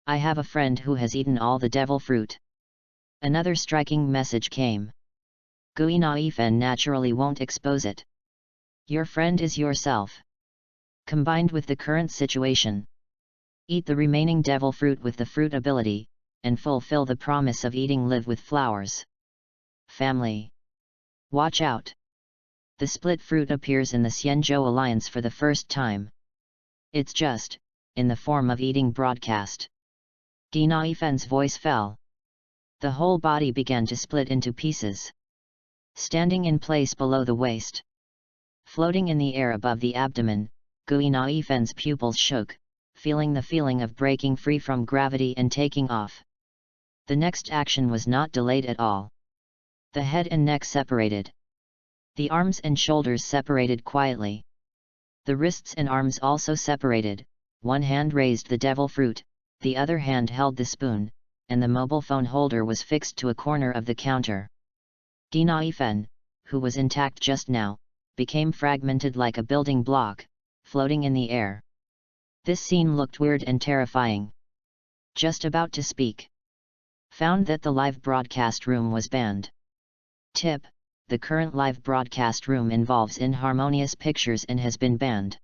I have a friend who has eaten all the devil fruit. Another striking message came. Gui Na Ifen naturally won't expose it. Your friend is yourself. Combined with the current situation. Eat the remaining devil fruit with the fruit ability, and fulfill the promise of eating live with flowers. Family. Watch out. The split fruit appears in the Xianzhou Alliance for the first time. It's just, in the form of eating broadcast. Gui Na Ifen's voice fell. The whole body began to split into pieces. Standing in place below the waist. Floating in the air above the abdomen, Gui Na Ifen's pupils shook, feeling the feeling of breaking free from gravity and taking off. The next action was not delayed at all. The head and neck separated. The arms and shoulders separated quietly. The wrists and arms also separated, one hand raised the devil fruit, the other hand held the spoon, and the mobile phone holder was fixed to a corner of the counter. Gui Na Ifen, who was intact just now, became fragmented like a building block, floating in the air. This scene looked weird and terrifying. Just about to speak. Found that the live broadcast room was banned. Tip: the current live broadcast room involves inharmonious pictures and has been banned.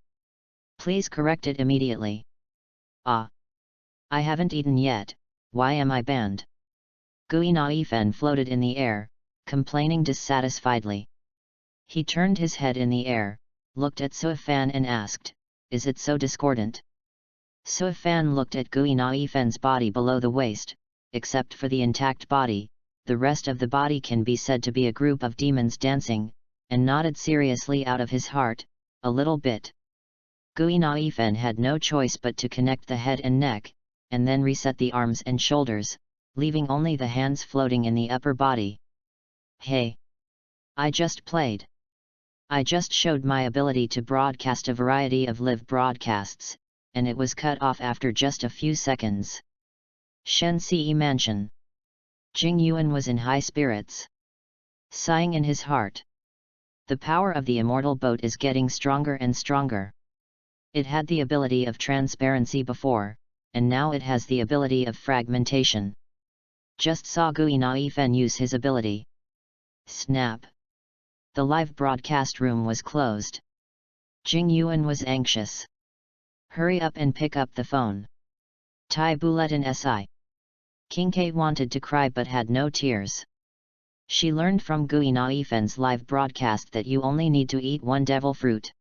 Please correct it immediately. Ah! I haven't eaten yet, why am I banned? Gui Na Ifen floated in the air, complaining dissatisfiedly. He turned his head in the air, looked at Sui Fan and asked, is it so discordant? Sui Fan looked at Gui Na Ifen's body below the waist. Except for the intact body, the rest of the body can be said to be a group of demons dancing, and nodded seriously out of his heart, a little bit. Gui Na Ifen had no choice but to connect the head and neck, and then reset the arms and shoulders, leaving only the hands floating in the upper body. Hey! I just played. I just showed my ability to broadcast a variety of live broadcasts, and it was cut off after just a few seconds. Shensi Mansion. Jing Yuan was in high spirits, sighing in his heart. The power of the immortal boat is getting stronger and stronger. It had the ability of transparency before, and now it has the ability of fragmentation. Just saw Gui Naifen use his ability. Snap! The live broadcast room was closed. Jing Yuan was anxious. Hurry up and pick up the phone. Tai Buletin Si. King K wanted to cry but had no tears. She learned from Gui Naifen's live broadcast that you only need to eat one devil fruit.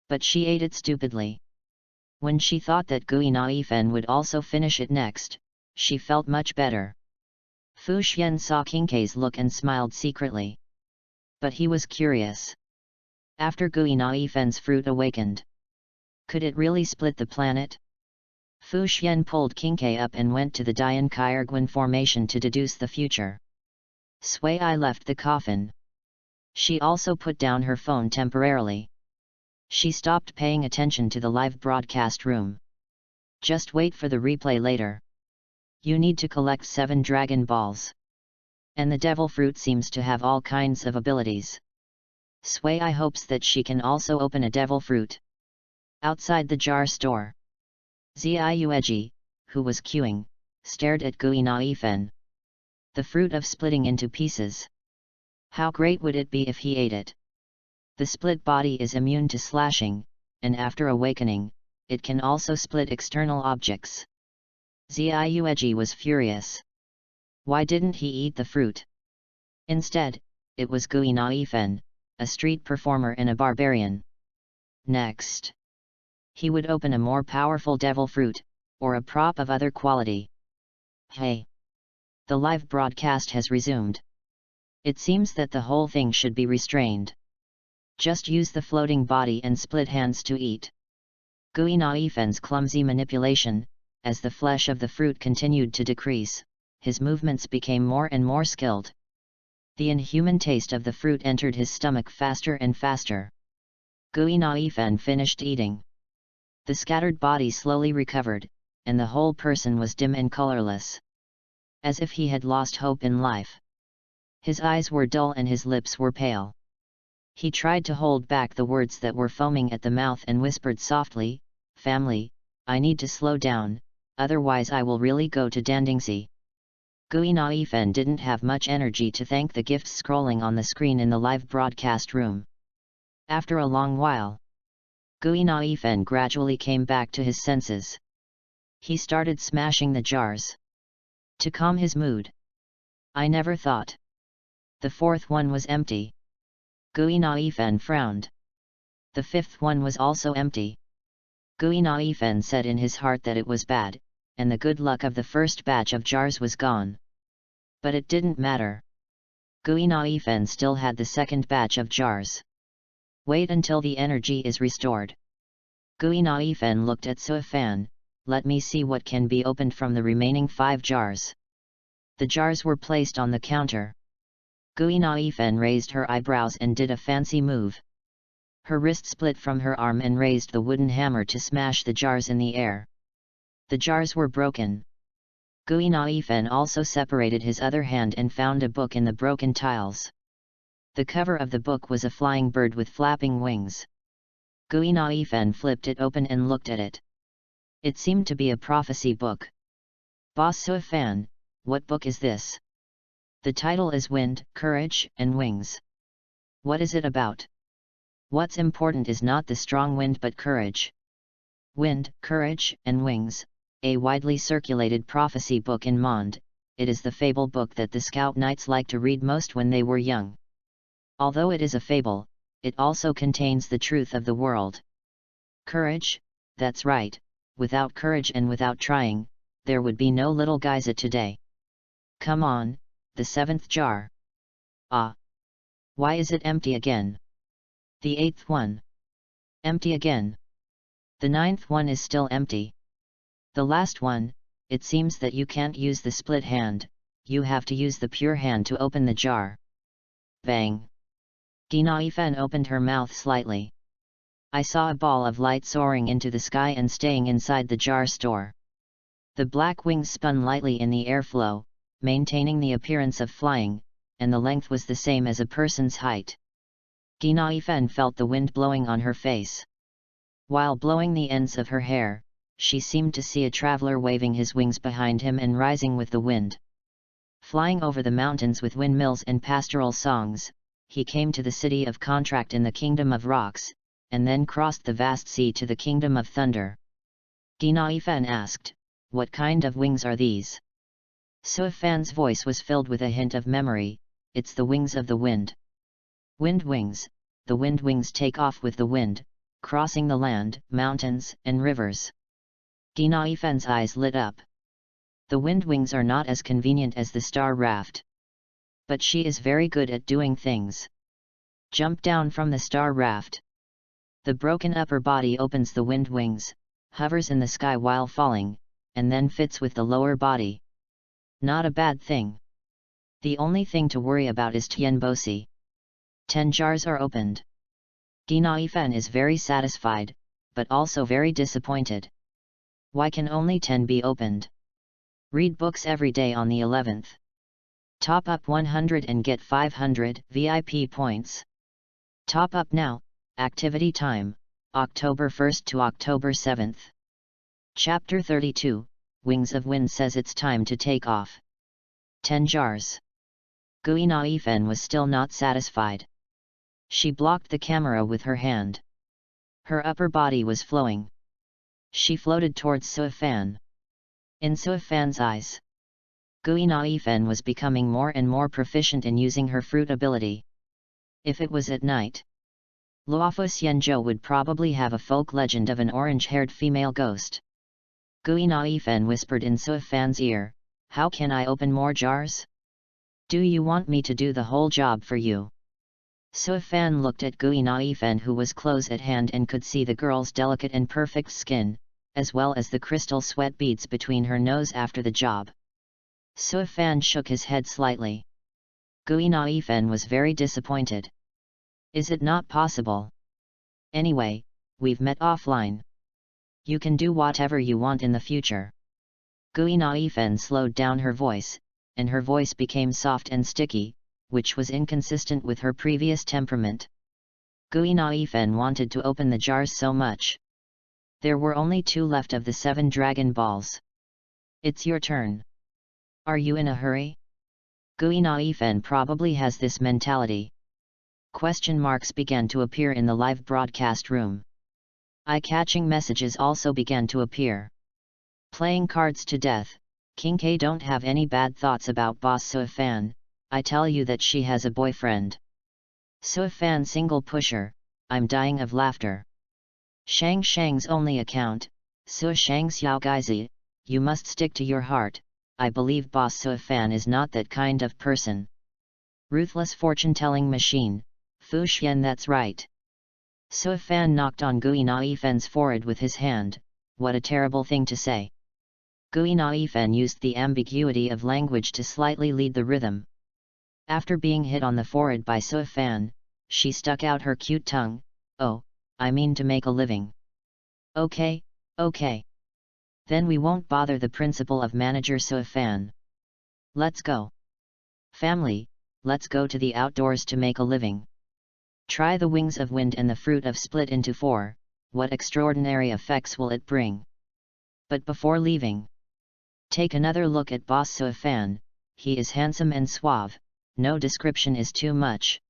But she ate it stupidly. When she thought that Gui Naifen would also finish it next, she felt much better. Fu Xian saw King K's look and smiled secretly. But he was curious. After Gui Naifen's fruit awakened, could it really split the planet? Fu Xian pulled King K up and went to the Dian Kyrgyzstan formation to deduce the future. Sui I left the coffin. She also put down her phone temporarily. She stopped paying attention to the live broadcast room. Just wait for the replay later. You need to collect 7 Dragon Balls. And the devil fruit seems to have all kinds of abilities. Sui I hopes that she can also open a devil fruit. Outside the jar store, Ziueji, who was queuing, stared at Gui Naifen. The fruit of splitting into pieces. How great would it be if he ate it? The split body is immune to slashing, and after awakening, it can also split external objects. Ziueji was furious. Why didn't he eat the fruit? Instead, it was Gui Naifen, a street performer and a barbarian. Next, he would open a more powerful devil fruit, or a prop of other quality. Hey! The live broadcast has resumed. It seems that the whole thing should be restrained. Just use the floating body and split hands to eat. Gui Naifen's clumsy manipulation, as the flesh of the fruit continued to decrease, his movements became more and more skilled. The inhuman taste of the fruit entered his stomach faster and faster. Gui Naifen finished eating. The scattered body slowly recovered, and the whole person was dim and colorless, as if he had lost hope in life. His eyes were dull and his lips were pale. He tried to hold back the words that were foaming at the mouth and whispered softly, "Family, I need to slow down, otherwise I will really go to Dandingsi." Gui Naifen didn't have much energy to thank the gifts scrolling on the screen in the live broadcast room. After a long while, Gui Naifen gradually came back to his senses. He started smashing the jars to calm his mood. I never thought. The 4th one was empty. Gui Naifen frowned. The 5th one was also empty. Gui Naifen said in his heart that it was bad, and the good luck of the first batch of jars was gone. But it didn't matter. Gui Naifen still had the second batch of jars. Wait until the energy is restored. Gui Naifen looked at Suifan. Let me see what can be opened from the remaining 5 jars. The jars were placed on the counter. Gui Naifen raised her eyebrows and did a fancy move. Her wrist split from her arm and raised the wooden hammer to smash the jars in the air. The jars were broken. Gui Naifen also separated his other hand and found a book in the broken tiles. The cover of the book was a flying bird with flapping wings. Gui Naifen flipped it open and looked at it. It seemed to be a prophecy book. Boss Suifan, what book is this? The title is Wind, Courage, and Wings. What is it about? What's important is not the strong wind but courage. Wind, Courage, and Wings, a widely circulated prophecy book in Monde. It is the fable book that the Scout Knights liked to read most when they were young. Although it is a fable, it also contains the truth of the world. Courage, that's right, without courage and without trying, there would be no little Giza today. Come on, the 7th jar. Ah! Why is it empty again? The 8th one. Empty again. The 9th one is still empty. The last one, it seems that you can't use the split hand, you have to use the pure hand to open the jar. Bang! Ginaifen opened her mouth slightly. I saw a ball of light soaring into the sky and staying inside the jar store. The black wings spun lightly in the airflow, maintaining the appearance of flying, and the length was the same as a person's height. Ginaifen felt the wind blowing on her face. While blowing the ends of her hair, she seemed to see a traveler waving his wings behind him and rising with the wind. Flying over the mountains with windmills and pastoral songs, he came to the city of Contract in the Kingdom of Rocks, and then crossed the vast sea to the Kingdom of Thunder. Ginaifen asked, "What kind of wings are these?" Suifan's voice was filled with a hint of memory. "It's the wings of the wind." Wind wings. The wind wings take off with the wind, crossing the land, mountains, and rivers. Ginaifen's eyes lit up. The wind wings are not as convenient as the star raft. But she is very good at doing things. Jump down from the star raft. The broken upper body opens the wind wings, hovers in the sky while falling, and then fits with the lower body. Not a bad thing. The only thing to worry about is Tianbosi. 10 jars are opened. Ginaifen is very satisfied, but also very disappointed. Why can only 10 be opened? Read books every day on the 11th. Top up 100 and get 500 VIP points. Top up now. Activity time, October 1st to October 7th. Chapter 32, Wings of Wind says it's time to take off. 10 jars. Ginaifen was still not satisfied. She blocked the camera with her hand. Her upper body was flowing. She floated towards Suifan. In Suifan's eyes, Ginaifen was becoming more and more proficient in using her fruit ability. If it was at night, Luofo Xianzhou would probably have a folk legend of an orange-haired female ghost. Ginaifen whispered in Suifan's ear, "How can I open more jars? Do you want me to do the whole job for you?" Suifan looked at Ginaifen, who was close at hand and could see the girl's delicate and perfect skin, as well as the crystal sweat beads between her nose after the job. Suifan shook his head slightly. Ginaifen was very disappointed. "Is it not possible? Anyway, we've met offline. You can do whatever you want in the future." Ginaifen slowed down her voice, and her voice became soft and sticky, which was inconsistent with her previous temperament. Ginaifen wanted to open the jars so much. There were only 2 left of the 7 dragon balls. "It's your turn. Are you in a hurry?" Ginaifen probably has this mentality. Question marks began to appear in the live broadcast room. Eye-catching messages also began to appear. "Playing cards to death, King K don't have any bad thoughts about Boss Suifan, I tell you that she has a boyfriend. Suifan single pusher, I'm dying of laughter. Shang Shang's only account, Su Shang Xiao Gaizi, you must stick to your heart, I believe Boss Suifan is not that kind of person. Ruthless fortune-telling machine, Fu Xian, that's right." Suifan knocked on Ginaifen forehead with his hand. What a terrible thing to say. Ginaifen used the ambiguity of language to slightly lead the rhythm. After being hit on the forehead by Suifan, she stuck out her cute tongue. "Oh, I mean to make a living." Okay. Then we won't bother the principal of Manager Suifan. Let's go. Family, let's go to the outdoors to make a living. Try the wings of wind and the fruit of split into 4, what extraordinary effects will it bring? But before leaving, take another look at Boss Suifan, he is handsome and suave, no description is too much.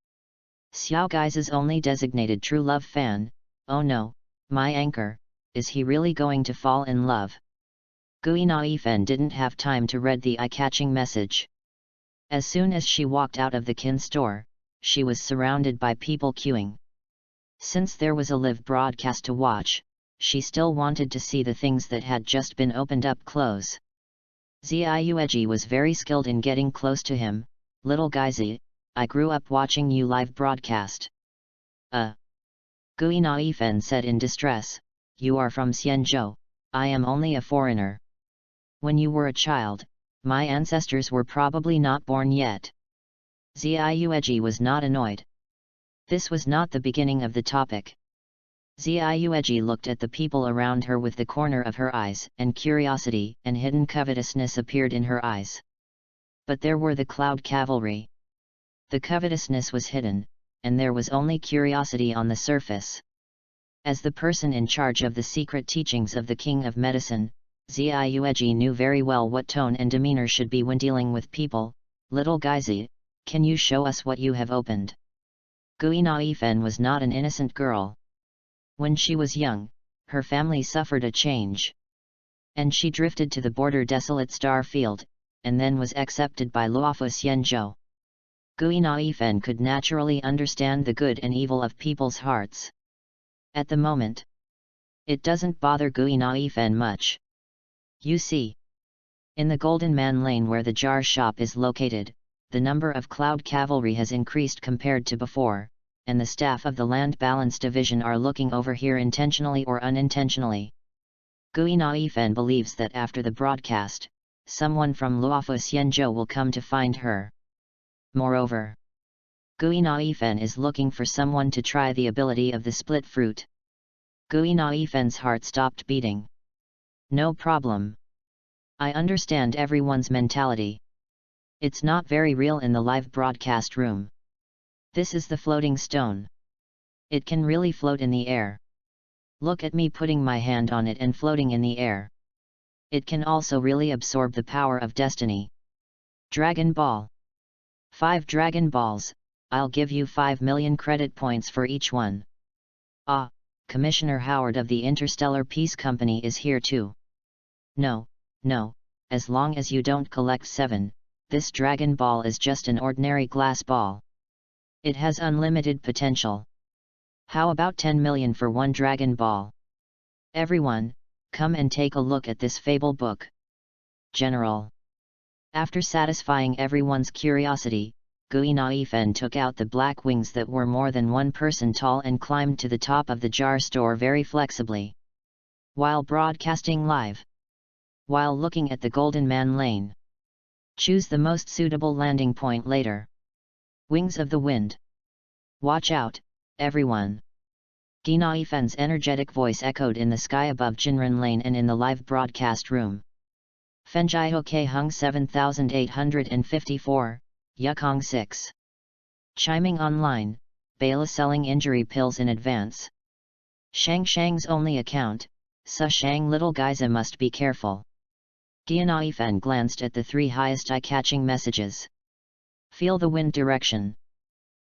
Xiao Gai's only designated true love fan, oh no, my anchor, is he really going to fall in love? Ginaifen didn't have time to read the eye-catching message. As soon as she walked out of the kin store, she was surrounded by people queuing. Since there was a live broadcast to watch, she still wanted to see the things that had just been opened up close. Ziueji was very skilled in getting close to him. "Little Gaizi, I grew up watching you live broadcast." Ginaifen said in distress, "You are from Xianzhou, I am only a foreigner. When you were a child, my ancestors were probably not born yet." Ziueji was not annoyed. This was not the beginning of the topic. Ziuegi looked at the people around her with the corner of her eyes, and curiosity and hidden covetousness appeared in her eyes. But there were the cloud cavalry. The covetousness was hidden, and there was only curiosity on the surface. As the person in charge of the secret teachings of the King of Medicine, Ziuegi knew very well what tone and demeanor should be when dealing with people. Little Gaizi, can you show us what you have opened? Gui Naifen was not an innocent girl. When she was young, her family suffered a change. And she drifted to the border desolate star field, and then was accepted by Luofu Xianzhou. Gui Naifen could naturally understand the good and evil of people's hearts. At the moment, it doesn't bother Gui Naifen much. You see, in the Golden Man Lane where the jar shop is located, the number of cloud cavalry has increased compared to before, and the staff of the Land Balance Division are looking over here intentionally or unintentionally. Gui Naifen believes that after the broadcast, someone from Luofu Xianzhou will come to find her. Moreover, Gui Naifen is looking for someone to try the ability of the split fruit. Gui Naifen's heart stopped beating. No problem. I understand everyone's mentality. It's not very real in the live broadcast room. This is the floating stone. It can really float in the air. Look at me putting my hand on it and floating in the air. It can also really absorb the power of destiny. Dragon Ball. 5 Dragon Balls, I'll give you 5 million credit points for each one. Ah, Commissioner Howard of the Interstellar Peace Company is here too. No, as long as you don't collect 7, this Dragon Ball is just an ordinary glass ball. It has unlimited potential. How about 10 million for one Dragon Ball? Everyone, come and take a look at this fable book. General. After satisfying everyone's curiosity, Gui Naifen took out the black wings that were more than 1 person tall and climbed to the top of the jar store very flexibly. While broadcasting live. While looking at the Golden Man Lane. Choose the most suitable landing point later. Wings of the Wind. Watch out, everyone. Gui Naifen's energetic voice echoed in the sky above Jinren Lane and in the live broadcast room. Fenjihoke Hung 7854, Yukong 6. Chiming online, Bela selling injury pills in advance. Shang's only account, Su Shang little Gaiza must be careful. Gui Naifen glanced at the 3 highest eye-catching messages. Feel the wind direction.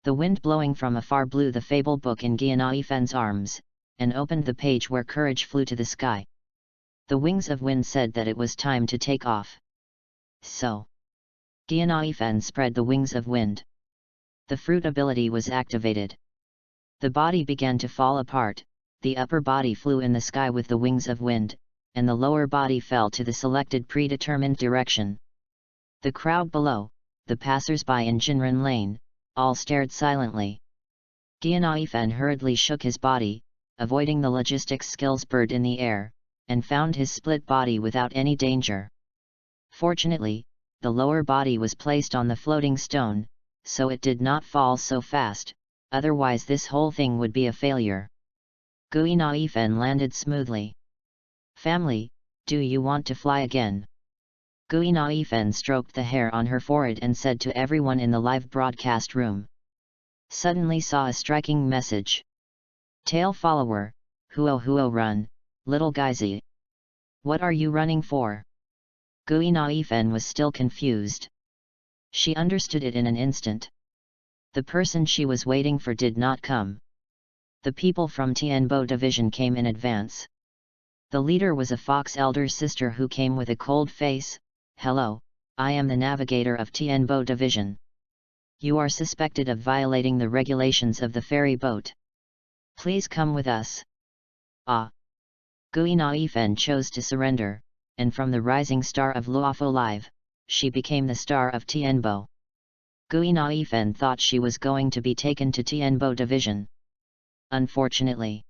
The wind blowing from afar blew the fable book in Gui Naifen's arms, and opened the page where courage flew to the sky. The wings of wind said that it was time to take off. So, Gui Naifen spread the wings of wind. The fruit ability was activated. The body began to fall apart, the upper body flew in the sky with the wings of wind, and the lower body fell to the selected predetermined direction. The crowd below, the passers-by in Jinren Lane, all stared silently. Gui Naifen hurriedly shook his body, avoiding the logistics skills bird in the air, and found his split body without any danger. Fortunately, the lower body was placed on the floating stone, so it did not fall so fast, otherwise this whole thing would be a failure. Gui Naifen landed smoothly. Family, do you want to fly again? Gui Naifen stroked the hair on her forehead and said to everyone in the live broadcast room. Suddenly saw a striking message. Tail follower, huo run, little Gaizi. What are you running for? Gui Naifen was still confused. She understood it in an instant. The person she was waiting for did not come. The people from Tianbo Division came in advance. The leader was a fox elder sister who came with a cold face. Hello, I am the navigator of Tianbo Division. You are suspected of violating the regulations of the ferry boat. Please come with us. Ah. Gui Naifen chose to surrender, and from the rising star of Luofu Live, she became the star of Tianbo. Gui Naifen thought she was going to be taken to Tianbo Division. Unfortunately,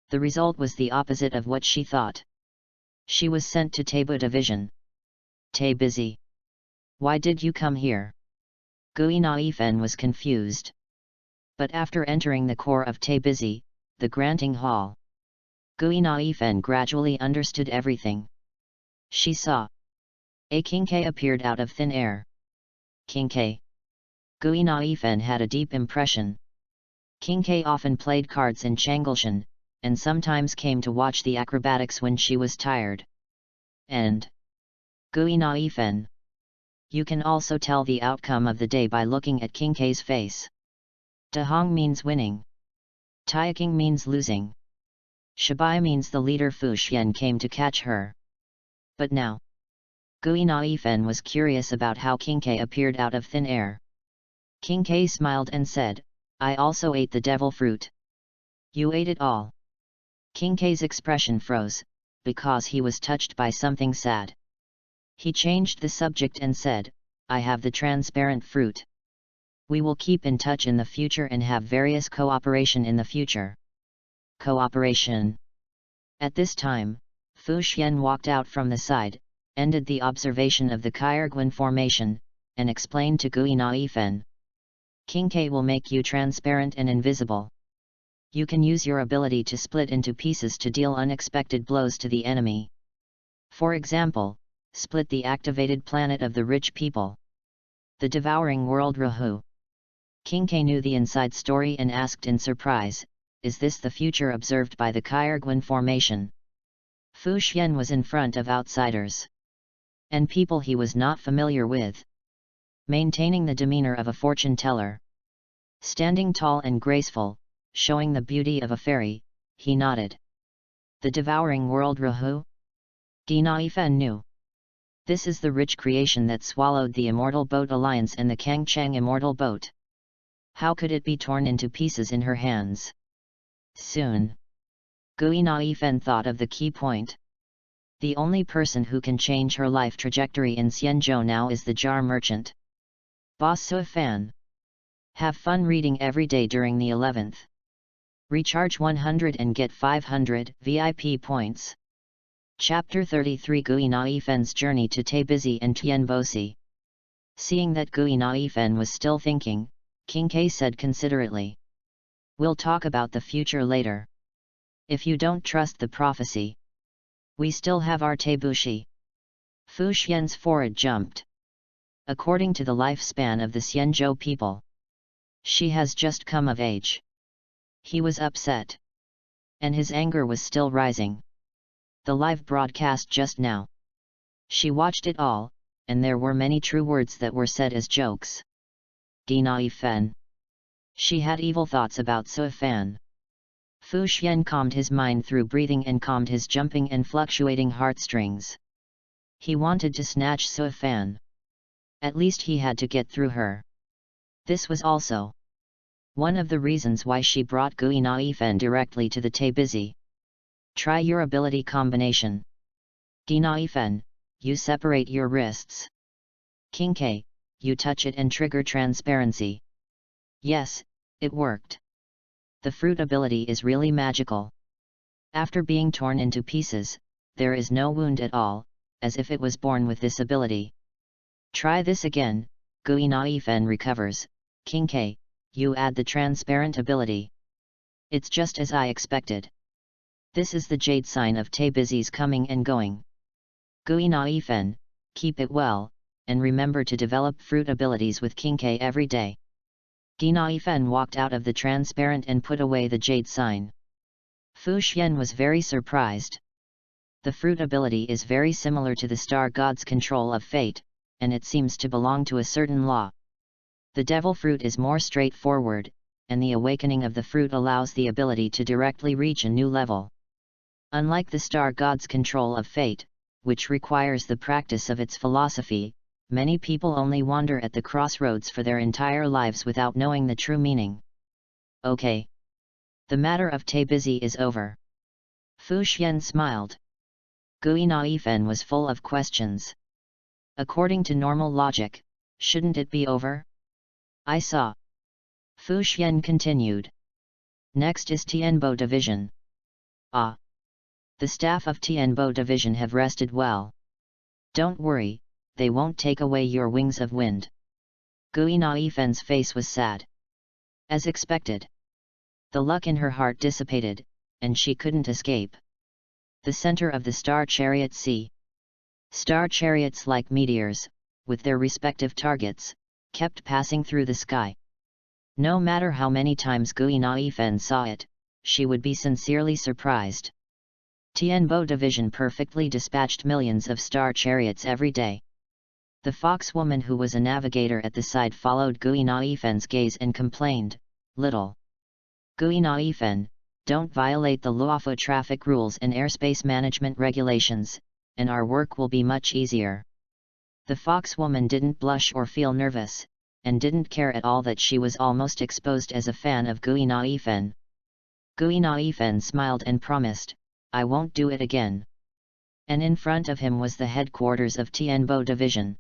the result was the opposite of what she thought. She was sent to Taibu Division. Tay busy. Why did you come here? Gui Naifen was confused. But after entering the core of Tabizi, the granting hall, Gui Naifen gradually understood everything. She saw a Kinke appeared out of thin air. Kinke. Gui Naifen had a deep impression. Kinke often played cards in Changalshan, and sometimes came to watch the acrobatics when she was tired. And Gui Naifen. You can also tell the outcome of the day by looking at Kinke's face. Dahong means winning. Taiking means losing. Shabai means the leader Fu Xian came to catch her. But now, Gui Naifen was curious about how Kinke appeared out of thin air. Kinke smiled and said, I also ate the devil fruit. You ate it all. Kinke's expression froze, because he was touched by something sad. He changed the subject and said, I have the transparent fruit. We will keep in touch in the future and have various cooperation in the future. Cooperation. At this time, Fu Xian walked out from the side, ended the observation of the Kairguan formation, and explained to Gui Naifen. Kinke will make you transparent and invisible. You can use your ability to split into pieces to deal unexpected blows to the enemy. For example, split the activated planet of the rich people. The devouring world Rahu. Kinke knew the inside story and asked in surprise, is this the future observed by the Kairguan formation? Fu Xian was in front of outsiders and people he was not familiar with. Maintaining the demeanor of a fortune teller. Standing tall and graceful, showing the beauty of a fairy, he nodded. The devouring world Rahu? Gui Naifen knew. This is the rich creation that swallowed the Immortal Boat Alliance and the Kangchang Immortal Boat. How could it be torn into pieces in her hands? Soon. Gui Naifen thought of the key point. The only person who can change her life trajectory in Xianzhou now is the jar merchant. Boss Suifan. Have fun reading every day during the 11th. Recharge 100 and get 500 VIP points. Chapter 33 Gui Naifen's journey to Tabizi and Tianbosi. Seeing that Gui Naifen was still thinking, Kinke said considerately. We'll talk about the future later. If you don't trust the prophecy, we still have our Tabushi. Fu Xian's forehead jumped. According to the lifespan of the Xianzhou people, she has just come of age. He was upset. And his anger was still rising. The live broadcast just now. She watched it all, and there were many true words that were said as jokes. Gui Naifen. She had evil thoughts about Suifan. Fu Xian calmed his mind through breathing and calmed his jumping and fluctuating heartstrings. He wanted to snatch Suifan. At least he had to get through her. This was also one of the reasons why she brought Gui Naifen directly to the Tabizi. Try your ability combination. Gui Naifen, you separate your wrists. Kinke, you touch it and trigger transparency. Yes, it worked. The fruit ability is really magical. After being torn into pieces, there is no wound at all, as if it was born with this ability. Try this again, Gui Naifen recovers. Kinke, you add the transparent ability. It's just as I expected. This is the jade sign of Tabizi's coming and going. Gui Naifen, keep it well, and remember to develop fruit abilities with Kinke every day. Gui Naifen walked out of the transparent and put away the jade sign. Fu Xian was very surprised. The fruit ability is very similar to the star god's control of fate, and it seems to belong to a certain law. The devil fruit is more straightforward, and the awakening of the fruit allows the ability to directly reach a new level. Unlike the star god's control of fate, which requires the practice of its philosophy, many people only wander at the crossroads for their entire lives without knowing the true meaning. Okay. The matter of Tabizi is over. Fu Xian smiled. Gui Naifen was full of questions. According to normal logic, shouldn't it be over? I saw. Fu Xian continued. Next is Tianbo Division. Ah. The staff of Tianbo Division have rested well. Don't worry, they won't take away your wings of wind. Gui Naifen's face was sad. As expected, the luck in her heart dissipated, and she couldn't escape. The center of the star chariot sea. Star chariots like meteors, with their respective targets, kept passing through the sky. No matter how many times Gui Naifen saw it, she would be sincerely surprised. Tianbo Division perfectly dispatched millions of star chariots every day. The fox woman who was a navigator at the side followed Gui Naifen's gaze and complained, "Little Gui Naifen, don't violate the Luofu traffic rules and airspace management regulations, and our work will be much easier." The fox woman didn't blush or feel nervous, and didn't care at all that she was almost exposed as a fan of Gui Naifen. Gui Naifen smiled and promised, "I won't do it again." And in front of him was the headquarters of Tianbo Division,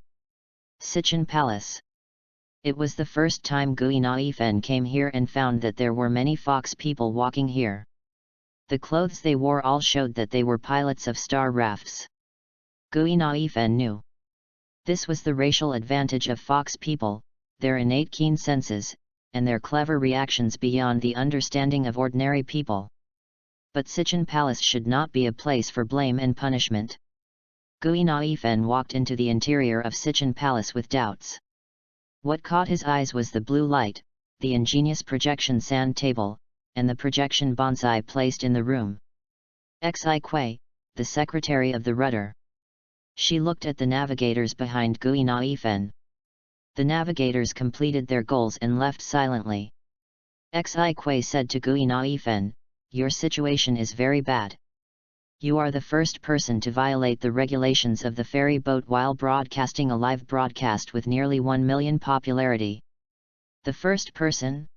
Sichin Palace. It was the first time Gui Naifen came here and found that there were many fox people walking here. The clothes they wore all showed that they were pilots of star rafts. Gui Naifen knew. This was the racial advantage of fox people, their innate keen senses, and their clever reactions beyond the understanding of ordinary people. But Sichin Palace should not be a place for blame and punishment. Gui Naifen walked into the interior of Sichin Palace with doubts. What caught his eyes was the blue light, the ingenious projection sand table, and the projection bonsai placed in the room. Xi Kui, the secretary of the rudder. She looked at the navigators behind Gui Naifen. The navigators completed their goals and left silently. Xi Kui said to Gui Naifen, "Your situation is very bad. You are the first person to violate the regulations of the ferry boat while broadcasting a live broadcast with nearly 1 million popularity." The first person?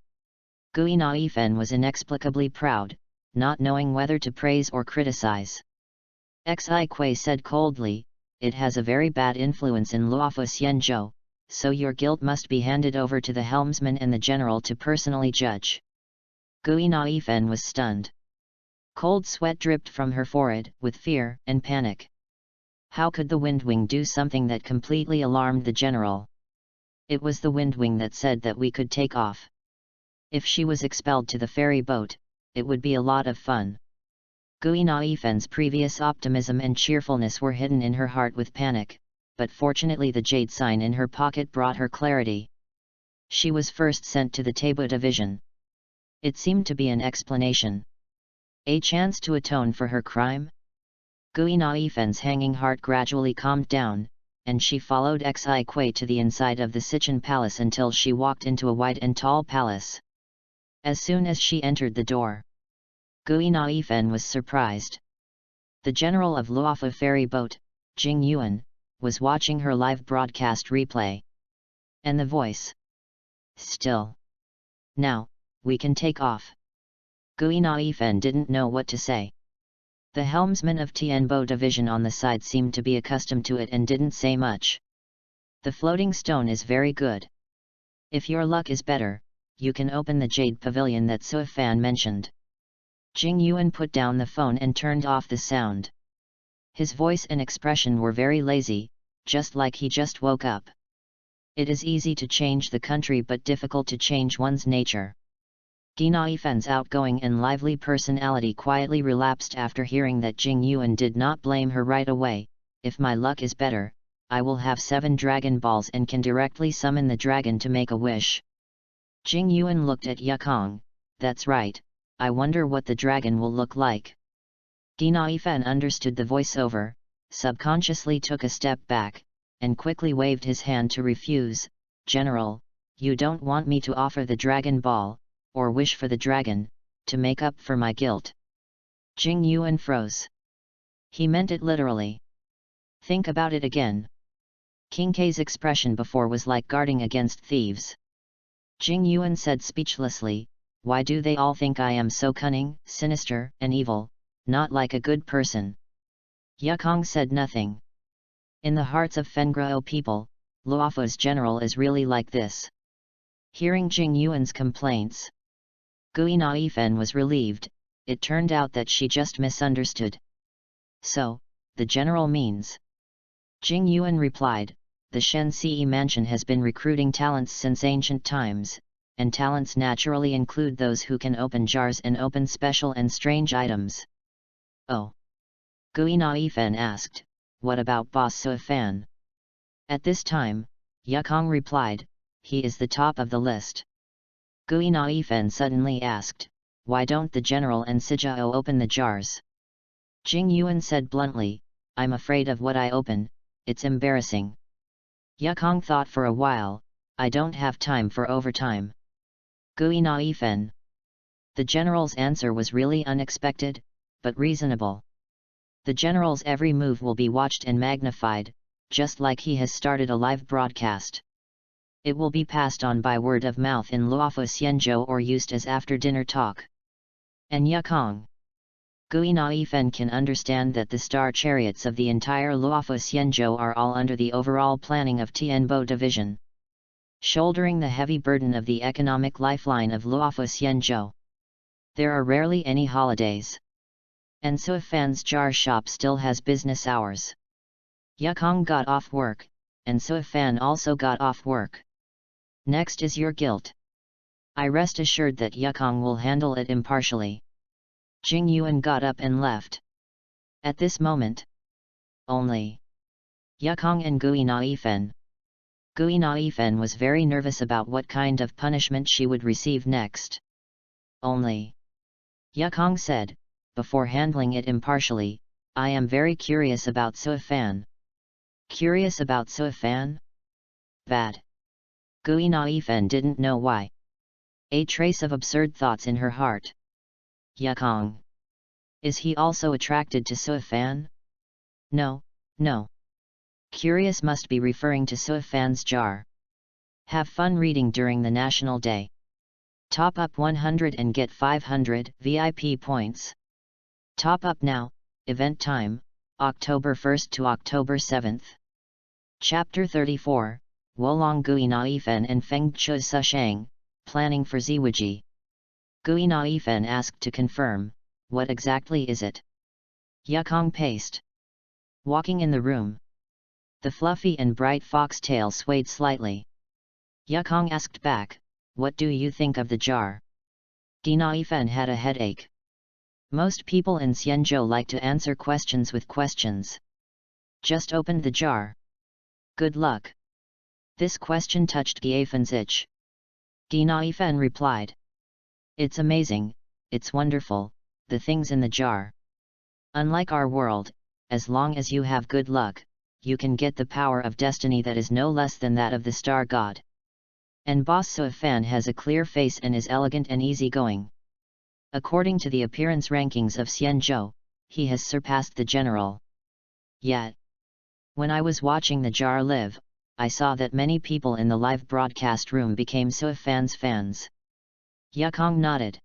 Gui Naifen was inexplicably proud, not knowing whether to praise or criticize. Xi Kui said coldly, "It has a very bad influence in Luofu Xianzhou, so your guilt must be handed over to the helmsman and the general to personally judge." Gui Naifen was stunned. Cold sweat dripped from her forehead, with fear and panic. How could the Windwing do something that completely alarmed the general? It was the Windwing that said that we could take off. If she was expelled to the ferry boat, it would be a lot of fun. Gui Naifen's previous optimism and cheerfulness were hidden in her heart with panic, but fortunately the jade sign in her pocket brought her clarity. She was first sent to the Taibu Division. It seemed to be an explanation. A chance to atone for her crime? Gui Naifen's hanging heart gradually calmed down, and she followed Xi Kui to the inside of the Sichin Palace until she walked into a wide and tall palace. As soon as she entered the door, Gui Naifen was surprised. The general of Luofu ferry boat, Jing Yuan, was watching her live broadcast replay. And the voice. "Still. Now, we can take off." Gui Naifen didn't know what to say. The helmsman of Tianbo Division on the side seemed to be accustomed to it and didn't say much. "The floating stone is very good. If your luck is better, you can open the jade pavilion that Sui Fan mentioned." Jing Yuan put down the phone and turned off the sound. His voice and expression were very lazy, just like he just woke up. It is easy to change the country but difficult to change one's nature. Gui Naifen's outgoing and lively personality quietly relapsed after hearing that Jing Yuan did not blame her right away. "If my luck is better, I will have 7 Dragon Balls and can directly summon the dragon to make a wish." Jing Yuan looked at Yukong. "That's right, I wonder what the dragon will look like." Gui Naifen understood the voiceover, subconsciously took a step back, and quickly waved his hand to refuse. "General, you don't want me to offer the Dragon Ball, or wish for the dragon, to make up for my guilt?" Jing Yuan froze. He meant it literally. "Think about it again." King K's expression before was like guarding against thieves. Jing Yuan said speechlessly, "Why do they all think I am so cunning, sinister, and evil, not like a good person?" Yukong said nothing. In the hearts of Fengrao people, Luofu's general is really like this. Hearing Jing Yuan's complaints, Gui Naifen was relieved. It turned out that she just misunderstood. "So, the general means?" Jing Yuan replied, "The Shen Ce mansion has been recruiting talents since ancient times, and talents naturally include those who can open jars and open special and strange items. Oh! Gui Naifen asked, what about Boss Suifan? At this time, Yukong replied, he is the top of the list. Gui Naifen suddenly asked, why don't the general and Sijao open the jars? Jing Yuan said bluntly, I'm afraid of what I open, it's embarrassing. Yukong thought for a while, I don't have time for overtime. Gui Naifen. The general's answer was really unexpected, but reasonable. The general's every move will be watched and magnified, just like he has started a live broadcast. It will be passed on by word of mouth in Luofu Xianzhou or used as after-dinner talk. And Yukong. Gui Naifen can understand that the star chariots of the entire Luofu Xianzhou are all under the overall planning of Tianbo Division, shouldering the heavy burden of the economic lifeline of Luofu Xianzhou. There are rarely any holidays. And Suifan's jar shop still has business hours. Yukong got off work, and Suifan also got off work. Next is your guilt. I rest assured that Yukong will handle it impartially. Jing Yuan got up and left. At this moment, only Yukong and Gui Naifen. Gui Naifen was very nervous about what kind of punishment she would receive next. Only Yukong said, before handling it impartially, I am very curious about Suifan. Curious about Suifan? Bad. Gui Naifen didn't know why. A trace of absurd thoughts in her heart. Yukong. Is he also attracted to Suifan? No, no. Curious must be referring to Suifan's jar. Have fun reading during the National Day. Top up 100 and get 500 VIP points. Top up now, event time, October 1st to October 7th. Chapter 34, Wolong Gui Naifen and Feng Chu Sushang, planning for Ziwiji. Gui Naifen asked to confirm, what exactly is it? Yukong paced. Walking in the room. The fluffy and bright foxtail swayed slightly. Yukong asked back, what do you think of the jar? Gui Naifen had a headache. Most people in Xianzhou like to answer questions with questions. Just opened the jar. Good luck. This question touched Giafen's itch. Gui Naifen replied. It's amazing, it's wonderful, the things in the jar. Unlike our world, as long as you have good luck, you can get the power of destiny that is no less than that of the star god. And Boss Suifan has a clear face and is elegant and easygoing. According to the appearance rankings of Xianzhou, he has surpassed the general. Yet, when I was watching the jar live, I saw that many people in the live broadcast room became Suifan's fans. Yukong nodded.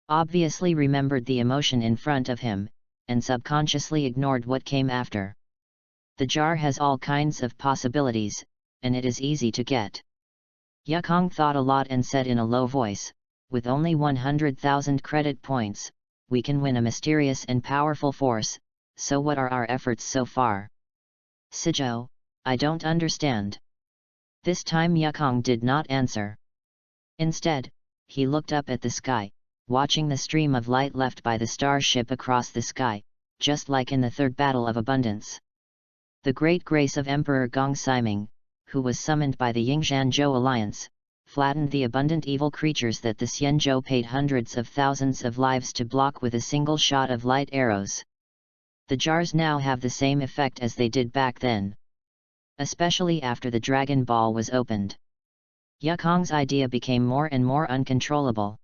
Obviously remembered the emotion in front of him, and subconsciously ignored what came after. The jar has all kinds of possibilities, and it is easy to get. Yukong thought a lot and said in a low voice, with only 100,000 credit points, we can win a mysterious and powerful force, so what are our efforts so far? Sijou, I don't understand. This time Yukong did not answer. Instead, he looked up at the sky, watching the stream of light left by the starship across the sky, just like in the Third Battle of Abundance. The great grace of Emperor Gong Siming, who was summoned by the Yingzhanzhou alliance, flattened the abundant evil creatures that the Xianzhou paid hundreds of thousands of lives to block with a single shot of light arrows. The jars now have the same effect as they did back then. Especially after the Dragon Ball was opened. Yukong's idea became more and more uncontrollable.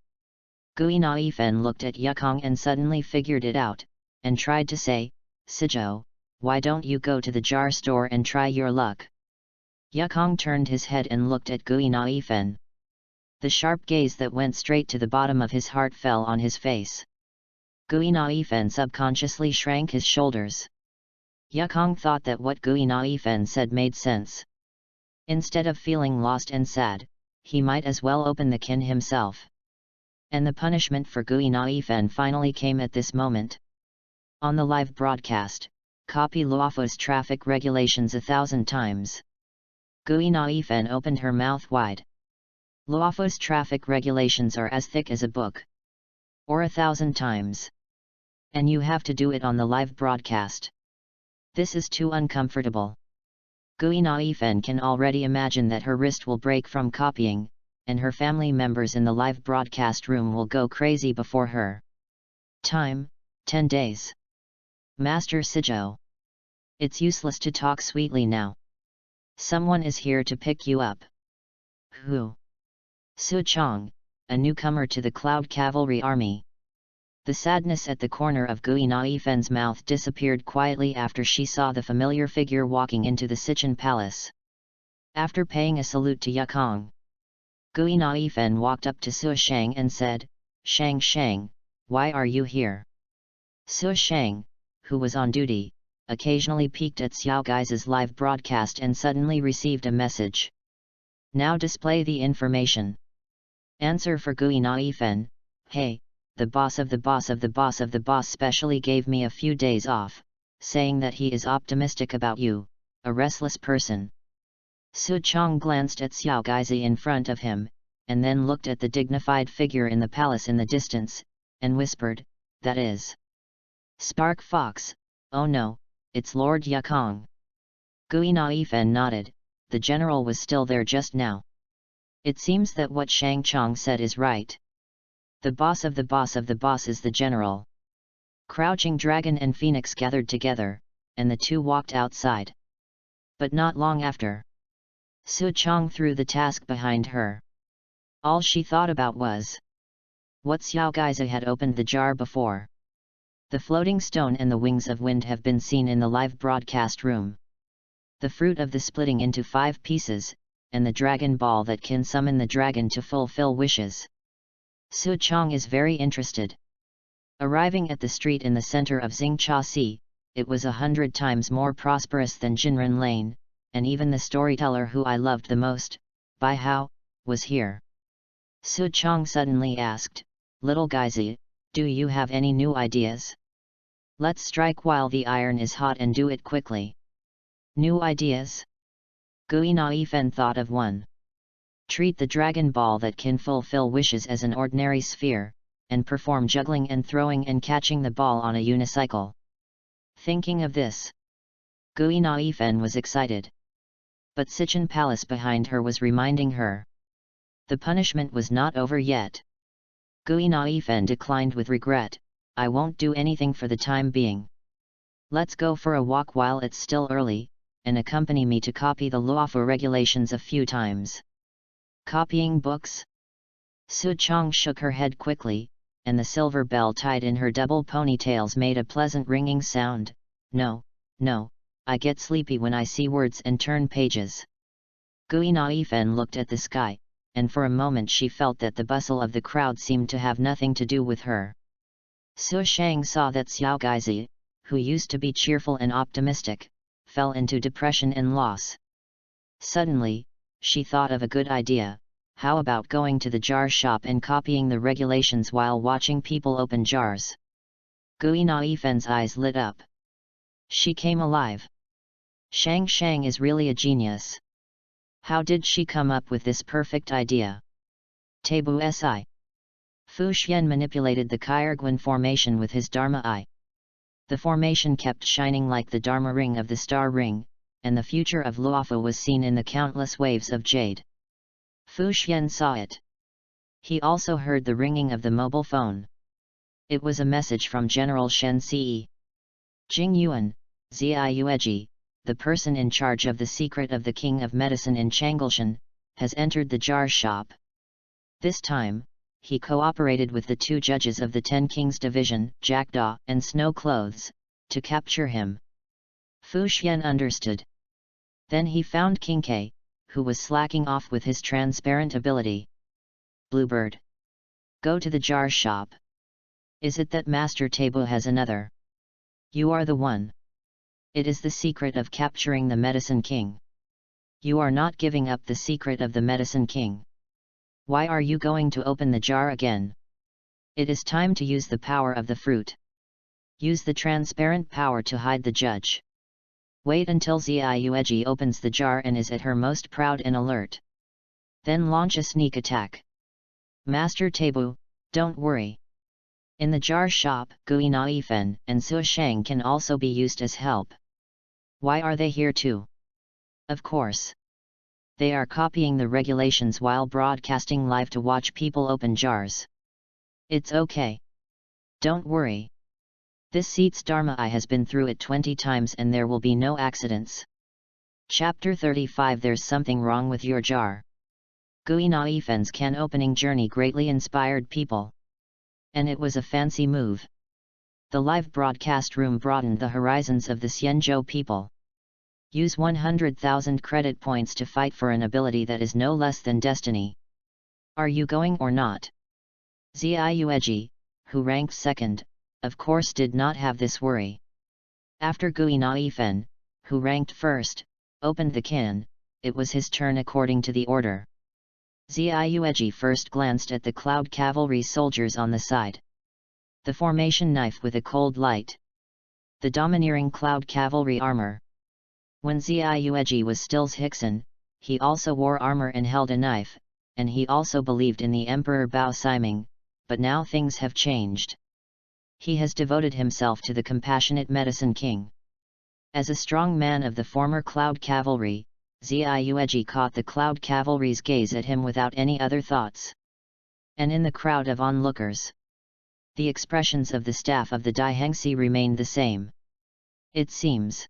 Gui Naifen looked at Yukong and suddenly figured it out, and tried to say, Sijou, why don't you go to the jar store and try your luck? Yukong turned his head and looked at Gui Naifen. The sharp gaze that went straight to the bottom of his heart fell on his face. Gui Naifen subconsciously shrank his shoulders. Yukong thought that what Gui Naifen said made sense. Instead of feeling lost and sad, he might as well open the kin himself. And the punishment for Gui Naifen finally came at this moment. On the live broadcast, copy Luofu's traffic regulations 1,000 times. Gui Naifen opened her mouth wide. Luofu's traffic regulations are as thick as a book. Or 1,000 times. And you have to do it on the live broadcast. This is too uncomfortable. Gui Naifen can already imagine that her wrist will break from copying, and her family members in the live broadcast room will go crazy before her. Time, 10 days. Master Sijo. It's useless to talk sweetly now. Someone is here to pick you up. Who? Su Chong, a newcomer to the Cloud Cavalry Army. The sadness at the corner of Gui Naifen's mouth disappeared quietly after she saw the familiar figure walking into the Sichan Palace. After paying a salute to Yukong, Gui Naifen walked up to Su Shang and said, "Shang Shang, why are you here?" Su Shang, who was on duty, occasionally peeked at Xiao Gai's live broadcast and suddenly received a message. Now display the information. Answer for Gui Naifen, "Hey, the boss of the boss of the boss of the boss specially gave me a few days off, saying that he is optimistic about you, a restless person." Su Chong glanced at Xiao Gaizi in front of him, and then looked at the dignified figure in the palace in the distance, and whispered, "That is Spark Fox, oh no, it's Lord Yukong." Gui Naifen nodded, the general was still there just now. It seems that what Shang Chong said is right. The boss of the boss of the boss is the general. Crouching Dragon and Phoenix gathered together, and the two walked outside. But not long after, Su Chong threw the task behind her. All she thought about was what Xiao Gaiza had opened the jar before. The floating stone and the wings of wind have been seen in the live broadcast room. The fruit of the splitting into 5 pieces, and the dragon ball that can summon the dragon to fulfill wishes. Su Chong is very interested. Arriving at the street in the center of Xingcha Si, it was 100 times more prosperous than Jinren Lane, and even the storyteller who I loved the most, Bai Hao, was here. Su Chong suddenly asked, "Little Gaizi, do you have any new ideas? Let's strike while the iron is hot and do it quickly." New ideas? Gui Naifen thought of one. Treat the dragon ball that can fulfill wishes as an ordinary sphere, and perform juggling and throwing and catching the ball on a unicycle. Thinking of this, Gui Naifen was excited. But Sichan Palace behind her was reminding her. The punishment was not over yet. Gui Naifen declined with regret, "I won't do anything for the time being. Let's go for a walk while it's still early, and accompany me to copy the Luofu regulations a few times." Copying books? Su Chong shook her head quickly, and the silver bell tied in her double ponytails made a pleasant ringing sound. No, I get sleepy when I see words and turn pages." Gui Naifen looked at the sky, and for a moment she felt that the bustle of the crowd seemed to have nothing to do with her. Su Shang saw that Xiao Gaizi, who used to be cheerful and optimistic, fell into depression and loss. Suddenly, she thought of a good idea. How about going to the jar shop and copying the regulations while watching people open jars? Gui Naifen's eyes lit up. She came alive. Shang Shang is really a genius. How did she come up with this perfect idea? Tabu Si. Fu Xian manipulated the Kairguan formation with his Dharma eye. The formation kept shining like the Dharma ring of the star ring, and the future of Luofu was seen in the countless waves of jade. Fu Xian saw it. He also heard the ringing of the mobile phone. It was a message from General Shen Ce. Jing Yuan, Ziueji, the person in charge of the secret of the King of Medicine in Changleshan, has entered the jar shop. This time, he cooperated with the 2 judges of the 10 Kings Division, Jackdaw and Snow Clothes, to capture him. Fu Xian understood. Then he found King K, who was slacking off with his transparent ability. "Bluebird. Go to the jar shop. Is it that Master Tabu has another? You are the one. It is the secret of capturing the Medicine King. You are not giving up the secret of the Medicine King. Why are you going to open the jar again? It is time to use the power of the fruit. Use the transparent power to hide the judge. Wait until Ziueji opens the jar and is at her most proud and alert. Then launch a sneak attack. Master Tabu, don't worry. In the jar shop, Gui Naifen and Su Sheng can also be used as help. Why are they here too? Of course. They are copying the regulations while broadcasting live to watch people open jars. It's okay. Don't worry. This seat's Dharma I has been through it 20 times and there will be no accidents. Chapter 35 There's something wrong with your jar. Gui Naifen's can opening journey greatly inspired people. And it was a fancy move. The live broadcast room broadened the horizons of the Xianzhou people. Use 100,000 credit points to fight for an ability that is no less than destiny. Are you going or not? Ziyueji, who ranked second, of course did not have this worry. After Gui Naifen, who ranked first, opened the can, it was his turn according to the order. Ziyueji first glanced at the cloud cavalry soldiers on the side. The formation knife with a cold light. The domineering cloud cavalry armor. When Ziyueji was still Hickson, he also wore armor and held a knife, and he also believed in the Emperor Bao Siming, but now things have changed. He has devoted himself to the compassionate Medicine King. As a strong man of the former cloud cavalry, Ziyueji caught the cloud cavalry's gaze at him without any other thoughts. And in the crowd of onlookers, the expressions of the staff of the Daihengsi remained the same. It seems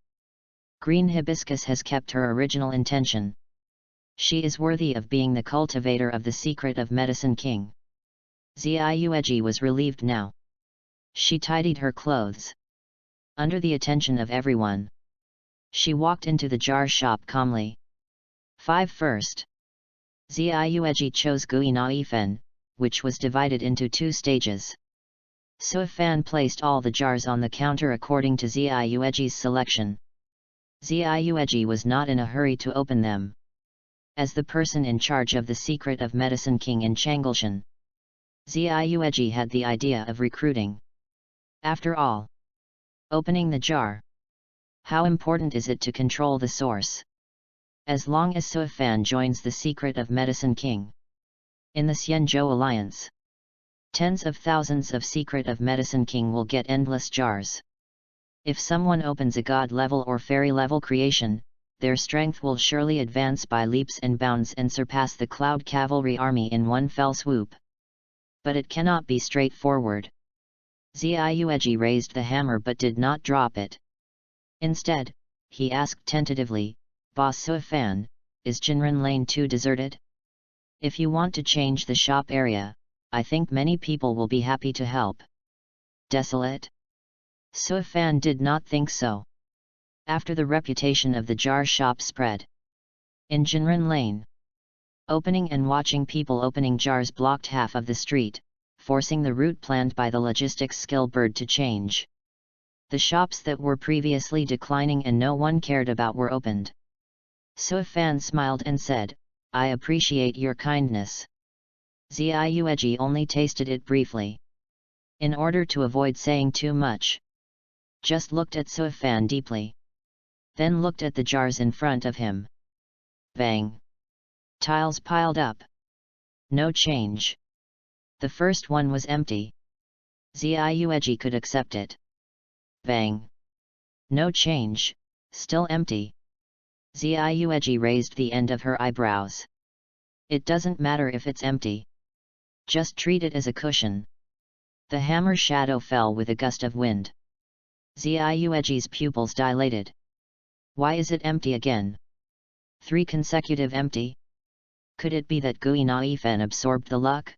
Green Hibiscus has kept her original intention. She is worthy of being the cultivator of the secret of Medicine King. Ziyueji was relieved now. She tidied her clothes. Under the attention of everyone, she walked into the jar shop calmly. 5 First. Ziyueji chose Gui Naifen, which was divided into 2 stages. Suifan placed all the jars on the counter according to Ziyueji's selection. Ziyueji was not in a hurry to open them. As the person in charge of the secret of Medicine King in Changleshan, Ziyueji had the idea of recruiting. After all, opening the jar. How important is it to control the source? As long as Suifan joins the secret of Medicine King in the Xianzhou Alliance, tens of thousands of secret of Medicine King will get endless jars. If someone opens a god-level or fairy-level creation, their strength will surely advance by leaps and bounds and surpass the Cloud Cavalry army in one fell swoop. But it cannot be straightforward. Ziyueji raised the hammer but did not drop it. Instead, he asked tentatively, Boss Suifan, is Jinren Lane 2 deserted? If you want to change the shop area, I think many people will be happy to help. Desolate? Suifan did not think so. After the reputation of the jar shop spread in Jinren Lane, opening and watching people opening jars blocked half of the street, forcing the route planned by the logistics skill bird to change. The shops that were previously declining and no one cared about were opened. Suifan smiled and said, I appreciate your kindness. Ziyueji only tasted it briefly. In order to avoid saying too much, just looked at Suifan deeply. Then looked at the jars in front of him. Bang! Tiles piled up. No change. The first one was empty. Ziyueji could accept it. Bang! No change, still empty. Ziyueji raised the end of her eyebrows. It doesn't matter if it's empty. Just treat it as a cushion. The hammer shadow fell with a gust of wind. Ziyueji's pupils dilated. Why is it empty again? 3 consecutive empty? Could it be that Gui Naifen absorbed the luck?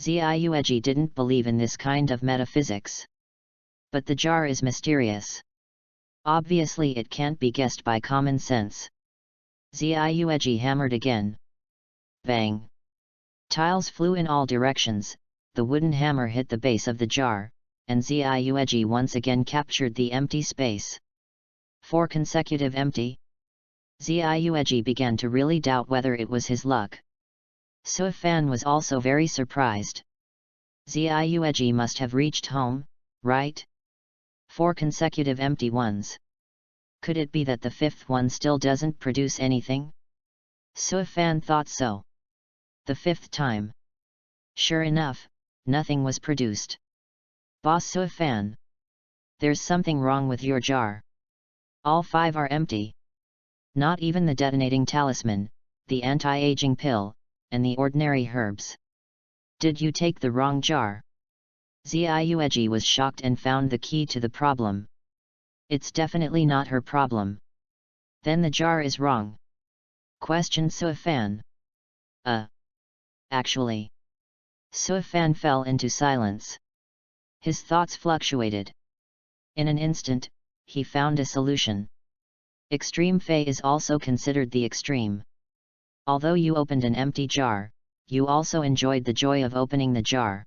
Ziyueji didn't believe in this kind of metaphysics. But the jar is mysterious. Obviously it can't be guessed by common sense. Ziyueji hammered again. Bang! Tiles flew in all directions, the wooden hammer hit the base of the jar, and Ziyueji once again captured the empty space. 4 consecutive empty? Ziyueji began to really doubt whether it was his luck. Suifan was also very surprised. Ziyueji must have reached home, right? 4 consecutive empty ones. Could it be that the 5th one still doesn't produce anything? Suifan thought so. The fifth time. Sure enough, nothing was produced. Boss Suifan. There's something wrong with your jar. All 5 are empty. Not even the detonating talisman, the anti-aging pill, and the ordinary herbs. Did you take the wrong jar? Ziueji was shocked and found the key to the problem. It's definitely not her problem. Then the jar is wrong? Questioned Suifan. Actually. Suifan fell into silence. His thoughts fluctuated. In an instant, he found a solution. Extreme Fei is also considered the extreme. Although you opened an empty jar, you also enjoyed the joy of opening the jar.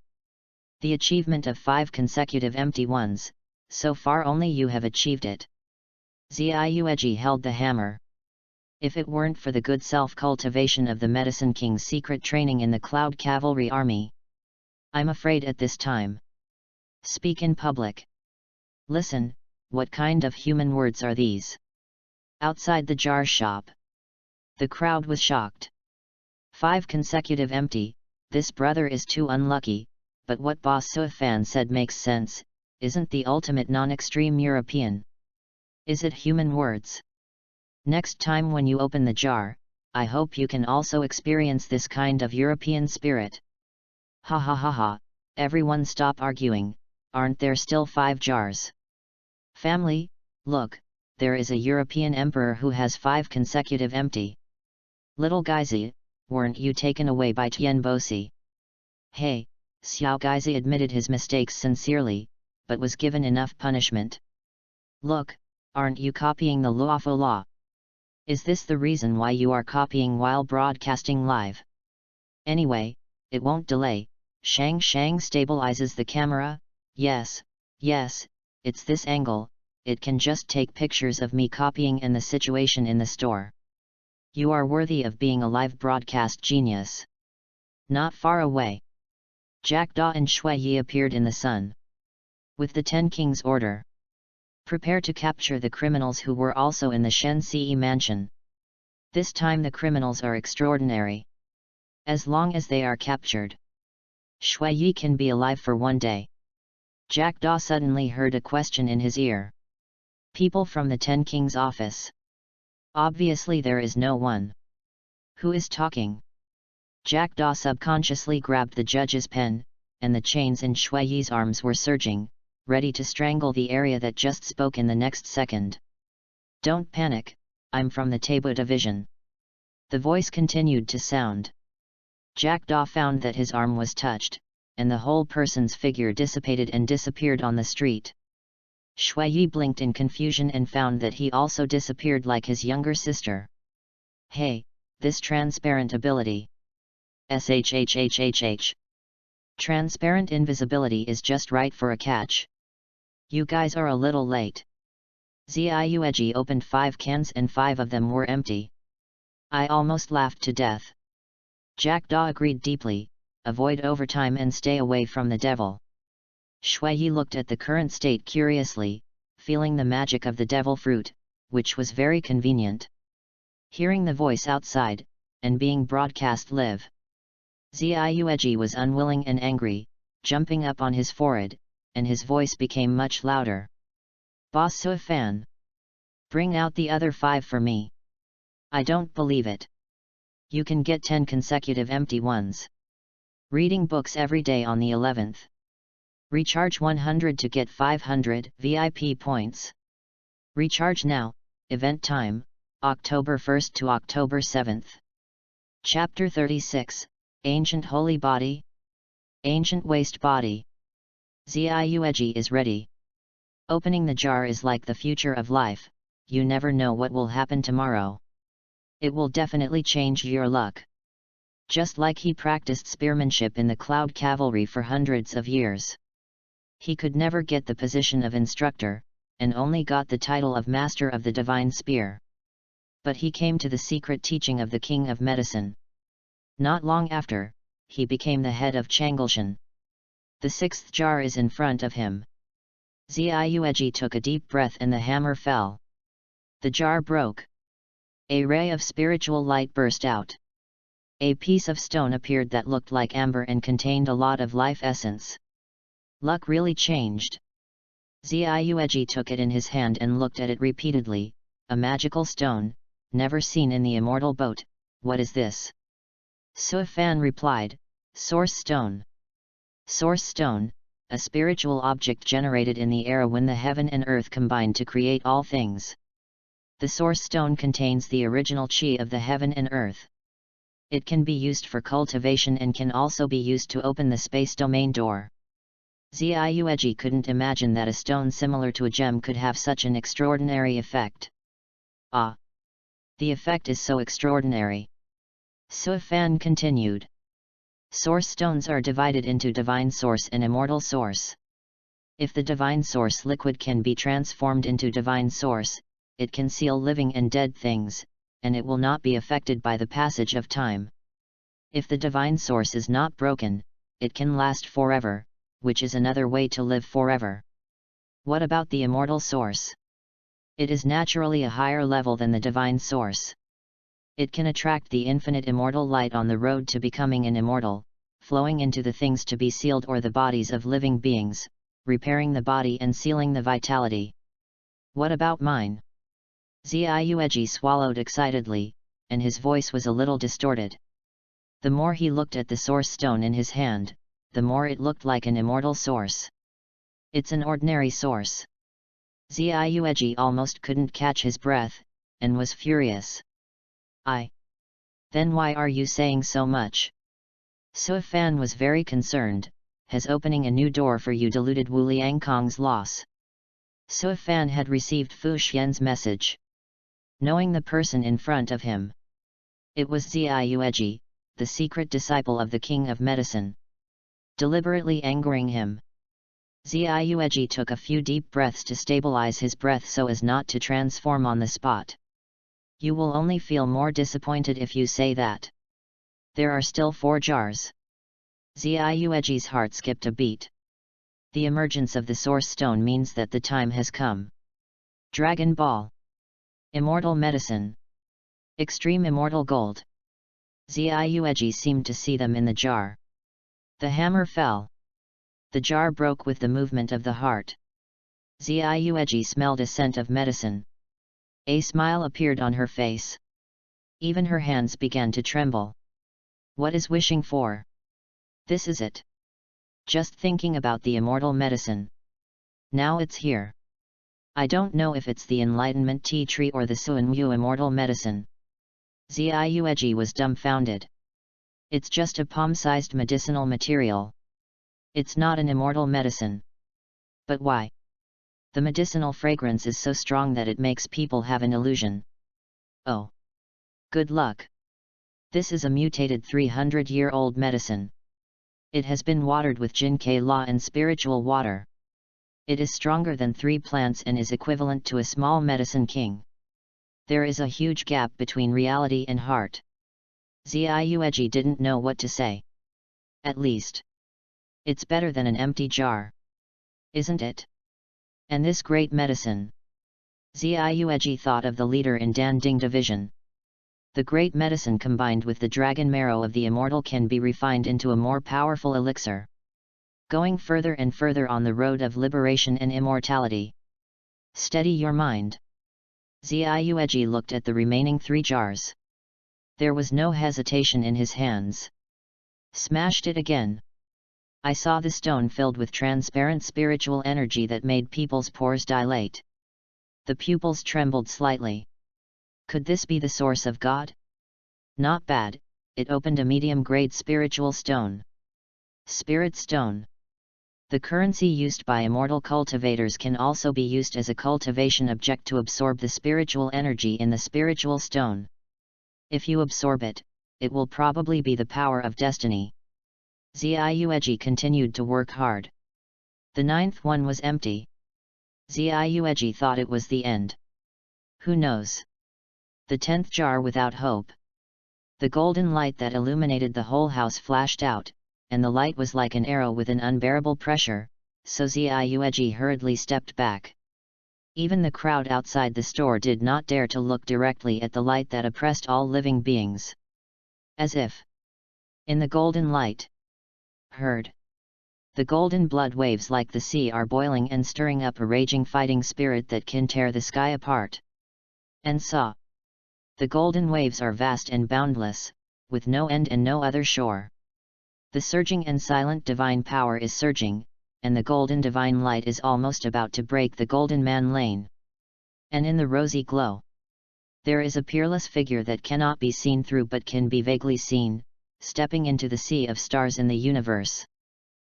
The achievement of 5 consecutive empty ones, so far only you have achieved it. Ziueji held the hammer. If it weren't for the good self-cultivation of the Medicine King's secret training in the Cloud Cavalry Army, I'm afraid at this time. Speak in public. Listen, what kind of human words are these? Outside the jar shop. The crowd was shocked. 5 consecutive empty, this brother is too unlucky, but what Boss Suifan said makes sense, isn't the ultimate non-extreme European. Is it human words? Next time when you open the jar, I hope you can also experience this kind of European spirit. Ha ha ha ha, everyone stop arguing, aren't there still 5 jars? Family, look, there is a European emperor who has 5 consecutive empty. Little Gaizi, weren't you taken away by Tian Bosi? Hey, Xiao Gaizi admitted his mistakes sincerely, but was given enough punishment. Look, aren't you copying the lawful law? Is this the reason why you are copying while broadcasting live? Anyway, it won't delay. Shang stabilizes the camera. Yes, it's this angle, it can just take pictures of me copying and the situation in the store. You are worthy of being a live broadcast genius. Not far away. Jackdaw and Shui Yi appeared in the sun. With the 10 Kings' order. Prepare to capture the criminals who were also in the Shen Ce mansion. This time the criminals are extraordinary. As long as they are captured, Shui Yi can be alive for 1 day. Jackdaw suddenly heard a question in his ear. People from the 10 Kings' office. Obviously there is no one. Who is talking? Jackdaw subconsciously grabbed the judge's pen, and the chains in Shui Yi's arms were surging, ready to strangle the area that just spoke in the next second. Don't panic, I'm from the Taibu division. The voice continued to sound. Jackdaw found that his arm was touched, and the whole person's figure dissipated and disappeared on the street. Shui Yi blinked in confusion and found that he also disappeared like his younger sister. Hey, this transparent ability. SHHHHH. Transparent invisibility is just right for a catch. You guys are a little late. Ziueji opened 5 cans and 5 of them were empty. I almost laughed to death. Jackdaw agreed deeply, avoid overtime and stay away from the devil. Shui Yi looked at the current state curiously, feeling the magic of the devil fruit, which was very convenient. Hearing the voice outside, and being broadcast live. Ziueji was unwilling and angry, jumping up on his forehead, and his voice became much louder. Boss Suifan! Bring out the other 5 for me. I don't believe it. You can get 10 consecutive empty ones. Reading books every day on the 11th. Recharge 100 to get 500 VIP points. Recharge now, event time, October 1st to October 7th. Chapter 36, Ancient Holy Body? Ancient Waste Body. Ziueji is ready. Opening the jar is like the future of life, you never know what will happen tomorrow. It will definitely change your luck. Just like he practiced spearmanship in the Cloud Cavalry for hundreds of years. He could never get the position of instructor, and only got the title of Master of the Divine Spear. But he came to the secret teaching of the King of Medicine. Not long after, he became the head of Changleshan. The 6th jar is in front of him. Ziueji took a deep breath and the hammer fell. The jar broke. A ray of spiritual light burst out. A piece of stone appeared that looked like amber and contained a lot of life essence. Luck really changed. Ziuegi took it in his hand and looked at it repeatedly. A magical stone, never seen in the immortal boat. What is this? Suifan replied, Source Stone. Source Stone, a spiritual object generated in the era when the heaven and earth combined to create all things. The Source Stone contains the original chi of the heaven and earth. It can be used for cultivation and can also be used to open the space domain door. Ziuegi couldn't imagine that a stone similar to a gem could have such an extraordinary effect. Ah! The effect is so extraordinary. Suifan continued. Source stones are divided into divine source and immortal source. If the divine source liquid can be transformed into divine source, it can seal living and dead things, and it will not be affected by the passage of time. If the divine source is not broken, it can last forever, which is another way to live forever. What about the immortal source? It is naturally a higher level than the divine source. It can attract the infinite immortal light on the road to becoming an immortal, flowing into the things to be sealed or the bodies of living beings, repairing the body and sealing the vitality. What about mine? Ziuegi swallowed excitedly, and his voice was a little distorted. The more he looked at the source stone in his hand, the more it looked like an immortal source. It's an ordinary source. Ziuegi almost couldn't catch his breath, and was furious. Then why are you saying so much? Suifan was very concerned, has opening a new door for you diluted Wu Liangkong's loss. Suifan had received Fu Xian's message. Knowing the person in front of him. It was Ziuegi, the secret disciple of the King of Medicine. Deliberately angering him. Ziuegi took a few deep breaths to stabilize his breath so as not to transform on the spot. You will only feel more disappointed if you say that. There are still 4 jars. Ziuegi's heart skipped a beat. The emergence of the source stone means that the time has come. Dragon Ball. Immortal Medicine. Extreme Immortal Gold. Ziuegi seemed to see them in the jar. The hammer fell. The jar broke with the movement of the heart. Ziuegi smelled a scent of medicine. A smile appeared on her face. Even her hands began to tremble. What is wishing for? This is it. Just thinking about the immortal medicine. Now it's here. I don't know if it's the enlightenment tea tree or the Suanmu immortal medicine. Ziuegi was dumbfounded. It's just a palm-sized medicinal material. It's not an immortal medicine. But why? The medicinal fragrance is so strong that it makes people have an illusion. Oh! Good luck! This is a mutated 300-year-old medicine. It has been watered with Jin-Ke law and spiritual water. It is stronger than 3 plants and is equivalent to a small medicine king. There is a huge gap between reality and heart. Ziuegi didn't know what to say. At least. It's better than an empty jar. Isn't it? And this great medicine. Ziuegi thought of the leader in Danding Division. The great medicine combined with the dragon marrow of the immortal can be refined into a more powerful elixir. Going further and further on the road of liberation and immortality. Steady your mind. Ziuegi looked at the remaining 3 jars. There was no hesitation in his hands. Smashed it again. I saw the stone filled with transparent spiritual energy that made people's pores dilate. The pupils trembled slightly. Could this be the source of God? Not bad, it opened a medium-grade spiritual stone. Spirit stone. The currency used by immortal cultivators can also be used as a cultivation object to absorb the spiritual energy in the spiritual stone. If you absorb it, it will probably be the power of destiny. Ziuegi continued to work hard. The 9th one was empty. Ziuegi thought it was the end. Who knows? The 10th jar without hope. The golden light that illuminated the whole house flashed out, and the light was like an arrow with an unbearable pressure, so Ziuegi hurriedly stepped back. Even the crowd outside the store did not dare to look directly at the light that oppressed all living beings. As if In the golden light. Heard. The golden blood waves like the sea are boiling and stirring up a raging fighting spirit that can tear the sky apart. And saw. The golden waves are vast and boundless, with no end and no other shore. The surging and silent divine power is surging, and the golden divine light is almost about to break the golden man lane. And in the rosy glow, there is a peerless figure that cannot be seen through but can be vaguely seen, stepping into the sea of stars in the universe.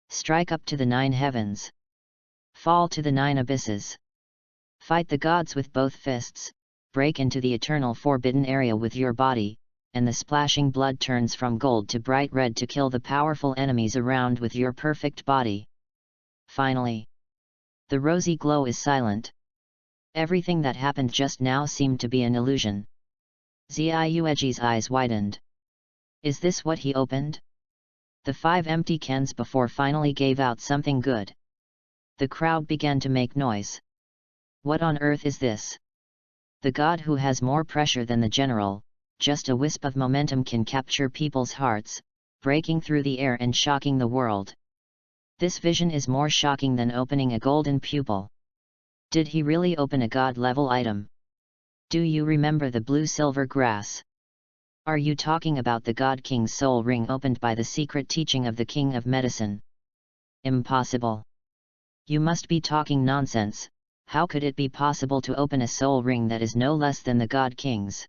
Strike up to the 9 heavens. Fall to the 9 abysses. Fight the gods with both fists, break into the eternal forbidden area with your body, and the splashing blood turns from gold to bright red to kill the powerful enemies around with your perfect body. Finally, the rosy glow is silent. Everything that happened just now seemed to be an illusion. Ziueji's eyes widened. Is this what he opened? The 5 empty cans before finally gave out something good. The crowd began to make noise. What on earth is this? The god who has more pressure than the general, just a wisp of momentum can capture people's hearts, breaking through the air and shocking the world. This vision is more shocking than opening a golden pupil. Did he really open a god-level item? Do you remember the blue-silver grass? Are you talking about the God King's soul ring opened by the secret teaching of the King of Medicine? Impossible. You must be talking nonsense. How could it be possible to open a soul ring that is no less than the God King's?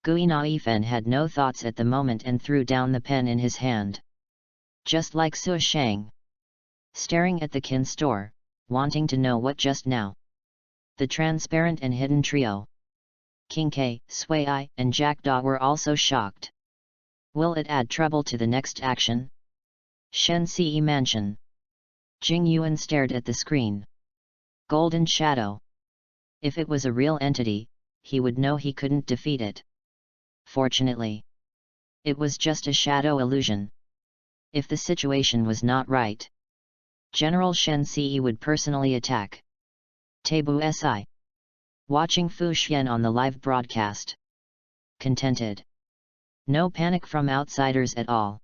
Gui Naifen had no thoughts at the moment and threw down the pen in his hand. Just like Su Shang. Staring at the kin store, wanting to know what just now. The transparent and hidden trio. King K, Sui I, and Jackdaw were also shocked. Will it add trouble to the next action? Shen Ce Mansion. Jing Yuan stared at the screen. Golden Shadow. If it was a real entity, he would know he couldn't defeat it. Fortunately, it was just a shadow illusion. If the situation was not right, General Shen Ce would personally attack. Tabu Si. Watching Fu Xian on the live broadcast. Contented. No panic from outsiders at all.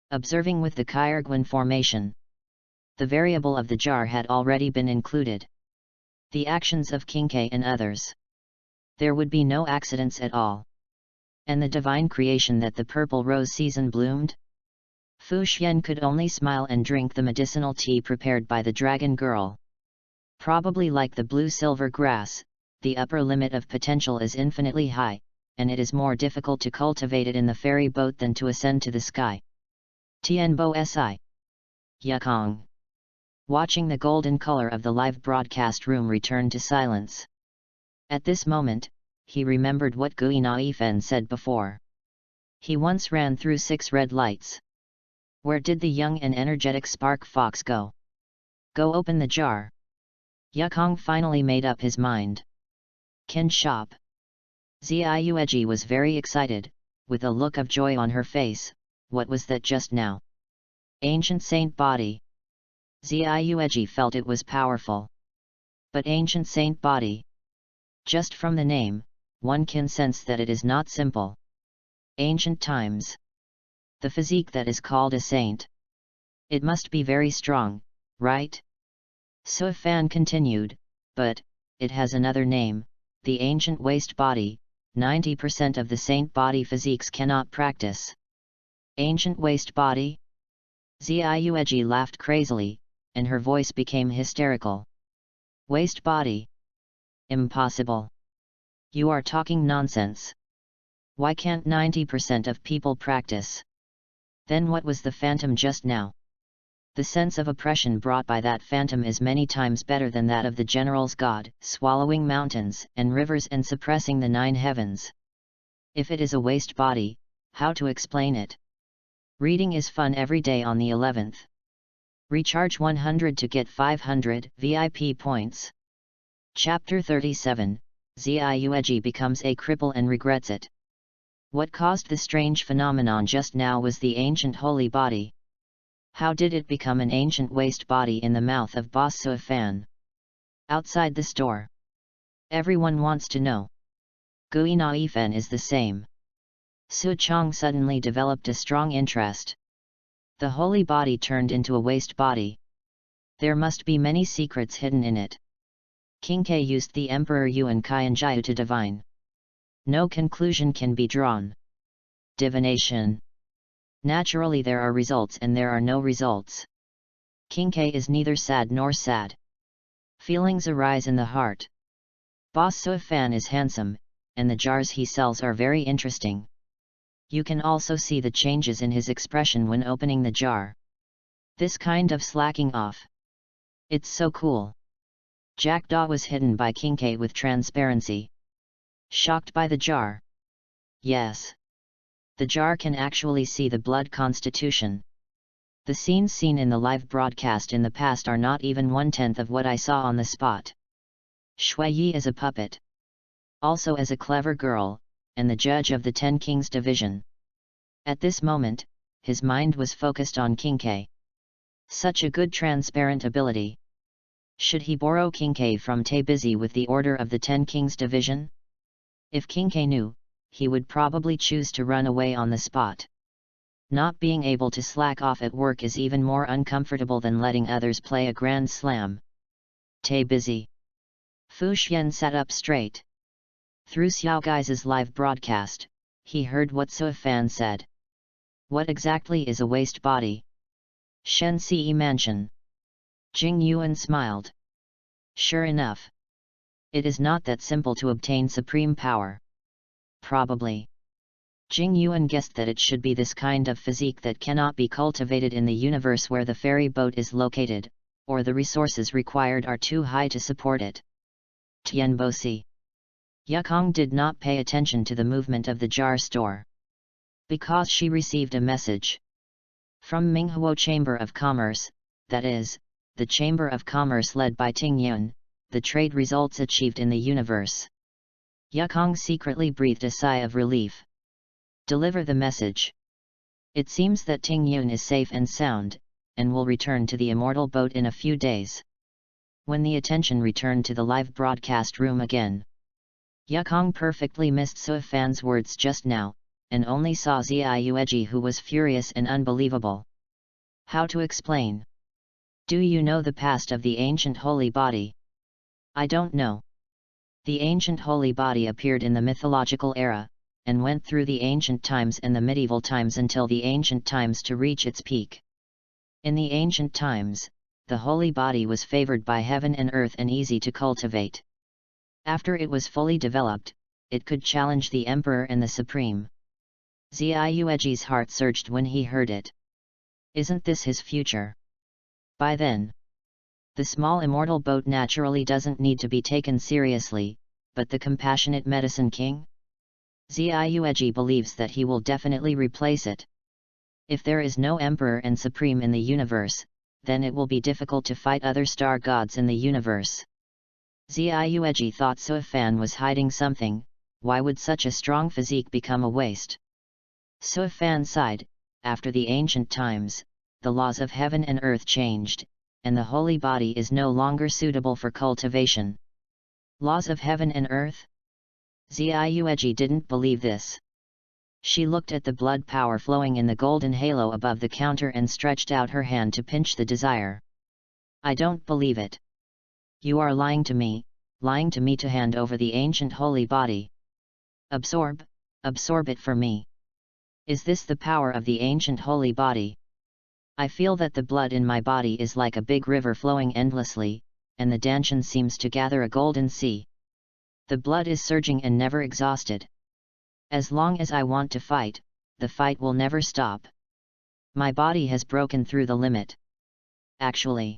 Observing with the Kyrgyzstan formation. The variable of the jar had already been included. The actions of King K and others. There would be no accidents at all. And the divine creation that the purple rose season bloomed? Fu Xian could only smile and drink the medicinal tea prepared by the dragon girl. Probably like the blue-silver grass, the upper limit of potential is infinitely high, and it is more difficult to cultivate it in the ferry boat than to ascend to the sky. Tianbo Si. Yukong. Watching the golden color of the live broadcast room return to silence. At this moment, he remembered what Gui Naifen said before. He once ran through 6 red lights. Where did the young and energetic Spark Fox go? Go open the jar. Yukong finally made up his mind. Kin shop. Ziueji was very excited, with a look of joy on her face. What was that just now? Ancient saint body. Ziueji felt it was powerful. But ancient saint body. Just from the name, one can sense that it is not simple. Ancient times. The physique that is called a saint. It must be very strong, right? Su Fan continued, but, it has another name, the ancient waste body. 90% of the saint body physiques cannot practice. Ancient waste body? Ziueji laughed crazily, and her voice became hysterical. Waste body? Impossible. You are talking nonsense. Why can't 90% of people practice? Then what was the phantom just now? The sense of oppression brought by that phantom is many times better than that of the general's god, swallowing mountains and rivers and suppressing the 9 heavens. If it is a waste body, how to explain it? Reading is fun every day on the 11th. Recharge 100 to get 500 VIP points. Chapter 37, Ziueji becomes a cripple and regrets it. What caused the strange phenomenon just now was the ancient holy body. How did it become an ancient waste body in the mouth of Boss Su Fan? Outside the store. Everyone wants to know. Gui Naifen is the same. Su Chong suddenly developed a strong interest. The holy body turned into a waste body. There must be many secrets hidden in it. King K used the Emperor Yuan Qianjiu to divine. No conclusion can be drawn. Divination. Naturally there are results and there are no results. King K is neither sad nor sad. Feelings arise in the heart. Boss Suifan is handsome, and the jars he sells are very interesting. You can also see the changes in his expression when opening the jar. This kind of slacking off. It's so cool. Jackdaw was hidden by King K with transparency. Shocked by the jar. Yes. The jar can actually see the blood constitution. The scenes seen in the live broadcast in the past are not even 1/10 of what I saw on the spot. Shui Yi is a puppet. Also as a clever girl, and the judge of the 10 Kings division. At this moment, his mind was focused on King K. Such a good transparent ability. Should he borrow King K from Tae busy with the order of the 10 Kings division? If King K knew, he would probably choose to run away on the spot. Not being able to slack off at work is even more uncomfortable than letting others play a grand slam. Tae busy. Fu Xian sat up straight. Through Xiao Gai's live broadcast, he heard what Suifan said. What exactly is a waste body? Shen Ce Mansion. Jing Yuan smiled. Sure enough. It is not that simple to obtain supreme power. Probably. Jing Yuan guessed that it should be this kind of physique that cannot be cultivated in the universe where the ferry boat is located, or the resources required are too high to support it. Tianbosi. Yukong did not pay attention to the movement of the jar store. Because she received a message. From Minghuo Chamber of Commerce, that is, the Chamber of Commerce led by Ting Yun, the trade results achieved in the universe. Yukong secretly breathed a sigh of relief. Deliver the message. It seems that Ting Yun is safe and sound, and will return to the immortal boat in a few days. When the attention returned to the live broadcast room again, Yukong perfectly missed Suifan's words just now, and only saw Ziyueji who was furious and unbelievable. How to explain? Do you know the past of the ancient holy body? I don't know. The ancient holy body appeared in the mythological era, and went through the ancient times and the medieval times until the ancient times to reach its peak. In the ancient times, the holy body was favored by heaven and earth and easy to cultivate. After it was fully developed, it could challenge the emperor and the supreme. Ziyueji's heart surged when he heard it. Isn't this his future? By then, the small immortal boat naturally doesn't need to be taken seriously, but the compassionate medicine king? Ziyueji believes that he will definitely replace it. If there is no emperor and supreme in the universe, then it will be difficult to fight other star gods in the universe. Ziyueji thought Suifan was hiding something. Why would such a strong physique become a waste? Suifan sighed. After the ancient times, the laws of heaven and earth changed, and the holy body is no longer suitable for cultivation. Laws of heaven and earth? Ziyueji didn't believe this. She looked at the blood power flowing in the golden halo above the counter and stretched out her hand to pinch the desire. I don't believe it. You are lying to me to hand over the ancient holy body. Absorb it for me. Is this the power of the ancient holy body? I feel that the blood in my body is like a big river flowing endlessly, and the Danshan seems to gather a golden sea. The blood is surging and never exhausted. As long as I want to fight, the fight will never stop. My body has broken through the limit. Actually,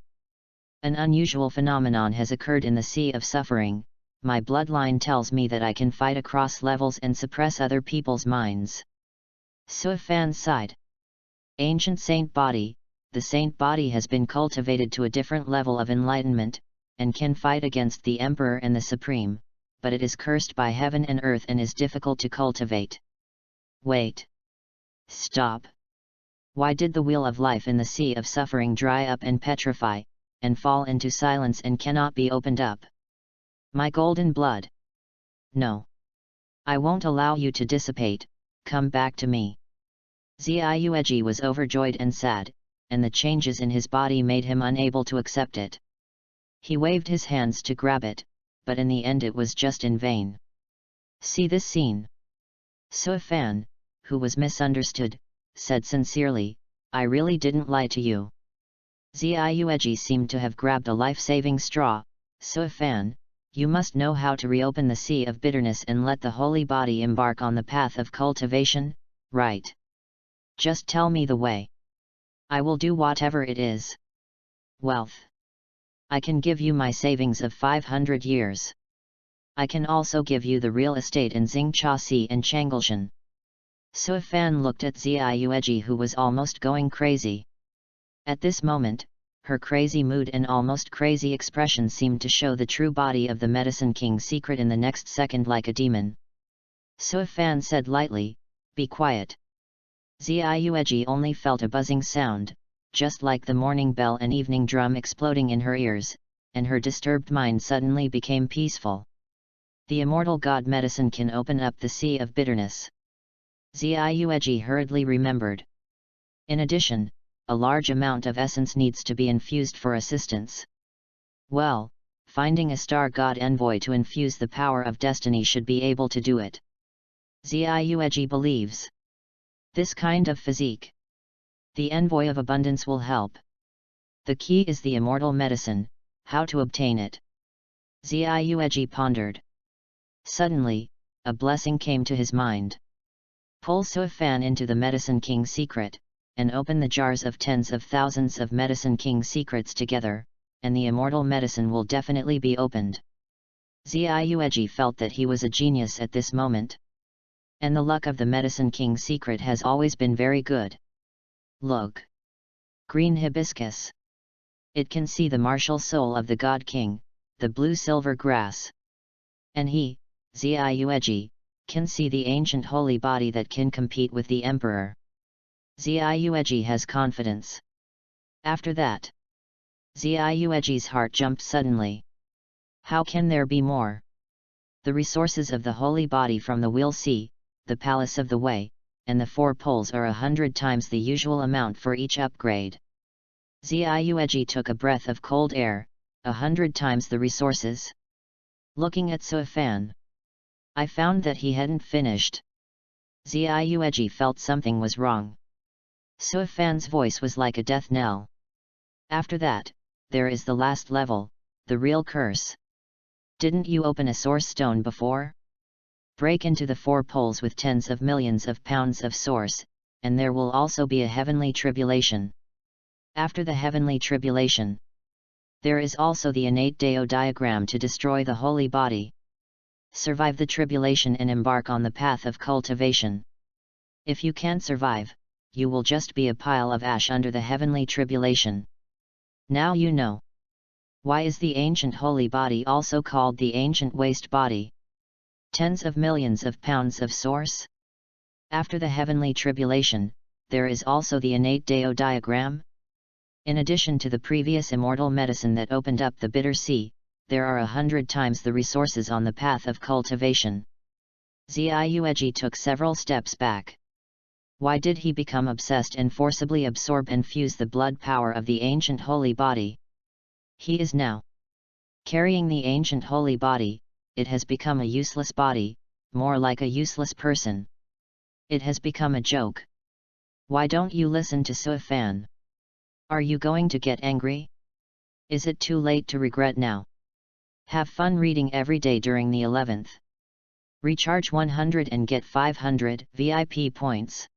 an unusual phenomenon has occurred in the sea of suffering. My bloodline tells me that I can fight across levels and suppress other people's minds. Suifan sighed. Ancient saint body, the saint body has been cultivated to a different level of enlightenment, and can fight against the emperor and the supreme, but it is cursed by heaven and earth and is difficult to cultivate. Wait. Stop. Why did the wheel of life in the sea of suffering dry up and petrify, and fall into silence and cannot be opened up? My golden blood. No. I won't allow you to dissipate, come back to me. Xiaoji was overjoyed and sad, and the changes in his body made him unable to accept it. He waved his hands to grab it, but in the end it was just in vain. See this scene. So Fan, who was misunderstood, said sincerely, I really didn't lie to you. Xiaoji seemed to have grabbed a life-saving straw. So Fan, you must know how to reopen the sea of bitterness and let the holy body embark on the path of cultivation, right? Just tell me the way. I will do whatever it is. Wealth. I can give you my savings of 500 years. I can also give you the real estate in Xingchasi and Changleshan. So Fan looked at Xiaoji, who was almost going crazy. At this moment, her crazy mood and almost crazy expression seemed to show the true body of the Medicine King's secret in the next second like a demon. So Fan said lightly, be quiet. Xiaoji only felt a buzzing sound, just like the morning bell and evening drum exploding in her ears, and her disturbed mind suddenly became peaceful. The immortal god Medicine can open up the sea of bitterness. Xiaoji hurriedly remembered. In addition, a large amount of essence needs to be infused for assistance. Well, finding a star god envoy to infuse the power of destiny should be able to do it. Xiaoji believes. This kind of physique. The envoy of abundance will help. The key is the immortal medicine, how to obtain it. Xiaoji pondered. Suddenly, a blessing came to his mind. Pull So Fan into the Medicine King's secret, and open the jars of tens of thousands of Medicine King's secrets together, and the immortal medicine will definitely be opened. Xiaoji felt that he was a genius at this moment. And the luck of the Medicine King's secret has always been very good. Look! Green hibiscus. It can see the martial soul of the God King, the blue-silver grass. And he, Xiaoji, can see the ancient holy body that can compete with the Emperor. Xiaoji has confidence. After that, Xiaoji's heart jumped suddenly. How can there be more? The resources of the holy body from the Wheel Sea, the Palace of the Way, and the Four Poles are 100 times the usual amount for each upgrade. Xiaoji took a breath of cold air, 100 times the resources. Looking at So Fan, I found that he hadn't finished. Xiaoji felt something was wrong. So Fan's voice was like a death knell. After that, there is the last level, the real curse. Didn't you open a source stone before? Break into the Four Poles with tens of millions of pounds of source, and there will also be a heavenly tribulation. After the heavenly tribulation, there is also the innate Dao diagram to destroy the holy body. Survive the tribulation and embark on the path of cultivation. If you can't survive, you will just be a pile of ash under the heavenly tribulation. Now you know. Why is the ancient holy body also called the ancient waste body? Tens of millions of pounds of source? After the heavenly tribulation, there is also the innate Dao diagram. In addition to the previous immortal medicine that opened up the bitter sea, there are 100 times the resources on the path of cultivation. Xiaoji took several steps back. Why did he become obsessed and forcibly absorb and fuse the blood power of the ancient holy body? He is now carrying the ancient holy body. It has become a useless body, more like a useless person. It has become a joke. Why don't you listen to So Fan? Are you going to get angry? Is it too late to regret now? Have fun reading every day during the 11th. Recharge 100 and get 500 VIP points.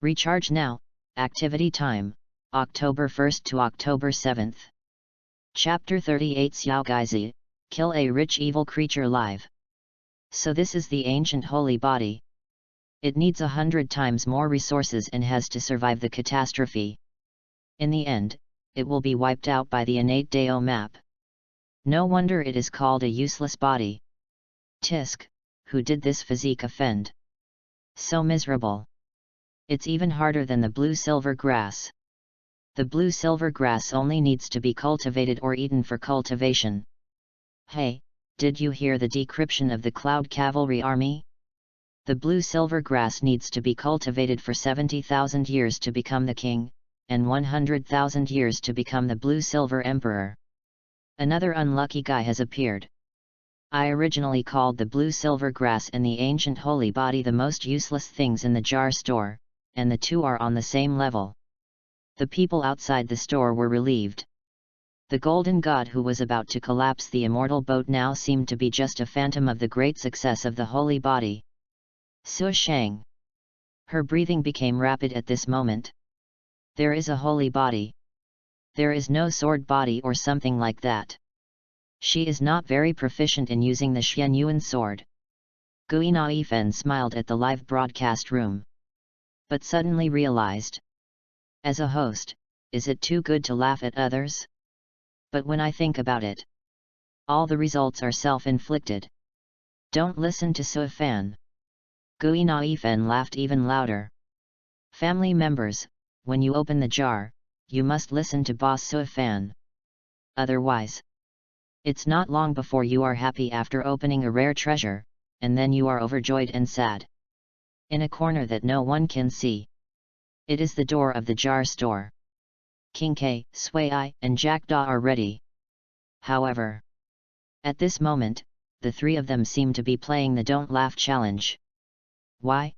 Recharge now. Activity time, October 1st to October 7th. Chapter 38 Xiaogaizi, Kill a Rich Evil Creature Live. So this is the ancient holy body. It needs 100 times more resources and has to survive the catastrophe. In the end, it will be wiped out by the innate Dao map. No wonder it is called a useless body. Tisk, who did this physique offend? So miserable. It's even harder than the blue-silver grass. The blue-silver grass only needs to be cultivated or eaten for cultivation. Hey, did you hear the decryption of the Cloud Cavalry Army? The blue-silver grass needs to be cultivated for 70,000 years to become the king, and 100,000 years to become the blue-silver emperor. Another unlucky guy has appeared. I originally called the blue-silver grass and the ancient holy body the most useless things in the jar store, and the two are on the same level. The people outside the store were relieved. The golden god who was about to collapse the immortal boat now seemed to be just a phantom of the great success of the holy body. Su Shang. Her breathing became rapid at this moment. There is a holy body. There is no sword body or something like that. She is not very proficient in using the Xian Yuan sword. Gui Na Yifen smiled at the live broadcast room. But suddenly realized. As a host, is it too good to laugh at others? But when I think about it, all the results are self-inflicted. Don't listen to Su Fan. Gui Na Yifen laughed even louder. Family members, when you open the jar, you must listen to Boss Su Fan. Otherwise, it's not long before you are happy after opening a rare treasure, and then you are overjoyed and sad. In a corner that no one can see. It is the door of the jar store. King K, Sui I, and Jackdaw are ready. However, at this moment, the three of them seem to be playing the Don't Laugh challenge. Why?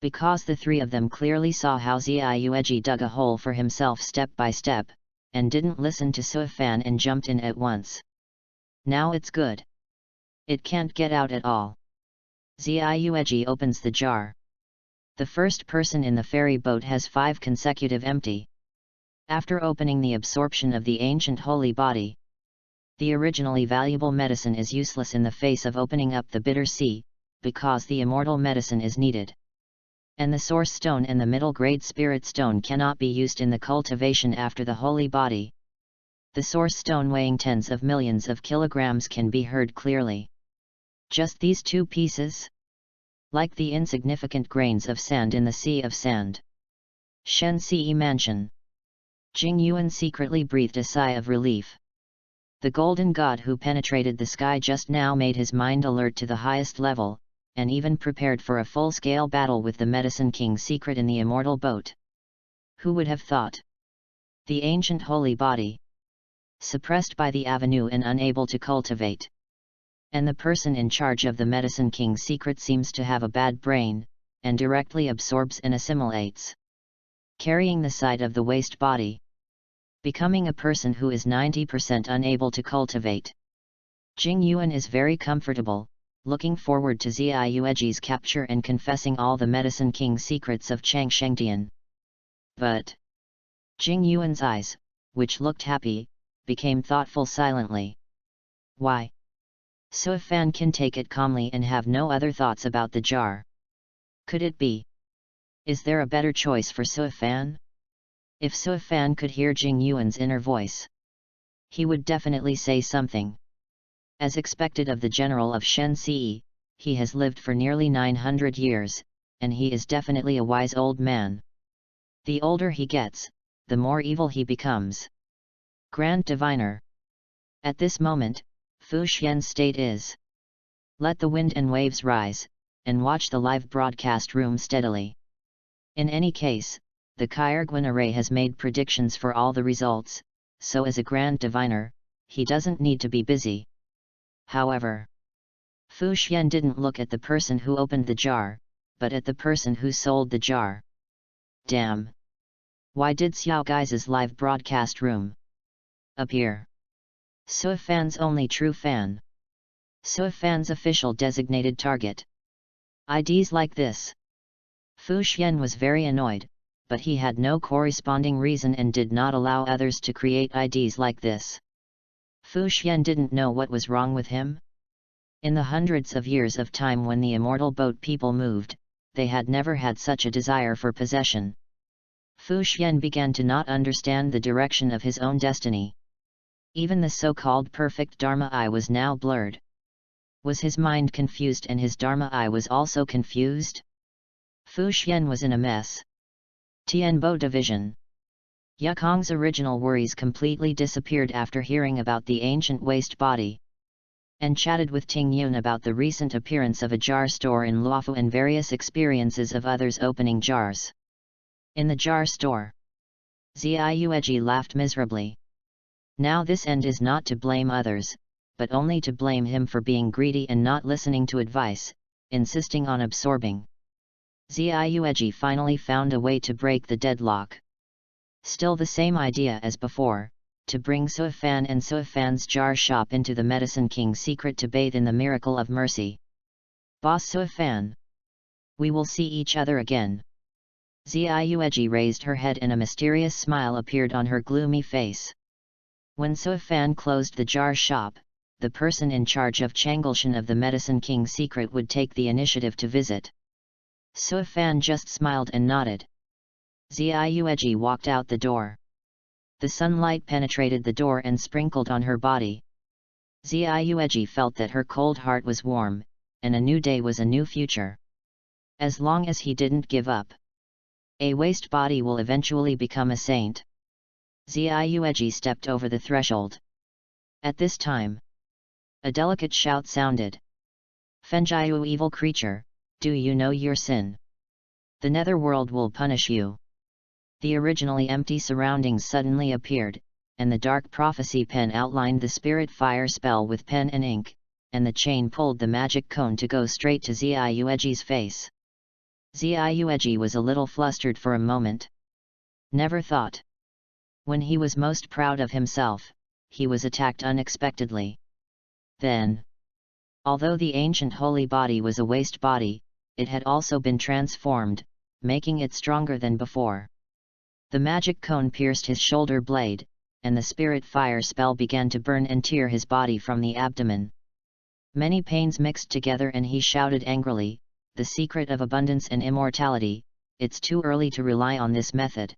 Because the three of them clearly saw how Ziueji dug a hole for himself step by step, and didn't listen to Su Fan and jumped in at once. Now it's good. It can't get out at all. Ziueji opens the jar. The first person in the ferry boat has 5 consecutive empty. After opening the absorption of the ancient holy body, the originally valuable medicine is useless in the face of opening up the bitter sea, because the immortal medicine is needed. And the source stone and the middle grade spirit stone cannot be used in the cultivation after the holy body. The source stone weighing tens of millions of kilograms can be heard clearly. Just these 2 pieces? Like the insignificant grains of sand in the sea of sand. Shen Ce Mansion. Jing Yuan secretly breathed a sigh of relief. The golden god who penetrated the sky just now made his mind alert to the highest level, and even prepared for a full-scale battle with the Medicine King secret in the immortal boat. Who would have thought? The ancient holy body. Suppressed by the avenue and unable to cultivate. And the person in charge of the Medicine King secret seems to have a bad brain, and directly absorbs and assimilates. Carrying the side of the waste body. Becoming a person who is 90% unable to cultivate. Jing Yuan is very comfortable, looking forward to Ziueji's capture and confessing all the Medicine King secrets of Chang Shengtian. But Jing Yuan's eyes, which looked happy, became thoughtful silently. Why? Su Fan can take it calmly and have no other thoughts about the jar. Could it be? Is there a better choice for Su Fan? If Su Fan could hear Jing Yuan's inner voice, he would definitely say something. As expected of the general of Shen Ce, he has lived for nearly 900 years, and he is definitely a wise old man. The older he gets, the more evil he becomes. Grand Diviner. At this moment, Fu Xian's state is: let the wind and waves rise, and watch the live broadcast room steadily. In any case, the Kyrgyz array has made predictions for all the results, so as a Grand Diviner, he doesn't need to be busy. However, Fu Xian didn't look at the person who opened the jar, but at the person who sold the jar. Damn! Why did Xiao Gai's live broadcast room appear? Su Fan's only true fan. Su Fan's official designated target. IDs like this. Fu Xian was very annoyed, but he had no corresponding reason and did not allow others to create IDs like this. Fu Xian didn't know what was wrong with him. In the hundreds of years of time when the immortal boat people moved, they had never had such a desire for possession. Fu Xian began to not understand the direction of his own destiny. Even the so-called perfect Dharma eye was now blurred. Was his mind confused and his Dharma eye was also confused? Fu Xian was in a mess. Tianbo Division. Yukong's original worries completely disappeared after hearing about the ancient waste body. and chatted with Ting Yun about the recent appearance of a jar store in Luofu and various experiences of others opening jars. In the jar store, Ziyueji laughed miserably. Now this end is not to blame others, but only to blame him for being greedy and not listening to advice, insisting on absorbing. Ziyueji finally found a way to break the deadlock. Still the same idea as before, to bring Suifan and Suifan's jar shop into the Medicine King's secret to bathe in the miracle of mercy. Boss Suifan, we will see each other again. Ziyueji raised her head and a mysterious smile appeared on her gloomy face. When Suifan closed the jar shop, the person in charge of Changleshan of the Medicine King's secret would take the initiative to visit. Suifan just smiled and nodded. Ziyueji walked out the door. The sunlight penetrated the door and sprinkled on her body. Ziyueji felt that her cold heart was warm, and a new day was a new future. As long as he didn't give up, a waste body will eventually become a saint. Ziyueji stepped over the threshold. At this time, a delicate shout sounded. Fenjiu, evil creature, do you know your sin? The netherworld will punish you. The originally empty surroundings suddenly appeared, and the dark prophecy pen outlined the spirit fire spell with pen and ink, and the chain pulled the magic cone to go straight to Ziyueji's face. Ziyueji was a little flustered for a moment. Never thought. When he was most proud of himself, he was attacked unexpectedly. Then, although the ancient holy body was a waste body, it had also been transformed, making it stronger than before. The magic cone pierced his shoulder blade, and the spirit fire spell began to burn and tear his body from the abdomen. Many pains mixed together and he shouted angrily, "The secret of abundance and immortality, it's too early to rely on this method."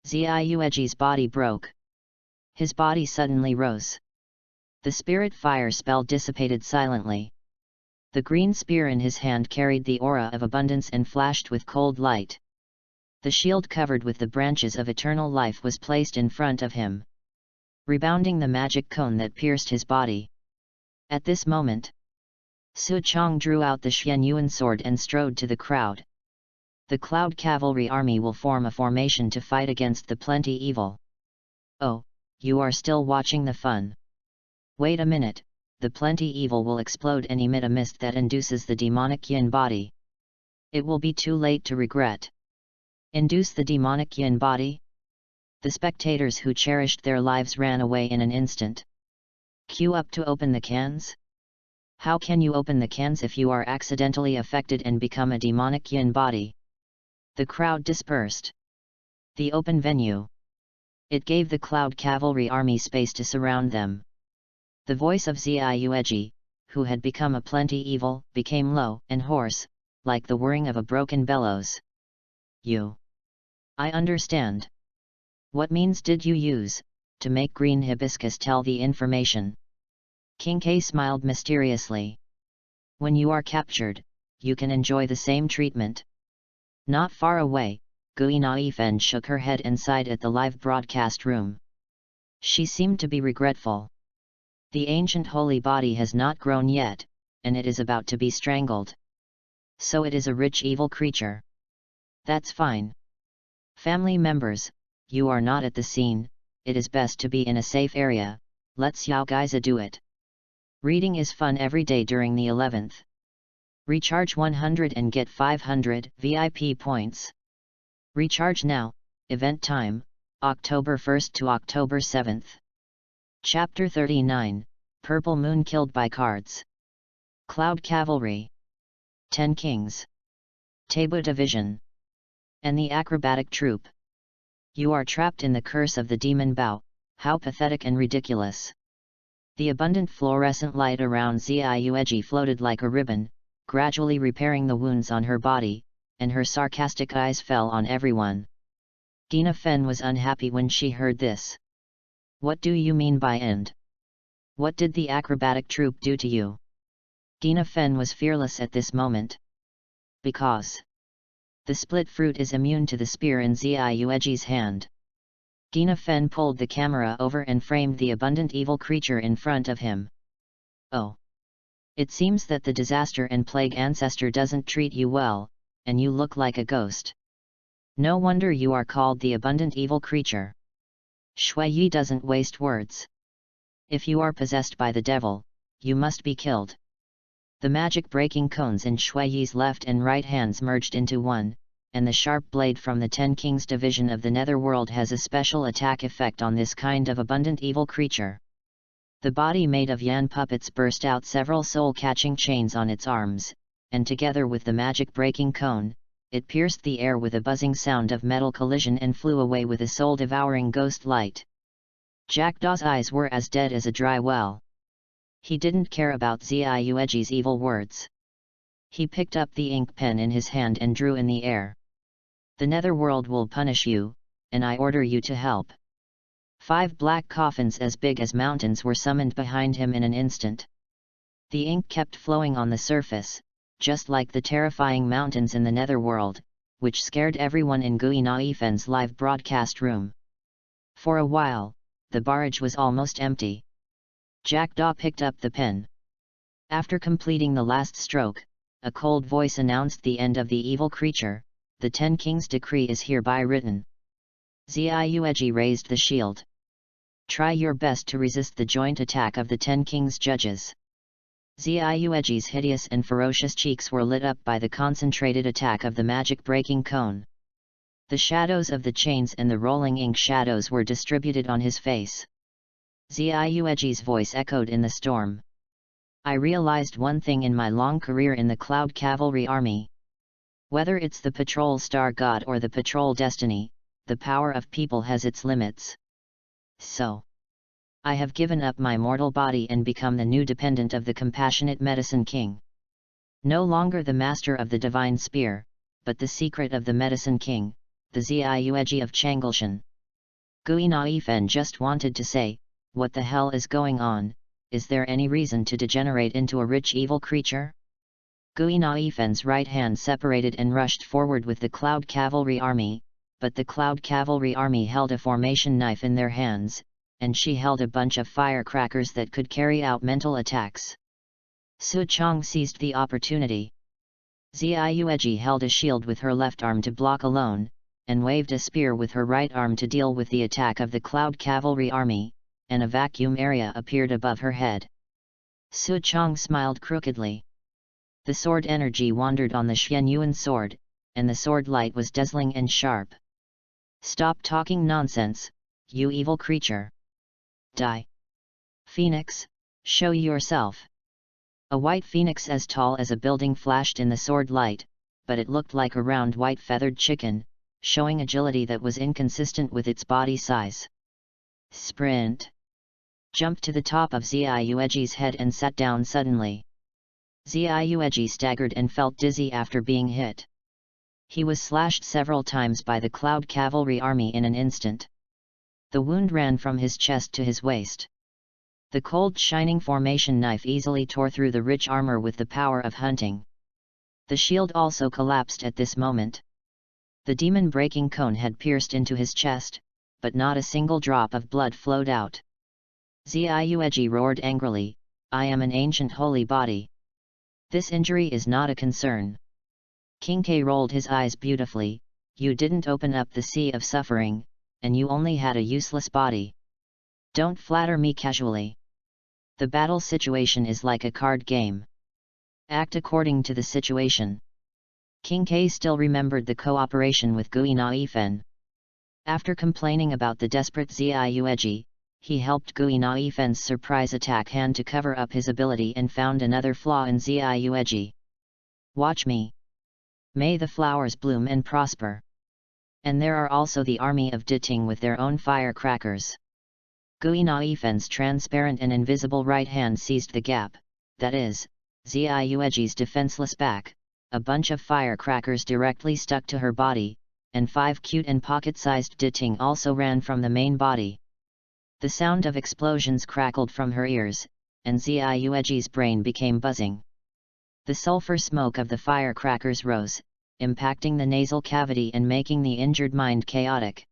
Ziyueji's body broke. His body suddenly rose. The spirit fire spell dissipated silently. The green spear in his hand carried the aura of abundance and flashed with cold light. The shield covered with the branches of eternal life was placed in front of him, rebounding the magic cone that pierced his body. At this moment, Su Chong drew out the Xianyuan sword and strode to the crowd. The Cloud Cavalry Army will form a formation to fight against the Plenty Evil. Oh, you are still watching the fun. Wait a minute, the Plenty Evil will explode and emit a mist that induces the demonic yin body. It will be too late to regret. Induce the demonic yin body? The spectators who cherished their lives ran away in an instant. Queue up to open the cans? How can you open the cans if you are accidentally affected and become a demonic yin body? The crowd dispersed. The open venue. It gave the Cloud Cavalry Army space to surround them. The voice of Ziyueji, who had become a Plenty Evil, became low and hoarse, like the whirring of a broken bellows. I understand. What means did you use, to make green hibiscus tell the information? King K smiled mysteriously. When you are captured, you can enjoy the same treatment. Not far away, Gui Naifen shook her head and sighed at the live broadcast room. She seemed to be regretful. The ancient holy body has not grown yet, and it is about to be strangled. So it is a rich evil creature. That's fine. Family members, you are not at the scene, it is best to be in a safe area, let's Yao Gaiza do it. Reading is fun every day during the 11th. Recharge 100 and get 500 VIP points. Recharge now, event time, October 1st to October 7th. Chapter 39, Purple Moon killed by cards. Cloud Cavalry. 10 Kings. Tabu Division. And the acrobatic troupe. You are trapped in the curse of the demon Bao, how pathetic and ridiculous. The abundant fluorescent light around Ziyueji floated like a ribbon, gradually repairing the wounds on her body, and her sarcastic eyes fell on everyone. Dina Fen was unhappy when she heard this. What do you mean by end? What did the acrobatic troupe do to you? Dina Fen was fearless at this moment. Because the split fruit is immune to the spear in Ziyueji's hand. Dina Fen pulled the camera over and framed the abundant evil creature in front of him. Oh. It seems that the disaster and plague ancestor doesn't treat you well, and you look like a ghost. No wonder you are called the abundant evil creature. Shui Yi doesn't waste words. If you are possessed by the devil, you must be killed. The magic-breaking cones in Shui Yi's left and right hands merged into one, and the sharp blade from the Ten Kings division of the Netherworld has a special attack effect on this kind of abundant evil creature. The body made of yan puppets burst out several soul-catching chains on its arms, and together with the magic-breaking cone, it pierced the air with a buzzing sound of metal collision and flew away with a soul-devouring ghost light. Jackdaw's eyes were as dead as a dry well. He didn't care about Ziueji's evil words. He picked up the ink pen in his hand and drew in the air. The Netherworld will punish you, and I order you to help. 5 black coffins as big as mountains were summoned behind him in an instant. The ink kept flowing on the surface, just like the terrifying mountains in the Netherworld, which scared everyone in Gui Naifen's live broadcast room. For a while, the barrage was almost empty. Jackdaw picked up the pen. After completing the last stroke, a cold voice announced the end of the evil creature. The Ten Kings' decree is hereby written. Ziueji raised the shield. Try your best to resist the joint attack of the Ten Kings' judges. Ziueji's hideous and ferocious cheeks were lit up by the concentrated attack of the magic-breaking cone. The shadows of the chains and the rolling ink shadows were distributed on his face. Ziueji's voice echoed in the storm. I realized one thing in my long career in the Cloud Cavalry Army. Whether it's the Patrol Star God or the Patrol Destiny, the power of people has its limits. So, I have given up my mortal body and become the new dependent of the compassionate Medicine King. No longer the master of the Divine Spear, but the secret of the Medicine King, the Ziueji of Changelshan. Gui Naifen just wanted to say, what the hell is going on? Is there any reason to degenerate into a rich evil creature? Gui Naifen's right hand separated and rushed forward with the Cloud Cavalry Army, but the Cloud Cavalry Army held a formation knife in their hands, and she held a bunch of firecrackers that could carry out mental attacks. Su Chong seized the opportunity. Ziueji held a shield with her left arm to block alone, and waved a spear with her right arm to deal with the attack of the Cloud Cavalry Army, and a vacuum area appeared above her head. Su Chong smiled crookedly. The sword energy wandered on the Xianyuan sword, and the sword light was dazzling and sharp. Stop talking nonsense, you evil creature. Die. Phoenix, show yourself. A white phoenix as tall as a building flashed in the sword light, but it looked like a round white feathered chicken, showing agility that was inconsistent with its body size. Sprint. Jumped to the top of Ziueji's head and sat down suddenly. Ziueji staggered and felt dizzy after being hit. He was slashed several times by the Cloud Cavalry Army in an instant. The wound ran from his chest to his waist. The cold shining formation knife easily tore through the rich armor with the power of hunting. The shield also collapsed at this moment. The demon-breaking cone had pierced into his chest, but not a single drop of blood flowed out. Ziueji roared angrily, I am an ancient holy body. This injury is not a concern. King K rolled his eyes beautifully, you didn't open up the sea of suffering, and you only had a useless body. Don't flatter me casually. The battle situation is like a card game. Act according to the situation. King K still remembered the cooperation with Gui Naifen. After complaining about the desperate Ziueji, he helped Gui Naifen's surprise attack hand to cover up his ability and found another flaw in Ziueji. Watch me. May the flowers bloom and prosper. And there are also the army of Diting with their own firecrackers. Gui Naifen's transparent and invisible right hand seized the gap, that is, Ziueji's defenseless back. A bunch of firecrackers directly stuck to her body, and 5 cute and pocket-sized Diting also ran from the main body. The sound of explosions crackled from her ears, and Ziueji's brain became buzzing. The sulfur smoke of the firecrackers rose, impacting the nasal cavity and making the injured mind chaotic.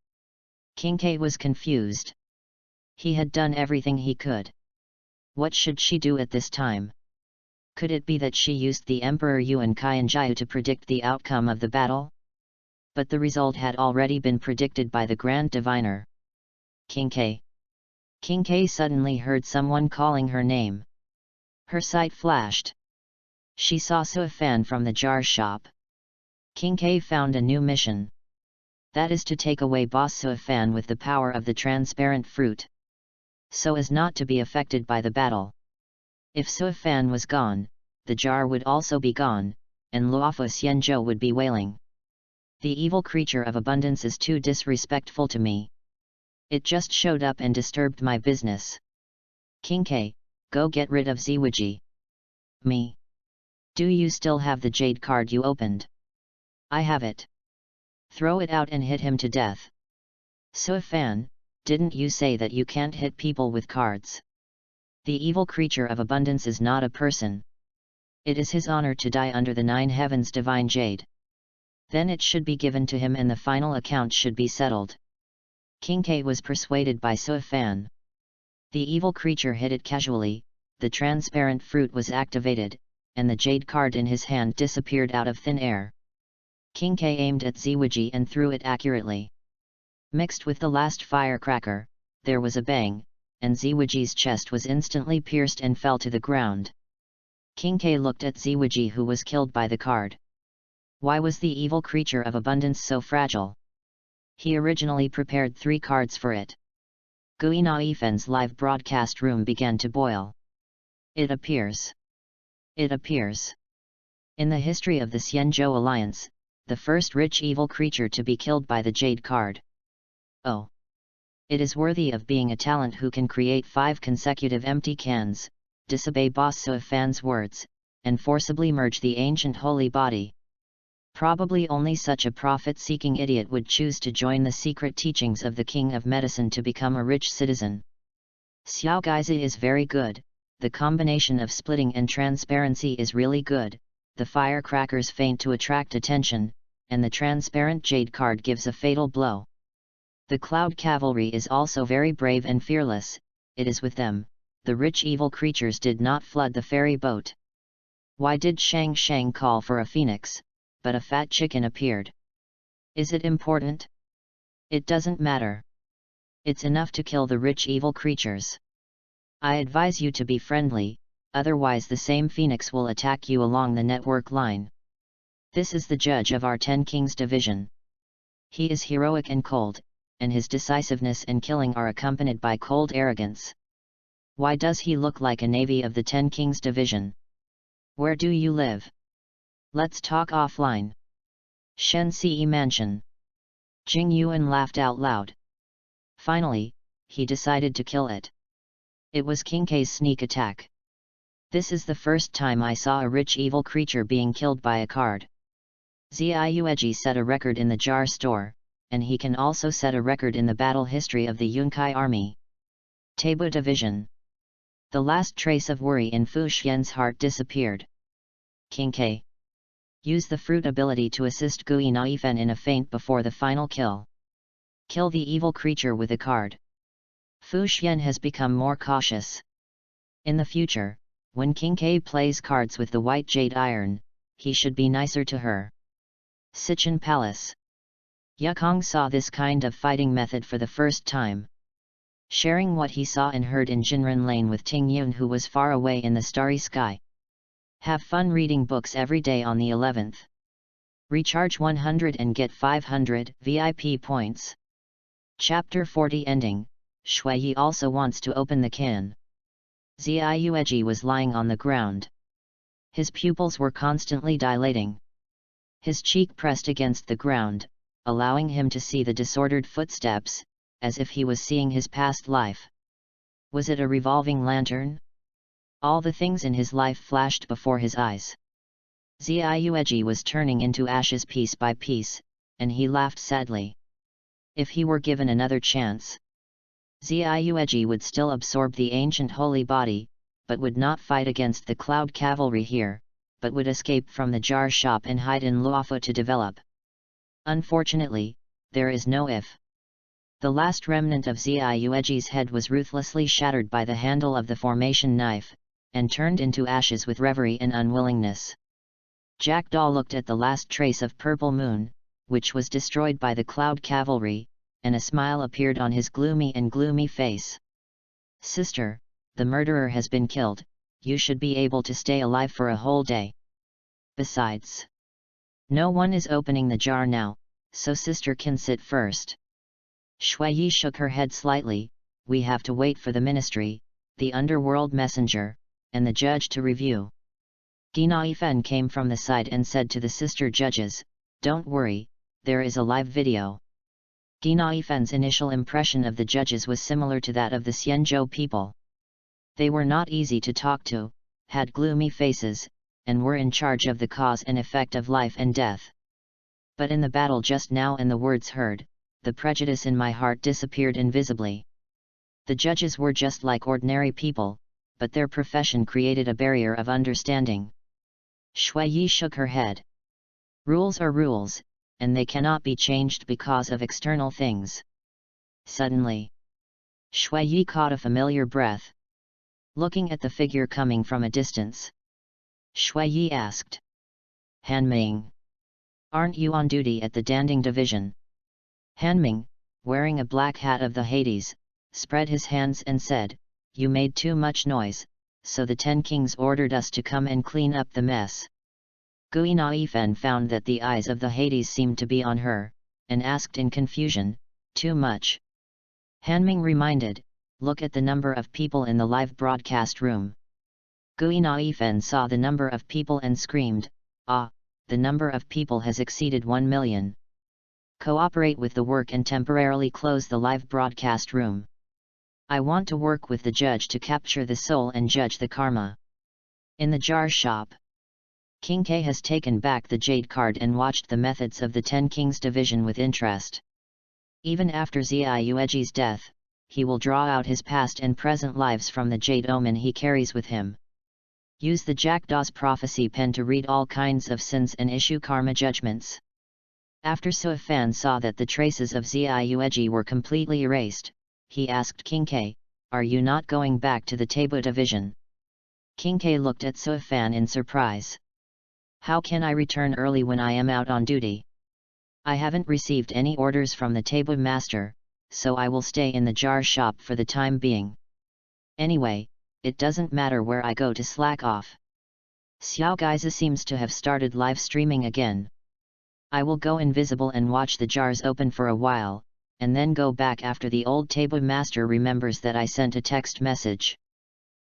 King K was confused. He had done everything he could. What should she do at this time? Could it be that she used the Emperor Yuan Qianjiu to predict the outcome of the battle? But the result had already been predicted by the Grand Diviner. King K. King K suddenly heard someone calling her name. Her sight flashed. She saw Su Fan from the jar shop. King K found a new mission. That is to take away Boss Su Fan with the power of the transparent fruit, so as not to be affected by the battle. If Su Fan was gone, the jar would also be gone, and Luofu Xianzhou would be wailing. The evil creature of abundance is too disrespectful to me. It just showed up and disturbed my business. King K, go get rid of Ziwiji. Me. Do you still have the jade card you opened? I have it. Throw it out and hit him to death. Su Fan, didn't you say that you can't hit people with cards? The evil creature of abundance is not a person. It is his honor to die under the 9 heavens divine jade. Then it should be given to him and the final account should be settled. King K was persuaded by Su Fan. The evil creature hit it casually, the transparent fruit was activated, and the jade card in his hand disappeared out of thin air. King K aimed at Ziwiji and threw it accurately. Mixed with the last firecracker, there was a bang, and Ziwiji's chest was instantly pierced and fell to the ground. King K looked at Ziwiji who was killed by the card. Why was the evil creature of abundance so fragile? He originally prepared 3 cards for it. Gui Naifen's live broadcast room began to boil. It appears. In the history of the Xianzhou Alliance, the first rich evil creature to be killed by the jade card. Oh! It is worthy of being a talent who can create 5 consecutive empty cans, disobey Boss Su Fan's words, and forcibly merge the ancient holy body. Probably only such a profit-seeking idiot would choose to join the secret teachings of the King of Medicine to become a rich citizen. Xiao Gaizi is very good, the combination of splitting and transparency is really good, the firecrackers feint to attract attention, and the transparent jade card gives a fatal blow. The Cloud Cavalry is also very brave and fearless, it is with them, the rich evil creatures did not flood the ferry boat. Why did Shang Shang call for a phoenix, but a fat chicken appeared? Is it important? It doesn't matter. It's enough to kill the rich evil creatures. I advise you to be friendly, otherwise the same phoenix will attack you along the network line. This is the judge of our 10 Kings division. He is heroic and cold, and his decisiveness and killing are accompanied by cold arrogance. Why does he look like a navy of the 10 Kings division? Where do you live? Let's talk offline. Shen Ce Mansion. Jing Yuan laughed out loud. Finally, he decided to kill it. It was King K's sneak attack. This is the first time I saw a rich evil creature being killed by a card. Ziueji set a record in the jar store, and he can also set a record in the battle history of the Yunkai army. Taibu Division. The last trace of worry in Fu Xian's heart disappeared. King K. Use the fruit ability to assist Gui Naifen in a feint before the final kill. Kill the evil creature with a card. Fu Xian has become more cautious. In the future, when King K plays cards with the white jade iron, he should be nicer to her. Sichuan Palace. Yukong saw this kind of fighting method for the first time. Sharing what he saw and heard in Jinren Lane with Ting Yun who was far away in the starry sky. Have fun reading books every day on the 11th. Recharge 100 and get 500 VIP points. Chapter 40 Ending. Shuiyi also wants to open the can. Ziueji was lying on the ground. His pupils were constantly dilating. His cheek pressed against the ground, allowing him to see the disordered footsteps, as if he was seeing his past life. Was it a revolving lantern? All the things in his life flashed before his eyes. Ziueji was turning into ashes piece by piece, and he laughed sadly. If he were given another chance, Ziueji would still absorb the ancient holy body, but would not fight against the Cloud Cavalry here, but would escape from the jar shop and hide in Luofu to develop. Unfortunately, there is no if. The last remnant of Ziueji's head was ruthlessly shattered by the handle of the formation knife, and turned into ashes with reverie and unwillingness. Jackdaw looked at the last trace of purple moon, which was destroyed by the cloud cavalry, and a smile appeared on his gloomy face. "Sister, the murderer has been killed, you should be able to stay alive for a whole day. Besides, no one is opening the jar now, so sister can sit first." Shuiyi shook her head slightly. "We have to wait for the ministry, the underworld messenger, and the judge to review." Ginaifen came from the side and said to the sister judges, "Don't worry, there is a live video." Ginaifen's initial impression of the judges was similar to that of the Xianzhou people. They were not easy to talk to, had gloomy faces, and were in charge of the cause and effect of life and death. But in the battle just now and the words heard, the prejudice in my heart disappeared invisibly. The judges were just like ordinary people, but their profession created a barrier of understanding. Shuiyi shook her head. "Rules are rules, and they cannot be changed because of external things." Suddenly, Shuiyi caught a familiar breath. Looking at the figure coming from a distance, Shuiyi asked, "Hanming, aren't you on duty at the Danding division?" Hanming, wearing a black hat of the Hades, spread his hands and said, "You made too much noise, so the 10 kings ordered us to come and clean up the mess." Gui Naifen found that the eyes of the Hades seemed to be on her, and asked in confusion, "Too much?" Hanming reminded, "Look at the number of people in the live broadcast room." Gui Naifen saw the number of people and screamed, "Ah, the number of people has exceeded 1 million. Cooperate with the work and temporarily close the live broadcast room. I want to work with the judge to capture the soul and judge the karma." In the jar shop, King K has taken back the jade card and watched the methods of the 10 Kings division with interest. Even after Ziueji's death, he will draw out his past and present lives from the jade omen he carries with him. Use the Jackdaw's prophecy pen to read all kinds of sins and issue karma judgments. After Suifan saw that the traces of Ziueji were completely erased, he asked King K, "Are you not going back to the Taibu division?" King K looked at Suifan in surprise. "How can I return early when I am out on duty? I haven't received any orders from the Taibu master, so I will stay in the jar shop for the time being. Anyway, it doesn't matter where I go to slack off." Xiao Gaiza seems to have started live streaming again. "I will go invisible and watch the jars open for a while, and then go back after the old Taibu master remembers that I sent a text message."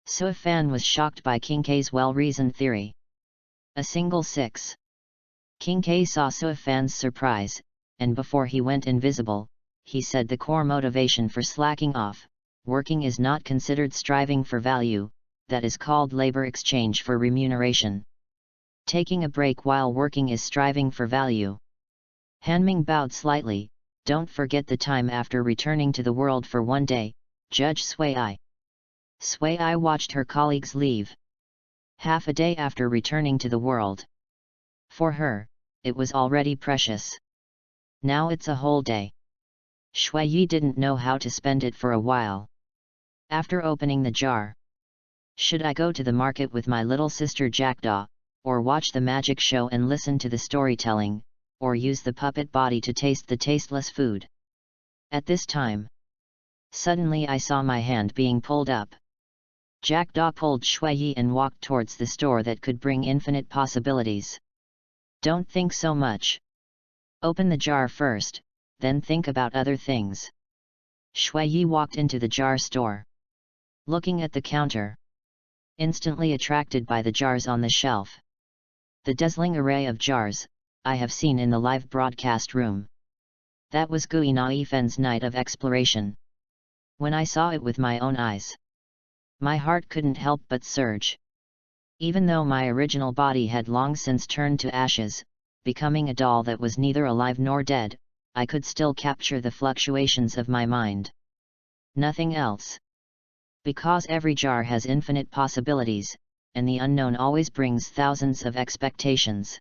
Suifan was shocked by King K's well-reasoned theory. A single 6. King K saw Suifan's surprise, and before he went invisible, he said the core motivation for slacking off, working is not considered striving for value, that is called labor exchange for remuneration. Taking a break while working is striving for value. Hanming bowed slightly. "Don't forget the time after returning to the world for 1 day, Judge Sui. Sui watched her colleagues leave. Half a day after returning to the world. For her, it was already precious. Now it's a whole day. Shuiyi didn't know how to spend it for a while. After opening the jar, should I go to the market with my little sister Jackdaw, or watch the magic show and listen to the storytelling, or use the puppet body to taste the tasteless food? At this time, suddenly I saw my hand being pulled up. Jackdaw pulled Shuiyi and walked towards the store that could bring infinite possibilities. "Don't think so much. Open the jar first, then think about other things." Shuiyi walked into the jar store. Looking at the counter, instantly attracted by the jars on the shelf. The dazzling array of jars, I have seen in the live broadcast room. That was Gui Naifen's night of exploration. When I saw it with my own eyes, my heart couldn't help but surge. Even though my original body had long since turned to ashes, becoming a doll that was neither alive nor dead, I could still capture the fluctuations of my mind. Nothing else. Because every jar has infinite possibilities, and the unknown always brings thousands of expectations.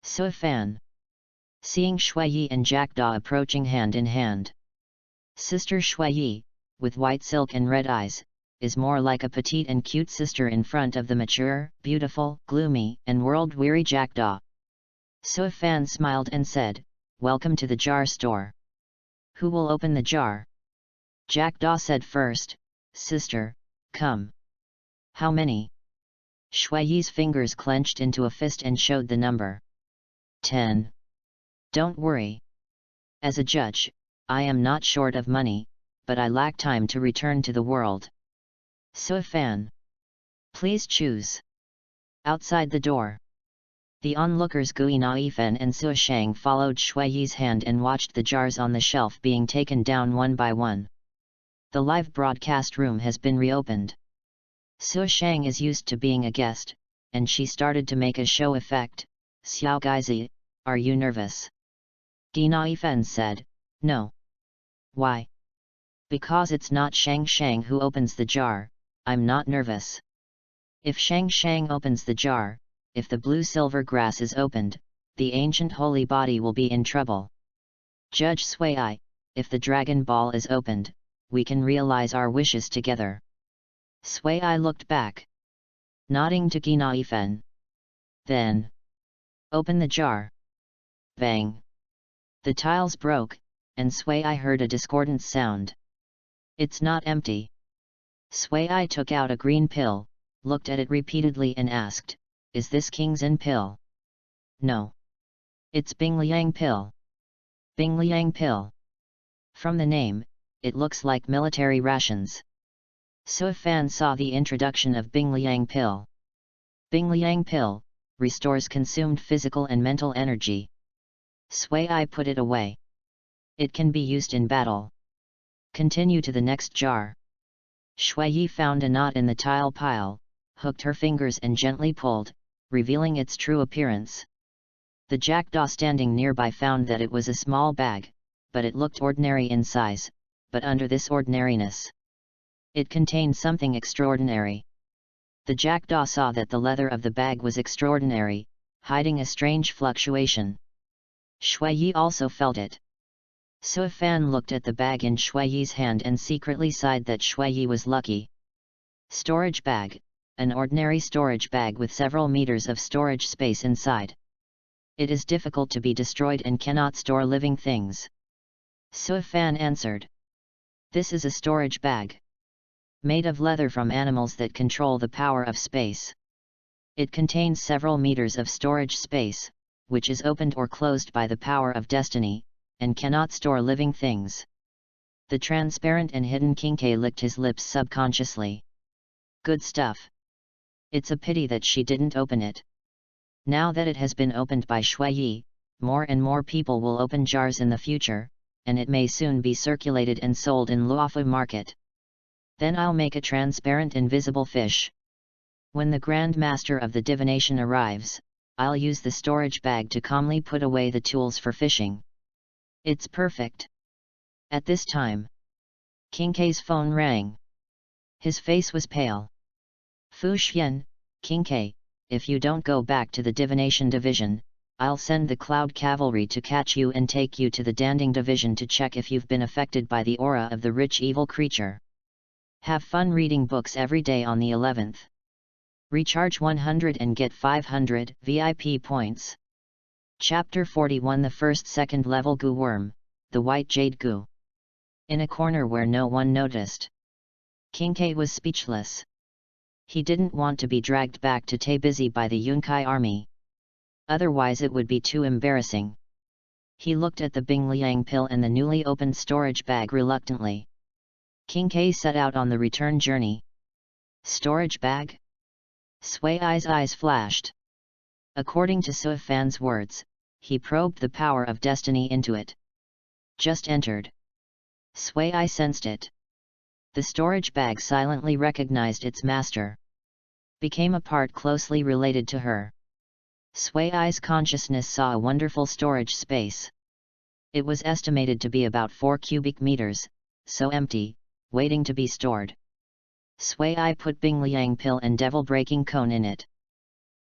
Suifan. Seeing Shuiyi and Jackdaw approaching hand in hand, Sister Shui, with white silk and red eyes, is more like a petite and cute sister in front of the mature, beautiful, gloomy, and world-weary jackdaw. Sui Fan smiled and said, "Welcome to the jar store. Who will open the jar?" Jackdaw said first. "Sister, come." "How many?" Shui's fingers clenched into a fist and showed the number. 10. "Don't worry. As a judge, I am not short of money, but I lack time to return to the world. Sui Fan. Please choose." Outside the door, the onlookers Gui Naifen and Sui Shang followed Shui's hand and watched the jars on the shelf being taken down one by one. The live broadcast room has been reopened. Sui Shang is used to being a guest, and she started to make a show effect. "Xiao Gaizi, are you nervous?" Gui Naifen said, "No." "Why?" "Because it's not Shang Shang who opens the jar, I'm not nervous. If Shang Shang opens the jar, if the blue silver grass is opened, the ancient holy body will be in trouble. Judge Sui, if the dragon ball is opened, we can realize our wishes together." Sui looked back, nodding to Gui Naifen. "Then, open the jar." Bang! The tiles broke, and Sui heard a discordant sound. "It's not empty." Sui took out a green pill, looked at it repeatedly and asked, "Is this King's In pill?" "No. It's Bingliang pill." Bingliang pill. From the name, it looks like military rations. Sui Fan saw the introduction of Bingliang pill. Bingliang pill restores consumed physical and mental energy. Sui put it away. It can be used in battle. Continue to the next jar. Shui found a knot in the tile pile, hooked her fingers and gently pulled, revealing its true appearance. The jackdaw standing nearby found that it was a small bag, but it looked ordinary in size, but under this ordinariness, it contained something extraordinary. The jackdaw saw that the leather of the bag was extraordinary, hiding a strange fluctuation. Shui also felt it. Sui Fan looked at the bag in Shui's hand and secretly sighed that Shui was lucky. Storage bag, an ordinary storage bag with several meters of storage space inside. It is difficult to be destroyed and cannot store living things. Sui Fan answered. "This is a storage bag. Made of leather from animals that control the power of space. It contains several meters of storage space, which is opened or closed by the power of destiny, and cannot store living things." The transparent and hidden Kinkei licked his lips subconsciously. Good stuff. It's a pity that she didn't open it. Now that it has been opened by Shui, more and more people will open jars in the future, and it may soon be circulated and sold in Luofu market. Then I'll make a transparent invisible fish. When the Grand Master of the divination arrives, I'll use the storage bag to calmly put away the tools for fishing. It's perfect. At this time, Kinkei's phone rang. His face was pale. "Fu Xian, Kinkei, if you don't go back to the divination division, I'll send the Cloud Cavalry to catch you and take you to the Danding division to check if you've been affected by the aura of the rich evil creature. Have fun reading books every day on the 11th. Recharge 100 and get 500 VIP points." Chapter 41 The first second level goo worm, the white jade goo. In a corner where no one noticed, Kinkei was speechless. He didn't want to be dragged back to Tabizi by the Yunkai army. Otherwise it would be too embarrassing. He looked at the Bingliang pill and the newly opened storage bag reluctantly. Kinkei set out on the return journey. Storage bag? Sui's eyes flashed. According to Sui Fan's words, he probed the power of destiny into it. Just entered. Sui sensed it. The storage bag silently recognized its master. Became a part closely related to her. Sui's consciousness saw a wonderful storage space. It was estimated to be about 4 cubic meters, so empty, waiting to be stored. Sui put Bingliang pill and devil breaking cone in it.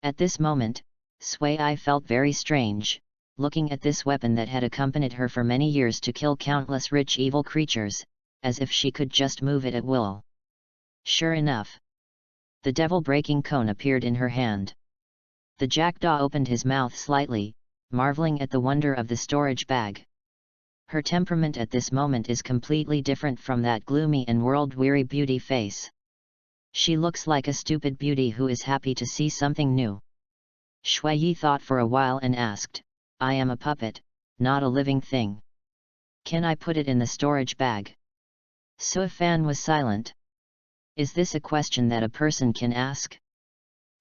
At this moment, Sui felt very strange. looking at this weapon that had accompanied her for many years to kill countless rich evil creatures, as if she could just move it at will. Sure enough, the devil-breaking cone appeared in her hand. The jackdaw opened his mouth slightly, marveling at the wonder of the storage bag. Her temperament at this moment is completely different from that gloomy and world-weary beauty face. She looks like a stupid beauty who is happy to see something new. Shui Yi thought for a while and asked, "I am a puppet, not a living thing. Can I put it in the storage bag?" Sui Fan was silent. Is this a question that a person can ask?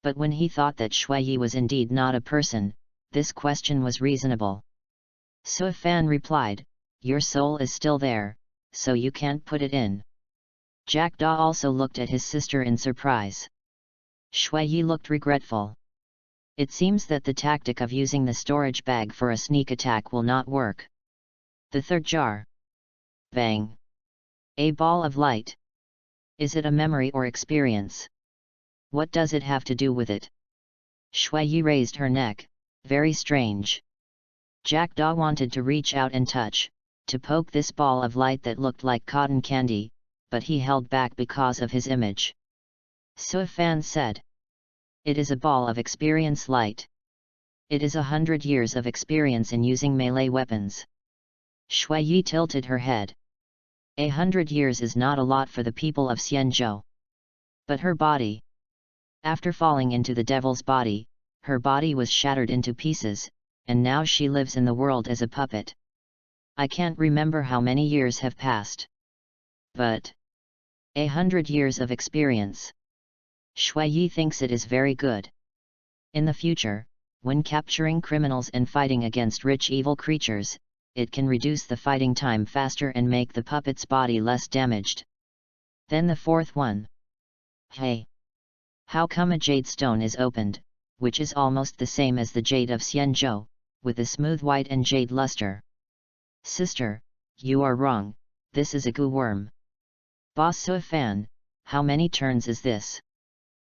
But when he thought that Shui Yi was indeed not a person, this question was reasonable. Sui Fan replied, "Your soul is still there, so you can't put it in." Jackdaw also looked at his sister in surprise. Shui Yi looked regretful. It seems that the tactic of using the storage bag for a sneak attack will not work. The third jar. Bang! A ball of light. Is it a memory or experience? What does it have to do with it? Shui Yi raised her neck. Very strange. Jackdaw wanted to reach out and touch, to poke this ball of light that looked like cotton candy, but he held back because of his image. Sui Fan said, "It is a ball of experience light. It is 100 years of experience in using melee weapons." Shui Yi tilted her head. 100 years is not a lot for the people of Xianzhou. But her body. After falling into the devil's body, her body was shattered into pieces, and now she lives in the world as a puppet. I can't remember how many years have passed. But 100 years of experience. Shui Yi thinks it is very good. In the future, when capturing criminals and fighting against rich evil creatures, it can reduce the fighting time faster and make the puppet's body less damaged. Then the fourth one. Hey! How come a jade stone is opened, which is almost the same as the jade of Xianzhou, with a smooth white and jade luster? Sister, you are wrong, this is a goo worm. Boss Sui Fan, how many turns is this?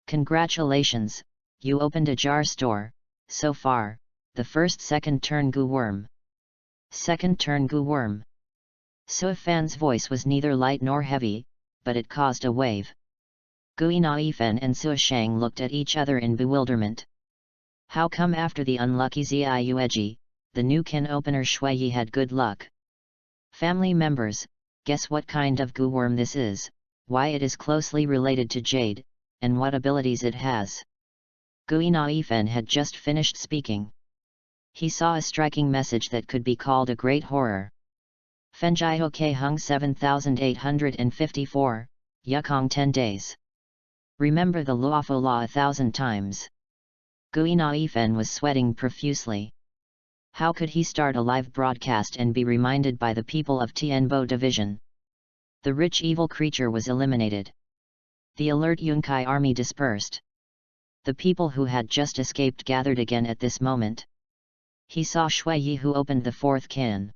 Congratulations, you opened a jar store, so far, the second turn goo worm. Second turn goo worm. Sui Fan's voice was neither light nor heavy, but it caused a wave. Gui Naifen and Sui Shang looked at each other in bewilderment. How come after the unlucky Ziueji, the new can opener Shui Yi had good luck? Family members, guess what kind of goo worm this is, why it is closely related to jade, and what abilities it has. Gui Naifen had just finished speaking. He saw a striking message that could be called a great horror. Fenjio Ke Hung 7854, Yukong 10 days. Remember the Luofo Law 1,000 times. Gui Naifen was sweating profusely. How could he start a live broadcast and be reminded by the people of Tianbo Division? The rich evil creature was eliminated. The alert Yunkai army dispersed. The people who had just escaped gathered again at this moment. He saw Shui Yi who opened the fourth can.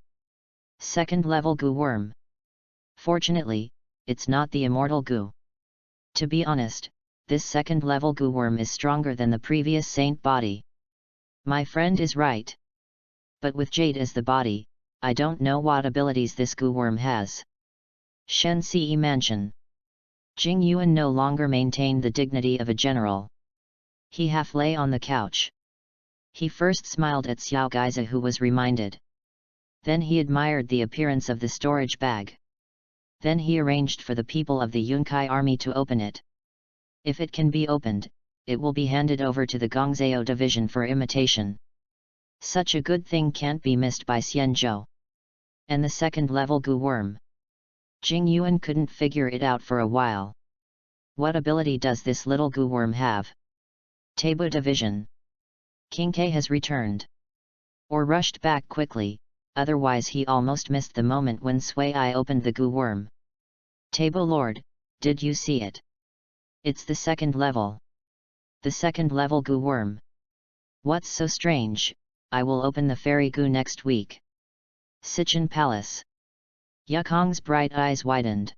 Second level goo worm. Fortunately, it's not the immortal goo. To be honest, this second level goo worm is stronger than the previous saint body. My friend is right. But with jade as the body, I don't know what abilities this goo worm has. Shen Ce Mansion. Jing Yuan no longer maintained the dignity of a general. He half lay on the couch. He first smiled at Xiao Gaiza who was reminded. Then he admired the appearance of the storage bag. Then he arranged for the people of the Yunkai army to open it. If it can be opened, it will be handed over to the Gongzhou division for imitation. Such a good thing can't be missed by Xianzhou. And the second level goo worm. Jing Yuan couldn't figure it out for a while. What ability does this little goo worm have? Taibu division. King K has returned. Or rushed back quickly, otherwise he almost missed the moment when Sui Ai opened the goo worm. Taibu Lord, did you see it? It's the second level. The second level goo worm. What's so strange? I will open the fairy goo next week. Sichin Palace. Yukong's bright eyes widened.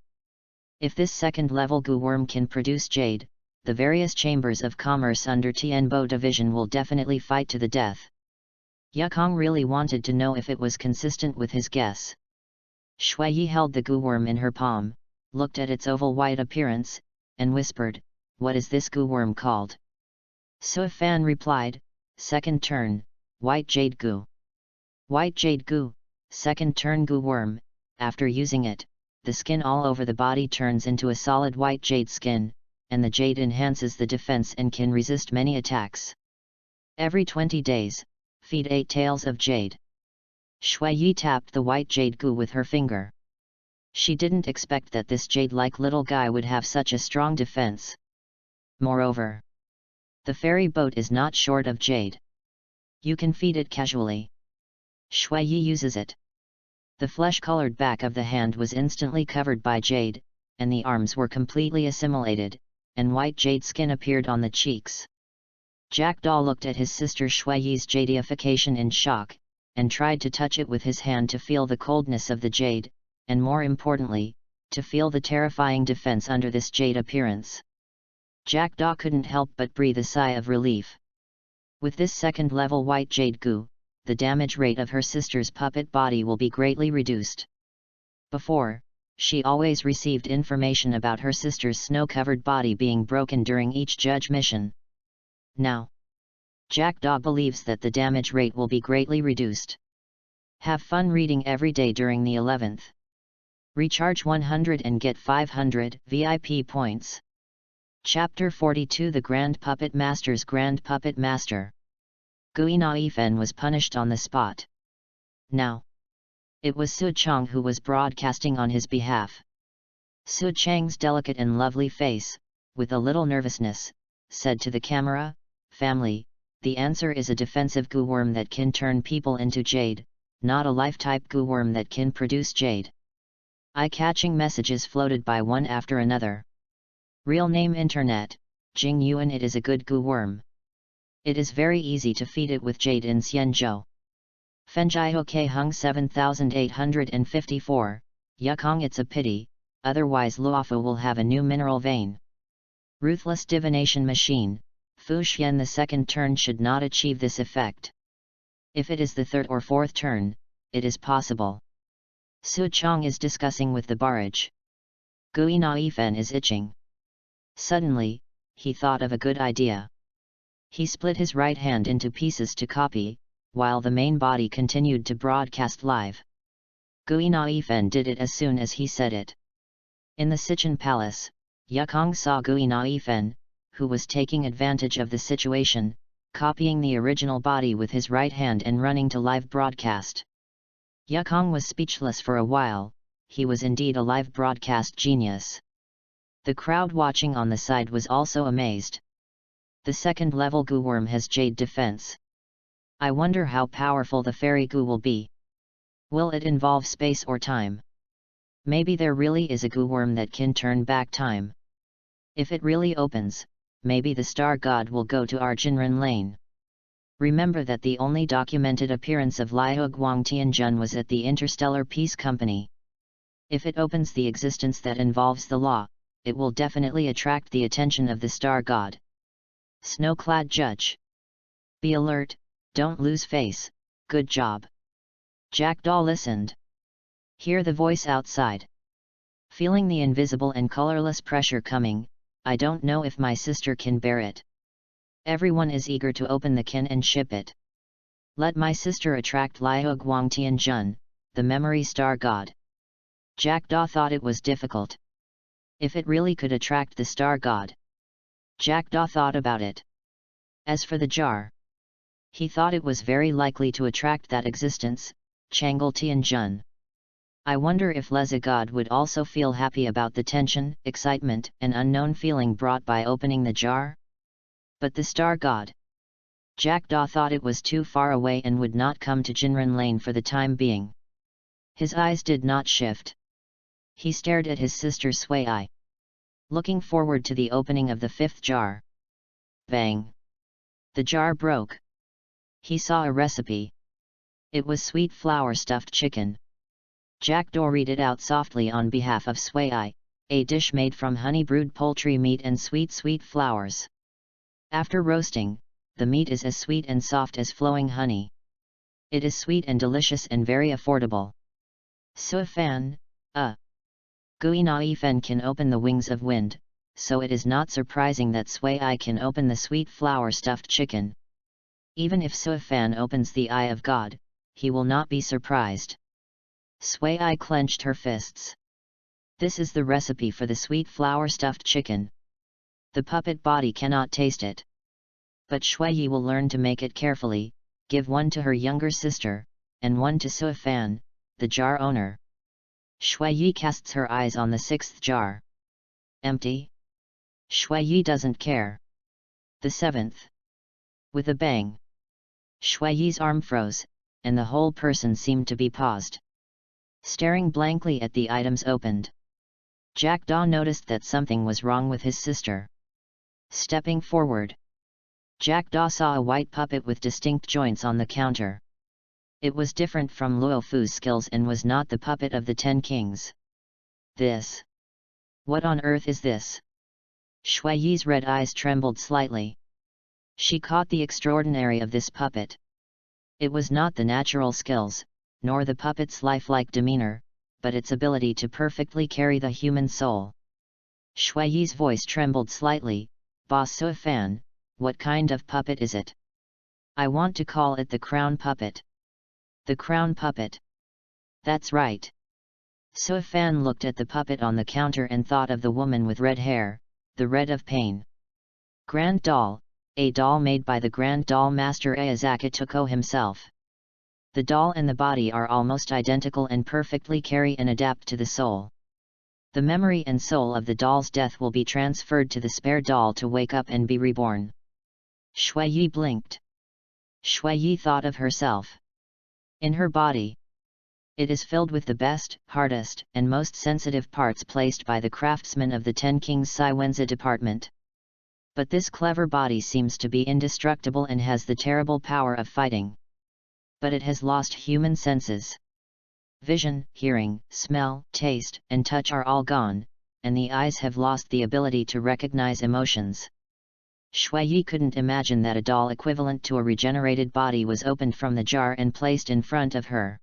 If this second level goo worm can produce jade, the various chambers of commerce under Tianbo division will definitely fight to the death. Yukong really wanted to know if it was consistent with his guess. Shuiyi held the goo-worm in her palm, looked at its oval white appearance, and whispered, "What is this goo-worm called?" Suifan replied, "Second turn, white jade goo." White jade goo, second turn goo-worm. After using it, the skin all over the body turns into a solid white jade skin, and the jade enhances the defense and can resist many attacks. Every 20 days, feed 8 tails of jade. Shuiyi tapped the white jade goo with her finger. She didn't expect that this jade-like little guy would have such a strong defense. Moreover, the ferry boat is not short of jade. You can feed it casually. Shuiyi uses it. The flesh-colored back of the hand was instantly covered by jade, and the arms were completely assimilated, and white jade skin appeared on the cheeks. Jackdaw looked at his sister Shuiyi's jadeification in shock, and tried to touch it with his hand to feel the coldness of the jade, and more importantly, to feel the terrifying defense under this jade appearance. Jackdaw couldn't help but breathe a sigh of relief. With this second-level white jade goo, the damage rate of her sister's puppet body will be greatly reduced. Before, she always received information about her sister's snow-covered body being broken during each judge mission. Now, Jackdaw believes that the damage rate will be greatly reduced. Have fun reading every day during the 11th. Recharge 100 and get 500 VIP points. Chapter 42 The Grand Puppet Master's Grand Puppet Master. Gui Naifen was punished on the spot. Now, it was Su Chang who was broadcasting on his behalf. Su Chang's delicate and lovely face, with a little nervousness, said to the camera, "Family, the answer is a defensive goo-worm that can turn people into jade, not a life-type goo-worm that can produce jade." Eye-catching messages floated by one after another. Real name Internet, Jing Yuan. It is a good goo-worm. It is very easy to feed it with jade in Xianzhou. Fenjiao Ke Hung 7854, Yukong. It's a pity, otherwise Luofu will have a new mineral vein. Ruthless divination machine, Fu Xian. The second turn should not achieve this effect. If it is the third or fourth turn, it is possible. Su Chang is discussing with the barrage. Gui Naifen is itching. Suddenly, he thought of a good idea. He split his right hand into pieces to copy, while the main body continued to broadcast live. Gui Naifen did it as soon as he said it. In the Sichuan Palace, Yukong saw Gui Naifen, who was taking advantage of the situation, copying the original body with his right hand and running to live broadcast. Yukong was speechless for a while. He was indeed a live broadcast genius. The crowd watching on the side was also amazed. The second-level goo-worm has jade defense. I wonder how powerful the fairy goo will be. Will it involve space or time? Maybe there really is a goo-worm that can turn back time. If it really opens, maybe the star god will go to our Jinren Lane. Remember that the only documented appearance of Liu Guang Tianjun was at the Interstellar Peace Company. If it opens the existence that involves the law, it will definitely attract the attention of the star god. Snow-clad judge. Be alert, don't lose face, good job. Jackdaw listened. Hear the voice outside. Feeling the invisible and colorless pressure coming, I don't know if my sister can bear it. Everyone is eager to open the can and ship it. Let my sister attract Liu Guang Tianjun, the memory star god. Jackdaw thought it was difficult. If it really could attract the star god. Jackdaw thought about it. As for the jar, he thought it was very likely to attract that existence, Chang'e Tianjun. I wonder if Leza God would also feel happy about the tension, excitement, and unknown feeling brought by opening the jar? But the star god. Jackdaw thought it was too far away and would not come to Jinren Lane for the time being. His eyes did not shift. He stared at his sister Sui Ai. Looking forward to the opening of the fifth jar. Bang! The jar broke. He saw a recipe. It was sweet flour stuffed chicken. Jackdaw read it out softly on behalf of Sui Ai, a dish made from honey-brewed poultry meat and sweet flowers. After roasting, the meat is as sweet and soft as flowing honey. It is sweet and delicious and very affordable. Sui fan, Gui na fan can open the wings of wind, so it is not surprising that Sui I can open the sweet flour stuffed chicken. Even if Sui fan opens the eye of God, he will not be surprised. Sui I clenched her fists. This is the recipe for the sweet flour stuffed chicken. The puppet body cannot taste it. But Shui Yi will learn to make it carefully, give one to her younger sister, and one to Sui fan, the jar owner. Shui Yi casts her eyes on the sixth jar. Empty. Shui Yi doesn't care. The seventh. With a bang. Shui Yi's arm froze, and the whole person seemed to be paused. Staring blankly at the items opened. Jack Daw noticed that something was wrong with his sister. Stepping forward, Jack Daw saw a white puppet with distinct joints on the counter. It was different from Luo Fu's skills and was not the puppet of the 10 Kings. This? What on earth is this? Shui Yi's red eyes trembled slightly. She caught the extraordinary of this puppet. It was not the natural skills, nor the puppet's lifelike demeanor, but its ability to perfectly carry the human soul. Shui Yi's voice trembled slightly. Boss Sui fan, what kind of puppet is it? I want to call it the crown puppet. The crown puppet. That's right. Sui fan looked at the puppet on the counter and thought of the woman with red hair, the red of pain. Grand doll, a doll made by the Grand Doll Master Ayazaki Toko himself. The doll and the body are almost identical and perfectly carry and adapt to the soul. The memory and soul of the doll's death will be transferred to the spare doll to wake up and be reborn. Shui Yi blinked. Shui Yi thought of herself. In her body. It is filled with the best, hardest, and most sensitive parts placed by the craftsmen of the 10 Kings Sai Wenzi department. But this clever body seems to be indestructible and has the terrible power of fighting. But it has lost human senses. Vision, hearing, smell, taste, and touch are all gone, and the eyes have lost the ability to recognize emotions. Shui Yi couldn't imagine that a doll equivalent to a regenerated body was opened from the jar and placed in front of her.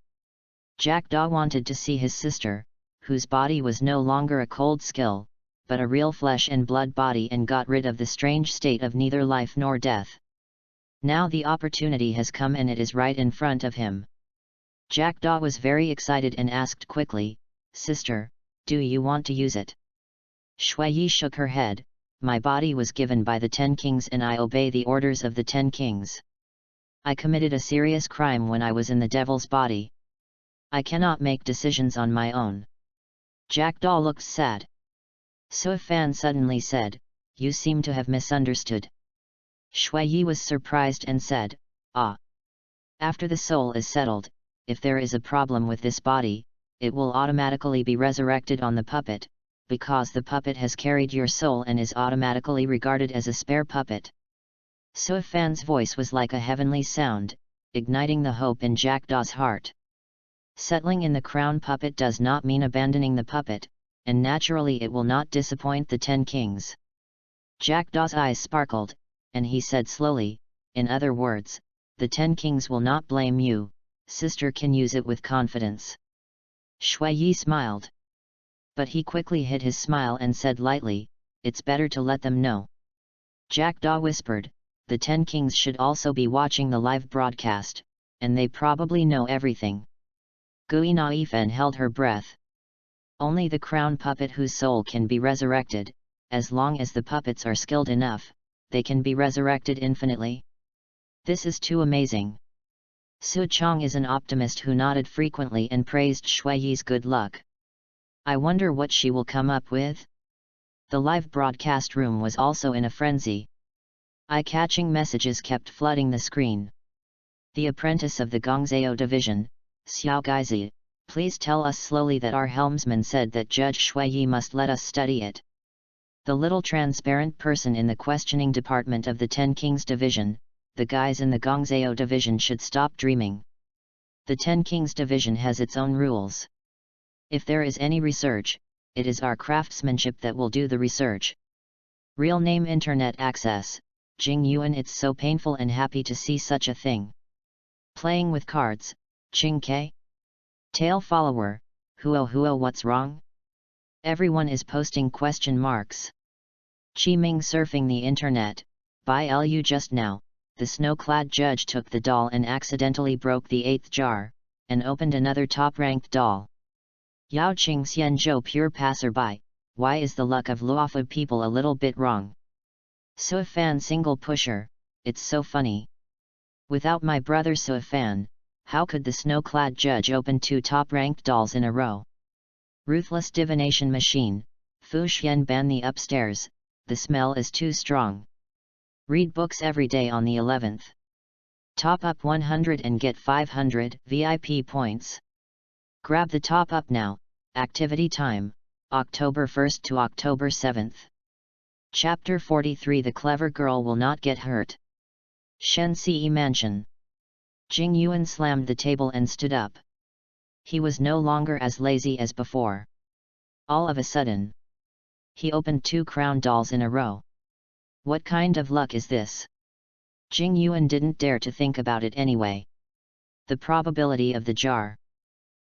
Jack Daw wanted to see his sister, whose body was no longer a cold skill, but a real flesh and blood body, and got rid of the strange state of neither life nor death. Now the opportunity has come and it is right in front of him. Jack Daw was very excited and asked quickly, "Sister, do you want to use it?" Shui Yi shook her head. My body was given by the 10 Kings and I obey the orders of the 10 Kings. I committed a serious crime when I was in the devil's body. I cannot make decisions on my own. Jack Daw looked sad. Sui fan suddenly said, "You seem to have misunderstood." Shui Yi was surprised and said, "Ah. After the soul is settled, if there is a problem with this body, it will automatically be resurrected on the puppet, because the puppet has carried your soul and is automatically regarded as a spare puppet." Sui fan's voice was like a heavenly sound, igniting the hope in Jack Daw's heart. Settling in the crown puppet does not mean abandoning the puppet, and naturally it will not disappoint the 10 Kings. Jack Daw's eyes sparkled, and he said slowly, "In other words, the 10 Kings will not blame you, sister can use it with confidence." Shui Yi smiled. But he quickly hid his smile and said lightly, "It's better to let them know." Jack Daw whispered, "The 10 Kings should also be watching the live broadcast, and they probably know everything." Gui Na Ifen held her breath. Only the crown puppet whose soul can be resurrected, as long as the puppets are skilled enough, they can be resurrected infinitely. This is too amazing. Su Chong is an optimist who nodded frequently and praised Shui Yi's good luck. I wonder what she will come up with? The live broadcast room was also in a frenzy. Eye-catching messages kept flooding the screen. The apprentice of the Gongzhou division, Xiao Gaizi, please tell us slowly that our helmsman said that Judge Shui Yi must let us study it. The little transparent person in the questioning department of the 10 Kings division, the guys in the Gongzhou division should stop dreaming. The 10 Kings division has its own rules. If there is any research, it is our craftsmanship that will do the research. Real name Internet access, Jing Yuan. It's so painful and happy to see such a thing. Playing with cards, Ching K? Tail follower, huo what's wrong? Everyone is posting question marks. Chi Ming surfing the internet, by Lu just now, the snow-clad judge took the doll and accidentally broke the 8th jar, and opened another top-ranked doll. Yao Qing Xianzhou pure passerby, why is the luck of Luofu people a little bit wrong? Suifan single pusher, it's so funny. Without my brother Suifan, how could the snow-clad judge open 2 top-ranked dolls in a row? Ruthless divination machine, Fu Xian ban the upstairs, the smell is too strong. Read books every day on the 11th. Top up 100 and get 500 VIP points. Grab the top up now. Activity time, October 1st to October 7th. Chapter 43 The Clever Girl Will Not Get Hurt. Shen Ce Mansion. Jing Yuan slammed the table and stood up. He was no longer as lazy as before. All of a sudden, he opened 2 crown dolls in a row. What kind of luck is this? Jing Yuan didn't dare to think about it anyway. The probability of the jar.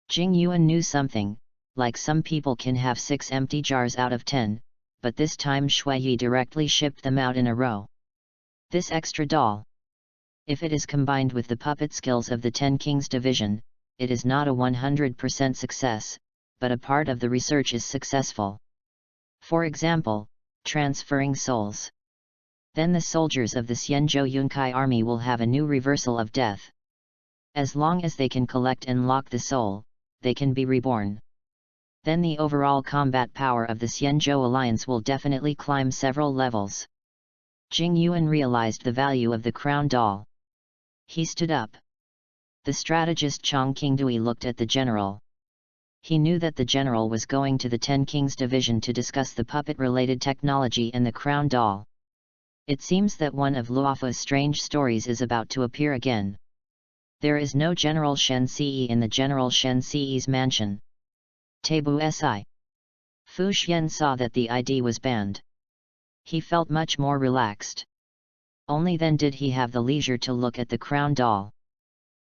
Jing Yuan knew something, like some people can have 6 empty jars out of 10, but this time Shui Yi directly shipped them out in a row. This extra doll, if it is combined with the puppet skills of the 10 Kings division, it is not a 100% success, but a part of the research is successful. For example, transferring souls. Then the soldiers of the Xianzhou Yunkai army will have a new reversal of death. As long as they can collect and lock the soul, they can be reborn. Then the overall combat power of the Xianzhou alliance will definitely climb several levels. Jing Yuan realized the value of the crown doll. He stood up. The strategist Chong Qingdui looked at the general. He knew that the general was going to the 10 Kings division to discuss the puppet-related technology and the crown doll. It seems that one of Luofu's strange stories is about to appear again. There is no General Shen Ce in the General Shen Ce's mansion. Tabu Si. Fu Xian saw that the ID was banned. He felt much more relaxed. Only then did he have the leisure to look at the crown doll.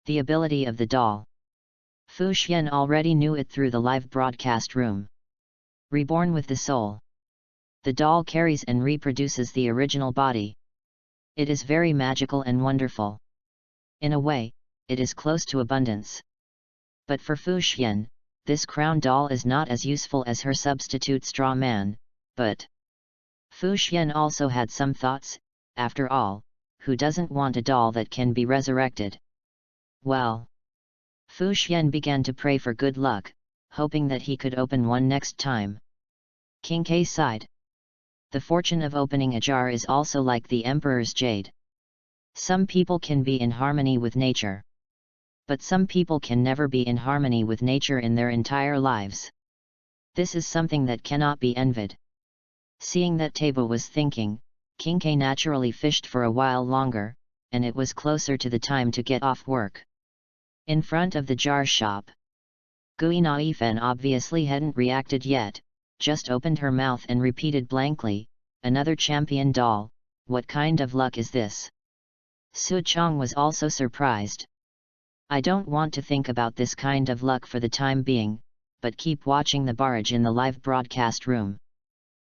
The ability of the doll. Fu Xian already knew it through the live broadcast room. Reborn with the soul. The doll carries and reproduces the original body. It is very magical and wonderful. In a way, it is close to abundance. But for Fu Xian, this crown doll is not as useful as her substitute straw man, but Fu Xian also had some thoughts. After all, who doesn't want a doll that can be resurrected? Well, Fu Xian began to pray for good luck, hoping that he could open one next time. King K sighed. The fortune of opening a jar is also like the Emperor's jade. Some people can be in harmony with nature. But some people can never be in harmony with nature in their entire lives. This is something that cannot be envied. Seeing that Tabo was thinking, King K naturally fished for a while longer, and it was closer to the time to get off work. In front of the jar shop, Gui Naifen obviously hadn't reacted yet, just opened her mouth and repeated blankly, "Another champion doll, what kind of luck is this?" Su Chong was also surprised. "I don't want to think about this kind of luck for the time being, but keep watching the barrage in the live broadcast room."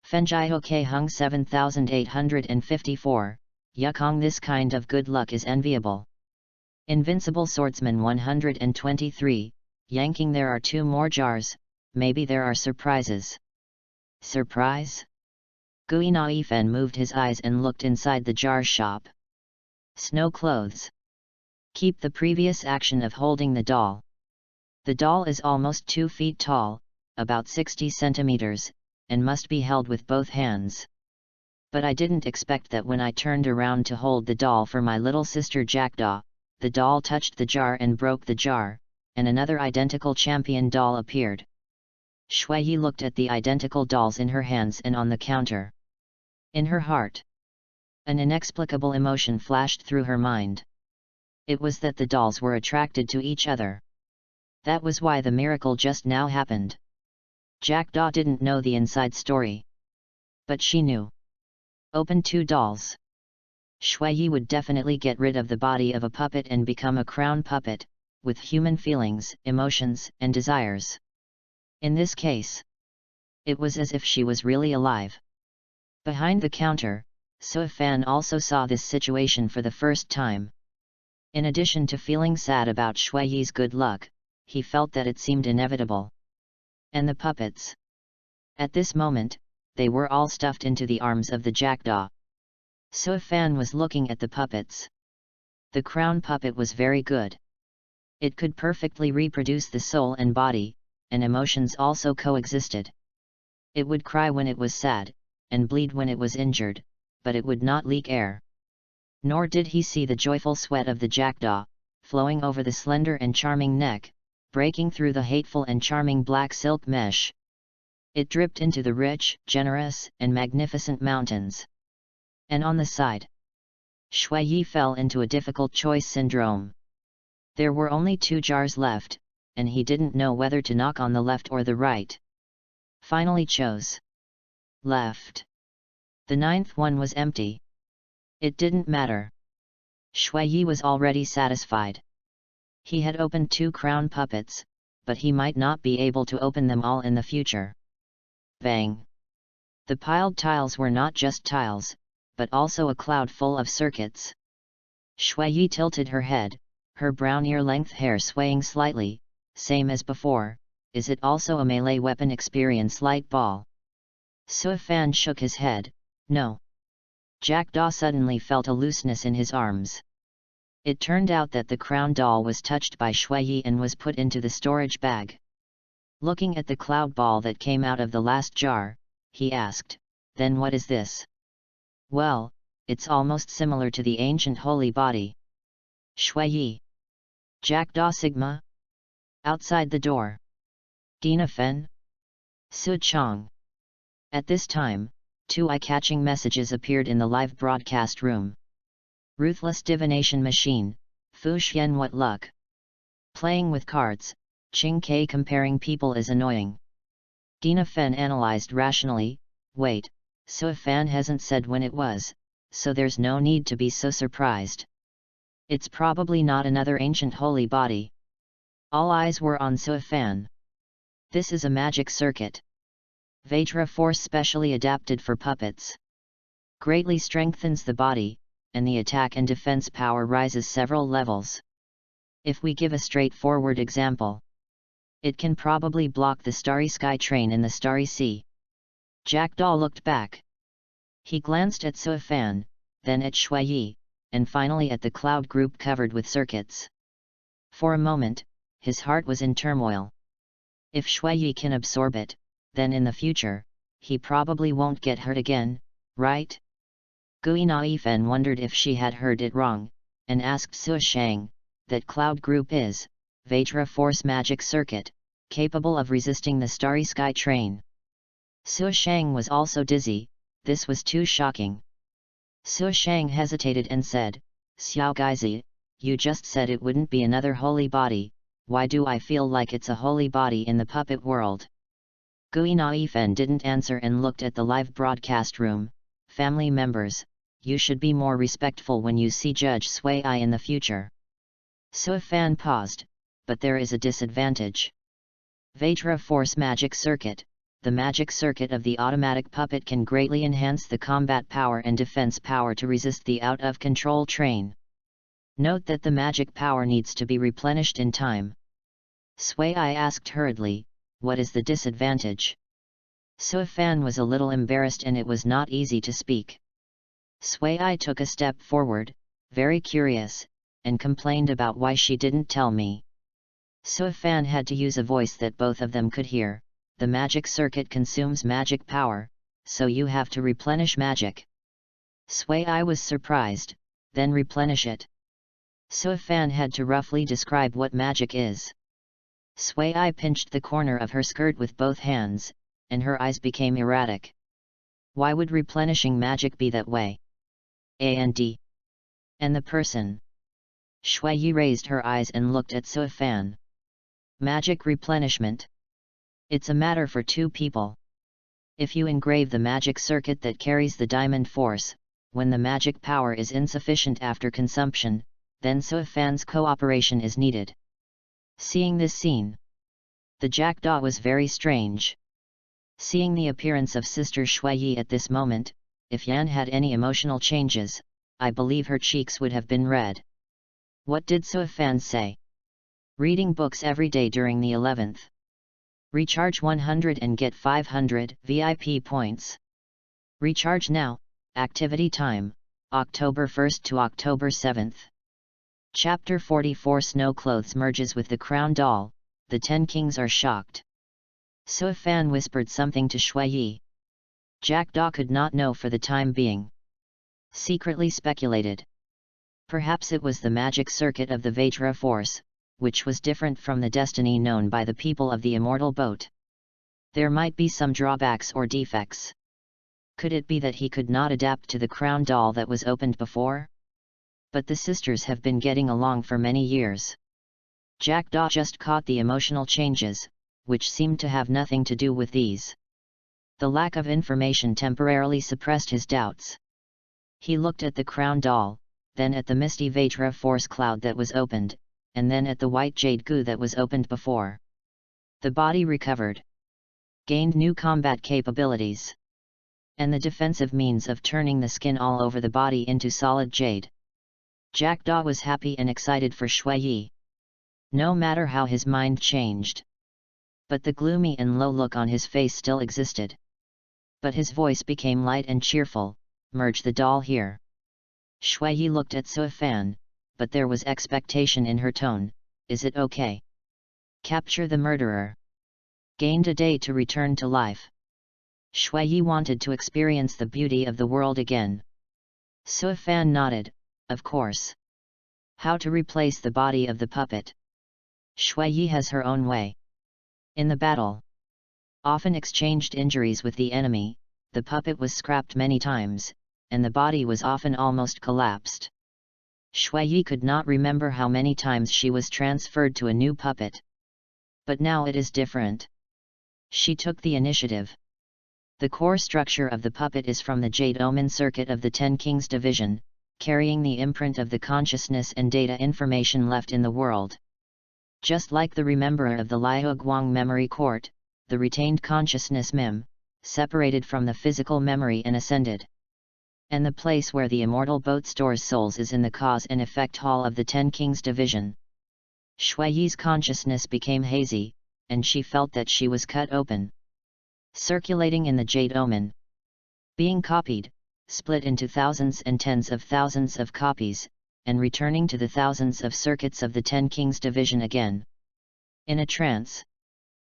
Fenjihoke Hung 7854, Yukong this kind of good luck is enviable. Invincible Swordsman 123, Yanking there are 2 more jars, maybe there are surprises. Surprise? Gui Naifen moved his eyes and looked inside the jar shop. Snow clothes. Keep the previous action of holding the doll. The doll is almost 2 feet tall, about 60 centimeters, and must be held with both hands. But I didn't expect that when I turned around to hold the doll for my little sister Jackdaw, the doll touched the jar and broke the jar, and another identical champion doll appeared. Shui Yi looked at the identical dolls in her hands and on the counter. In her heart, an inexplicable emotion flashed through her mind. It was that the dolls were attracted to each other. That was why the miracle just now happened. Jackdaw didn't know the inside story. But she knew. Open 2 dolls. Shui would definitely get rid of the body of a puppet and become a crown puppet, with human feelings, emotions, and desires. In this case, it was as if she was really alive. Behind the counter, Suifan also saw this situation for the first time. In addition to feeling sad about Shui's good luck, he felt that it seemed inevitable. And the puppets? At this moment, they were all stuffed into the arms of the jackdaw. Suifan was looking at the puppets. The crown puppet was very good. It could perfectly reproduce the soul and body, and emotions also coexisted. It would cry when it was sad, and bleed when it was injured, but it would not leak air. Nor did he see the joyful sweat of the jackdaw, flowing over the slender and charming neck, breaking through the hateful and charming black silk mesh. It dripped into the rich, generous, and magnificent mountains. And on the side, Shui fell into a difficult choice syndrome. There were only 2 jars left, and he didn't know whether to knock on the left or the right. Finally chose left. The 9th one was empty. It didn't matter. Shui was already satisfied. He had opened 2 crown puppets, but he might not be able to open them all in the future. Bang! The piled tiles were not just tiles, but also a cloud full of circuits. Shui tilted her head, her brown ear-length hair swaying slightly, same as before. Is it also a melee weapon experience light ball? Suifan shook his head, no. Jackdaw suddenly felt a looseness in his arms. It turned out that the crown doll was touched by Shui and was put into the storage bag. Looking at the cloud ball that came out of the last jar, he asked, then what is this? Well, it's almost similar to the ancient holy body. Shui. Jackdaw Sigma? Outside the door. Gina Fen? Su Chong. At this time, 2 eye-catching messages appeared in the live broadcast room. Ruthless divination machine, Fu Xian what luck. Playing with cards, Ching K comparing people is annoying. Gina Fen analyzed rationally, wait, Suifan hasn't said when it was, so there's no need to be so surprised. It's probably not another ancient holy body. All eyes were on Suifan. This is a magic circuit. Vajra force specially adapted for puppets. Greatly strengthens the body, and the attack and defense power rises several levels. If we give a straightforward example, it can probably block the starry sky train in the starry sea. Jackdaw looked back. He glanced at Suifan, then at Shui, and finally at the cloud group covered with circuits. For a moment, his heart was in turmoil. If Shui can absorb it, then in the future, he probably won't get hurt again, right? Gui Naifen wondered if she had heard it wrong, and asked Su Shang, that cloud group is, Vajra force magic circuit, capable of resisting the starry sky train. Su Shang was also dizzy, this was too shocking. Su Shang hesitated and said, Xiao Gaizi, you just said it wouldn't be another holy body, why do I feel like it's a holy body in the puppet world? Gui Naifen didn't answer and looked at the live broadcast room. Family members, you should be more respectful when you see Judge Sui in the future. Suifan paused, but there is a disadvantage. Vajra Force Magic Circuit, the magic circuit of the automatic puppet can greatly enhance the combat power and defense power to resist the out-of-control train. Note that the magic power needs to be replenished in time. Sui asked hurriedly, what is the disadvantage? Suifan was a little embarrassed and it was not easy to speak. Sui took a step forward, very curious, and complained about why she didn't tell me. Suifan had to use a voice that both of them could hear. The magic circuit consumes magic power, so you have to replenish magic. Sui was surprised, then replenish it. Suifan had to roughly describe what magic is. Sui pinched the corner of her skirt with both hands, and her eyes became erratic. Why would replenishing magic be that way? And the person? Shui raised her eyes and looked at Suifan. Magic replenishment. It's a matter for 2 people. If you engrave the magic circuit that carries the diamond force, when the magic power is insufficient after consumption, then Suifan's cooperation is needed. Seeing this scene, the jackdaw was very strange. Seeing the appearance of Sister Shuiyi at this moment, if Yan had any emotional changes, I believe her cheeks would have been red. What did Suifan say? Reading books every day during the 11th. Recharge 100 and get 500 VIP points. Recharge now. Activity time, October 1st to October 7th. Chapter 44 Snow Clothes merges with the crown doll, the 10 kings are shocked. Suifan whispered something to Shuiyi. Jackdaw could not know for the time being. Secretly speculated. Perhaps it was the magic circuit of the Vajra force, which was different from the destiny known by the people of the immortal boat. There might be some drawbacks or defects. Could it be that he could not adapt to the crown doll that was opened before? But the sisters have been getting along for many years. Jackdaw just caught the emotional changes, which seemed to have nothing to do with these. The lack of information temporarily suppressed his doubts. He looked at the crown doll, then at the misty Vajra force cloud that was opened, and then at the white jade goo that was opened before. The body recovered. Gained new combat capabilities. And the defensive means of turning the skin all over the body into solid jade. Jackdaw was happy and excited for Shuiyi. No matter how his mind changed. But the gloomy and low look on his face still existed. But his voice became light and cheerful. Merge the doll here. Shuiyi looked at Suifan, but there was expectation in her tone. Is it okay? Capture the murderer. Gained a day to return to life. Shuiyi wanted to experience the beauty of the world again. Suifan nodded, of course. How to replace the body of the puppet? Shuiyi has her own way. In the battle, often exchanged injuries with the enemy, the puppet was scrapped many times, and the body was often almost collapsed. Shuiyi could not remember how many times she was transferred to a new puppet. But now it is different. She took the initiative. The core structure of the puppet is from the Jade Omen circuit of the 10 Kings division, carrying the imprint of the consciousness and data information left in the world. Just like the rememberer of the Liu Guang memory court, the retained consciousness MIM, separated from the physical memory and ascended. And the place where the immortal boat stores souls is in the cause and effect hall of the 10 Kings division. Shuiyi's consciousness became hazy, and she felt that she was cut open. Circulating in the Jade Omen. Being copied, split into thousands and tens of thousands of copies, and returning to the thousands of circuits of the 10 Kings division again. In a trance,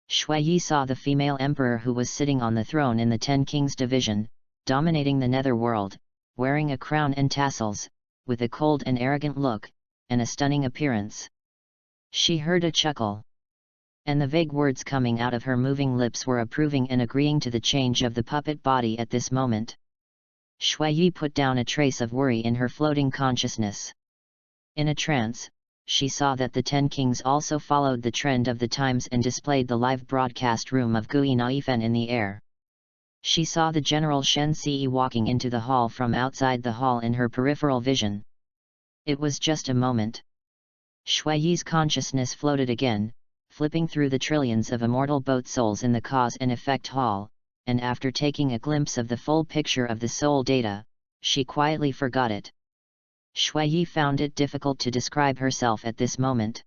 Shuiyi saw the female emperor who was sitting on the throne in the 10 Kings division, dominating the netherworld, wearing a crown and tassels, with a cold and arrogant look, and a stunning appearance. She heard a chuckle. And the vague words coming out of her moving lips were approving and agreeing to the change of the puppet body at this moment. Shuiyi put down a trace of worry in her floating consciousness. In a trance, she saw that the 10 Kings also followed the trend of the times and displayed the live broadcast room of Gui Naifen in the air. She saw the General Shen Ce walking into the hall from outside the hall in her peripheral vision. It was just a moment. Shuiyi's consciousness floated again, flipping through the trillions of immortal boat souls in the cause and effect hall, and after taking a glimpse of the full picture of the soul data, she quietly forgot it. Shuiyi found it difficult to describe herself at this moment.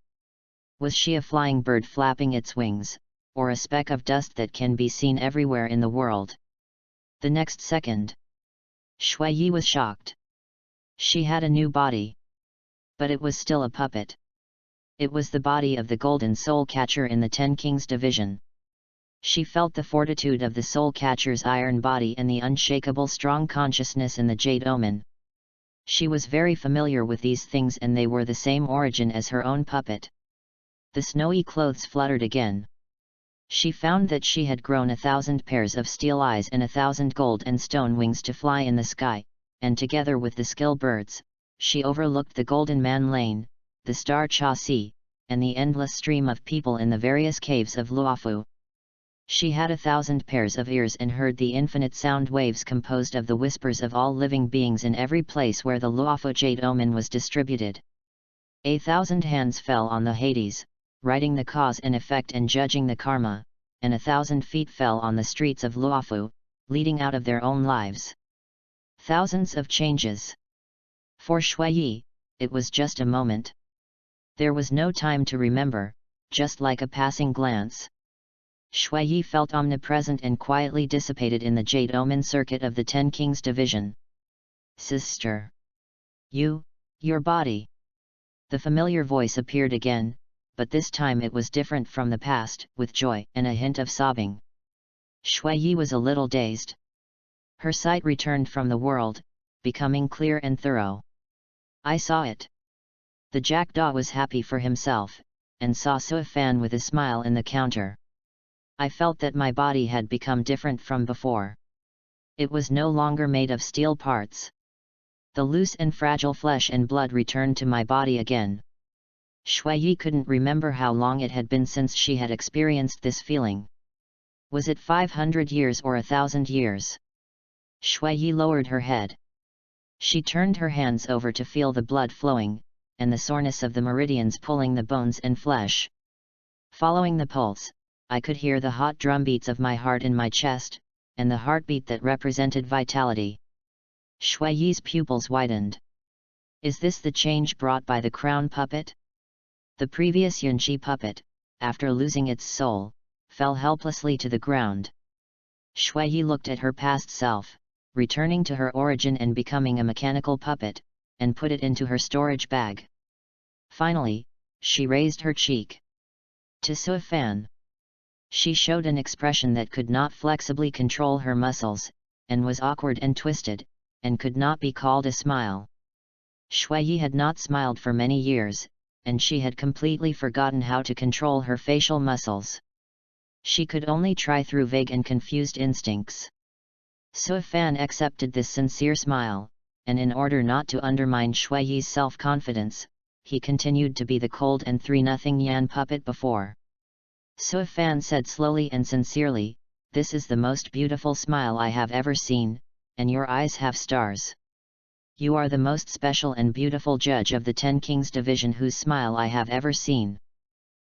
Was she a flying bird flapping its wings, or a speck of dust that can be seen everywhere in the world? The next second, Shuiyi was shocked. She had a new body. But it was still a puppet. It was the body of the golden soul catcher in the 10 Kings division. She felt the fortitude of the soul catcher's iron body and the unshakable strong consciousness in the Jade Omen. She was very familiar with these things and they were the same origin as her own puppet. The snowy clothes fluttered again. She found that she had grown 1,000 pairs of steel eyes and 1,000 gold and stone wings to fly in the sky, and together with the skill birds, she overlooked the Golden Man Lane, the Star Cha Sea, and the endless stream of people in the various caves of Luofu. She had 1,000 pairs of ears and heard the infinite sound waves composed of the whispers of all living beings in every place where the Luofu Jade Omen was distributed. 1,000 hands fell on the Hades, writing the cause and effect and judging the karma, and 1,000 feet fell on the streets of Luofu, leading out of their own lives. Thousands of changes. For Shuiyi, it was just a moment. There was no time to remember, just like a passing glance. Shuiyi felt omnipresent and quietly dissipated in the Jade Omen circuit of the Ten Kings division. Sister. Your body. The familiar voice appeared again, but this time it was different from the past, with joy and a hint of sobbing. Shuiyi was a little dazed. Her sight returned from the world, becoming clear and thorough. I saw it. The jackdaw was happy for himself, and saw Suifan with a smile in the counter. I felt that my body had become different from before. It was no longer made of steel parts. The loose and fragile flesh and blood returned to my body again. Shuiyi couldn't remember how long it had been since she had experienced this feeling. Was it 500 years or 1,000 years? Shuiyi lowered her head. She turned her hands over to feel the blood flowing, and the soreness of the meridians pulling the bones and flesh. Following the pulse, I could hear the hot drumbeats of my heart in my chest, and the heartbeat that represented vitality. Shuiyi's pupils widened. Is this the change brought by the crown puppet? The previous Yunqi puppet, after losing its soul, fell helplessly to the ground. Shuiyi looked at her past self, returning to her origin and becoming a mechanical puppet, and put it into her storage bag. Finally, she raised her cheek to Suifan. She showed an expression that could not flexibly control her muscles, and was awkward and twisted, and could not be called a smile. Shuiyi had not smiled for many years, and she had completely forgotten how to control her facial muscles. She could only try through vague and confused instincts. Suifan accepted this sincere smile, and in order not to undermine Shuiyi's self-confidence, he continued to be the cold and 3-0 Yan puppet before. Suifan said slowly and sincerely, "This is the most beautiful smile I have ever seen, and your eyes have stars. You are the most special and beautiful judge of the Ten Kings division whose smile I have ever seen."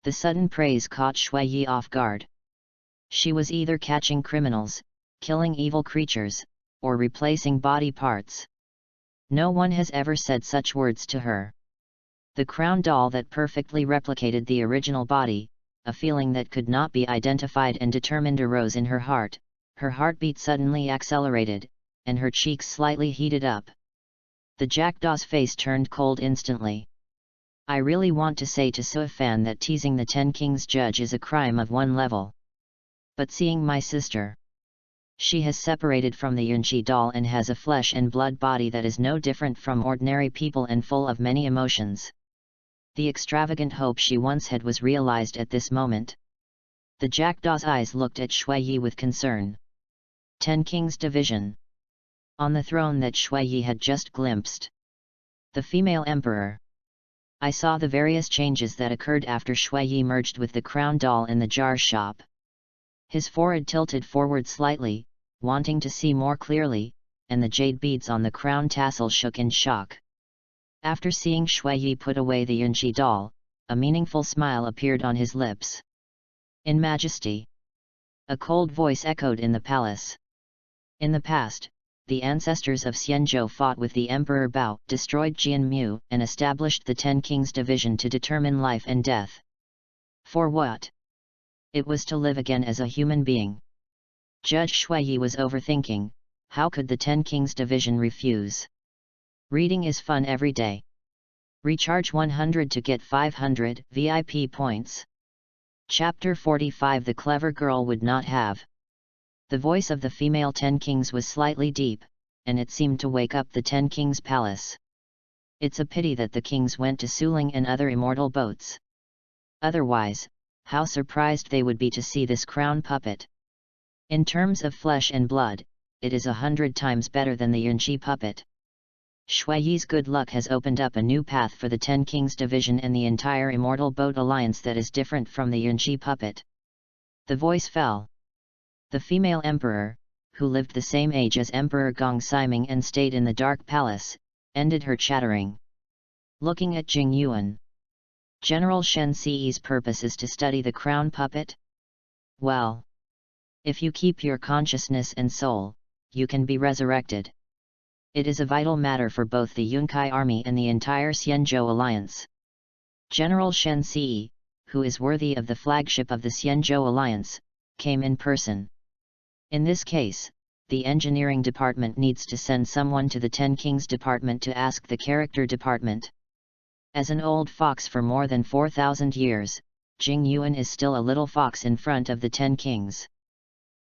The sudden praise caught Shuiyi off guard. She was either catching criminals, killing evil creatures, or replacing body parts. No one has ever said such words to her. The crown doll that perfectly replicated the original body, a feeling that could not be identified and determined arose in her heart. Her heartbeat suddenly accelerated, and her cheeks slightly heated up. The jackdaw's face turned cold instantly. I really want to say to Suifan that teasing the Ten Kings judge is a crime of one level. But seeing my sister, she has separated from the Yunqi doll and has a flesh and blood body that is no different from ordinary people and full of many emotions. The extravagant hope she once had was realized at this moment. The jackdaw's eyes looked at Shuiyi with concern. Ten Kings division. On the throne that Shuiyi had just glimpsed, the female emperor. I saw the various changes that occurred after Shuiyi merged with the crown doll in the jar shop. His forehead tilted forward slightly, wanting to see more clearly, and the jade beads on the crown tassel shook in shock. After seeing Shuiyi put away the Yunqi doll, a meaningful smile appeared on his lips. In majesty. A cold voice echoed in the palace. In the past, the ancestors of Xianzhou fought with the Emperor Bao, destroyed Jianmu, and established the Ten Kings division to determine life and death. For what? It was to live again as a human being. Judge Shuiyi was overthinking, how could the Ten Kings division refuse? Reading is fun every day. Recharge 100 to get 500 VIP points. Chapter 45. The clever girl would not have. The voice of the female Ten Kings was slightly deep, and it seemed to wake up the Ten Kings palace. It's a pity that the kings went to Suling and other immortal boats. Otherwise, how surprised they would be to see this crown puppet. In terms of flesh and blood, it is 100 times better than the Yunqi puppet. Shuiyi's good luck has opened up a new path for the Ten Kings division and the entire Immortal Boat Alliance that is different from the Yunqi puppet. The voice fell. The female emperor, who lived the same age as Emperor Gong Ximing and stayed in the Dark Palace, ended her chattering. Looking at Jing Yuan. General Shen Ci's purpose is to study the crown puppet? Well, if you keep your consciousness and soul, you can be resurrected. It is a vital matter for both the Yunkai army and the entire Xianzhou alliance. General Shen Ci, who is worthy of the flagship of the Xianzhou alliance, came in person. In this case, the engineering department needs to send someone to the Ten Kings department to ask the character department. As an old fox for more than 4,000 years, Jing Yuan is still a little fox in front of the Ten Kings.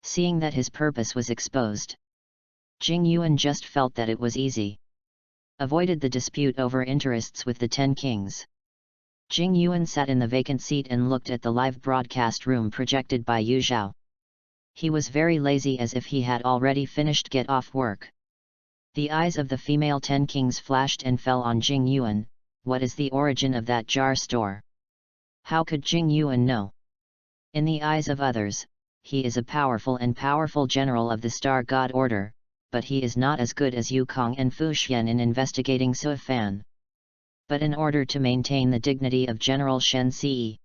Seeing that his purpose was exposed, Jing Yuan just felt that it was easy. Avoided the dispute over interests with the Ten Kings. Jing Yuan sat in the vacant seat and looked at the live broadcast room projected by Yu Zhao. He was very lazy, as if he had already finished get off work. The eyes of the female Ten Kings flashed and fell on Jing Yuan. What is the origin of that jar store? How could Jing Yuan know? In the eyes of others, he is a powerful general of the Star God Order, but he is not as good as Yu Kong and Fu Xian in investigating Sui Fan. But in order to maintain the dignity of General Shen Ci,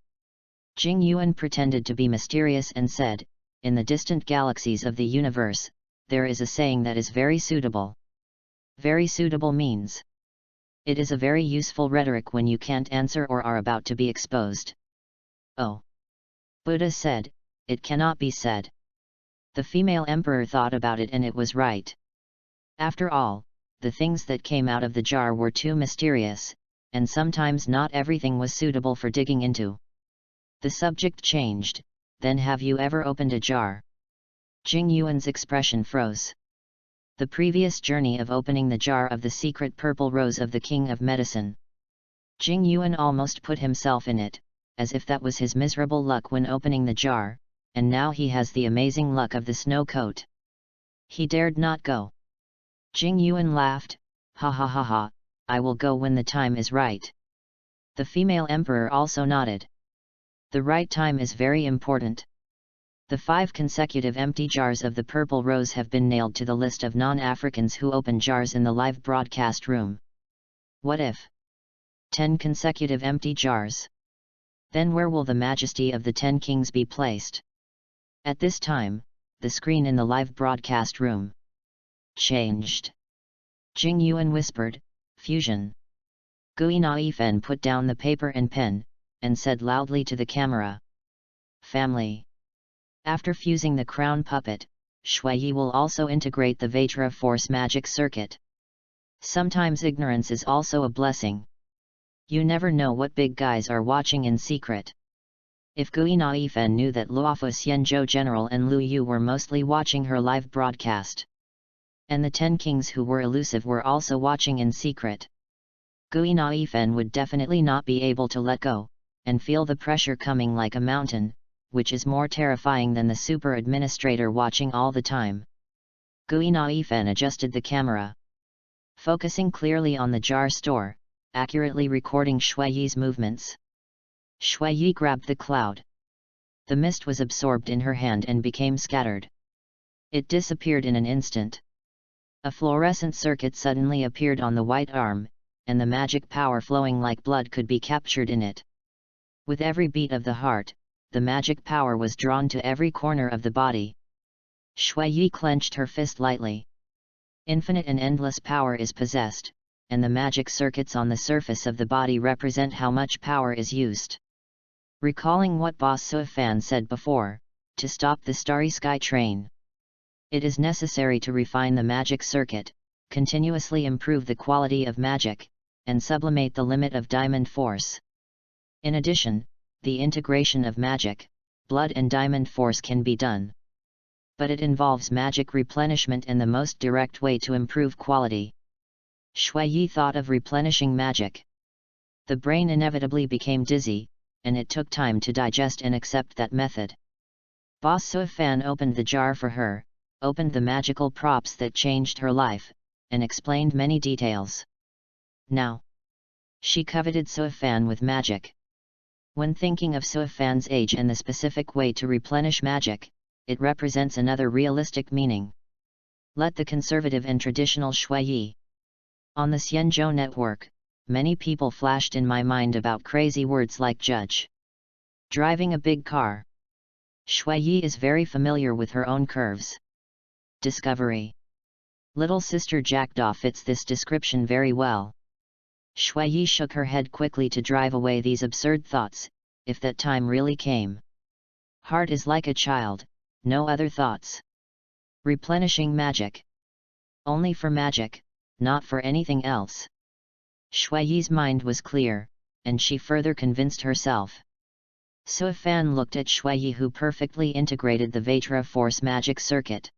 Jing Yuan pretended to be mysterious and said, "In the distant galaxies of the universe, there is a saying that is very suitable." Very suitable means. It is a very useful rhetoric when you can't answer or are about to be exposed. Oh! Buddha said, "It cannot be said." The female emperor thought about it and it was right. After all, the things that came out of the jar were too mysterious, and sometimes not everything was suitable for digging into. The subject changed. Then have you ever opened a jar? Jing Yuan's expression froze. The previous journey of opening the jar of the secret purple rose of the King of Medicine. Jing Yuan almost put himself in it, as if that was his miserable luck when opening the jar, and now he has the amazing luck of the snow coat. He dared not go. Jing Yuan laughed, "Ha ha ha ha, I will go when the time is right." The female emperor also nodded. The right time is very important. The 5 consecutive empty jars of the purple rose have been nailed to the list of non-Africans who open jars in the live broadcast room. What if 10 consecutive empty jars? Then where will the majesty of the 10 kings be placed? At this time, the screen in the live broadcast room changed. Jing Yuan whispered, "Fusion." Gui Naifen put down the paper and pen, and said loudly to the camera, "Family." After fusing the crown puppet, Shuiyi will also integrate the Vajra Force magic circuit. Sometimes ignorance is also a blessing. You never know what big guys are watching in secret. If Gui Naifen knew that Luofu Xianzhou General and Lu Yu were mostly watching her live broadcast, and the 10 kings who were elusive were also watching in secret, Gui Naifen would definitely not be able to let go, and feel the pressure coming like a mountain, which is more terrifying than the super administrator watching all the time. Gui Naifen adjusted the camera, focusing clearly on the jar store, accurately recording Shuiyi's movements. Shuiyi grabbed the cloud. The mist was absorbed in her hand and became scattered. It disappeared in an instant. A fluorescent circuit suddenly appeared on the white arm, and the magic power flowing like blood could be captured in it. With every beat of the heart, the magic power was drawn to every corner of the body. Shuiyi clenched her fist lightly. Infinite and endless power is possessed, and the magic circuits on the surface of the body represent how much power is used. Recalling what Boss Sui Fan said before, to stop the Starry Sky train, it is necessary to refine the magic circuit, continuously improve the quality of magic, and sublimate the limit of diamond force. In addition, the integration of magic, blood and diamond force can be done. But it involves magic replenishment, and the most direct way to improve quality. Shuiyi thought of replenishing magic. The brain inevitably became dizzy, and it took time to digest and accept that method. Boss Sui Fan opened the jar for her, opened the magical props that changed her life, and explained many details. Now, she coveted Sui Fan with magic. When thinking of Sui Fan's age and the specific way to replenish magic, it represents another realistic meaning. Let the conservative and traditional shui yi. On the Xianzhou network, many people flashed in my mind about crazy words like judge. Driving a big car. Shui yi is very familiar with her own curves. Discovery. Little sister Jackdaw fits this description very well. Shui yi shook her head quickly to drive away these absurd thoughts, if that time really came. Heart is like a child, no other thoughts. Replenishing magic. Only for magic, not for anything else. Shui yi's mind was clear, and she further convinced herself. Sui Fan looked at Shui yi, who perfectly integrated the Vatra Force magic circuit.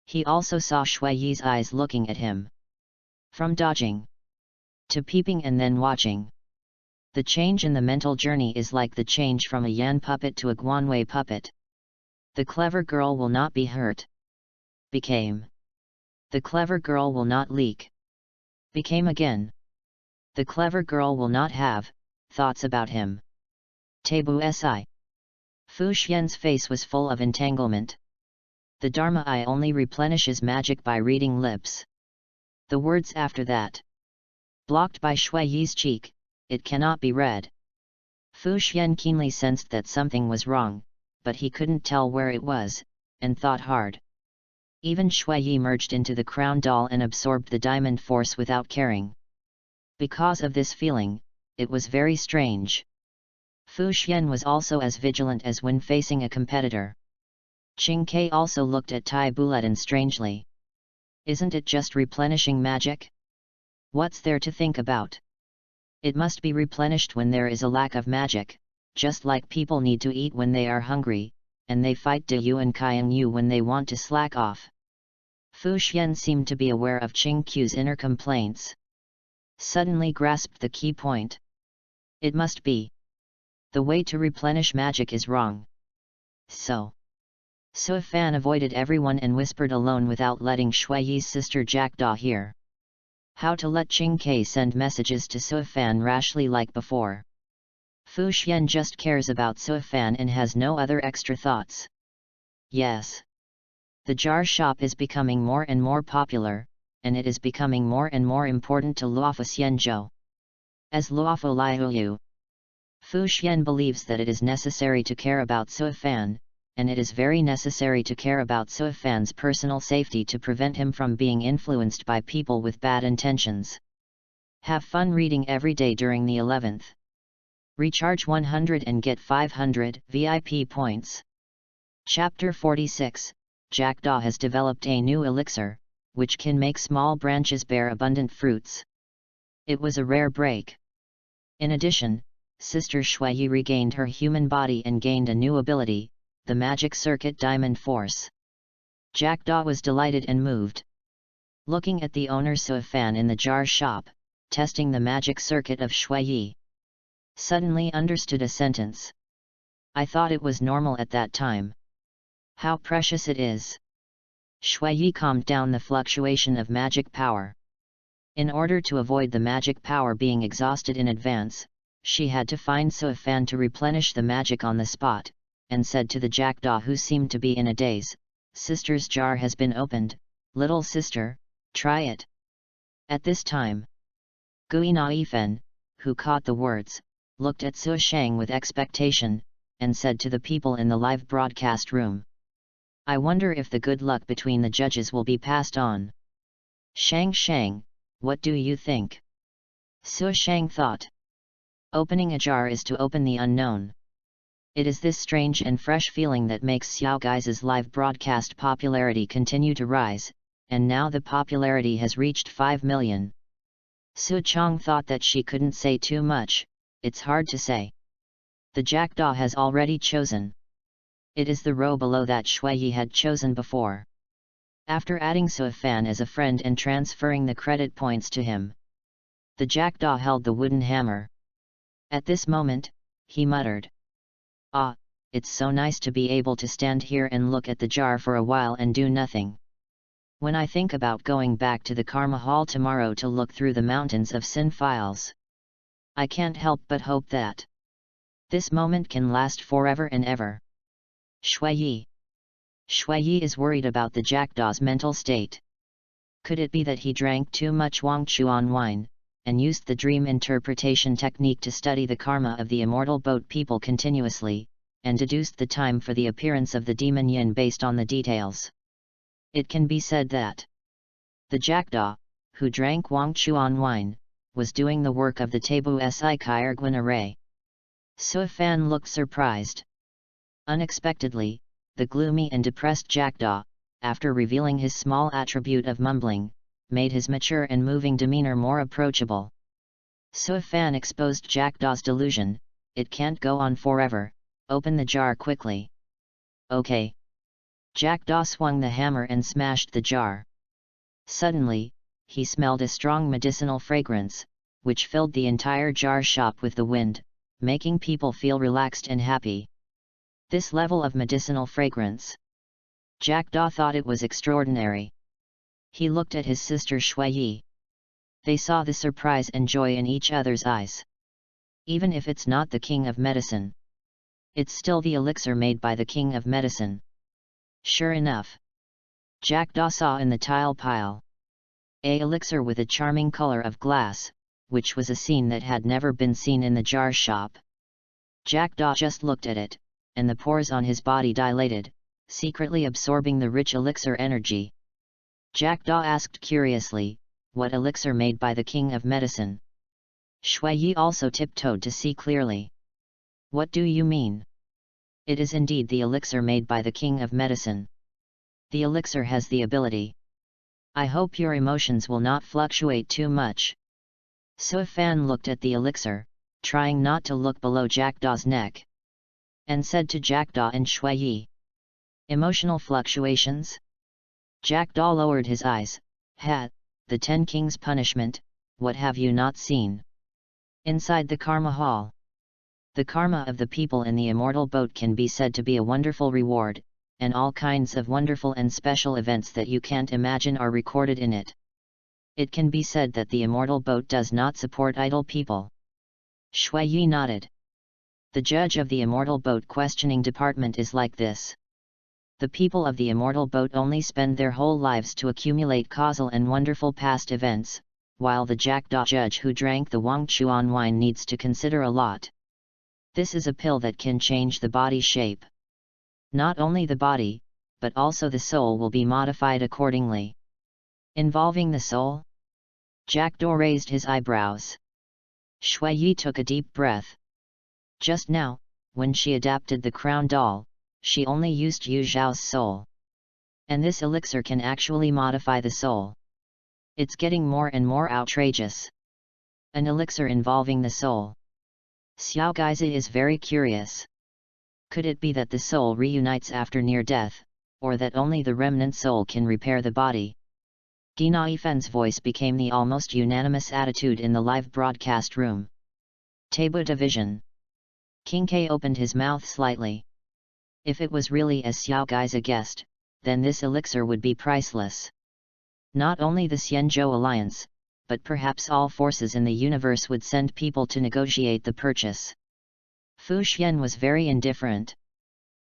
He also saw Shui yi's eyes looking at him. From dodging to peeping and then watching. The change in the mental journey is like the change from a Yan puppet to a Guanwei puppet. The clever girl will not be hurt. Became. The clever girl will not leak. Became again. The clever girl will not have thoughts about him. Tabu si. Fu Xian's face was full of entanglement. The Dharma eye only replenishes magic by reading lips. The words after that. Blocked by Shui yi's cheek, it cannot be read. Fu Xian keenly sensed that something was wrong, but he couldn't tell where it was, and thought hard. Even Shui yi merged into the crown doll and absorbed the diamond force without caring. Because of this feeling, it was very strange. Fu Xian was also as vigilant as when facing a competitor. Qing Ke also looked at Tai Buletin strangely. Isn't it just replenishing magic? What's there to think about? It must be replenished when there is a lack of magic, just like people need to eat when they are hungry, and they fight De Yu and Kaiang Yu when they want to slack off. Fu Xian seemed to be aware of Qing Q's inner complaints. Suddenly grasped the key point. It must be. The way to replenish magic is wrong. So. Sui Fan avoided everyone and whispered alone without letting Shui yi's sister Jackdaw hear. How to let Qing Ke send messages to Sui Fan rashly like before. Fu Xian just cares about Sui Fan and has no other extra thoughts. Yes. The jar shop is becoming more and more popular, and it is becoming more and more important to Luofu Xianzhou. As Luofu Liuyu, Fu Xian believes that it is necessary to care about Sui Fan, and it is very necessary to care about Sui Fan's personal safety to prevent him from being influenced by people with bad intentions. Have fun reading every day during the 11th. Recharge 100 and get 500 VIP points. Chapter 46, Jackdaw has developed a new elixir, which can make small branches bear abundant fruits. It was a rare break. In addition, Sister Shui yi regained her human body and gained a new ability, the magic circuit diamond force. Jackdaw was delighted and moved. Looking at the owner Sui Fan in the jar shop, testing the magic circuit of Shui yi. Suddenly understood a sentence. I thought it was normal at that time. How precious it is. Shui yi calmed down the fluctuation of magic power. In order to avoid the magic power being exhausted in advance, she had to find Sui Fan to replenish the magic on the spot, and said to the Jackdaw, who seemed to be in a daze, Sister's jar has been opened, little sister, try it. At this time, Gui Na Yifen, who caught the words, looked at Su Shang with expectation, and said to the people in the live broadcast room. I wonder if the good luck between the judges will be passed on. Shang, what do you think? Su Shang thought. Opening a jar is to open the unknown. It is this strange and fresh feeling that makes Xiao Gai's live broadcast popularity continue to rise, and now the popularity has reached 5 million. Su Chong thought that she couldn't say too much, it's hard to say. The Jackdaw has already chosen. It is the row below that Shui yi had chosen before. After adding Sui Fan as a friend and transferring the credit points to him, the Jackdaw held the wooden hammer. At this moment, he muttered. Ah, it's so nice to be able to stand here and look at the jar for a while and do nothing. When I think about going back to the Karma Hall tomorrow to look through the mountains of sin files, I can't help but hope that this moment can last forever and ever. Shui yi. Shui is worried about the jackdaw's mental state. Could it be that he drank too much Wangchuan wine, and used the dream interpretation technique to study the karma of the immortal boat people continuously, and deduced the time for the appearance of the demon yin based on the details? It can be said that the jackdaw, who drank Wangchuan wine, was doing the work of the Tabu Si Kyerguan array. Suifan looked surprised. Unexpectedly, the gloomy and depressed jackdaw, after revealing his small attribute of mumbling, made his mature and moving demeanor more approachable. Suifan exposed jackdaw's delusion. It can't go on forever, open the jar quickly. Okay. Jackdaw swung the hammer and smashed the jar. Suddenly, he smelled a strong medicinal fragrance, which filled the entire jar shop with the wind, making people feel relaxed and happy. This level of medicinal fragrance, Jackdaw thought it was extraordinary. He looked at his sister Shui. They saw the surprise and joy in each other's eyes. Even if it's not the king of medicine, it's still the elixir made by the king of medicine. Sure enough, Jackdaw saw in the tile pile a elixir with a charming color of glass, which was a scene that had never been seen in the jar shop. Jackdaw just looked at it, and the pores on his body dilated, secretly absorbing the rich elixir energy. Jackdaw asked curiously, "What elixir made by the king of medicine?" Shui also tiptoed to see clearly. "What do you mean?" "It is indeed the elixir made by the king of medicine. The elixir has the ability. I hope your emotions will not fluctuate too much." Suifan looked at the elixir, trying not to look below Jackdaw's neck, and said to Jackdaw and Shui, "Emotional fluctuations?" Jackdaw lowered his eyes. The 10 Kings' punishment, what have you not seen?" Inside the Karma Hall. The karma of the people in the immortal boat can be said to be a wonderful reward, and all kinds of wonderful and special events that you can't imagine are recorded in it. It can be said that the immortal boat does not support idle people. Shui nodded. The judge of the immortal boat questioning department is like this. The people of the immortal boat only spend their whole lives to accumulate causal and wonderful past events, while the jackdaw judge who drank the Wangchuan wine needs to consider a lot. This is a pill that can change the body shape. Not only the body, but also the soul will be modified accordingly. Involving the soul? Jackdaw raised his eyebrows. Shui took a deep breath. Just now, when she adapted the crown doll, she only used Yu Zhao's soul. And this elixir can actually modify the soul. It's getting more and more outrageous. An elixir involving the soul. Xiao Gaizi is very curious. Could it be that the soul reunites after near death, or that only the remnant soul can repair the body? Gina Yifen's voice became the almost unanimous attitude in the live broadcast room. Tabu Division. King K opened his mouth slightly. If it was really as Xiao Gaizi guessed, then this elixir would be priceless. Not only the Xianzhou Alliance, but perhaps all forces in the universe would send people to negotiate the purchase. Fu Xian was very indifferent.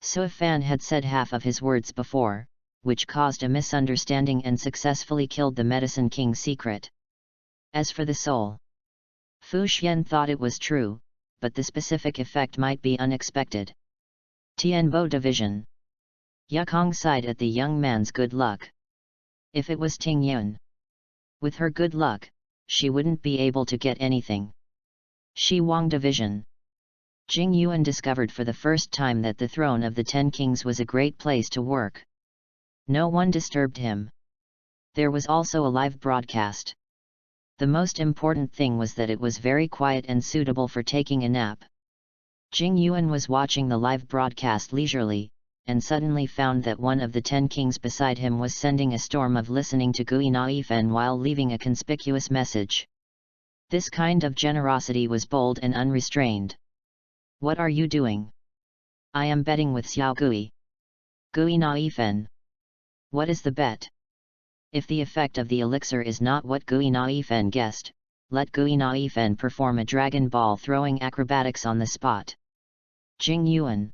Suifan had said half of his words before, which caused a misunderstanding and successfully killed the Medicine King's secret. As for the soul, Fu Xian thought it was true, but the specific effect might be unexpected. Tianbo Division. Yukong sighed at the young man's good luck. If it was Ting Yun, with her good luck, she wouldn't be able to get anything. Shi Wang Division. Jing Yuan discovered for the first time that the throne of the 10 Kings was a great place to work. No one disturbed him. There was also a live broadcast. The most important thing was that it was very quiet and suitable for taking a nap. Jing Yuan was watching the live broadcast leisurely, and suddenly found that one of the 10 Kings beside him was sending a storm of listening to Gui Naifen while leaving a conspicuous message. This kind of generosity was bold and unrestrained. "What are you doing?" "I am betting with Xiao Gui." "Gui Naifen. What is the bet?" "If the effect of the elixir is not what Gui Naifen guessed, let Gui Naifen perform a Dragon Ball throwing acrobatics on the spot." Jing Yuan.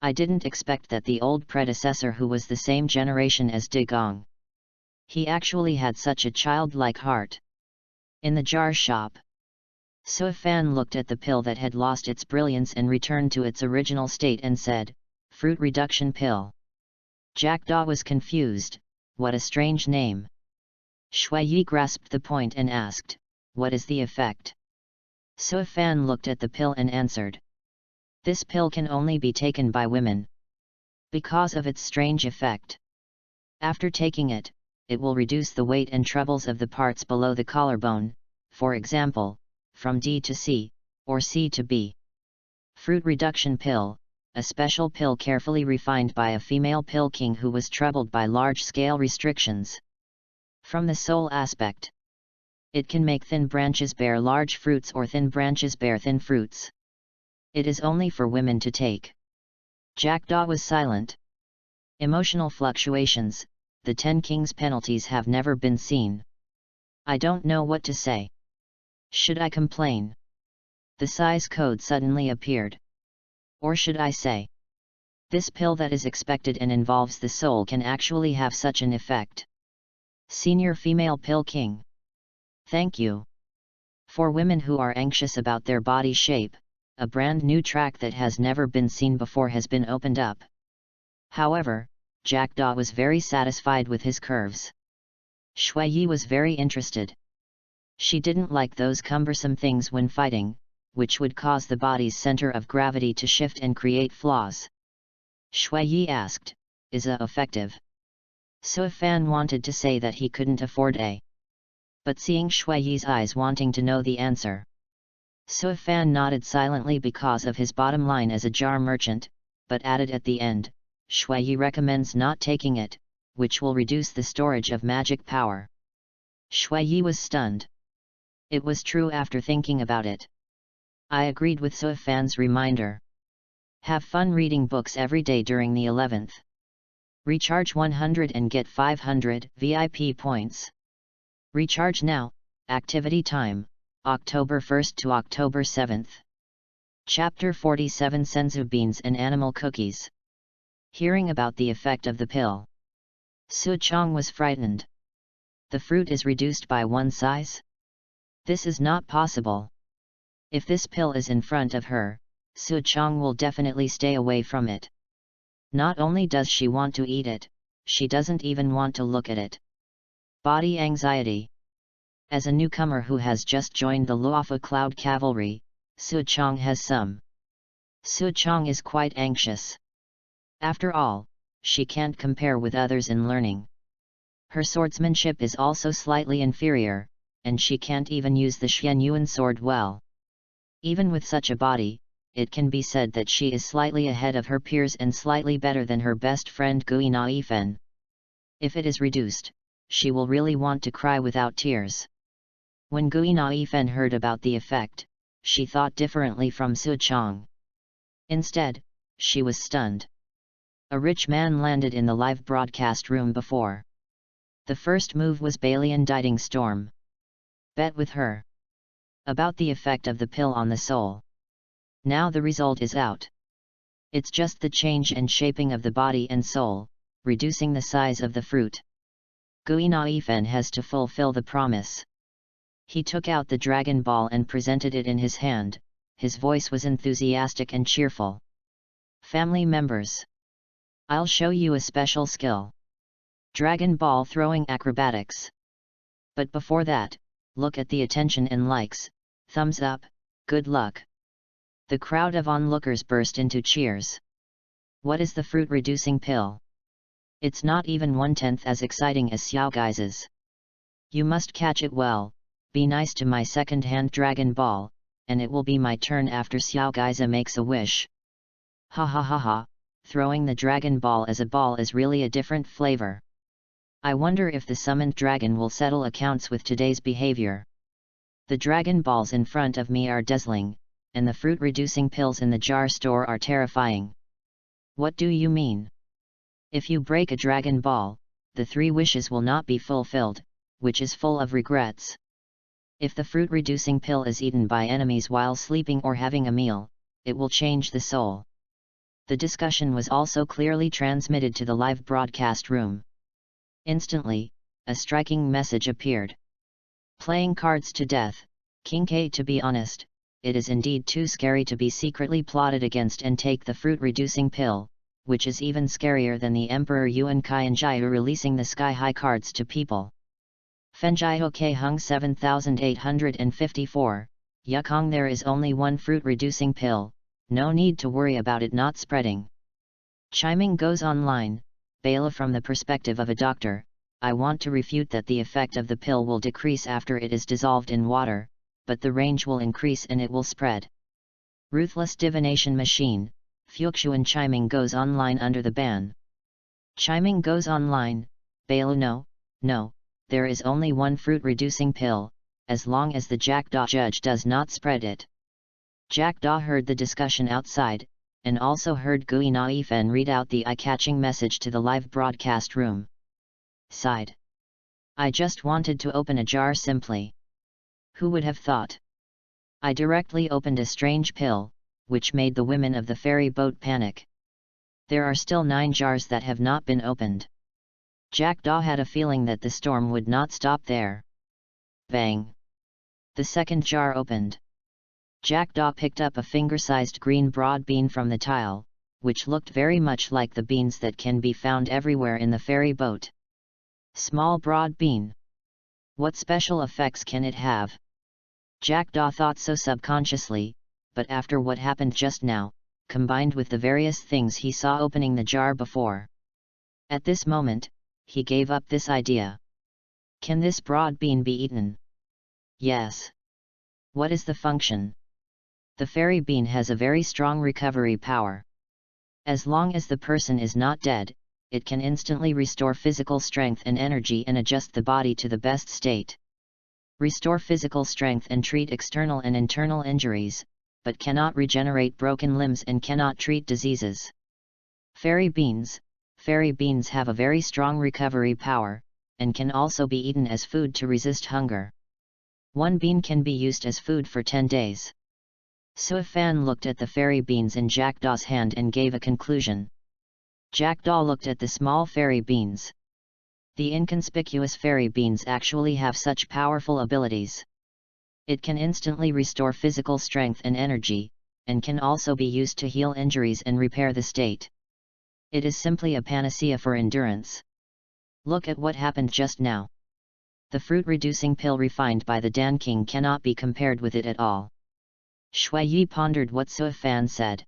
I didn't expect that the old predecessor who was the same generation as De Gong. He actually had such a childlike heart. In the jar shop, Sui Fan looked at the pill that had lost its brilliance and returned to its original state and said, "Fruit reduction pill." Jackdaw was confused. What a strange name. Shui Yi grasped the point and asked, "What is the effect?" Sui Fan looked at the pill and answered, "This pill can only be taken by women. Because of its strange effect. After taking it, it will reduce the weight and troubles of the parts below the collarbone, for example, from D to C, or C to B. Fruit reduction pill, a special pill carefully refined by a female pill king who was troubled by large-scale restrictions. From the soul aspect, it can make thin branches bear large fruits or thin branches bear thin fruits. It is only for women to take." Jackdaw was silent. Emotional fluctuations, the 10 Kings penalties have never been seen. I don't know what to say. Should I complain? The size code suddenly appeared. Or should I say, this pill that is expected and involves the soul can actually have such an effect? Senior female pill king. Thank you. For women who are anxious about their body shape, a brand new track that has never been seen before has been opened up. However, Jackdaw was very satisfied with his curves. Shui Yi was very interested. She didn't like those cumbersome things when fighting, which would cause the body's center of gravity to shift and create flaws. Shui Yi asked, "Is it effective?" Sui Fan wanted to say that he couldn't afford a. But seeing Shui Yi's eyes wanting to know the answer, Sui Fan nodded silently because of his bottom line as a jar merchant, but added at the end, "Shui Yi recommends not taking it, which will reduce the storage of magic power." Shui Yi was stunned. It was true after thinking about it. I agreed with Sui Fan's reminder. Have fun reading books every day during the 11th. Recharge 100 and get 500 VIP points. Recharge now. Activity time, October 1st to October 7th. Chapter 47 Senzu Beans and Animal Cookies. Hearing about the effect of the pill, Su Chong was frightened. The fruit is reduced by one size? This is not possible. If this pill is in front of her, Su Chong will definitely stay away from it. Not only does she want to eat it, she doesn't even want to look at it. Body anxiety. As a newcomer who has just joined the Luofu Cloud Cavalry, Su Chong has some. Su Chong is quite anxious. After all, she can't compare with others in learning. Her swordsmanship is also slightly inferior, and she can't even use the Xian Yuan sword well. Even with such a body, it can be said that she is slightly ahead of her peers and slightly better than her best friend Gui Naifen. If it is reduced, she will really want to cry without tears. When Gui Naifen heard about the effect, she thought differently from Su Chong. Instead, she was stunned. A rich man landed in the live broadcast room before. The first move was Balian Diting Storm. Bet with her. About the effect of the pill on the soul. Now the result is out. It's just the change and shaping of the body and soul, reducing the size of the fruit. Gui Naifen has to fulfill the promise. He took out the Dragon Ball and presented it in his hand. His voice was enthusiastic and cheerful. Family members, I'll show you a special skill. Dragon Ball throwing acrobatics. But before that, look at the attention and likes, thumbs up, good luck. The crowd of onlookers burst into cheers. What is the fruit-reducing pill? It's not even 1/10 as exciting as Xiao Gai's. You must catch it well, be nice to my second-hand Dragon Ball, and it will be my turn after Xiao Gai's makes a wish. Ha ha ha ha, throwing the Dragon Ball as a ball is really a different flavor. I wonder if the summoned dragon will settle accounts with today's behavior. The Dragon Balls in front of me are dazzling, and the fruit-reducing pills in the jar store are terrifying. What do you mean? If you break a Dragon Ball, the 3 wishes will not be fulfilled, which is full of regrets. If the fruit-reducing pill is eaten by enemies while sleeping or having a meal, it will change the soul. The discussion was also clearly transmitted to the live broadcast room. Instantly, a striking message appeared. Playing cards to death, King K. To be honest, it is indeed too scary to be secretly plotted against and take the fruit-reducing pill, which is even scarier than the Emperor Yuan Qianjiao releasing the sky-high cards to people. Fenjiao K. Hung 7854, Yukong, there is only one fruit-reducing pill, no need to worry about it not spreading. Chiming goes online, Bela, from the perspective of a doctor, I want to refute that the effect of the pill will decrease after it is dissolved in water, but the range will increase and it will spread. Ruthless divination machine, Fuxuan. Chiming goes online under the ban. Chiming goes online, Bela, no, there is only one fruit-reducing pill, as long as the Jackdaw judge does not spread it. Jackdaw heard the discussion outside, and also heard Gui Naifen read out the eye-catching message to the live broadcast room. Sighed. I just wanted to open a jar simply. Who would have thought? I directly opened a strange pill, which made the women of the ferry boat panic. There are still 9 jars that have not been opened. Jackdaw had a feeling that the storm would not stop there. Bang! The second jar opened. Jackdaw picked up a finger-sized green broad bean from the tile, which looked very much like the beans that can be found everywhere in the ferry boat. Small broad bean. What special effects can it have? Jackdaw thought so subconsciously, but after what happened just now, combined with the various things he saw opening the jar before. At this moment, he gave up this idea. Can this broad bean be eaten? Yes. What is the function? The fairy bean has a very strong recovery power. As long as the person is not dead, it can instantly restore physical strength and energy and adjust the body to the best state. Restore physical strength and treat external and internal injuries, but cannot regenerate broken limbs and cannot treat diseases. Fairy beans have a very strong recovery power, and can also be eaten as food to resist hunger. One bean can be used as food for 10 days. Suifan looked at the fairy beans in Jackdaw's hand and gave a conclusion. Jackdaw looked at the small fairy beans. The inconspicuous fairy beans actually have such powerful abilities. It can instantly restore physical strength and energy, and can also be used to heal injuries and repair the state. It is simply a panacea for endurance. Look at what happened just now. The fruit-reducing pill refined by the Dan King cannot be compared with it at all. Shui Yi pondered what Suifan said.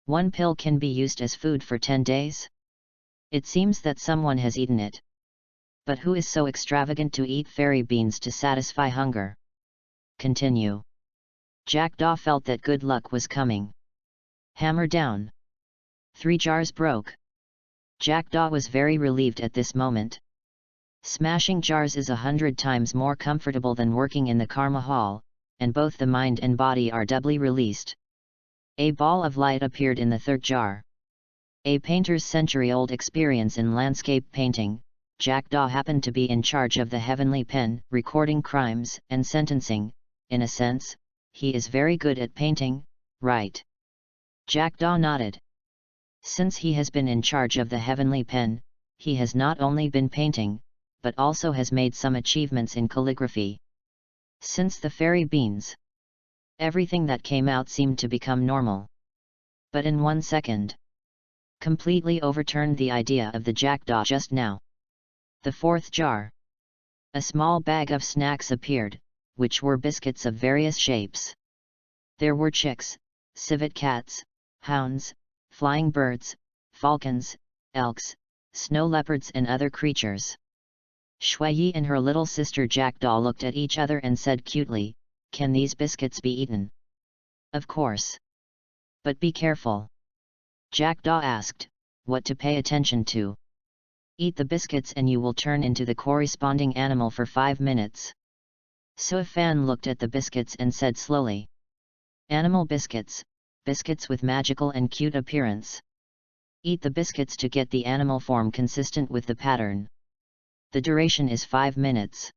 One pill can be used as food for 10 days? It seems that someone has eaten it. But who is so extravagant to eat fairy beans to satisfy hunger? Continue. Jackdaw felt that good luck was coming. Hammer down. 3 jars broke. Jackdaw was very relieved at this moment. Smashing jars is 100 times more comfortable than working in the Karma Hall, and both the mind and body are doubly released. A ball of light appeared in the 3rd jar. A painter's century-old experience in landscape painting, Jackdaw happened to be in charge of the heavenly pen, recording crimes and sentencing. In a sense, he is very good at painting, right? Jackdaw nodded. Since he has been in charge of the heavenly pen, he has not only been painting, but also has made some achievements in calligraphy. Since the fairy beans, everything that came out seemed to become normal. But in 1 second, completely overturned the idea of the Jackdaw just now. The 4th jar. A small bag of snacks appeared, which were biscuits of various shapes. There were chicks, civet cats, hounds, flying birds, falcons, elks, snow leopards and other creatures. Shui Yi and her little sister Jackdaw looked at each other and said cutely, "Can these biscuits be eaten?" "Of course. But be careful." Jackdaw asked, "What to pay attention to?" "Eat the biscuits and you will turn into the corresponding animal for 5 minutes." Suifan looked at the biscuits and said slowly, "Animal biscuits, biscuits with magical and cute appearance. Eat the biscuits to get the animal form consistent with the pattern. The duration is 5 minutes.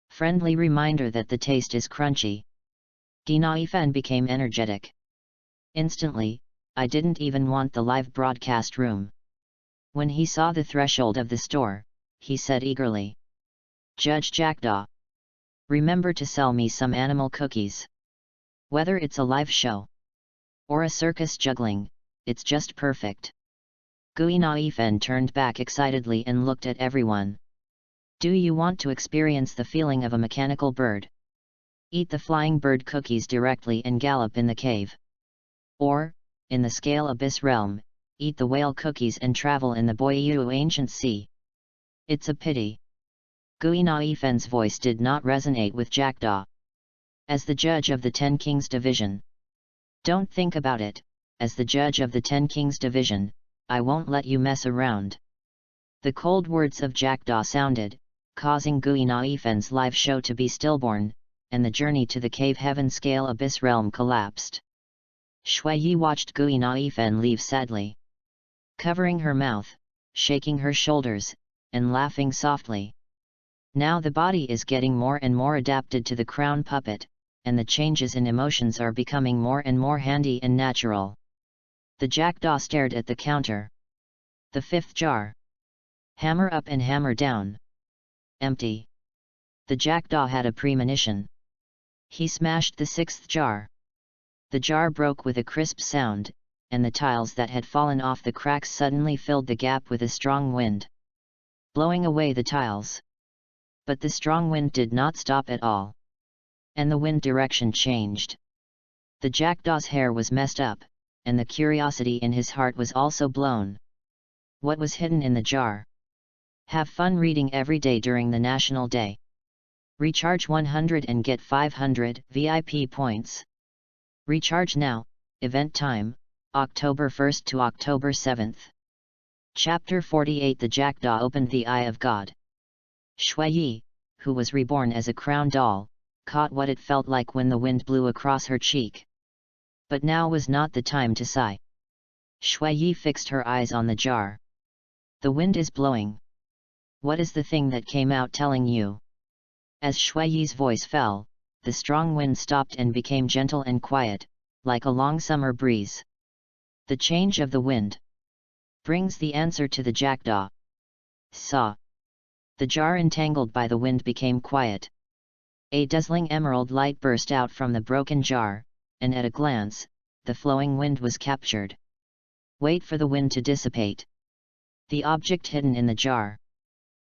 Friendly reminder that the taste is crunchy." Dinaifan became energetic. Instantly, I didn't even want the live broadcast room. When he saw the threshold of the store, he said eagerly, "Judge Jackdaw, remember to sell me some animal cookies. Whether it's a live show or a circus juggling, it's just perfect." Guinaifen turned back excitedly and looked at everyone. "Do you want to experience the feeling of a mechanical bird? Eat the flying bird cookies directly and gallop in the cave. Or, in the scale abyss realm, eat the whale cookies and travel in the Boyu ancient sea. It's a pity." Guinaifen's voice did not resonate with Jackdaw. "As the judge of the Ten Kings Division. Don't think about it, as the judge of the Ten Kings Division, I won't let you mess around." The cold words of Jackdaw sounded, causing Guinaifen's live show to be stillborn, and the journey to the cave heaven scale abyss realm collapsed. Shuiyi watched Guinaifen leave sadly. Covering her mouth, shaking her shoulders, and laughing softly. Now the body is getting more and more adapted to the crown puppet, and the changes in emotions are becoming more and more handy and natural. The Jackdaw stared at the counter. The fifth jar. Hammer up and hammer down. Empty. The Jackdaw had a premonition. He smashed the sixth jar. The jar broke with a crisp sound, and the tiles that had fallen off the cracks suddenly filled the gap with a strong wind, blowing away the tiles. But the strong wind did not stop at all. And the wind direction changed. The Jackdaw's hair was messed up, and the curiosity in his heart was also blown. What was hidden in the jar? Have fun reading every day during the National Day. Recharge 100 and get 500 VIP points. Recharge now. Event time, October 1st to October 7th. Chapter 48. The Jackdaw opened the Eye of God. Shuiyi, who was reborn as a crown doll, caught what it felt like when the wind blew across her cheek. But now was not the time to sigh. Shuiyi fixed her eyes on the jar. "The wind is blowing. What is the thing that came out telling you?" As Shuiyi's voice fell, the strong wind stopped and became gentle and quiet, like a long summer breeze. The change of the wind brings the answer to the Jackdaw. Saw. The jar entangled by the wind became quiet. A dazzling emerald light burst out from the broken jar, and at a glance, the flowing wind was captured. Wait for the wind to dissipate. The object hidden in the jar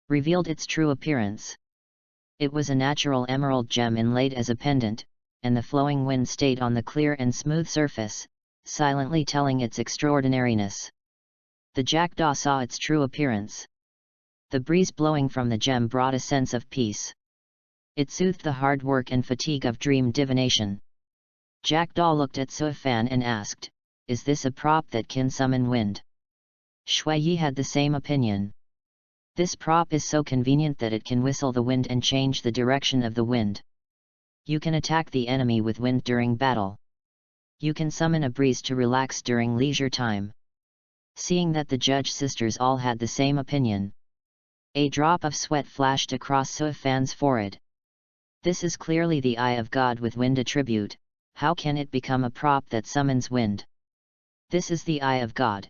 revealed its true appearance. It was a natural emerald gem inlaid as a pendant, and the flowing wind stayed on the clear and smooth surface, silently telling its extraordinariness. The Jackdaw saw its true appearance. The breeze blowing from the gem brought a sense of peace. It soothed the hard work and fatigue of dream divination. Jackdaw looked at Suifan and asked, "Is this a prop that can summon wind?" Shuiyi had the same opinion. "This prop is so convenient that it can whistle the wind and change the direction of the wind. You can attack the enemy with wind during battle. You can summon a breeze to relax during leisure time." Seeing that the judge sisters all had the same opinion, a drop of sweat flashed across Suifan's forehead. "This is clearly the Eye of God with wind attribute. How can it become a prop that summons wind?" "This is the Eye of God.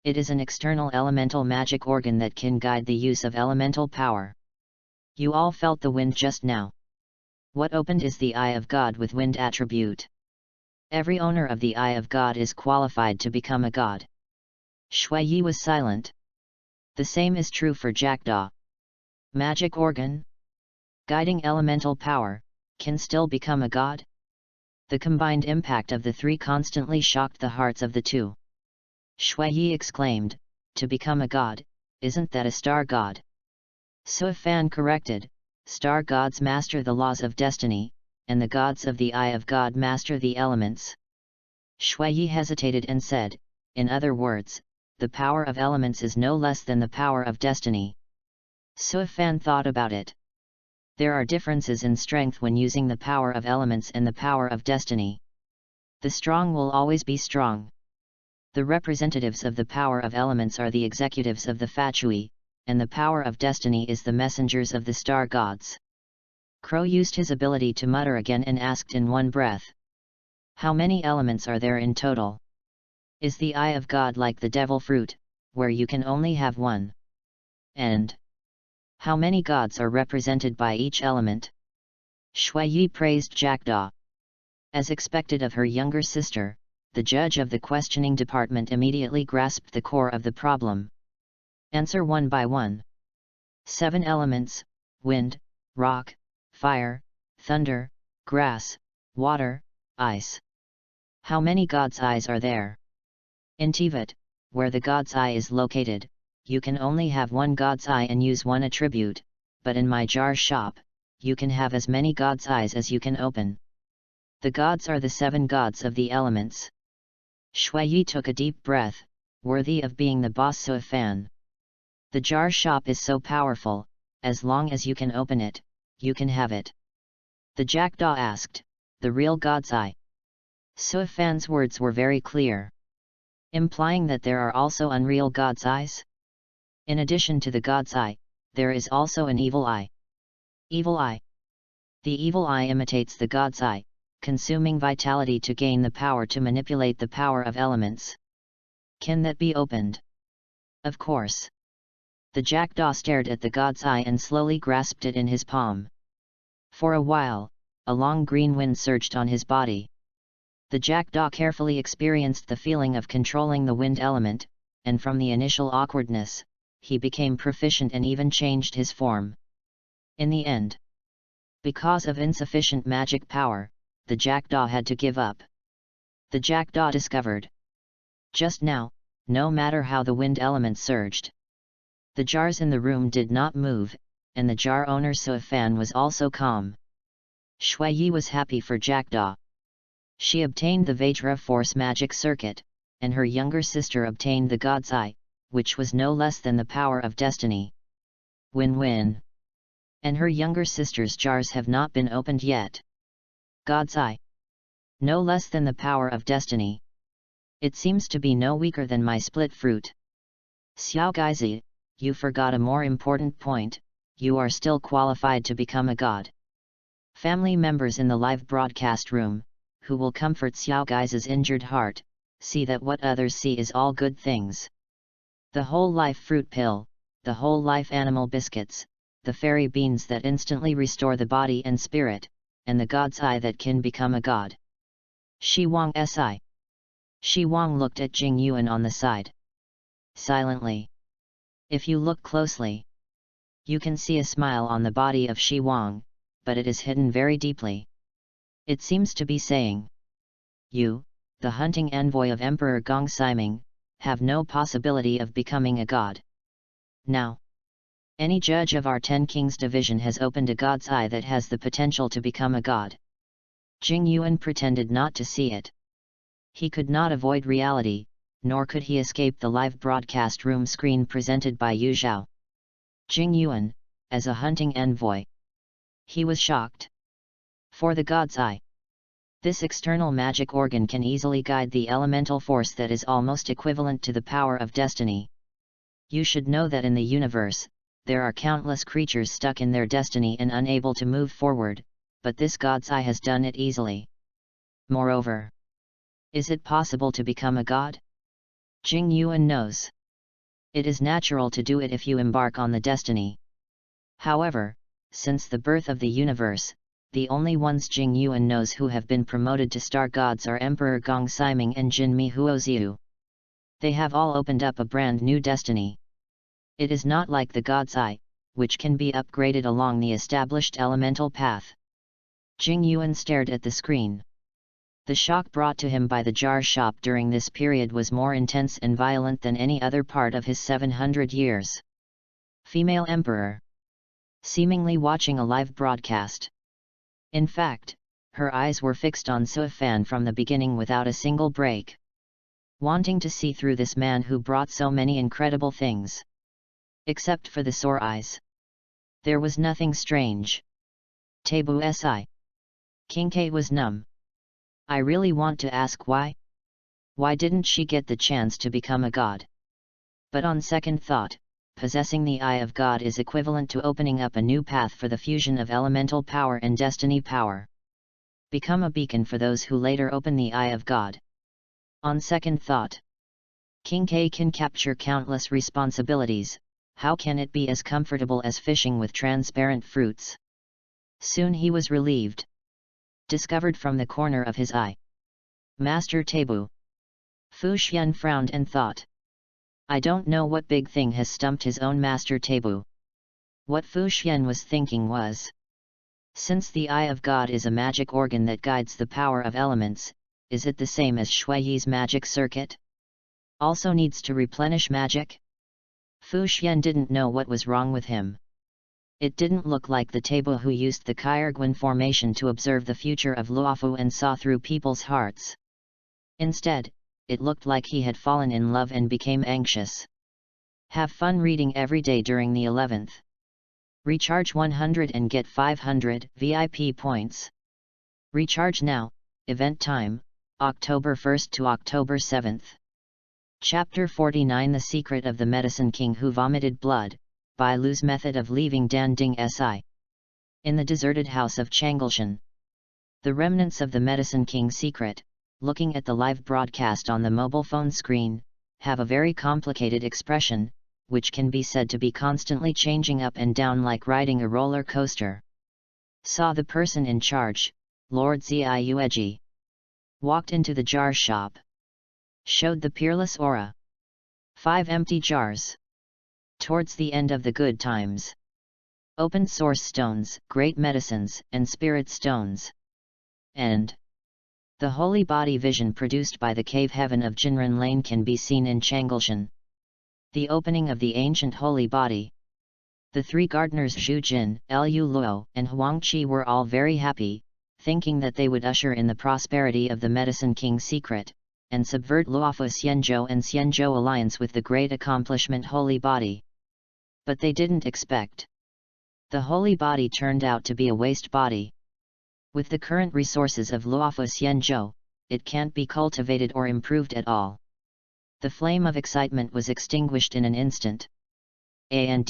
It is an external elemental magic organ that can guide the use of elemental power. You all felt the wind just now. What opened is the Eye of God with wind attribute. Every owner of the Eye of God is qualified to become a god." Shuiyi was silent. The same is true for Jackdaw. Magic organ? Guiding elemental power, can still become a god? The combined impact of the three constantly shocked the hearts of the two. Shuiyi exclaimed, "To become a god, isn't that a star god?" Suifan corrected, "Star gods master the laws of destiny, and the gods of the Eye of God master the elements." Shuiyi hesitated and said, "In other words, the power of elements is no less than the power of destiny." Suifan thought about it. There are differences in strength when using the power of elements and the power of destiny. The strong will always be strong. The representatives of the power of elements are the executives of the Fatui, and the power of destiny is the messengers of the star gods. Crow used his ability to mutter again and asked in one breath, "How many elements are there in total?" Is the eye of God like the devil fruit, where you can only have one? And how many gods are represented by each element? Shuiyi praised Jackdaw. As expected of her younger sister, the judge of the questioning department immediately grasped the core of the problem. Answer one by one. 7 elements: wind, rock, fire, thunder, grass, water, ice. How many God's eyes are there? In Tibet, where the God's eye is located, you can only have one God's eye and use one attribute, but in my jar shop, you can have as many God's eyes as you can open. The gods are the 7 gods of the elements. Shuiyi took a deep breath, worthy of being the boss of Fan. The jar shop is so powerful, as long as you can open it, you can have it. The jackdaw asked, the real God's eye. Suifan's words were very clear, implying that there are also unreal God's eyes. In addition to the God's eye, there is also an evil eye. Evil eye. The evil eye imitates the God's eye, consuming vitality to gain the power to manipulate the power of elements. Can that be opened? Of course. The jackdaw stared at the God's eye and slowly grasped it in his palm. For a while, a long green wind surged on his body. The jackdaw carefully experienced the feeling of controlling the wind element, and from the initial awkwardness, he became proficient and even changed his form. In the end, because of insufficient magic power, the jackdaw had to give up. The jackdaw discovered. Just now, no matter how the wind element surged, the jars in the room did not move, and the jar owner Suifan was also calm. Shuiyi was happy for Jackdaw. She obtained the Vajra Force magic circuit, and her younger sister obtained the God's Eye, which was no less than the power of destiny. Win-win. And her younger sister's jars have not been opened yet. God's Eye. No less than the power of destiny. It seems to be no weaker than my split fruit. Xiao Gaizi, you forgot a more important point, you are still qualified to become a god. Family members in the live broadcast room, who will comfort Xiao Gaizi's injured heart, see that what others see is all good things. The whole life fruit pill, the whole life animal biscuits, the fairy beans that instantly restore the body and spirit, and the God's Eye that can become a god. Shi Wang's eye. Shi Wang looked at Jing Yuan on the side. Silently. If you look closely, you can see a smile on the body of Shi Wang, but it is hidden very deeply. It seems to be saying, you, the hunting envoy of Emperor Gong Siming, have no possibility of becoming a god. Now, any judge of our 10 Kings division has opened a God's Eye that has the potential to become a god. Jing Yuan pretended not to see it. He could not avoid reality, nor could he escape the live broadcast room screen presented by Yu Zhao. Jing Yuan, as a hunting envoy. He was shocked. For the God's Eye. This external magic organ can easily guide the elemental force that is almost equivalent to the power of destiny. You should know that in the universe, there are countless creatures stuck in their destiny and unable to move forward, but this God's Eye has done it easily. Moreover, is it possible to become a god? Jing Yuan knows. It is natural to do it if you embark on the destiny. However, since the birth of the universe, the only ones Jing Yuan knows who have been promoted to star gods are Emperor Gong Siming and Jin Mi Huoziu. They have all opened up a brand new destiny. It is not like the God's Eye, which can be upgraded along the established elemental path. Jing Yuan stared at the screen. The shock brought to him by the jar shop during this period was more intense and violent than any other part of his 700 years. Female Emperor. Seemingly watching a live broadcast. In fact, her eyes were fixed on Suifan from the beginning without a single break. Wanting to see through this man who brought so many incredible things. Except for the sore eyes. There was nothing strange. Tabu Si. King K was numb. I really want to ask why? Why didn't she get the chance to become a god? But on second thought, possessing the Eye of God is equivalent to opening up a new path for the fusion of elemental power and destiny power. Become a beacon for those who later open the Eye of God. On second thought, King K can capture countless responsibilities, how can it be as comfortable as fishing with transparent fruits? Soon he was relieved. Discovered from the corner of his eye. Master Tabu. Fu Xian frowned and thought. I don't know what big thing has stumped his own Master Tabu. What Fu Xian was thinking was, since the Eye of God is a magic organ that guides the power of elements, is it the same as Shui Yi's magic circuit? Also needs to replenish magic? Fu Xian didn't know what was wrong with him. It didn't look like the Tabu who used the Kairguan formation to observe the future of Luofu and saw through people's hearts. Instead, it looked like he had fallen in love and became anxious. Have fun reading every day during the 11th. Recharge 100 and get 500 VIP points. Recharge now, event time, October 1st to October 7th. Chapter 49 The Secret of the Medicine King Who Vomited Blood, by Lu's Method of Leaving Danding Si. In the deserted house of Changleshan. The remnants of the Medicine King secret, looking at the live broadcast on the mobile phone screen, have a very complicated expression, which can be said to be constantly changing up and down like riding a roller coaster. Saw the person in charge, Lord Ziuegi. Walked into the jar shop. Showed the peerless aura. 5 empty jars. Towards the end of the good times. Opened source stones, great medicines, and spirit stones. And the holy body vision produced by the cave heaven of Jinren Lane can be seen in Changleshan. The opening of the ancient holy body. The 3 gardeners Zhu Jin, Lu Luo, and Huang Qi were all very happy, thinking that they would usher in the prosperity of the Medicine King secret, and subvert Luofu Xianzhou and Xianzhou alliance with the great accomplishment holy body. But they didn't expect. The holy body turned out to be a waste body. With the current resources of Luofu Xianzhou, it can't be cultivated or improved at all. The flame of excitement was extinguished in an instant. And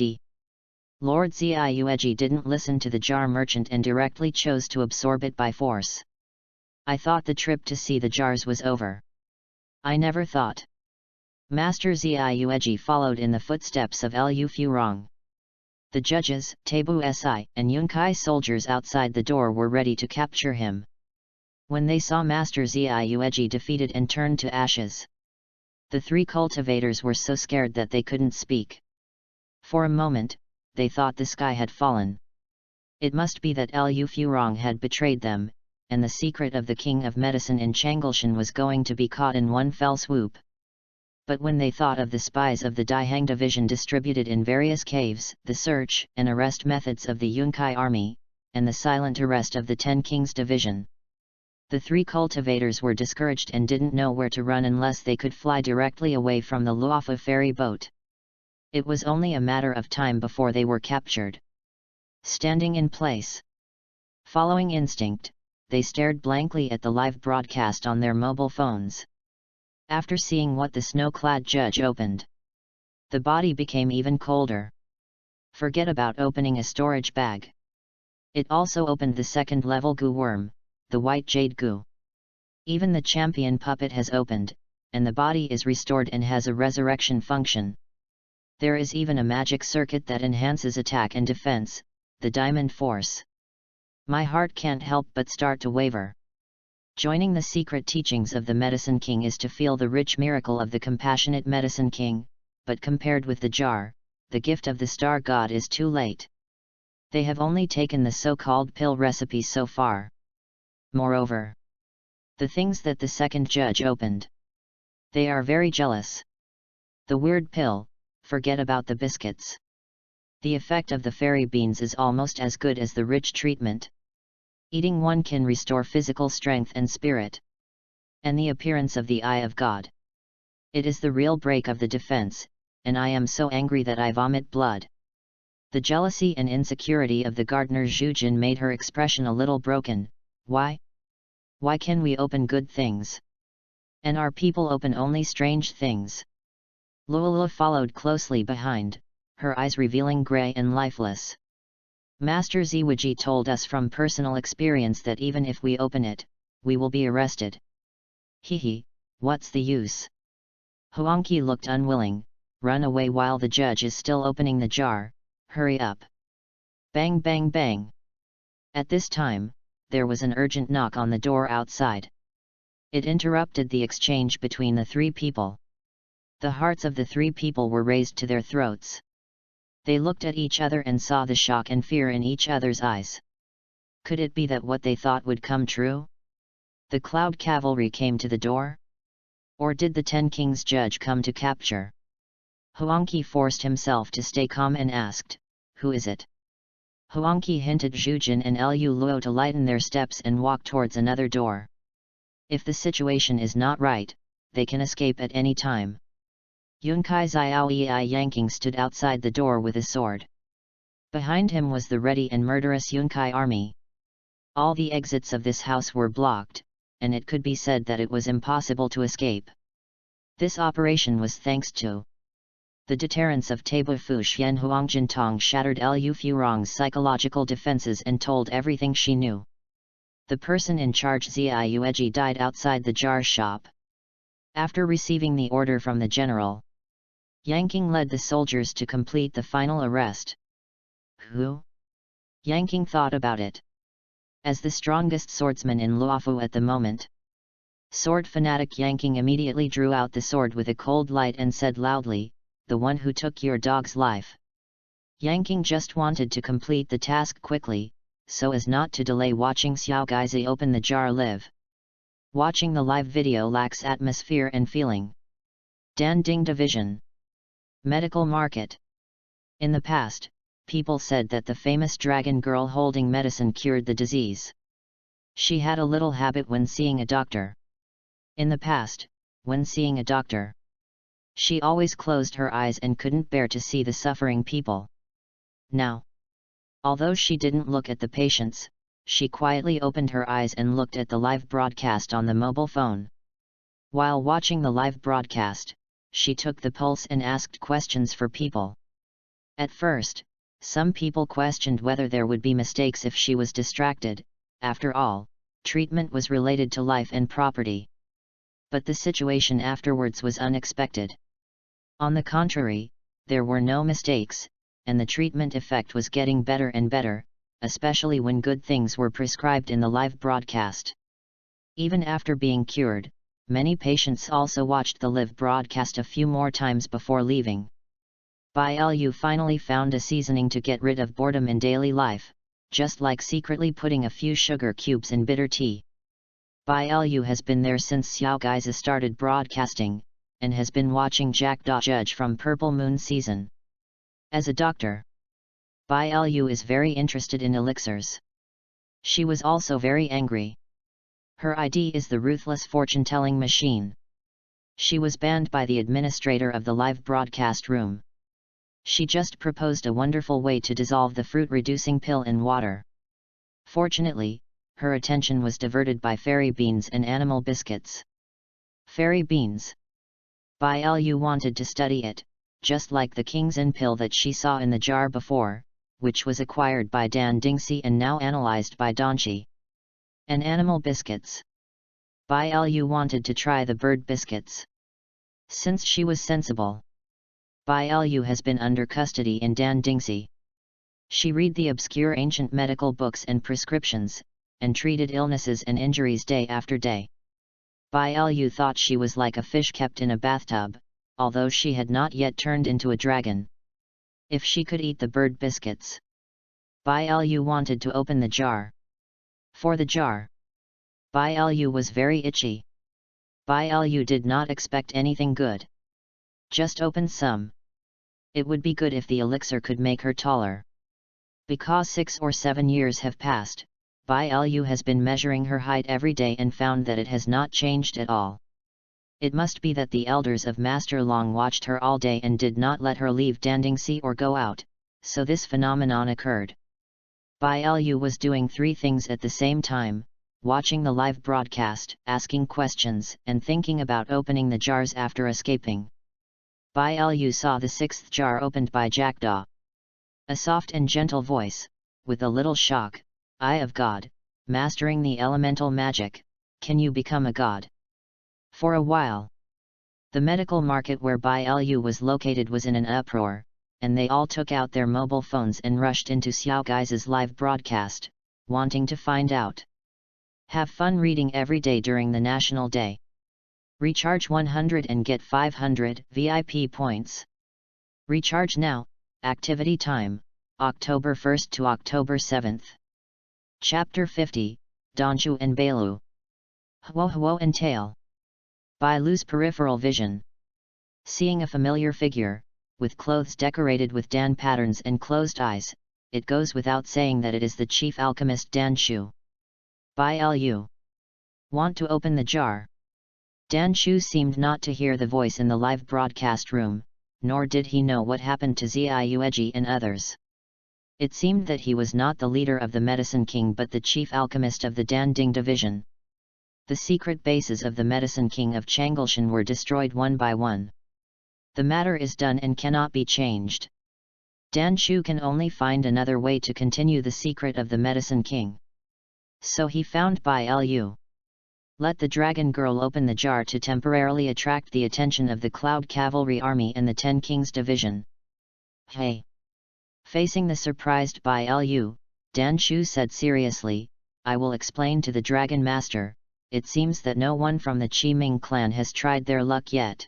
Lord Ziuegi didn't listen to the jar merchant and directly chose to absorb it by force. I thought the trip to see the jars was over. I never thought. Master Ziuegi followed in the footsteps of Lu Furong. The judges, Tabu Si, and Yunkai soldiers outside the door were ready to capture him. When they saw Master Ziuegi defeated and turned to ashes, the 3 cultivators were so scared that they couldn't speak. For a moment, they thought the sky had fallen. It must be that Lu Furong had betrayed them, and the secret of the King of Medicine in Changleshan was going to be caught in one fell swoop. But when they thought of the spies of the Daihang Division distributed in various caves, the search and arrest methods of the Yunkai army, and the silent arrest of the 10 Kings Division, the 3 cultivators were discouraged and didn't know where to run unless they could fly directly away from the Luofu ferry boat. It was only a matter of time before they were captured. Standing in place. Following instinct, they stared blankly at the live broadcast on their mobile phones. After seeing what the snow-clad judge opened, the body became even colder. Forget about opening a storage bag. It also opened the 2nd-level goo worm, the white jade goo. Even the champion puppet has opened, and the body is restored and has a resurrection function. There is even a magic circuit that enhances attack and defense, the Diamond Force. My heart can't help but start to waver. Joining the secret teachings of the Medicine King is to feel the rich miracle of the compassionate Medicine King, but compared with the jar, the gift of the Star God is too late. They have only taken the so-called pill recipe so far. Moreover, the things that the 2nd judge opened. They are very jealous. The weird pill, forget about the biscuits. The effect of the fairy beans is almost as good as the rich treatment. Eating one can restore physical strength and spirit. And the appearance of the Eye of God. It is the real break of the defense, and I am so angry that I vomit blood. The jealousy and insecurity of the gardener Zhu Jin made her expression a little broken. Why? Why can we open good things? And our people open only strange things? Lula followed closely behind, her eyes revealing grey and lifeless. Master Ziuegi told us from personal experience that even if we open it, we will be arrested. Hehe, what's the use? Huangqi looked unwilling. Run away while the judge is still opening the jar, hurry up. Bang bang bang. At this time, there was an urgent knock on the door outside. It interrupted the exchange between the three people. The hearts of the three people were raised to their throats. They looked at each other and saw the shock and fear in each other's eyes. Could it be that what they thought would come true? The cloud cavalry came to the door? Or did the 10 kings judge come to capture? Huangqi forced himself to stay calm and asked, "Who is it?" Huangqi hinted Zhu Jin and Lu Luo to lighten their steps and walk towards another door. If the situation is not right, they can escape at any time. Yunkai Xiaoyi Yanking stood outside the door with his sword. Behind him was the ready and murderous Yunkai army. All the exits of this house were blocked, and it could be said that it was impossible to escape. This operation was thanks to the deterrence of Taibu Fuxian Huangjintong shattered Lu Furong's psychological defenses and told everything she knew. The person in charge Ziayueji died outside the jar shop. After receiving the order from the general, Yanking led the soldiers to complete the final arrest. Who? Yanking thought about it. As the strongest swordsman in Luofu at the moment, sword fanatic Yanking immediately drew out the sword with a cold light and said loudly, "The one who took your dog's life." Yanking just wanted to complete the task quickly, so as not to delay watching Xiao Gaizi open the jar live. Watching the live video lacks atmosphere and feeling. Danding Division. Medical Market. In the past, people said that the famous dragon girl holding medicine cured the disease. She had a little habit when seeing a doctor. In the past, when seeing a doctor, she always closed her eyes and couldn't bear to see the suffering people. Now, although she didn't look at the patients, she quietly opened her eyes and looked at the live broadcast on the mobile phone. While watching the live broadcast, she took the pulse and asked questions for people. At first, some people questioned whether there would be mistakes if she was distracted. After all, treatment was related to life and property. But the situation afterwards was unexpected. On the contrary, there were no mistakes, and the treatment effect was getting better and better, especially when good things were prescribed in the live broadcast. Even after being cured, many patients also watched the live broadcast a few more times before leaving. Bai Lu finally found a seasoning to get rid of boredom in daily life, just like secretly putting a few sugar cubes in bitter tea. Bai Lu has been there since Xiao Gaizi started broadcasting, and has been watching Jackdaw Judge from Purple Moon season. As a doctor, Bai Lu is very interested in elixirs. She was also very angry. Her ID is the ruthless fortune-telling machine. She was banned by the administrator of the live broadcast room. She just proposed a wonderful way to dissolve the fruit-reducing pill in water. Fortunately, her attention was diverted by fairy beans and animal biscuits. Fairy beans. Bai Lu wanted to study it, just like the King's In pill that she saw in the jar before, which was acquired by Dan Dingxi and now analyzed by Donchi. And animal biscuits. Bai Lu wanted to try the bird biscuits. Since she was sensible, Bai Lu has been under custody in Dan Dingxi. She read the obscure ancient medical books and prescriptions, and treated illnesses and injuries day after day. Bai Lu thought she was like a fish kept in a bathtub, although she had not yet turned into a dragon. If she could eat the bird biscuits. Bai Lu wanted to open the jar. For the jar, Bai Lu was very itchy. Bai Lu did not expect anything good. Just open some. It would be good if the elixir could make her taller. Because 6 or 7 years have passed, Bai Lu has been measuring her height every day and found that it has not changed at all. It must be that the elders of Master Long watched her all day and did not let her leave Dandingxi or go out, so this phenomenon occurred. Bai Lu was doing 3 things at the same time, watching the live broadcast, asking questions, and thinking about opening the jars after escaping. Bai Lu saw the 6th jar opened by Jackdaw. A soft and gentle voice, with a little shock, "Eye of God, mastering the elemental magic, can you become a god?" For a while, The medical market where Bai Lu was located was in an uproar, and they all took out their mobile phones and rushed into Xiao Gai's live broadcast, wanting to find out. Have fun reading every day during the National Day. Recharge 100 and get 500 VIP points. Recharge now. Activity time, October 1st to October 7th. Chapter 50, Donshu and Bailu. Huo and Tail. Bailu's peripheral vision. Seeing a familiar figure, with clothes decorated with Dan patterns and closed eyes, it goes without saying that it is the chief alchemist Dan Shu. Bai Lu. Want to open the jar? Dan Shu seemed not to hear the voice in the live broadcast room, nor did he know what happened to Ziueji and others. It seemed that he was not the leader of the Medicine King but the chief alchemist of the Dan Ding division. The secret bases of the Medicine King of Changleshan were destroyed one by one. The matter is done and cannot be changed. Dan Shu can only find another way to continue the secret of the Medicine King. So he found Bai Lu. Let the Dragon Girl open the jar to temporarily attract the attention of the Cloud Cavalry Army and the Ten Kings Division. Hey! Facing the surprised Bai Lu, Dan Shu said seriously, I will explain to the Dragon Master. It seems that no one from the Qi Ming clan has tried their luck yet.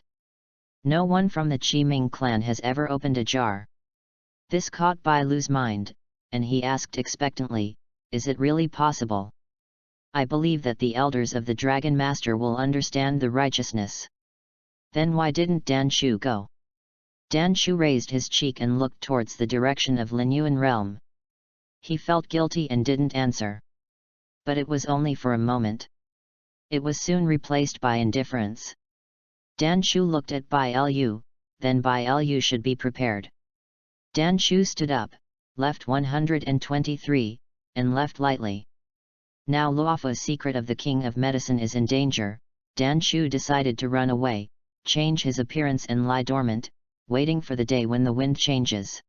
No one from the Qi Ming clan has ever opened a jar. This caught Bai Lu's mind, and he asked expectantly, is it really possible? I believe that the elders of the Dragon Master will understand the righteousness. Then why didn't Dan Shu go? Dan Shu raised his cheek and looked towards the direction of Linyuan realm. He felt guilty and didn't answer. But it was only for a moment. It was soon replaced by indifference. Dan Shu looked at Bai Lu, then Bai Lu should be prepared. Dan Shu stood up, left 123, and left lightly. Now Luofu's secret of the King of Medicine is in danger. Dan Shu decided to run away, change his appearance and lie dormant, waiting for the day when the wind changes.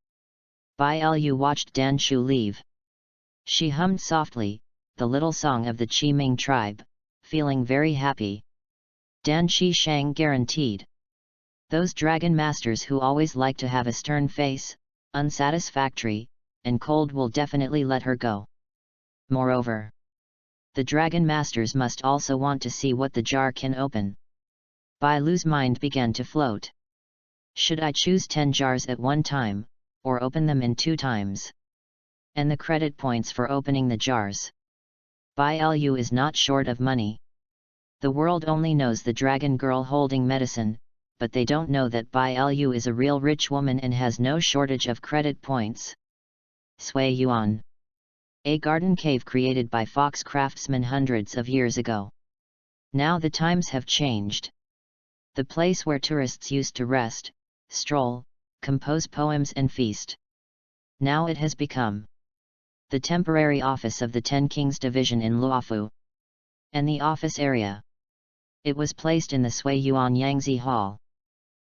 Bai Lu watched Dan Shu leave. She hummed softly, the little song of the Qi Ming tribe, feeling very happy. Dan Qi Shang guaranteed. Those dragon masters who always like to have a stern face, unsatisfactory, and cold will definitely let her go. Moreover, the dragon masters must also want to see what the jar can open. Bai Lu's mind began to float. Should I choose 10 jars at one time, or open them in 2 times? And the credit points for opening the jars. Bai Lu is not short of money. The world only knows the dragon girl holding medicine, but they don't know that Bai Lu is a real rich woman and has no shortage of credit points. Sui Yuan. A garden cave created by fox craftsmen hundreds of years ago. Now the times have changed. The place where tourists used to rest, stroll, compose poems and feast. Now it has become the temporary office of the Ten Kings Division in Luofu. And the office area. It was placed in the Sui Yuan Yangzi Hall.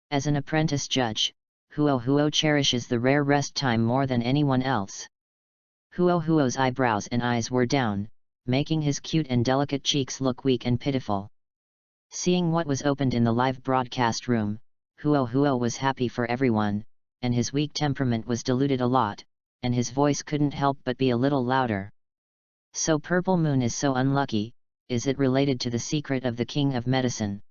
As an apprentice judge, Huo cherishes the rare rest time more than anyone else. Huo's eyebrows and eyes were down, making his cute and delicate cheeks look weak and pitiful. Seeing what was opened in the live broadcast room, Huo was happy for everyone, and his weak temperament was diluted a lot, and his voice couldn't help but be a little louder. So Purple Moon is so unlucky, is it related to the secret of the King of Medicine?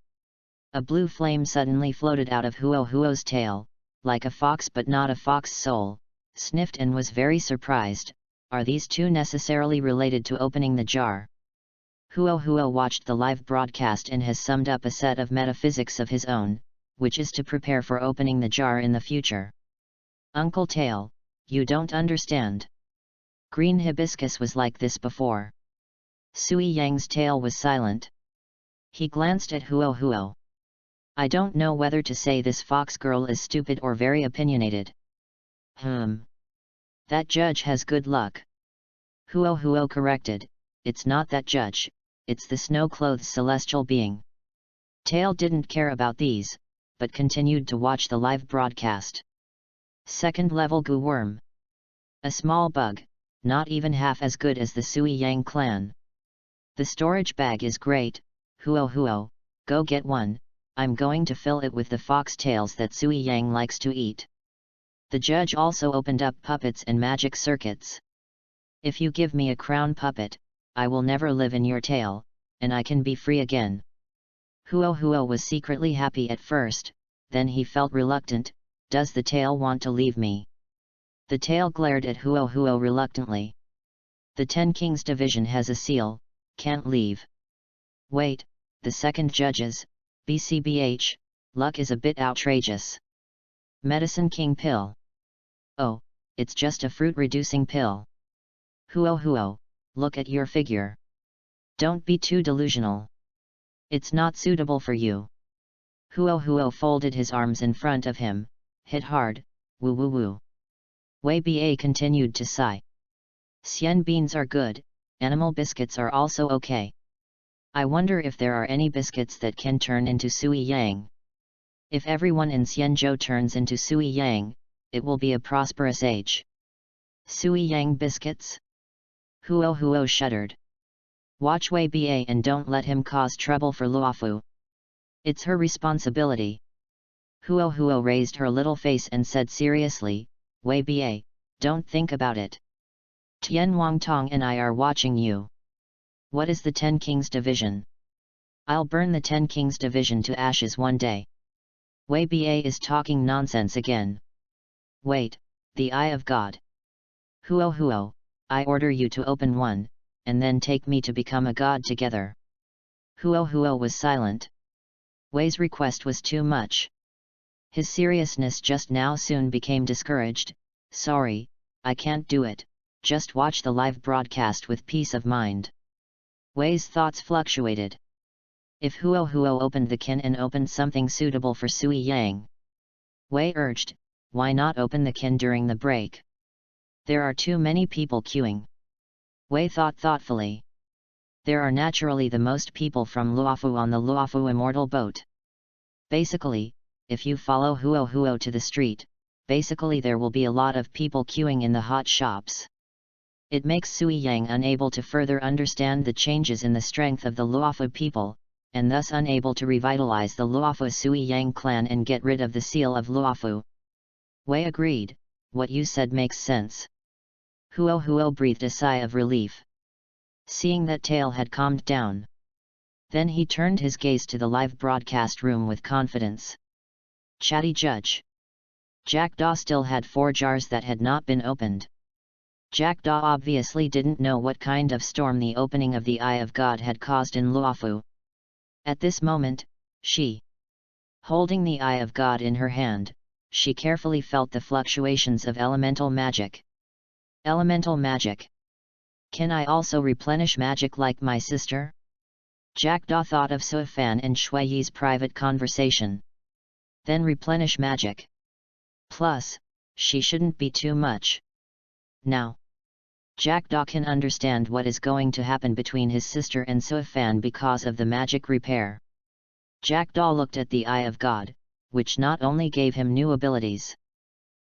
A blue flame suddenly floated out of Huo's tail, like a fox but not a fox soul, sniffed and was very surprised. Are these two necessarily related to opening the jar? Huo watched the live broadcast and has summed up a set of metaphysics of his own, which is to prepare for opening the jar in the future. Uncle Tail, you don't understand. Green hibiscus was like this before. Sui Yang's tail was silent. He glanced at Huo. I don't know whether to say this fox girl is stupid or very opinionated. That judge has good luck. Huo corrected, it's not that judge, it's the snow-clothed celestial being. Tail didn't care about these, but continued to watch the live broadcast. Second level goo worm. A small bug, not even half as good as the Sui Yang clan. The storage bag is great, Huo, go get one, I'm going to fill it with the foxtails that Sui Yang likes to eat. The judge also opened up puppets and magic circuits. If you give me a crown puppet, I will never live in your tail, and I can be free again. Huo was secretly happy at first, then he felt reluctant. Does the tail want to leave me? The tail glared at Huo reluctantly. The 10 Kings division has a seal, can't leave. Wait, the second judges, BCBH, luck is a bit outrageous. Medicine King pill. Oh, it's just a fruit-reducing pill. Huo, look at your figure. Don't be too delusional. It's not suitable for you. Huo folded his arms in front of him, hit hard, woo. Wei Ba continued to sigh. Xian beans are good, animal biscuits are also okay. I wonder if there are any biscuits that can turn into Sui Yang. If everyone in Xianzhou turns into Sui Yang, it will be a prosperous age. Sui Yang biscuits? Huo shuddered. Watch Wei Ba and don't let him cause trouble for Luofu. It's her responsibility. Huo raised her little face and said seriously, Wei Ba, don't think about it. Tian Wangtong and I are watching you. What is the 10 Kings division? I'll burn the 10 Kings division to ashes one day. Wei Ba is talking nonsense again. Wait, the Eye of God. Huo, I order you to open one, and then take me to become a god together. Huo was silent. Wei's request was too much. His seriousness just now soon became discouraged. Sorry, I can't do it, just watch the live broadcast with peace of mind. Wei's thoughts fluctuated. If Huo opened the can and opened something suitable for Sui Yang. Wei urged, why not open the can during the break? There are too many people queuing. Wei thought thoughtfully. There are naturally the most people from Luofu on the Luofu Immortal boat. Basically, if you follow Huo to the street, basically there will be a lot of people queuing in the hot shops. It makes Sui Yang unable to further understand the changes in the strength of the Luofu people, and thus unable to revitalize the Luofu Sui Yang clan and get rid of the seal of Luofu. Wei agreed, what you said makes sense. Huo breathed a sigh of relief. Seeing that tail had calmed down. Then he turned his gaze to the live broadcast room with confidence. Chatty judge. Jackdaw still had 4 jars that had not been opened. Jackdaw obviously didn't know what kind of storm the opening of the Eye of God had caused in Luofu. At this moment, she, holding the Eye of God in her hand, she carefully felt the fluctuations of elemental magic. Elemental magic. Can I also replenish magic like my sister? Jackdaw thought of Suifan and Shuiyi's private conversation. Then replenish magic. Plus, she shouldn't be too much. Now, Jackdaw can understand what is going to happen between his sister and Suifan because of the magic repair. Jackdaw looked at the Eye of God, which not only gave him new abilities,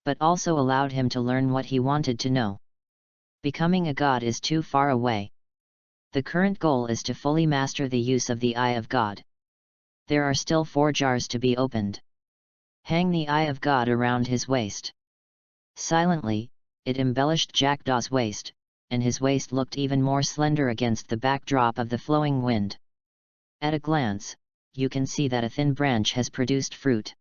but also allowed him to learn what he wanted to know. Becoming a god is too far away. The current goal is to fully master the use of the Eye of God. There are still 4 jars to be opened. Hang the Eye of God around his waist. Silently, it embellished Jackdaw's waist, and his waist looked even more slender against the backdrop of the flowing wind. At a glance, you can see that a thin branch has produced fruit.